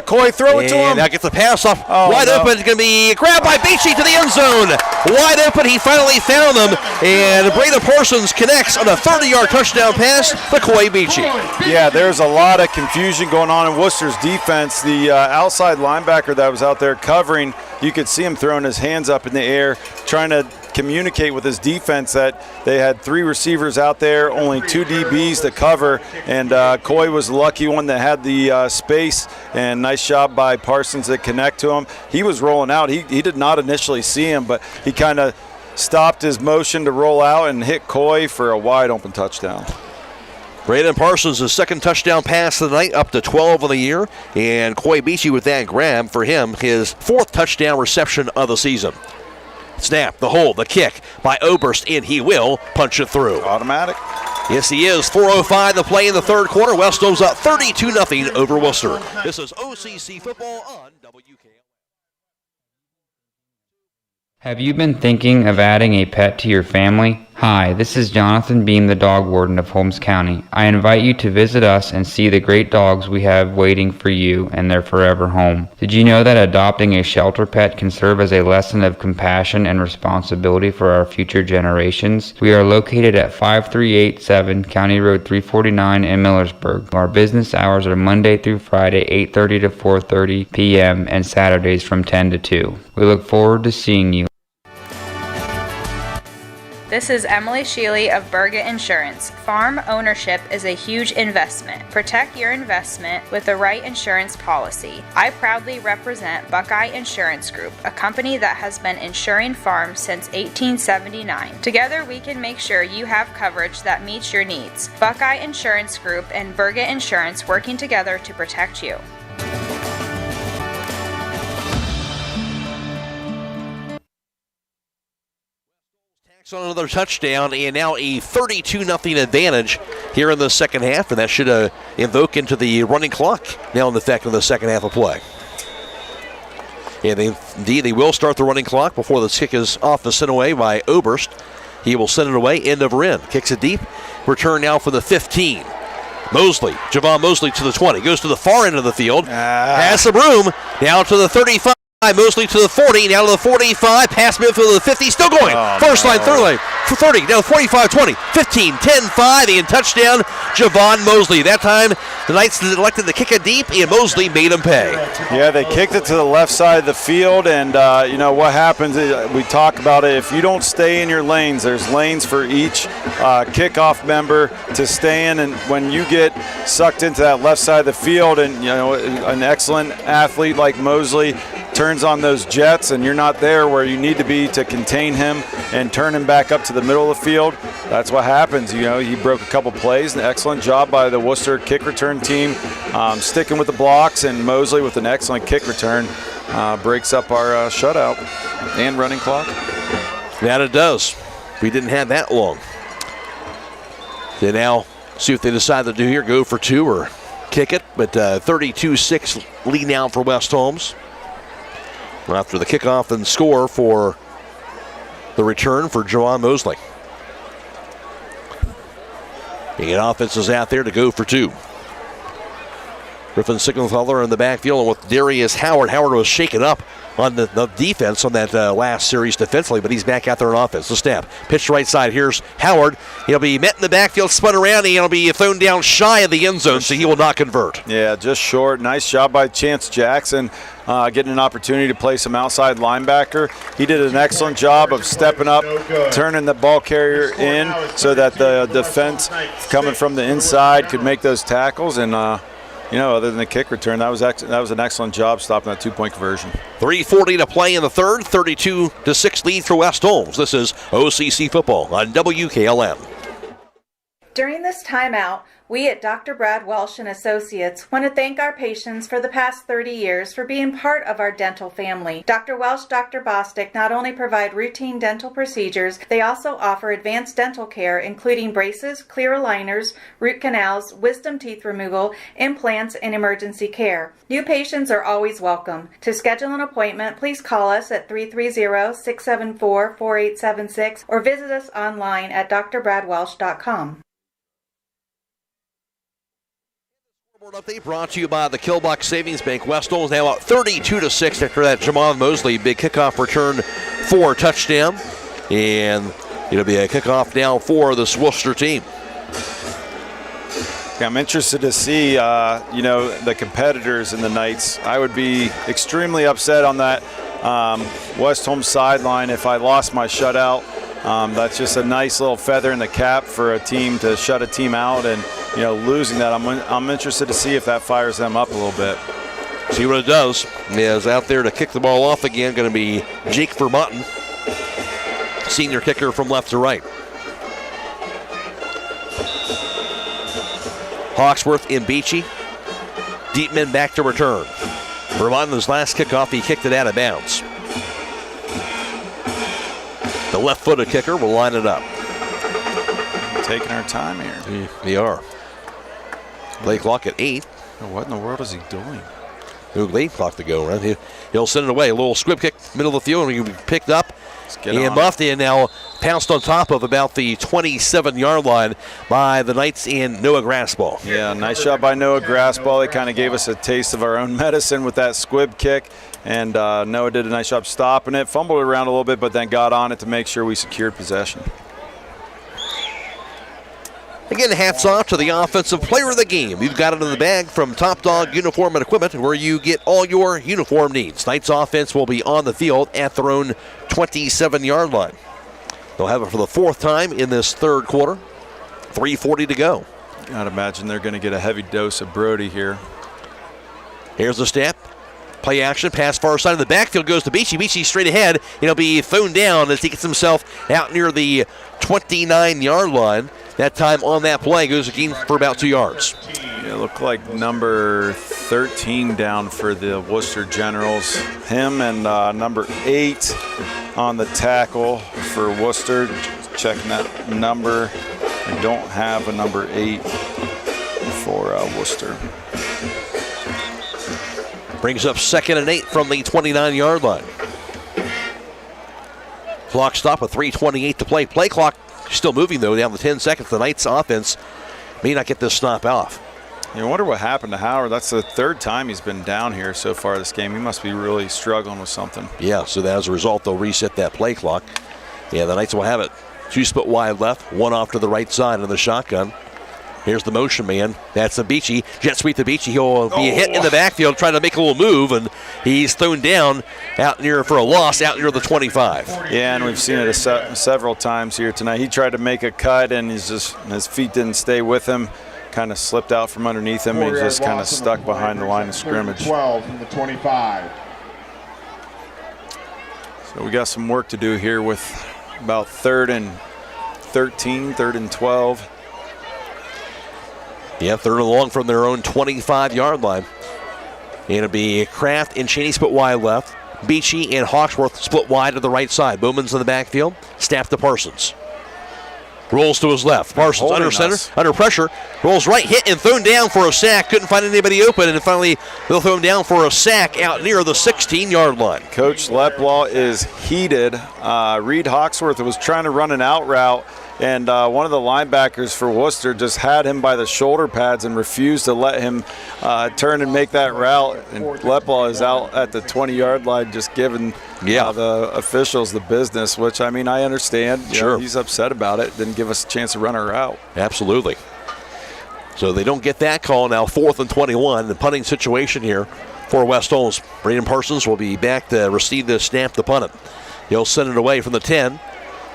Speaker 10: Coy, throw it to him.
Speaker 22: Now gets the pass off, wide open. It's going to be grabbed by Beachy to the end zone. Wide open, he finally found them, and Braden Parsons connects on a 30-yard touchdown pass to Coy Beachy.
Speaker 10: Yeah, there's a lot of confusion going on in Worcester's defense. The outside linebacker that was out there covering, you could see him throwing his hands up in the air, trying to communicate with his defense that they had 3 receivers out there, only 2 DBs to cover, and Coy was the lucky one that had the space, and nice job by Parsons to connect to him. He was rolling out. He did not initially see him, but he kind of stopped his motion to roll out and hit Coy for a wide open touchdown.
Speaker 22: Braden Parsons' 2nd touchdown pass of the night, up to 12 of the year, and Coy Beachy with that grab for him, his 4th touchdown reception of the season. Snap, the hold, the kick by Oberst, and he will punch it through.
Speaker 10: Automatic.
Speaker 22: Yes, he is. 4:05 to play in the third quarter. West Holmes up 32-0 over Wooster. This is OCC football on WKLM.
Speaker 3: Have you been thinking of adding a pet to your family? Hi, this is Jonathan Beam, the dog warden of Holmes County. I invite you to visit us and see the great dogs we have waiting for you and their forever home. Did you know that adopting a shelter pet can serve as a lesson of compassion and responsibility for our future generations? We are located at 5387 County Road 349 in Millersburg. Our business hours are Monday through Friday, 8:30 to 4:30 p.m. and Saturdays from 10 to 2. We look forward to seeing you.
Speaker 12: This is Emily Sheely of Burgett Insurance. Farm ownership is a huge investment. Protect your investment with the right insurance policy. I proudly represent Buckeye Insurance Group, a company that has been insuring farms since 1879. Together we can make sure you have coverage that meets your needs. Buckeye Insurance Group and Burgett Insurance working together to protect you.
Speaker 22: On another touchdown, and now a 32-0 advantage here in the second half, and that should invoke into the running clock now in effect in the second half of play. And indeed, they will start the running clock before the kick is off the sent away by Oberst. He will send it away, end over end. Kicks it deep. Return now for the 15. Mosley, Javon Mosley to the 20. Goes to the far end of the field. Has some room. Now to the 35. Mosley to the 40, now to the 45, pass midfield to the 50, still going. First line, third line, 30, now 45, 20, 15, 10, 5, and touchdown, Javon Mosley. That time, the Knights elected to kick it deep, and Mosley made him pay.
Speaker 10: Yeah, they kicked it to the left side of the field, and you know what happens, we talk about it, if you don't stay in your lanes, there's lanes for each kickoff member to stay in, and when you get sucked into that left side of the field, and you know, an excellent athlete like Mosley turns on those jets and you're not there where you need to be to contain him and turn him back up to the middle of the field, that's what happens. You know, he broke a couple plays. An excellent job by the Wooster kick return team, sticking with the blocks, and Mosley with an excellent kick return breaks up our shutout and running clock.
Speaker 18: That it does. We didn't have that long. They now see what they decide to do here, go for two or kick it, but 32-6 lead now for West Holmes. After the kickoff and score for the return for Jawan Mosley. The offense is out there to go for two. Griffin Signenthaler in the backfield with Darius Howard. Howard was shaken up on the defense on that last series defensively, but he's back out there on offense. The snap. Pitch to right side. Here's Howard. He'll be met in the backfield, spun around, and he'll be thrown down shy of the end zone, so he will not convert.
Speaker 10: Yeah, just short. Nice job by Chance Jackson getting an opportunity to play some outside linebacker. He did an excellent job of stepping up, turning the ball carrier in so that the defense coming from the inside could make those tackles, and other than the kick return, that was an excellent job stopping that 2-point conversion.
Speaker 18: 3:40 to play in the third, 32-6 lead for West Holmes. This is OCC football on WKLM.
Speaker 12: During this timeout, we at Dr. Brad Welsh and Associates want to thank our patients for the past 30 years for being part of our dental family. Dr. Welsh, Dr. Bostic not only provide routine dental procedures, they also offer advanced dental care, including braces, clear aligners, root canals, wisdom teeth removal, implants, and emergency care. New patients are always welcome. To schedule an appointment, please call us at 330-674-4876 or visit us online at drbradwelsh.com.
Speaker 18: Update brought to you by the Killbuck Savings Bank. West Holmes now up 32-6 after that Jamal Mosley big kickoff return for a touchdown. And it'll be a kickoff now for this Wooster team.
Speaker 10: I'm interested to see, the competitors in the Knights. I would be extremely upset on that West Holmes sideline if I lost my shutout. That's just a nice little feather in the cap for a team to shut a team out, and losing that, I'm interested to see if that fires them up a little bit.
Speaker 18: See what it does. Is out there to kick the ball off again. Going to be Jake Vermutton, senior kicker from left to right. Hawksworth and Beachy. Deep men back to return. Vermutton's last kickoff, he kicked it out of bounds. The left-footed kicker will line it up.
Speaker 10: Taking our time here.
Speaker 18: They are. Play clock at 8.
Speaker 10: What in the world is he doing?
Speaker 18: Late clock to go, right? He'll send it away. A little squib kick, middle of the field, and he'll be picked up and buffed and now pounced on top of about the 27-yard line by the Knights in Noah Grassball.
Speaker 10: Yeah, nice shot by Noah Grassball. They kind of gave us a taste of our own medicine with that squib kick. And Noah did a nice job stopping it, fumbled around a little bit, but then got on it to make sure we secured possession.
Speaker 18: Again, hats off to the offensive player of the game. You've got it in the bag from Top Dog Uniform and Equipment, where you get all your uniform needs. Knights offense will be on the field at their own 27-yard line. They'll have it for the fourth time in this third quarter. 3:40 to go.
Speaker 10: I'd imagine they're going to get a heavy dose of Brody here.
Speaker 18: Here's the snap. Play action, pass far side of the backfield goes to Beachy. Beachy straight ahead. He'll be thrown down as he gets himself out near the 29-yard line. That time on that play goes again for about 2 yards.
Speaker 10: Yeah, it looked like number 13 down for the Wooster Generals. Him and number 8 on the tackle for Wooster. Checking that number. I don't have a number 8 for Wooster.
Speaker 18: Brings up 2nd and 8 from the 29-yard line. Clock stop with 3:28 to play. Play clock still moving, though, down to 10 seconds. The Knights offense may not get this snap off.
Speaker 10: You wonder what happened to Howard. That's the third time he's been down here so far this game. He must be really struggling with something.
Speaker 18: Yeah, so as a result, they'll reset that play clock. Yeah, the Knights will have it. 2 split wide left, 1 off to the right side of the shotgun. Here's the motion man. That's a Beachy. Jet sweep to Beachy. He'll be hit in the backfield trying to make a little move, and he's thrown down out near for a loss out near the 25.
Speaker 10: Yeah, and we've seen it several times here tonight. He tried to make a cut, and his feet didn't stay with him. Kind of slipped out from underneath him, and he just kind of stuck behind the line of scrimmage.
Speaker 13: 12 from the 25.
Speaker 10: So we got some work to do here with about 3rd and 13, 3rd and 12.
Speaker 18: Yeah, 3rd and long from their own 25-yard line. And it'll be Kraft and Cheney split wide left. Beachy and Hawksworth split wide to the right side. Bowman's in the backfield. Snap to Parsons. Rolls to his left. Parsons under center, under pressure. Rolls right, hit and thrown down for a sack. Couldn't find anybody open, and finally they'll throw him down for a sack out near the 16-yard line.
Speaker 10: Coach Leplo is heated. Reed Hawksworth was trying to run an out route, and one of the linebackers for Wooster just had him by the shoulder pads and refused to let him turn and make that route. And Leplo is out at the 20-yard line just giving the officials the business, which, I mean, I understand. You know, he's upset about it. Didn't give us a chance to run our route.
Speaker 18: Absolutely. So they don't get that call now. 4th and 21. The punting situation here for West Holmes. Braden Parsons will be back to receive the snap to punt it. He'll send it away from the 10.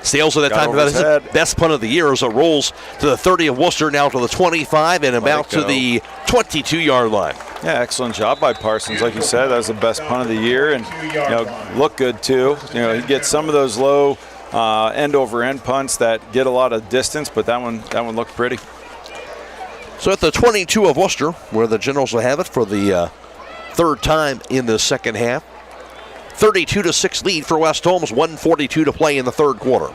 Speaker 18: Sails at that time about his best punt of the year as it rolls to the 30 of Wooster, now to the 25 and about to the 22-yard line.
Speaker 10: Yeah, excellent job by Parsons. Like you said, that was the best punt of the year, and looked good too. He gets some of those low end-over-end punts that get a lot of distance, but that one looked pretty.
Speaker 18: So at the 22 of Wooster, where the Generals will have it for the 3rd time in the second half. 32-6 lead for West Holmes, 1:42 to play in the 3rd quarter.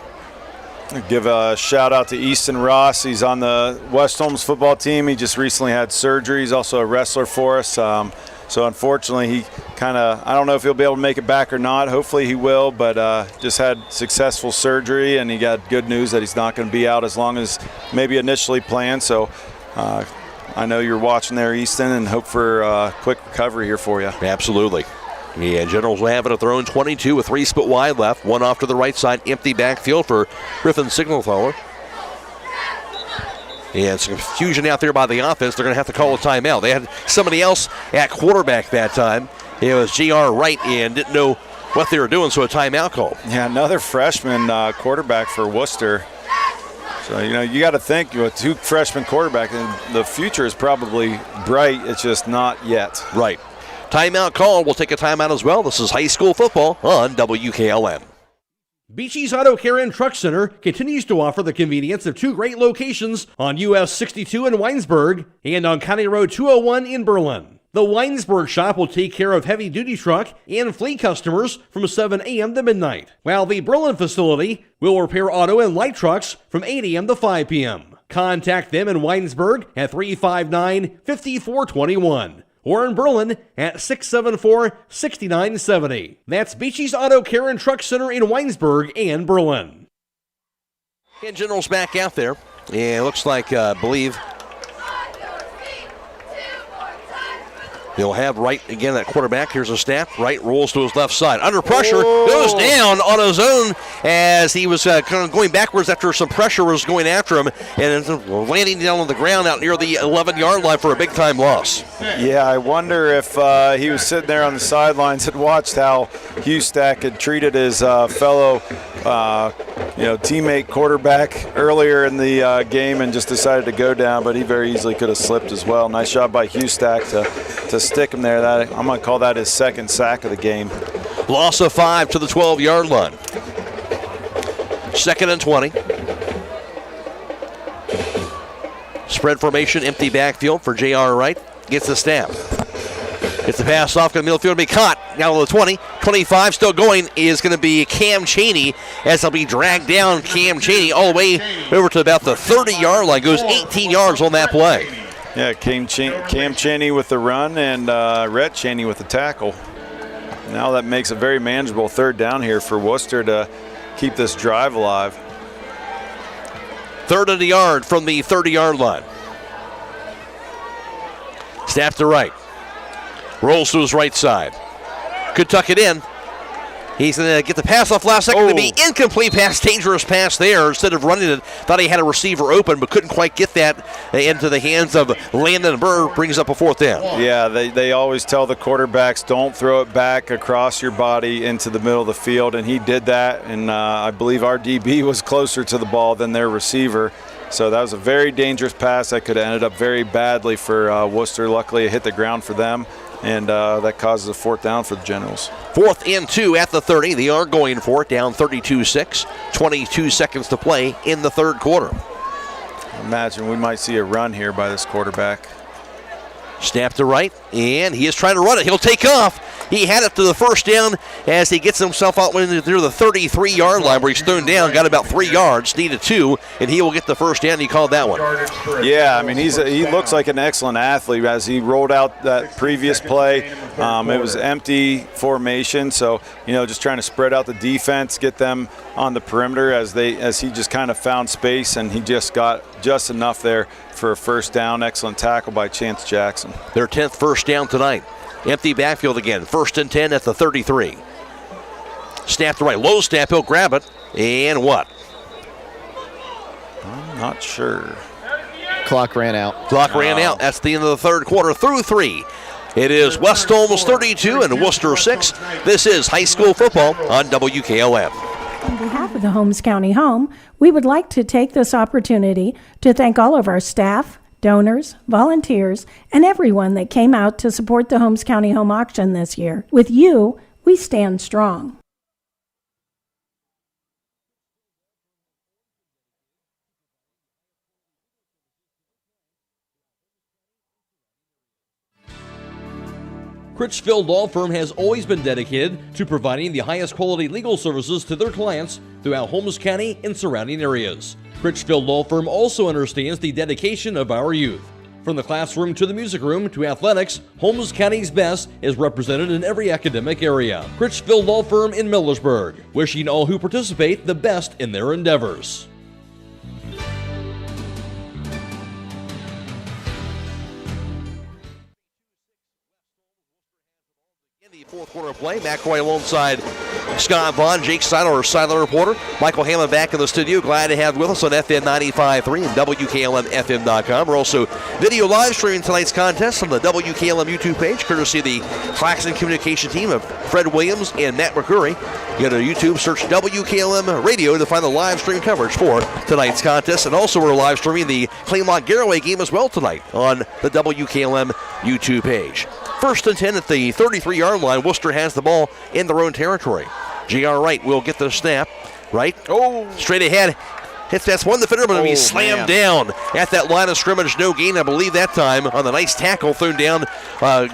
Speaker 10: Give a shout out to Easton Ross. He's on the West Holmes football team. He just recently had surgery. He's also a wrestler for us. So unfortunately, he I don't know if he'll be able to make it back or not. Hopefully he will, but just had successful surgery, and he got good news that he's not going to be out as long as maybe initially planned. So I know you're watching there, Easton, and hope for a quick recovery here for you.
Speaker 18: Absolutely. Yeah, Generals will have it at their own 22 with 3 split wide left. One off to the right side, empty backfield for Griffin Signalthaler. And some confusion out there by the offense. They're going to have to call a timeout. They had somebody else at quarterback that time. It was J.R. Wright, and didn't know what they were doing, so a timeout call.
Speaker 10: Yeah, another freshman quarterback for Wooster. So, you got to think, 2 freshman quarterbacks, and the future is probably bright. It's just not yet.
Speaker 18: Right. Timeout call. We'll take a timeout as well. This is high school football on WKLM.
Speaker 8: Beachy's Auto Care and Truck Center continues to offer the convenience of 2 great locations on US 62 in Weinsburg and on County Road 201 in Berlin. The Weinsburg shop will take care of heavy-duty truck and fleet customers from 7 a.m. to midnight, while the Berlin facility will repair auto and light trucks from 8 a.m. to 5 p.m. Contact them in Weinsburg at 359-5421. Or in Berlin at 674-6970. That's Beachy's Auto Care and Truck Center in Weinsburg and Berlin.
Speaker 18: And General's back out there. Yeah, it looks like, I believe, they'll have Wright again, that quarterback. Here's a snap. Wright rolls to his left side. Under pressure, goes down on his own as he was kind of going backwards after some pressure was going after him, and landing down on the ground out near the 11-yard line for a big-time loss.
Speaker 10: Yeah, I wonder if he was sitting there on the sidelines and watched how Hustack had treated his fellow teammate quarterback earlier in the game and just decided to go down, but he very easily could have slipped as well. Nice job by Hustack to stick him there. I'm going to call that his 2nd sack of the game.
Speaker 18: Loss of 5 to the 12-yard line. 2nd and 20. Spread formation, empty backfield for J.R. Wright. Gets the snap. Gets the pass off, going to middle field to be caught. Now to the 20. 25 still going is going to be Cam Cheney as he'll be dragged down. Cam Cheney all the way over to about the 30-yard line. Goes 18 yards on that play.
Speaker 10: Yeah, Cam Cheney with the run and Rhett Cheney with the tackle. Now that makes a very manageable 3rd down here for Wooster to keep this drive alive.
Speaker 18: 3rd and a yard from the 30-yard line. Snap to right. Rolls to his right side. Could tuck it in. He's going to get the pass off last second to be incomplete pass, dangerous pass there. Instead of running it, thought he had a receiver open, but couldn't quite get that into the hands of Landon Burr. Brings up a 4th down.
Speaker 10: Yeah, they always tell the quarterbacks, don't throw it back across your body into the middle of the field, and he did that, and I believe our DB was closer to the ball than their receiver. So that was a very dangerous pass that could have ended up very badly for Wooster. Luckily, it hit the ground for them. and that causes a 4th down for the Generals.
Speaker 18: 4th and 2 at the 30. They are going for it, down 32-6. 22 seconds to play in the 3rd quarter.
Speaker 10: Imagine we might see a run here by this quarterback.
Speaker 18: Snap to right, and he is trying to run it. He'll take off. He had it to the 1st down as he gets himself out near the 33-yard line where he's thrown down, got about 3 yards, needed 2, and he will get the 1st down. He called that one.
Speaker 10: Yeah, I mean, he looks like an excellent athlete as he rolled out that previous play. It was empty formation, so, just trying to spread out the defense, get them on the perimeter as he just kind of found space, and he just got just enough there for a 1st down. Excellent tackle by Chance Jackson.
Speaker 18: Their 10th 1st down tonight. Empty backfield again. 1st and 10 at the 33. Snap to right. Low snap. He'll grab it. And what?
Speaker 10: I'm not sure.
Speaker 17: Clock ran out.
Speaker 18: Ran out. That's the end of the 3rd quarter through 3. It is West Holmes 32 and Wooster 6. This is high school football on WKLM.
Speaker 1: On behalf of the Holmes County Home, we would like to take this opportunity to thank all of our staff, donors, volunteers, and everyone that came out to support the Holmes County Home Auction this year. With you, we stand strong.
Speaker 24: Critchfield Law Firm has always been dedicated to providing the highest quality legal services to their clients throughout Holmes County and surrounding areas. Critchfield Law Firm also understands the dedication of our youth. From the classroom to the music room to athletics, Holmes County's best is represented in every academic area. Critchfield Law Firm in Millersburg, wishing all who participate the best in their endeavors.
Speaker 18: Fourth quarter of play. Matt Croy alongside Scott Vaughn, Jake Seiler, our sideline reporter. Michael Hammond back in the studio. Glad to have with us on FM 95.3 and WKLM-FM.com. We're also video live streaming tonight's contest on the WKLM YouTube page, courtesy of the Claxon communication team of Fred Williams and Matt McCreery. Go to YouTube, search WKLM Radio to find the live stream coverage for tonight's contest. And also we're live streaming the Claymont-Garaway game as well tonight on the WKLM YouTube page. 1st and 10 at the 33-yard line. Wooster has the ball in their own territory. J.R. Wright will get the snap. Wright, straight ahead. Hits that's one defender, but he's slammed down at that line of scrimmage. No gain, I believe, that time on the nice tackle thrown down.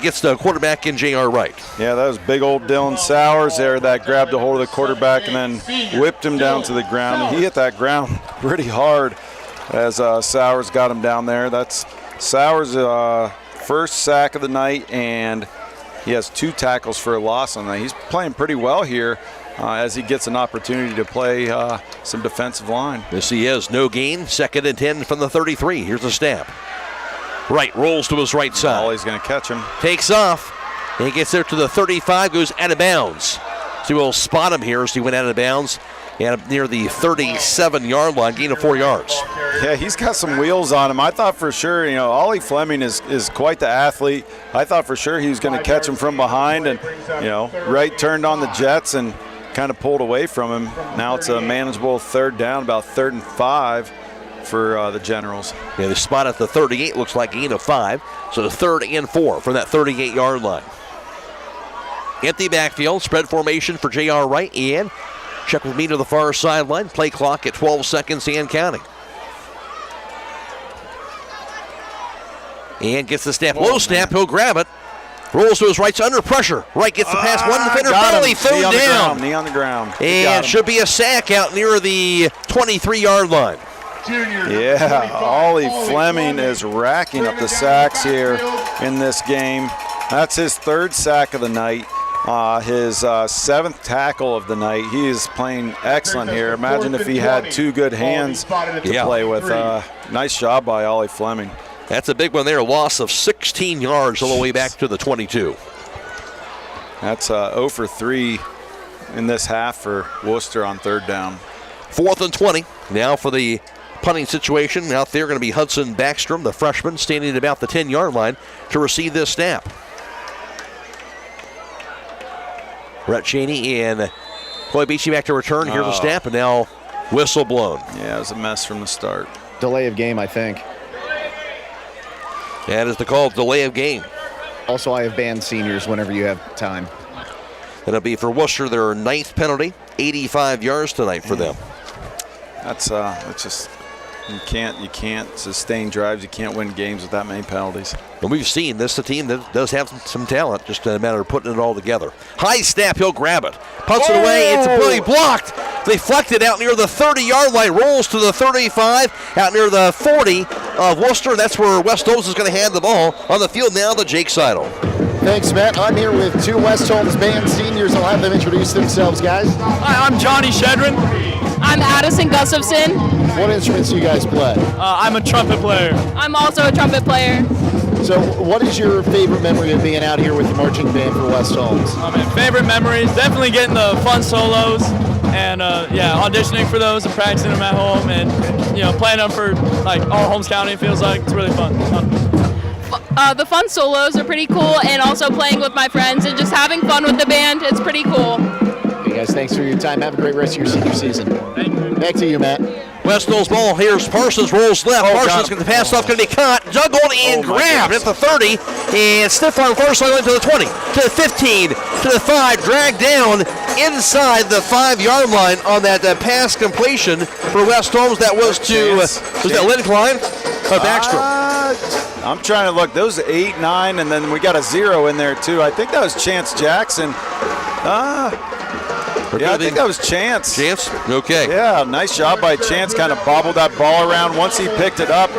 Speaker 18: Gets the quarterback in J.R. Wright.
Speaker 10: Yeah, that was big old Dylan Sowers there that grabbed a hold of the quarterback and then whipped him down to the ground. And he hit that ground pretty hard as Sowers got him down there. That's Sowers' first sack of the night, and he has 2 tackles for a loss on that. He's playing pretty well here as he gets an opportunity to play some defensive line.
Speaker 18: Yes, he is. No gain. 2nd and 10 from the 33. Here's the snap. Wright rolls to his right side.
Speaker 10: He's going to catch him.
Speaker 18: Takes off. And he gets there to the 35, goes out of bounds. So we'll spot him here as he went out of bounds. And near the 37-yard line, gain of 4 yards.
Speaker 10: Yeah, he's got some wheels on him. I thought for sure, Ollie Fleming is quite the athlete. I thought for sure he was going to catch him from behind, and, Wright turned on the jets and kind of pulled away from him. Now it's a manageable 3rd down, about 3rd and 5 for the Generals.
Speaker 18: Yeah, the spot at the 38 looks like gain of 5. So 3rd and 4 from that 38-yard line. Empty backfield, spread formation for J.R. Wright, and check with me to the far sideline. Play clock at 12 seconds and counting. And gets the snap. Low snap. He'll grab it. Rolls to his right under pressure. Wright gets the pass. One defender finally thrown down.
Speaker 10: Knee on the ground.
Speaker 18: And should be a sack out near the 23-yard line.
Speaker 10: Yeah, Ollie Fleming is racking up the sacks here in this game. That's his 3rd sack of the night. His 7th tackle of the night. He is playing excellent here. Imagine if he had 2 good hands to play with. Nice job by Ollie Fleming.
Speaker 18: That's a big one there. A loss of 16 yards all the way back to the 22.
Speaker 10: That's 0 for 3 in this half for Wooster on 3rd down.
Speaker 18: 4th and 20. Now for the punting situation. Out there going to be Hudson Backstrom, the freshman, standing at about the 10-yard line to receive this snap. Brett Cheney and Chloe Beachy back to return. Here's a snap, and now whistle blown.
Speaker 10: Yeah, it was a mess from the start.
Speaker 17: Delay of game, I think.
Speaker 18: That is the call, delay of game.
Speaker 17: Also, I have banned seniors whenever you have time.
Speaker 22: It'll be for Wooster their 9th penalty, 85 yards tonight for them.
Speaker 10: That's just you can't sustain drives. You can't win games with that many penalties.
Speaker 22: And we've seen this a team that does have some talent, just a matter of putting it all together. High snap, he'll grab it. Punts it away, it's fully blocked. Deflected out near the 30-yard line, rolls to the 35, out near the 40 of Wooster. That's where West Holmes is going to hand the ball on the field now to Jake Seidel.
Speaker 17: Thanks, Matt. I'm here with 2 West Holmes band seniors. I'll have them introduce themselves, guys.
Speaker 13: Hi, I'm Johnny Shedrin. I'm Addison Gustafson.
Speaker 17: What instruments do you guys play?
Speaker 13: I'm a trumpet player. I'm also a trumpet player.
Speaker 17: So what is your favorite memory of being out here with the marching band for West Holmes?
Speaker 13: Favorite memories, definitely getting the fun solos and auditioning for those and practicing them at home and playing them for like all Holmes County. It feels like it's really fun. The fun solos are pretty cool, and also playing with my friends and just having fun with the band. It's pretty cool.
Speaker 17: Hey guys, thanks for your time. Have a great rest of your senior season.
Speaker 13: Thank you.
Speaker 17: Back to you, Matt.
Speaker 22: West Holmes ball. Here's Parsons, rolls left. Parsons going to pass off, going to be caught, juggled, and grabbed at the 30. And stiff arm first line to the 20, to the 15, to the 5, dragged down inside the 5-yard line on that pass completion for West Holmes. That was to, was that Lynn Klein or Backstrom?
Speaker 10: I'm trying to look. Those 8, 9, and then we got a 0 in there too. I think that was Chance Jackson. Yeah, I think that was Chance.
Speaker 22: Chance? Okay.
Speaker 10: Yeah, nice job by Chance. Kind of bobbled that ball around. Once he picked it up,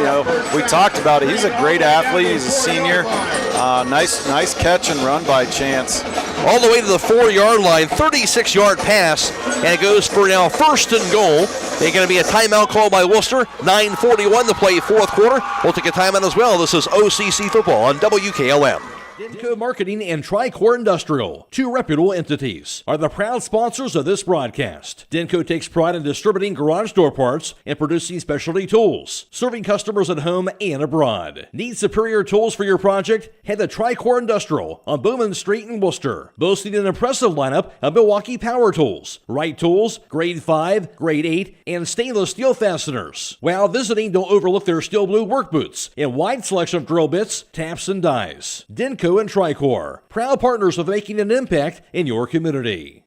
Speaker 10: we talked about it. He's a great athlete. He's a senior. Nice catch and run by Chance.
Speaker 22: All the way to the 4-yard line, 36-yard pass, and it goes for now 1st and goal. They're going to be a timeout call by Wooster. 9:41 to play 4th quarter. We'll take a timeout as well. This is OCC football on WKLM.
Speaker 8: Denko Marketing and Tricor Industrial, 2 reputable entities, are the proud sponsors of this broadcast. Denko takes pride in distributing garage door parts and producing specialty tools, serving customers at home and abroad. Need superior tools for your project? Head to Tricor Industrial on Bowman Street in Worcester, boasting an impressive lineup of Milwaukee power tools, Wright tools, grade 5, grade 8, and stainless steel fasteners. While visiting, don't overlook their steel blue work boots and wide selection of drill bits, taps, and dies. Denko and Tricor, proud partners of making an impact in your community.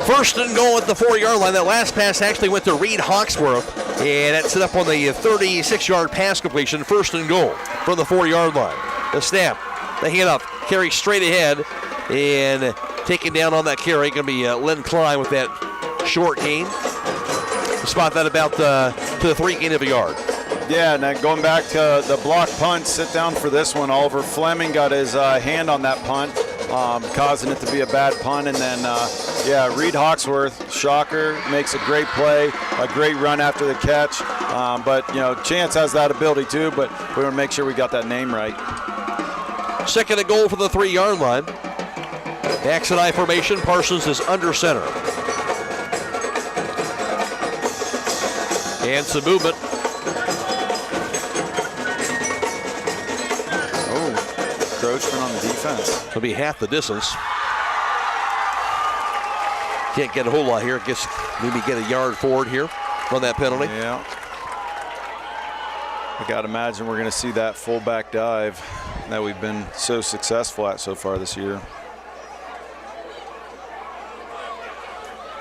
Speaker 22: 1st and goal at the 4-yard line. That last pass actually went to Reed Hawksworth, and that's set up on the 36-yard pass completion. 1st and goal from the 4-yard line. The snap, the handoff, carry straight ahead, and taken down on that carry. Going to be Lynn Klein with that short gain. Spot that about to the 3 gain of a yard.
Speaker 10: Yeah, now going back to the block punt, sit down for this one. Oliver Fleming got his hand on that punt, causing it to be a bad punt. And then, Reed Hawksworth, shocker, makes a great play, a great run after the catch. But Chance has that ability too, but we want to make sure we got that name right.
Speaker 22: 2nd and goal for the 3-yard line. X and I formation. Parsons is under center. And some movement.
Speaker 10: Encroachment on the defense.
Speaker 22: It'll be half the distance. Can't get a whole lot here. Guess maybe get a yard forward here on that penalty.
Speaker 10: Yeah. I got to imagine we're going to see that fullback dive that we've been so successful at so far this year.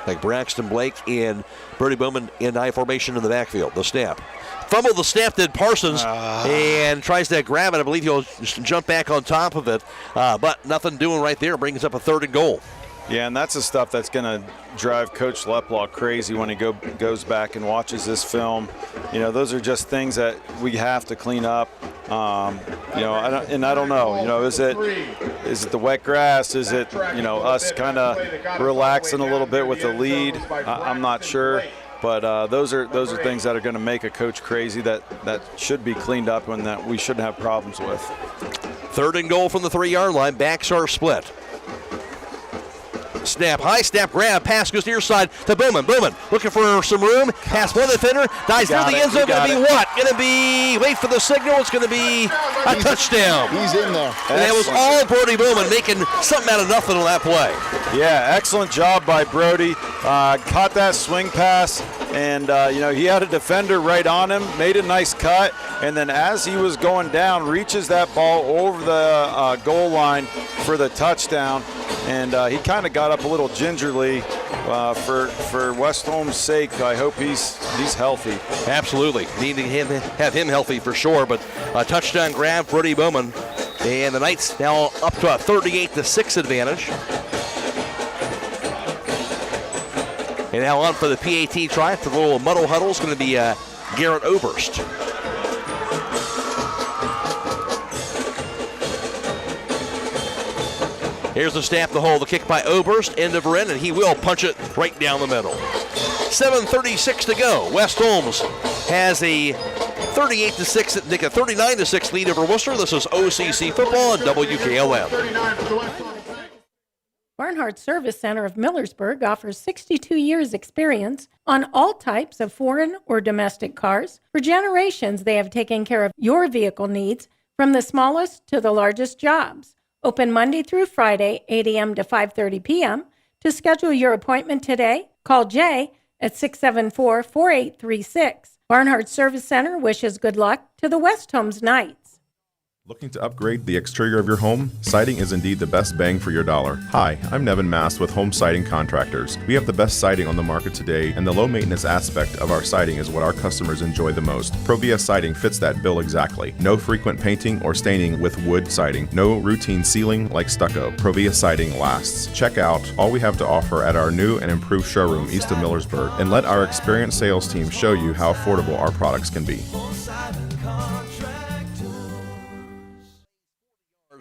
Speaker 22: Like Braxton Blake and Brody Bowman in I formation in the backfield. The snap. Fumble the snap, did Parsons, and tries to grab it. I believe he'll just jump back on top of it, but nothing doing right there. Brings up a 3rd and goal.
Speaker 10: Yeah, and that's the stuff that's going to drive Coach Leplo crazy when he goes back and watches this film. Those are just things that we have to clean up. I don't know. Is it the wet grass? Is it us kind of relaxing a little bit with the lead? I'm not sure. But those are things that are going to make a coach crazy that should be cleaned up and that we shouldn't have problems with.
Speaker 22: 3rd and goal from the 3-yard line. Backs are split. Snap, high snap, grab, pass goes near side to Bowman. Bowman looking for some room. Pass one defender, dives through the end zone. Going to be what? Going to be, wait for the signal. It's going to be a touchdown.
Speaker 17: He's in there.
Speaker 22: And that was all Brody Bowman making something out of nothing on that play.
Speaker 10: Yeah, excellent job by Brody. Caught that swing pass. and he had a defender right on him, made a nice cut, and then as he was going down, reaches that ball over the goal line for the touchdown, and he kind of got up a little gingerly. For West Holmes' sake, I hope he's healthy.
Speaker 18: Absolutely. Need to have him healthy for sure, but a touchdown grab, Brody Bowman. And the Knights now up to a 38-6 advantage. And now on for the PAT try. The little muddle huddle is going to be Garrett Oberst. Here's the snap, the hole, the kick by Oberst, end over end, and he will punch it right down the middle. 7:36 to go. West Holmes has a 38-6, Nick, a 39-6 lead over Wooster. This is OCC football on WKLM.
Speaker 1: Barnhart Service Center of Millersburg offers 62 years experience on all types of foreign or domestic cars. For generations, they have taken care of your vehicle needs from the smallest to the largest jobs. Open Monday through Friday, 8 a.m. to 5:30 p.m. To schedule your appointment today, call Jay at 674-4836. Barnhart Service Center wishes good luck to the West Holmes Knights.
Speaker 14: Looking to upgrade the exterior of your home? Siding is indeed the best bang for your dollar. Hi, I'm Nevin Mass with Home Siding Contractors. We have the best siding on the market today, and the low maintenance aspect of our siding is what our customers enjoy the most. Provia Siding fits that bill exactly. No frequent painting or staining with wood siding. No routine sealing like stucco. Provia Siding lasts. Check out all we have to offer at our new and improved showroom east of Millersburg, and let our experienced sales team show you how affordable our products can be.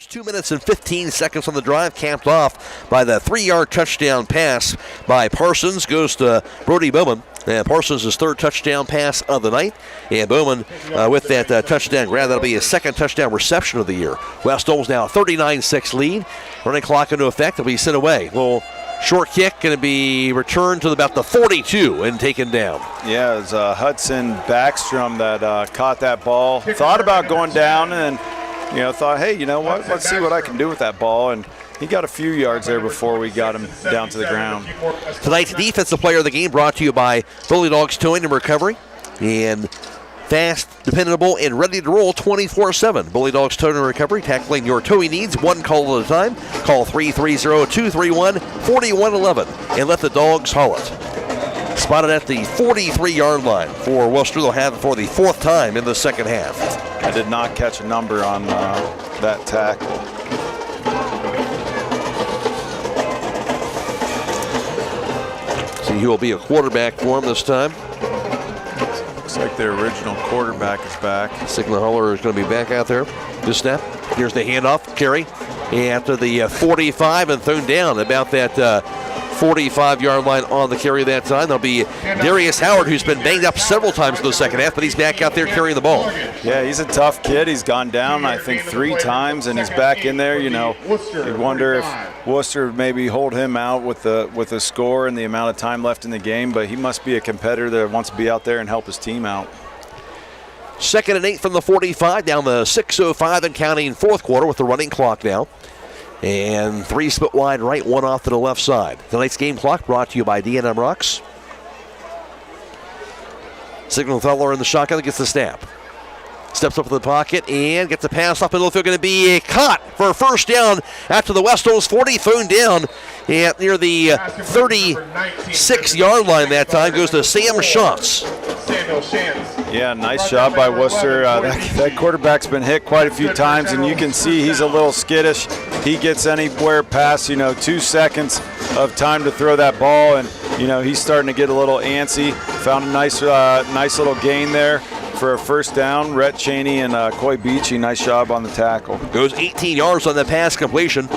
Speaker 18: 2 minutes and 15 seconds on the drive, capped off by the 3-yard touchdown pass by Parsons. Goes to Brody Bowman. And Parsons' his third touchdown pass of the night. And Bowman with that touchdown grab. That'll be his second touchdown reception of the year. West Holmes now a 39-6 lead. Running clock into effect. It'll be sent away. Little short kick going to be returned to about the 42 and taken down.
Speaker 10: Yeah, it was Hudson Backstrom that caught that ball. Thought about going down and thought, hey, you know what? Let's see what I can do with that ball. And he got a few yards there before we got him down to the ground.
Speaker 18: Tonight's defensive player of the game brought to you by Bully Dogs Towing and Recovery. And fast, dependable, and ready to roll 24/7. Bully Dogs Towing and Recovery, tackling your towing needs one call at a time. Call 330-231-4111 and let the dogs haul it. Spotted at the 43-yard line for Worcester. They'll have it for the fourth time in the second half.
Speaker 10: I did not catch a number on that tackle.
Speaker 18: See who will be a quarterback for him this time.
Speaker 10: Looks like their original quarterback is back.
Speaker 18: Signal Holler is going to be back out there. This snap. Here's the handoff. Carry after the 45 and thrown down about that 45-yard line on the carry that time. There'll be Darius Howard, who's been banged up several times in the second half, but he's back out there carrying the ball.
Speaker 10: Yeah, he's a tough kid. He's gone down, I think, 3 times, and he's back in there. You wonder if Wooster maybe hold him out with the score and the amount of time left in the game, but he must be a competitor that wants to be out there and help his team out.
Speaker 18: 2nd and 8 from the 45, down the 6:05 and counting fourth quarter with the running clock now. And 3 split wide right, 1 off to the left side. Tonight's game clock brought to you by D&M Rocks. Signal Feller in the shotgun, gets the snap. Steps up to the pocket and gets the pass off middle of the field. Going to be caught for a first down after the West Holmes 40, thrown down at near the 36-yard line that time. Goes to Sam Shantz.
Speaker 10: Yeah, nice job by Wooster. That quarterback's been hit quite a few times, and you can see he's a little skittish. He gets anywhere past, 2 seconds of time to throw that ball, and, he's starting to get a little antsy. Found a nice little gain there for a first down. Rhett Cheney and Coy Beachy, nice job on the tackle.
Speaker 18: Goes 18 yards on the pass completion.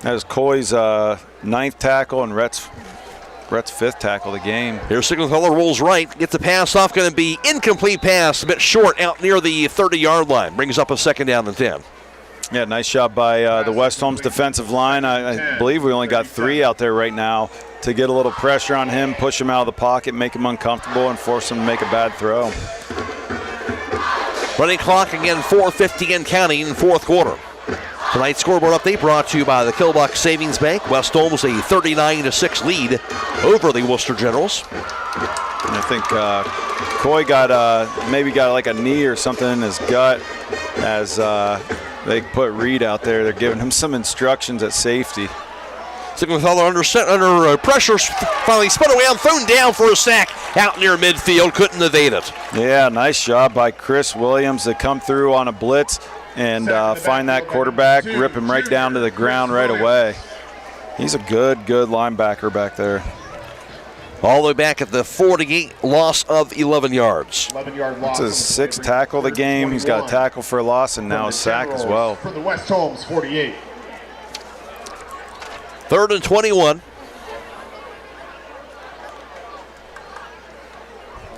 Speaker 10: That was Coy's 9th tackle and Rhett's 5th tackle of the game.
Speaker 18: Here's Signal Feller, rolls right, gets the pass off, going to be incomplete pass, a bit short out near the 30-yard line. Brings up a 2nd down and 10.
Speaker 10: Yeah, nice job by the West Holmes defensive line. I believe we only got 3 out there right now to get a little pressure on him, push him out of the pocket, make him uncomfortable, and force him to make a bad throw.
Speaker 18: Running clock again, 4:50 and counting in fourth quarter. Tonight's scoreboard update brought to you by the Killbuck Savings Bank. West Holmes a 39-6 lead over the Worcester Generals.
Speaker 10: And I think Croy maybe got like a knee or something in his gut as they put Reed out there. They're giving him some instructions at safety.
Speaker 18: Siegenthaler under pressure, finally spun around, thrown down for a sack out near midfield, couldn't evade it.
Speaker 10: Yeah, nice job by Chris Williams to come through on a blitz and find that quarterback, rip him right down to the ground right away. He's a good linebacker back there.
Speaker 18: All the way back at the 48, loss of 11 yards.
Speaker 10: 11-yard loss. It's his sixth tackle of the game. He's got a tackle for a loss and now a sack as well.
Speaker 4: For the West Holmes 48.
Speaker 18: 3rd and 21.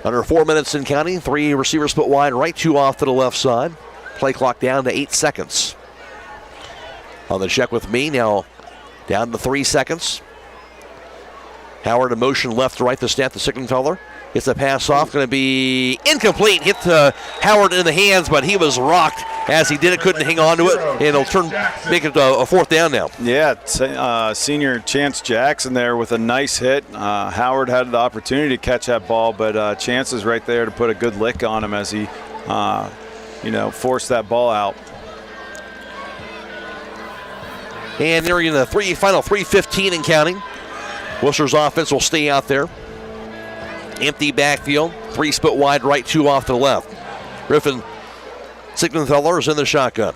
Speaker 18: Under 4 minutes in counting. 3 receivers split wide right, 2 off to the left side. Play clock down to 8 seconds. On the check with me now, down to 3 seconds. Howard in motion left to right to snap the Siegenthaler. Gets the pass off, going to be incomplete. Hit Howard in the hands, but he was rocked as he did it, couldn't hang on to it, and it'll make it a 4th down now.
Speaker 10: Yeah, senior Chance Jackson there with a nice hit. Howard had the opportunity to catch that ball, but Chance is right there to put a good lick on him as he, forced that ball out.
Speaker 18: And they're in the final 3:15 and counting. Worcester's offense will stay out there. Empty backfield, 3 split wide right, 2 off to the left. Griffin Siegenthaler is in the shotgun.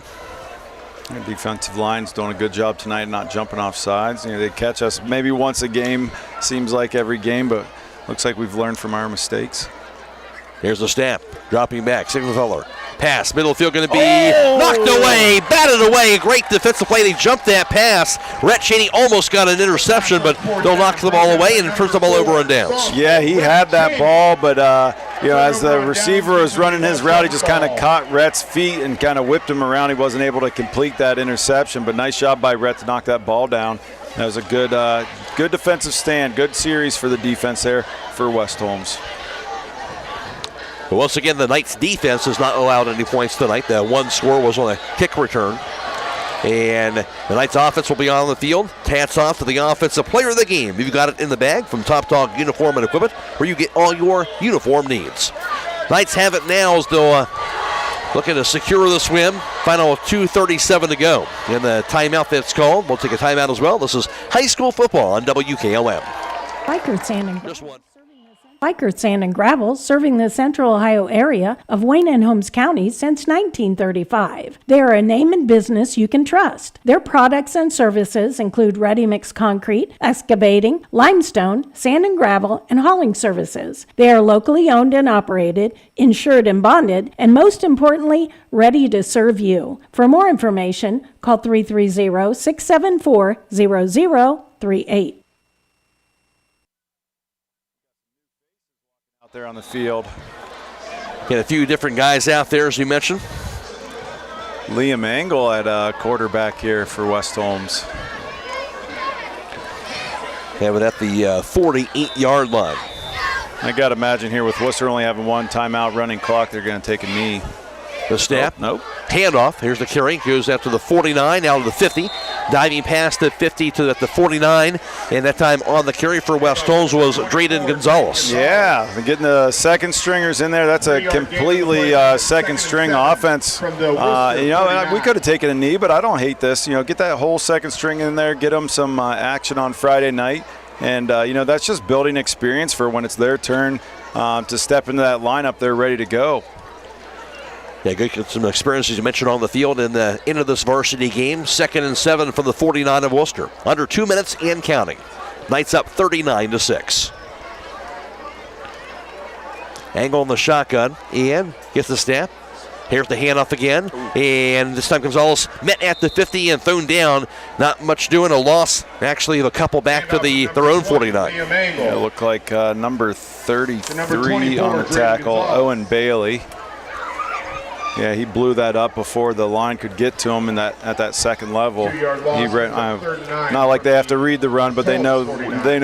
Speaker 10: Our defensive line's doing a good job tonight, not jumping off sides. They catch us maybe once a game, seems like every game, but looks like we've learned from our mistakes.
Speaker 18: Here's the snap, dropping back, Siegenthaler. Pass, middle field going to be knocked away, batted away. Great defensive play. They jumped that pass. Rhett Cheney almost got an interception, but they'll knock the ball away and turns the ball over on downs.
Speaker 10: Yeah, he had that ball, but as the receiver was running his route, he just kind of caught Rhett's feet and kind of whipped him around. He wasn't able to complete that interception, but nice job by Rhett to knock that ball down. That was a good defensive stand, good series for the defense there for West Holmes.
Speaker 18: But once again, the Knights' defense has not allowed any points tonight. The one score was on a kick return. And the Knights' offense will be on the field. Hats off to the offensive player of the game. You've got it in the bag from Top Dog Uniform and Equipment, where you get all your uniform needs. Knights have it now as they'll looking to secure the swim. Final 2:37 to go. And the timeout that's called, we'll take a timeout as well. This is high school football on WKLM.
Speaker 1: Biker Sand and Gravel, serving the Central Ohio area of Wayne and Holmes counties since 1935. They are a name and business you can trust. Their products and services include ready-mix concrete, excavating, limestone, sand and gravel, and hauling services. They are locally owned and operated, insured and bonded, and most importantly, ready to serve you. For more information, call 330-674-0038.
Speaker 10: Out there on the field.
Speaker 18: Get a few different guys out there, as you mentioned.
Speaker 10: Liam Angle at quarterback here for West Holmes.
Speaker 18: Have it at the 48-yard line.
Speaker 10: I got to imagine here with Wooster only having one timeout running clock, they're going to take a knee.
Speaker 18: The snap.
Speaker 10: Nope.
Speaker 18: Handoff. Here's the carry. Goes after the 49, out of the 50. Diving past the 50 to the 49. And that time on the carry for West Holmes was Drayden Gonzalez.
Speaker 10: Yeah, getting the second stringers in there. That's a completely second string offense. We could have taken a knee, but I don't hate this. Get that whole second string in there. Get them some action on Friday night. And, that's just building experience for when it's their turn to step into that lineup. They're ready to go.
Speaker 18: Yeah, good. Some experiences you mentioned on the field in the end of this varsity game. 2nd and 7 from the 49 of Wooster. Under 2 minutes and counting. Knights up 39-6. Angle in the shotgun and gets the snap. Here's the handoff again, and this time Gonzalez met at the 50 and thrown down. Not much doing, a loss. Actually, a couple back to their own 49.
Speaker 10: Yeah, it looked like number 33 on the tackle, Owen Bailey. Yeah, he blew that up before the line could get to him at that second level. Not like they have to read the run, but they know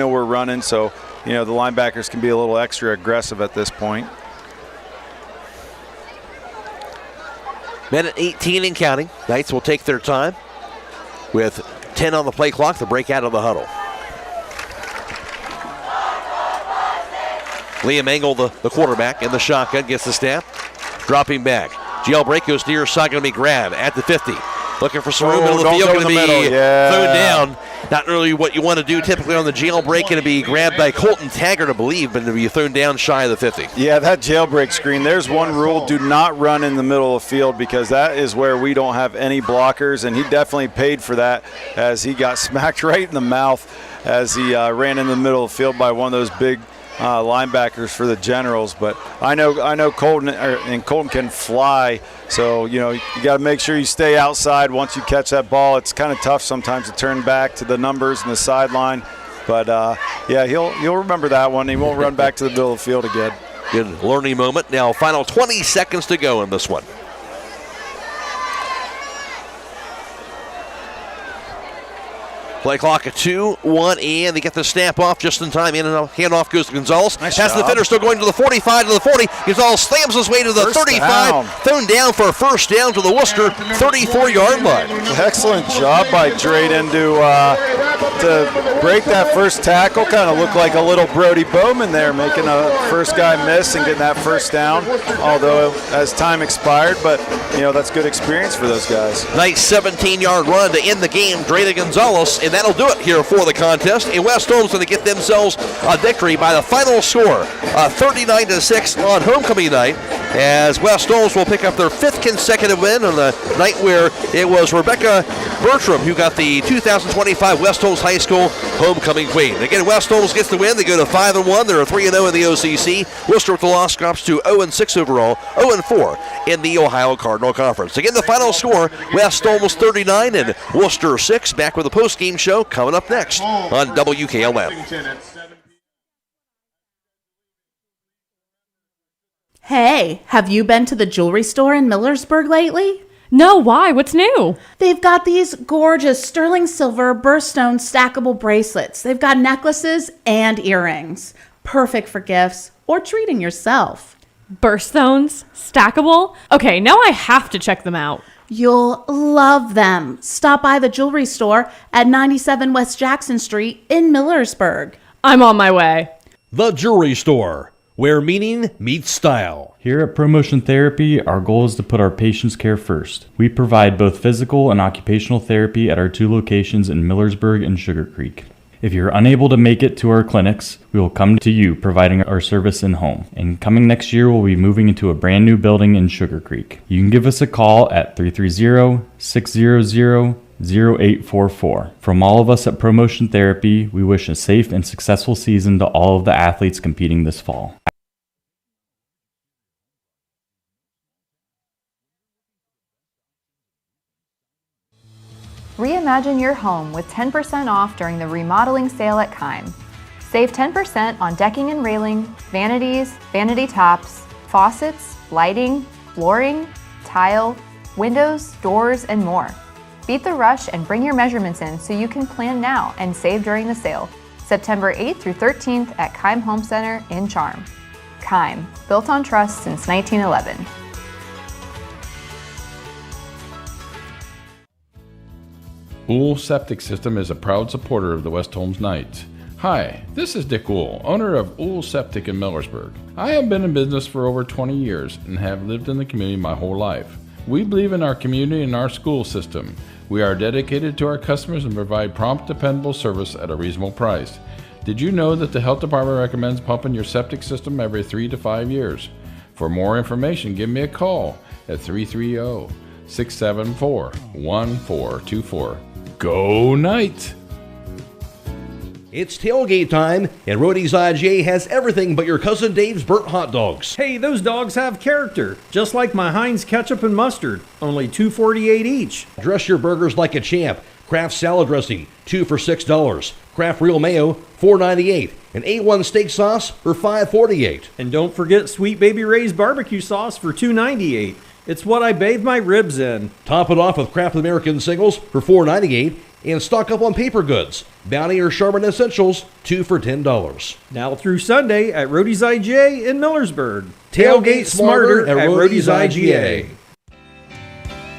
Speaker 10: we're running, so the linebackers can be a little extra aggressive at this point.
Speaker 18: Minute 18 and counting. Knights will take their time with 10 on the play clock to break out of the huddle.
Speaker 22: Liam Engel, the quarterback, in the shotgun, gets the snap. Dropping back. Jailbreak goes near side, going to be grabbed at the 50. Looking for some room in the field, going to be thrown down. Not really what you want to do typically on the jailbreak. Going to be grabbed by Colton Taggart, I believe, but to be thrown down shy of the 50.
Speaker 10: Yeah, that jailbreak screen, there's one rule: do not run in the middle of the field, because that is where we don't have any blockers, and he definitely paid for that as he got smacked right in the mouth as he ran in the middle of the field by one of those big linebackers for the Generals. But I know Colton can fly, so you got to make sure you stay outside once you catch that ball. It's kind of tough sometimes to turn back to the numbers and the sideline, but yeah, he'll remember that one. He won't run back to the middle of the field again.
Speaker 22: Good learning moment. Now final 20 seconds to go in this one. Play clock at 2, 1, and they get the snap off just in time. In and out. Handoff goes to Gonzalez.
Speaker 10: Nice
Speaker 22: Pass to the
Speaker 10: job.
Speaker 22: defender, still going to the 45, to the 40. Gonzalez slams his way to the
Speaker 10: First
Speaker 22: 35.
Speaker 10: down.
Speaker 22: Thrown down for a first down to the Wooster 34-yard line.
Speaker 10: Excellent job by Drayden to break that first tackle. Kind of looked like a little Brody Bowman there, making a first guy miss and getting that first down, although as time expired. But that's good experience for those guys.
Speaker 22: Nice 17-yard run to end the game. Drayden Gonzalez, and that'll do it here for the contest. And West Holmes going to get themselves a victory by the final score, 39-6 on homecoming night, as West Holmes will pick up their 5th consecutive win on the night where it was Rebecca Bertram who got the 2025 West Holmes High School homecoming queen. Again, West Holmes gets the win. They go to 5-1. They're 3-0 in the OCC. Worcester with the loss drops to 0-6 overall, 0-4 in the Ohio Cardinal Conference. Again, the final score, West Holmes 39 and Worcester 6. Back with a post-game show coming up next on WKLM.
Speaker 4: Hey, have you been to the jewelry store in Millersburg lately?
Speaker 15: No, why? What's new?
Speaker 4: They've got these gorgeous sterling silver birthstone stackable bracelets. They've got necklaces and earrings. Perfect for gifts or treating yourself.
Speaker 15: Birthstones? Stackable? Okay, now I have to check them out.
Speaker 4: You'll love them. Stop by the jewelry store at 97 West Jackson Street in Millersburg.
Speaker 15: I'm on my way.
Speaker 24: The Jewelry Store, where meaning meets style.
Speaker 20: Here at Promotion Therapy, our goal is to put our patients' care first. We provide both physical and occupational therapy at our 2 locations in Millersburg and Sugar Creek. If you're unable to make it to our clinics, we will come to you providing our service in-home. And coming next year, we'll be moving into a brand new building in Sugar Creek. You can give us a call at 330-600-0844. From all of us at Promotion Therapy, we wish a safe and successful season to all of the athletes competing this fall.
Speaker 23: Reimagine your home with 10% off during the remodeling sale at Keim. Save 10% on decking and railing, vanities, vanity tops, faucets, lighting, flooring, tile, windows, doors, and more. Beat the rush and bring your measurements in so you can plan now and save during the sale. September 8th through 13th at Keim Home Center in Charm. Keim, built on trust since 1911.
Speaker 25: Ool Septic System is a proud supporter of the West Holmes Knights. Hi, this is Dick Ool, owner of Ool Septic in Millersburg. I have been in business for over 20 years and have lived in the community my whole life. We believe in our community and our school system. We are dedicated to our customers and provide prompt, dependable service at a reasonable price. Did you know that the health department recommends pumping your septic system every 3 to 5 years? For more information, give me a call at 330-674-1424. Go Knights!
Speaker 24: It's tailgate time, and Rody's IGA has everything but your cousin Dave's burnt hot dogs.
Speaker 6: Hey, those dogs have character, just like my Heinz ketchup and mustard, only $2.48 each.
Speaker 24: Dress your burgers like a champ. Kraft salad dressing, 2 for $6. Kraft real mayo, $4.98. And A1 steak sauce for $5.48.
Speaker 6: And don't forget Sweet Baby Ray's barbecue sauce for $2.98. It's what I bathe my ribs in.
Speaker 24: Top it off with Kraft American singles for $4.98. And stock up on paper goods. Bounty or Charmin Essentials, 2 for $10.
Speaker 6: Now through Sunday at Rody's IGA in Millersburg.
Speaker 24: Tailgate smarter at Rody's IGA.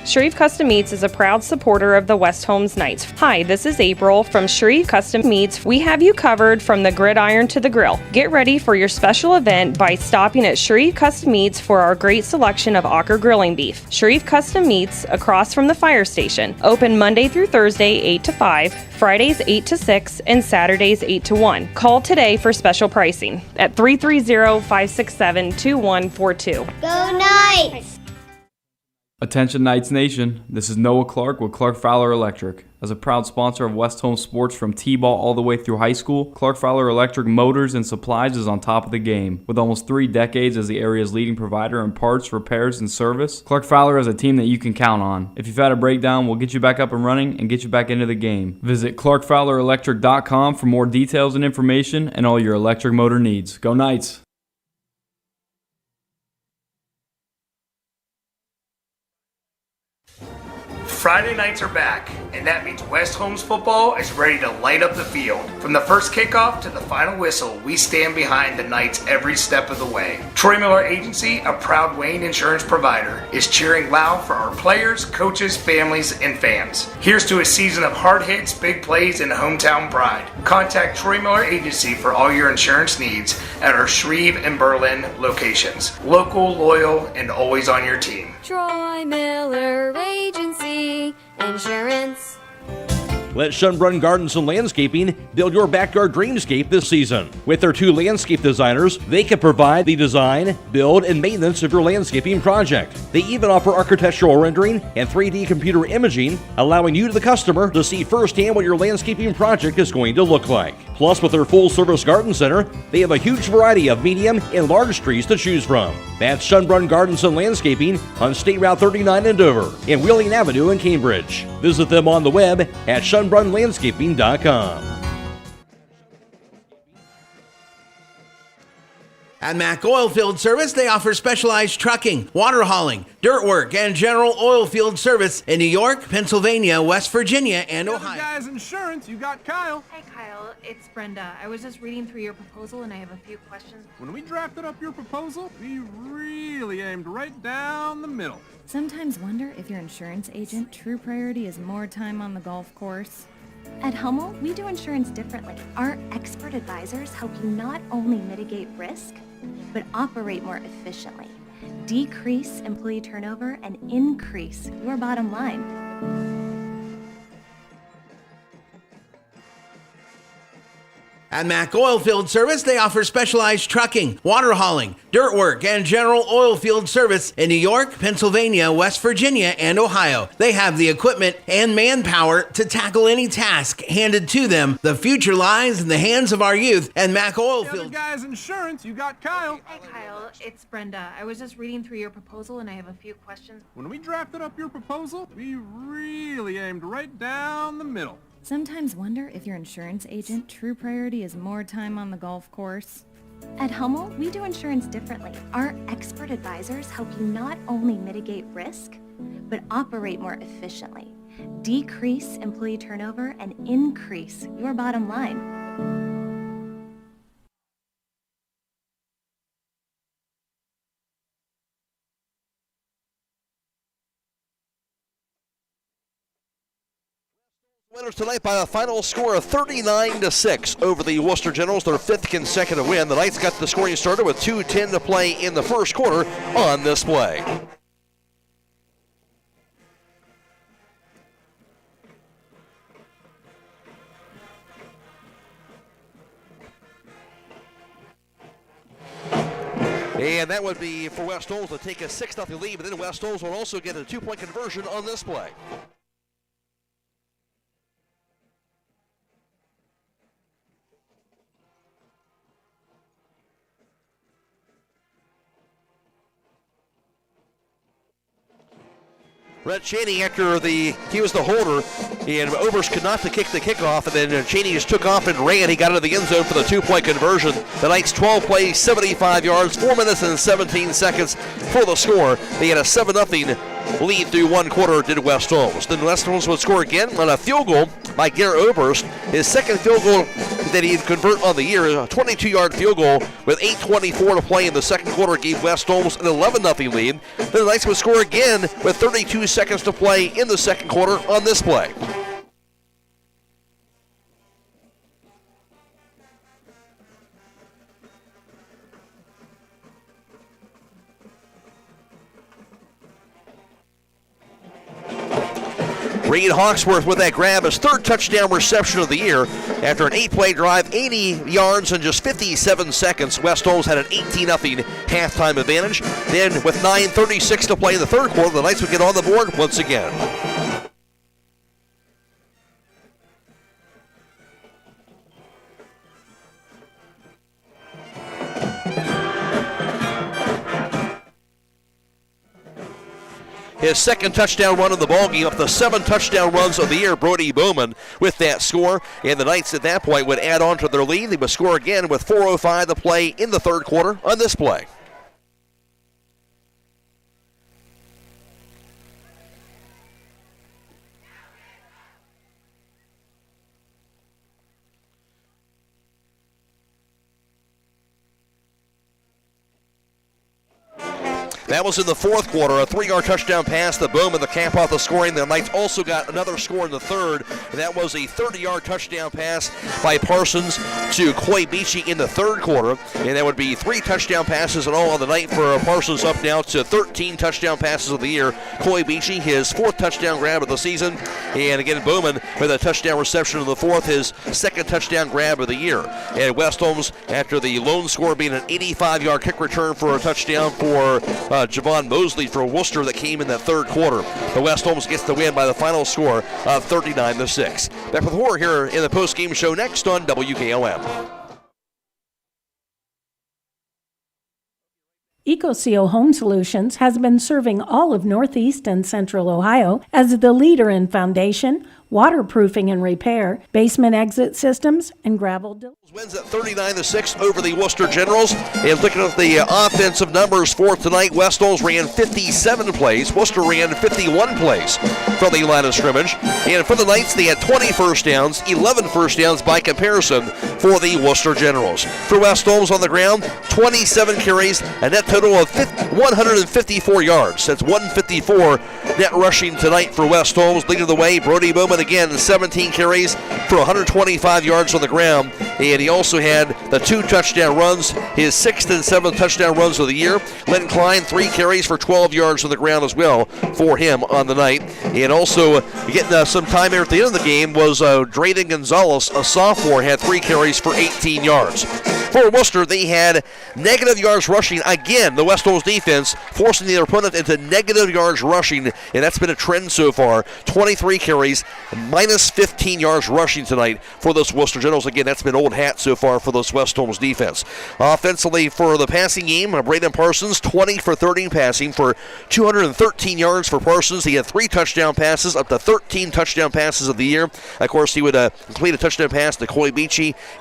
Speaker 2: Shreve Custom Meats is a proud supporter of the West Holmes Knights. Hi, this is April from Shreve Custom Meats. We have you covered from the gridiron to the grill. Get ready for your special event by stopping at Shreve Custom Meats for our great selection of Ocker grilling beef. Shreve Custom Meats, across from the fire station. Open Monday through Thursday 8 to 5, Fridays 8 to 6, and Saturdays 8 to 1. Call today for special pricing at 330-567-2142.
Speaker 9: Go Knights!
Speaker 16: Attention Knights Nation, this is Noah Clark with Clark Fowler Electric. As a proud sponsor of West Holmes sports from T-ball all the way through high school, Clark Fowler Electric Motors and Supplies is on top of the game. With almost 3 decades as the area's leading provider in parts, repairs, and service, Clark Fowler is a team that you can count on. If you've had a breakdown, we'll get you back up and running and get you back into the game. Visit ClarkFowlerElectric.com for more details and information and all your electric motor needs. Go Knights!
Speaker 19: Friday nights are back, and that means West Holmes football is ready to light up the field. From the first kickoff to the final whistle, we stand behind the Knights every step of the way. Troy Miller Agency, a proud Wayne insurance provider, is cheering loud for our players, coaches, families, and fans. Here's to a season of hard hits, big plays, and hometown pride. Contact Troy Miller Agency for all your insurance needs at our Shreve and Berlin locations. Local, loyal, and always on your team.
Speaker 21: Troy Miller Agency Insurance.
Speaker 8: Let Schönbrunn Gardens and Landscaping build your backyard dreamscape this season. With their 2 landscape designers, they can provide the design, build, and maintenance of your landscaping project. They even offer architectural rendering and 3D computer imaging, allowing you, the customer, to see firsthand what your landscaping project is going to look like. Plus, with their full-service garden center, they have a huge variety of medium and large trees to choose from. That's Schönbrunn Gardens and Landscaping on State Route 39 in Dover and Wheeling Avenue in Cambridge. Visit them on the web at SchönbrunnLandscaping.com.
Speaker 26: At Mack Oilfield Service, they offer specialized trucking, water hauling, dirt work, and general oil field service in New York, Pennsylvania, West Virginia, and Ohio.
Speaker 7: Guys, insurance, you got Kyle.
Speaker 27: Hey Kyle, it's Brenda. I was just reading through your proposal and I have a few questions.
Speaker 7: When we drafted up your proposal, we really aimed right down the middle.
Speaker 28: Sometimes wonder if your insurance agent true priority is more time on the golf course. At Hummel, we do insurance differently. Our expert advisors help you not only mitigate risk, but operate more efficiently, decrease employee turnover, and increase your bottom line.
Speaker 26: At Mack Oilfield Service, they offer specialized trucking, water hauling, dirt work, and general oil field service in New York, Pennsylvania, West Virginia, and Ohio. They have the equipment and manpower to tackle any task handed to them. The future lies in the hands of our youth, and Mack Oilfield.
Speaker 7: Guys, insurance, you got Kyle.
Speaker 27: Hey Kyle, it's Brenda. I was just reading through your proposal and I have a few questions.
Speaker 7: When we drafted up your proposal, we really aimed right down the middle.
Speaker 28: Sometimes wonder if your insurance agent true priority is more time on the golf course. At Hummel, we do insurance differently. Our expert advisors help you not only mitigate risk, but operate more efficiently, decrease employee turnover, and increase your bottom line.
Speaker 22: Winners tonight by a final score of 39-6 over the Wooster Generals, their 5th consecutive win. The Knights got the scoring started with 2:10 to play in the first quarter on this play. And that would be for West Holmes to take a 6-0 lead, but then West Holmes will also get a 2-point conversion on this play. Brett Cheney, after he was the holder, and Overs could not kick the kickoff, and then Cheney just took off and ran. He got into the end zone for the 2-point conversion. The Knights 12 plays, 75 yards, 4 minutes and 17 seconds for the score. They had a 7-0 lead through one quarter, did West Holmes. Then West Holmes would score again on a field goal by Garrett Oberst. His second field goal that he'd convert on the year. A 22-yard field goal with 8:24 to play in the second quarter gave West Holmes an 11-0 lead. Then the Knights would score again with 32 seconds to play in the second quarter on this play. Reed Hawksworth with that grab, his third touchdown reception of the year. After an 8-play drive, 80 yards in just 57 seconds, West Holmes had an 18-0 halftime advantage. Then with 9:36 to play in the third quarter, the Knights would get on the board once again. His second touchdown run of the ballgame, up to 7 touchdown runs of the year, Brody Bowman with that score. And the Knights at that point would add on to their lead. They would score again with 4:05 to play in the third quarter on this play. That was in the fourth quarter, a 3-yard touchdown pass to Bowman, the cap off the scoring. The Knights also got another score in the third, and that was a 30-yard touchdown pass by Parsons to Croy in the third quarter. And that would be 3 touchdown passes in all on the night for Parsons, up now to 13 touchdown passes of the year. Croy his 4th touchdown grab of the season. And again, Bowman with a touchdown reception in the fourth, his 2nd touchdown grab of the year. And West Holmes, after the lone score being an 85-yard kick return for a touchdown for Javon Mosley for Wooster that came in that third quarter. The West Holmes gets the win by the final score of 39-6. Back with more here in the post-game show next on WKLM.
Speaker 1: EcoSeal Home Solutions has been serving all of Northeast and Central Ohio as the leader in foundation, waterproofing and repair, basement exit systems, and gravel.
Speaker 22: Wins at 39-6 over the Wooster Generals. And looking at the offensive numbers for tonight, West Holmes ran 57 plays. Wooster ran 51 plays from the line of scrimmage. And for the Knights, they had 20 first downs, 11 first downs by comparison for the Wooster Generals. For West Holmes on the ground, 27 carries, a net total of 154 yards. That's 154 net rushing tonight for West Holmes. Leading the way, Brody Bowman again, 17 carries for 125 yards on the ground. And he also had the 2 touchdown runs, his 6th and 7th touchdown runs of the year. Len Klein, 3 carries for 12 yards on the ground as well for him on the night. And also getting some time here at the end of the game was Drayden Gonzalez, a sophomore, had 3 carries for 18 yards. For Wooster, they had negative yards rushing. Again, the West Holmes defense forcing their opponent into negative yards rushing, and that's been a trend so far. 23 carries, minus 15 yards rushing tonight for those Wooster Generals. Again, that's been old hat so far for those West Holmes defense. Offensively for the passing game, Braden Parsons, 20 for 30 passing for 213 yards for Parsons. He had 3 touchdown passes, up to 13 touchdown passes of the year. Of course, he would complete a touchdown pass to Croy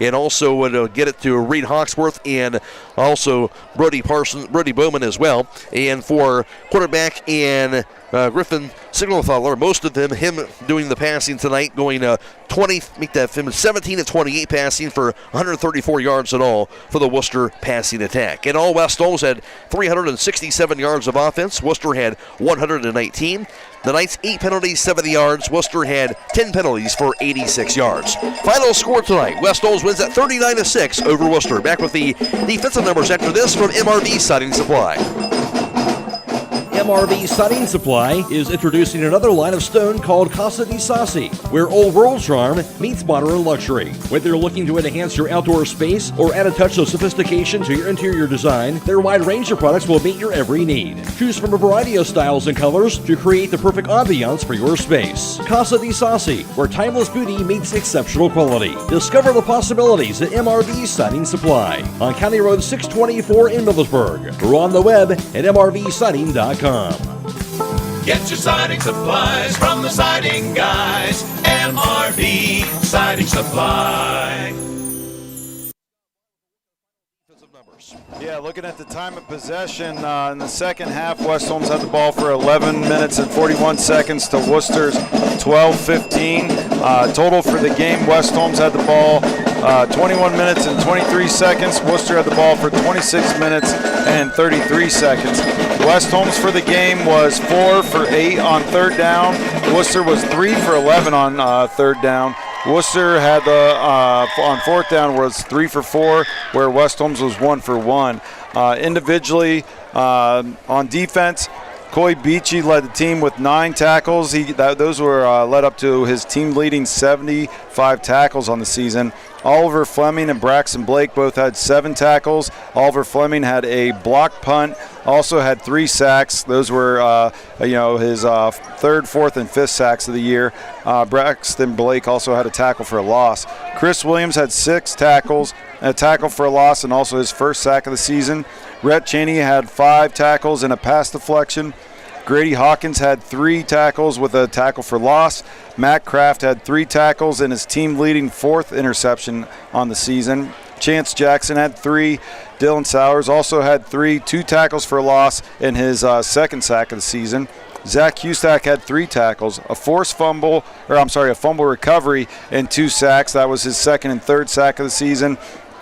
Speaker 22: and also would get it to Reed Hawksworth and also Brody Bowman as well. And for quarterback and Griffin Signalthaler, most of them, him doing the passing tonight, going 17 of 28 passing for 134 yards in all for the Wooster passing attack. And all West Holmes had 367 yards of offense. Wooster had 119. The Knights 8 penalties, 70 yards. Wooster had 10 penalties for 86 yards. Final score tonight, West Holmes wins at 39-6 over Wooster. Back with the defensive numbers after this from MRV Siding Supply.
Speaker 8: MRV Siding Supply is introducing another line of stone called Casa di Sassi, where old world charm meets modern luxury. Whether you're looking to enhance your outdoor space or add a touch of sophistication to your interior design, their wide range of products will meet your every need. Choose from a variety of styles and colors to create the perfect ambiance for your space. Casa di Sassi, where timeless beauty meets exceptional quality. Discover the possibilities at MRV Siding Supply on County Road 624 in Millersburg, or on the web at mrvsiding.com.
Speaker 3: Get your siding supplies from the siding guys. MRV Siding Supply.
Speaker 10: Yeah, looking at the time of possession in the second half, West Holmes had the ball for 11 minutes and 41 seconds to Worcester's 12-15. Total for the game, West Holmes had the ball 21 minutes and 23 seconds. Worcester had the ball for 26 minutes and 33 seconds. West Holmes for the game was 4 for 8 on third down. Worcester was 3 for 11 on third down. Wooster had on fourth down was 3 for 4, where West Holmes was 1 for 1. Individually, on defense, Coy Beachy led the team with 9 tackles. Those were led up to his team-leading 75 tackles on the season. Oliver Fleming and Braxton Blake both had 7 tackles. Oliver Fleming had a block punt, also had 3 sacks. Those were, his third, fourth, and fifth sacks of the year. Braxton Blake also had a tackle for a loss. Chris Williams had 6 tackles, a tackle for a loss, and also his first sack of the season. Rhett Cheney had 5 tackles and a pass deflection. Grady Hawkins had 3 tackles with a tackle for loss. Matt Kraft had 3 tackles and his team-leading 4th interception on the season. Chance Jackson had 3. Dylan Sowers also had 3, 2 tackles for loss and his second sack of the season. Zach Hustack had 3 tackles, a fumble recovery, and 2 sacks. That was his second and third sack of the season.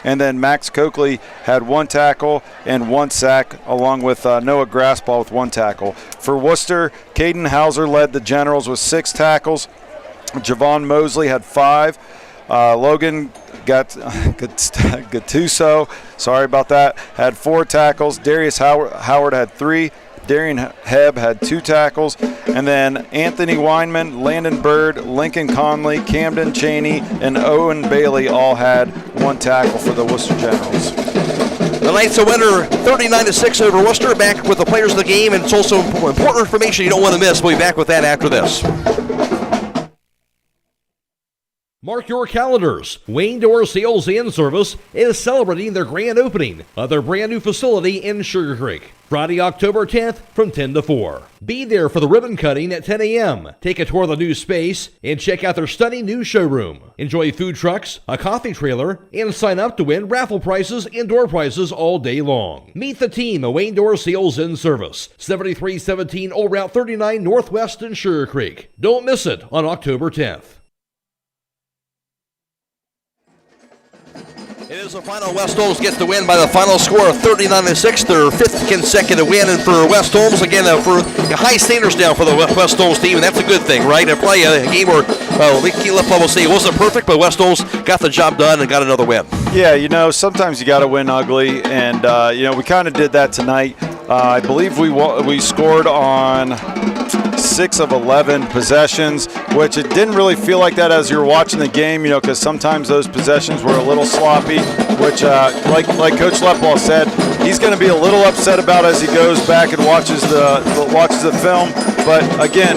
Speaker 10: And then Max Coakley had 1 tackle and 1 sack, along with Noah Grassball with 1 tackle. For Worcester, Caden Hauser led the Generals with 6 tackles. Javon Mosley had 5. Logan Gattuso, sorry about that, had 4 tackles. Darius Howard had 3. Darian Hebb had 2 tackles. And then Anthony Weinman, Landon Bird, Lincoln Conley, Camden Cheney, and Owen Bailey all had 1 tackle for the Worcester Generals.
Speaker 5: The Knights a winner 39-6 over Worcester. Back with the players of the game, and it's also important information you don't want to miss. We'll be back with that after this.
Speaker 24: Mark your calendars. Wayne Door Sales and Service is celebrating their grand opening of their brand new facility in Sugar Creek, Friday, October 10th from 10 to 4. Be there for the ribbon cutting at 10 a.m. Take a tour of the new space and check out their stunning new showroom. Enjoy food trucks, a coffee trailer, and sign up to win raffle prizes and door prizes all day long. Meet the team at Wayne Door Sales and Service, 7317 Old Route 39 Northwest in Sugar Creek. Don't miss it on October 10th.
Speaker 5: It is the final. West Holmes gets the win by the final score of 39-6, their 5th consecutive win. And for West Holmes, again, for high standards now for the West Holmes team, and that's a good thing, right? And probably a game where Keaton Leplo will say it wasn't perfect, but West Holmes got the job done and got another win.
Speaker 10: Yeah, sometimes you got to win ugly, and, we kind of did that tonight. I believe we scored on 6 of 11 possessions, which it didn't really feel like that as you were watching the game, because sometimes those possessions were a little sloppy, which, like Coach Leplo said, he's going to be a little upset about as he goes back and watches the film. But again,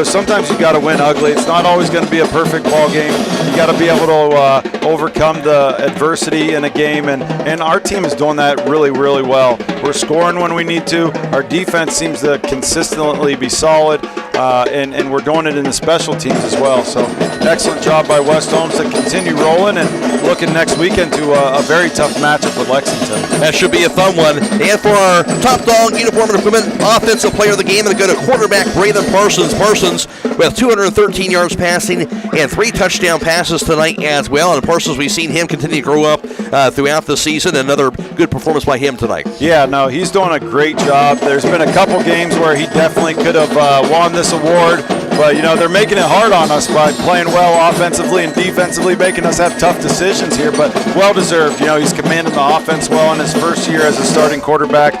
Speaker 10: sometimes you got to win ugly. It's not always going to be a perfect ball game. You got to be able to overcome the adversity in a game, and our team is doing that really, really well. We're scoring when we need to. Our defense seems to consistently be solid, and we're doing it in the special teams as well. So excellent job by West Holmes to continue rolling and looking next weekend to a very tough matchup with Lexington.
Speaker 5: That should be a fun one. And for our top dog uniform and equipment offensive player of the game, and go to quarterback Braden Parsons. Parsons with 213 yards passing and 3 touchdown passes tonight as well. And Parsons, we've seen him continue to grow up throughout the season. Another good performance by him tonight.
Speaker 10: Yeah, no, he's doing a great job. There's been a couple games where he definitely could have won this award, but they're making it hard on us by playing well offensively and defensively, making us have tough decisions here, but well deserved. He's commanding the offense well in his first year as a starting quarterback.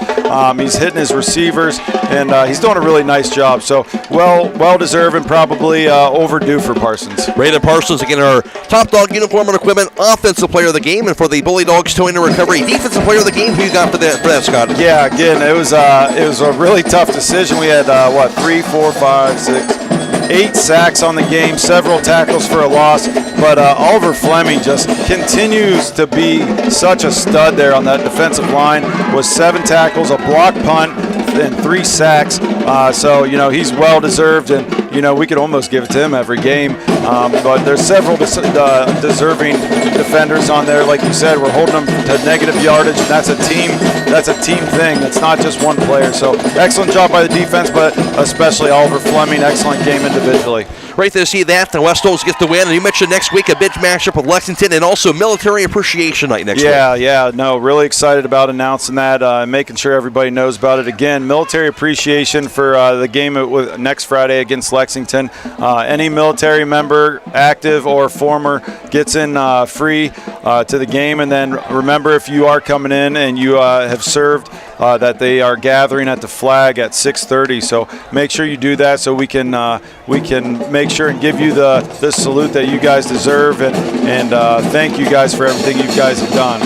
Speaker 10: He's hitting his receivers, and he's doing a really nice job. So well deserved and probably overdue for Parsons.
Speaker 5: Braden Parsons, again, our top dog uniform and equipment offensive player of the game, and for the Bully Dogs towing and recovery defensive player of the game, who you got for that, Scott?
Speaker 10: Yeah, again, it was a really tough decision. We had 3, 4, 5, 6, 8 sacks on the game, several tackles for a loss, but Oliver Fleming just continues to be such a stud there on that defensive line, with 7 tackles, a block punt, and 3 sacks. So he's well deserved, and we could almost give it to him every game. But there's several deserving defenders on there. Like you said, we're holding them to negative yardage, and that's a team thing. That's not just one player. So excellent job by the defense, but especially Oliver Fleming. Excellent game individually.
Speaker 5: Great to see that. The West Holmes get the win. And you mentioned next week a big matchup with Lexington and also Military Appreciation Night next week.
Speaker 10: Yeah. No, really excited about announcing that and making sure everybody knows about it. Again, military appreciation for the game next Friday against Lexington. Any military member, active or former, gets in free to the game. And then remember, if you are coming in and you have served, that they are gathering at the flag at 6:30. So make sure you do that so we can make sure and give you the salute that you guys deserve, and thank you guys for everything you guys have done.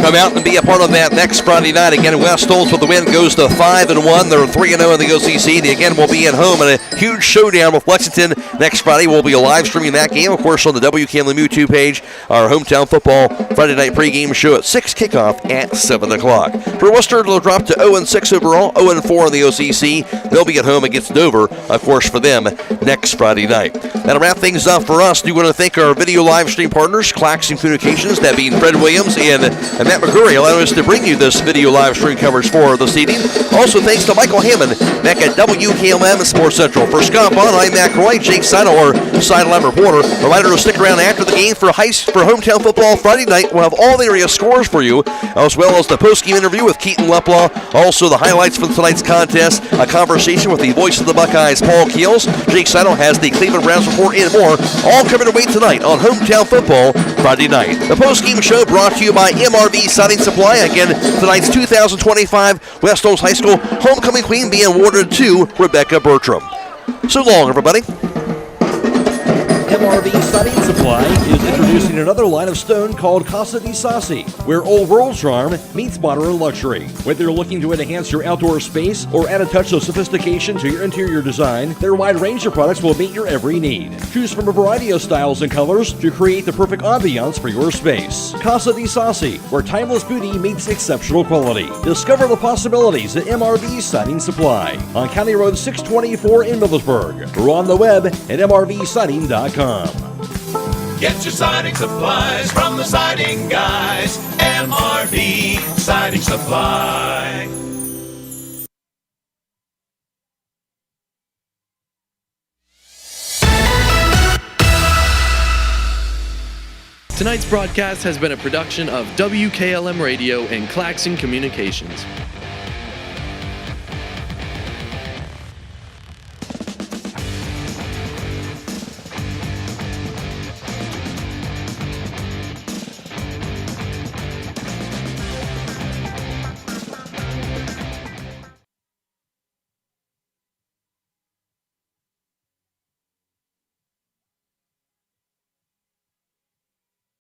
Speaker 5: Come out and be a part of that next Friday night. Again, West Holmes with the win goes to 5-1. They're 3-0 in the OCC. They again will be at home in a huge showdown with Lexington next Friday. We'll be live streaming that game, of course, on the WKLM YouTube page. Our hometown football Friday night pregame show at 6, kickoff at 7 o'clock. For Wooster, they'll drop to 0-6 overall, 0-4 in the OCC. They'll be at home against Dover, of course, for them next Friday night. That'll wrap things up for us. Do want to thank our video live stream partners, Claxon Communications, that being Fred Williams and Matt McCreery, allowing us to bring you this video live stream coverage for this evening. Also, thanks to Michael Hammond back at WKLM Sports Central. For Scott Vaughn, I'm Matt Croy, Jake Seidel, our sideline reporter. Reminder to stick around after the game for hometown football Friday night. We'll have all the area scores for you, as well as the post-game interview with Keaton Leplo. Also, the highlights from tonight's contest, a conversation with the voice of the Buckeyes, Paul Keels. Jake Seidel has the Cleveland Browns report and more, all coming away tonight on Hometown Football Friday night. The post-game show brought to you by MRV Siding Supply. Again, tonight's 2025 West Holmes High School Homecoming Queen being awarded to Rebecca Bertram. So long, everybody.
Speaker 8: MRV Siding Supply is introducing another line of stone called Casa di Sassi, where old world charm meets modern luxury. Whether you're looking to enhance your outdoor space or add a touch of sophistication to your interior design, their wide range of products will meet your every need. Choose from a variety of styles and colors to create the perfect ambiance for your space. Casa di Sassi, where timeless beauty meets exceptional quality. Discover the possibilities at MRV Siding Supply on County Road 624 in Millersburg, or on the web at mrvsiding.com.
Speaker 3: Get your siding supplies from the siding guys. MRV Siding Supply.
Speaker 4: Tonight's broadcast has been a production of WKLM Radio and Claxon Communications.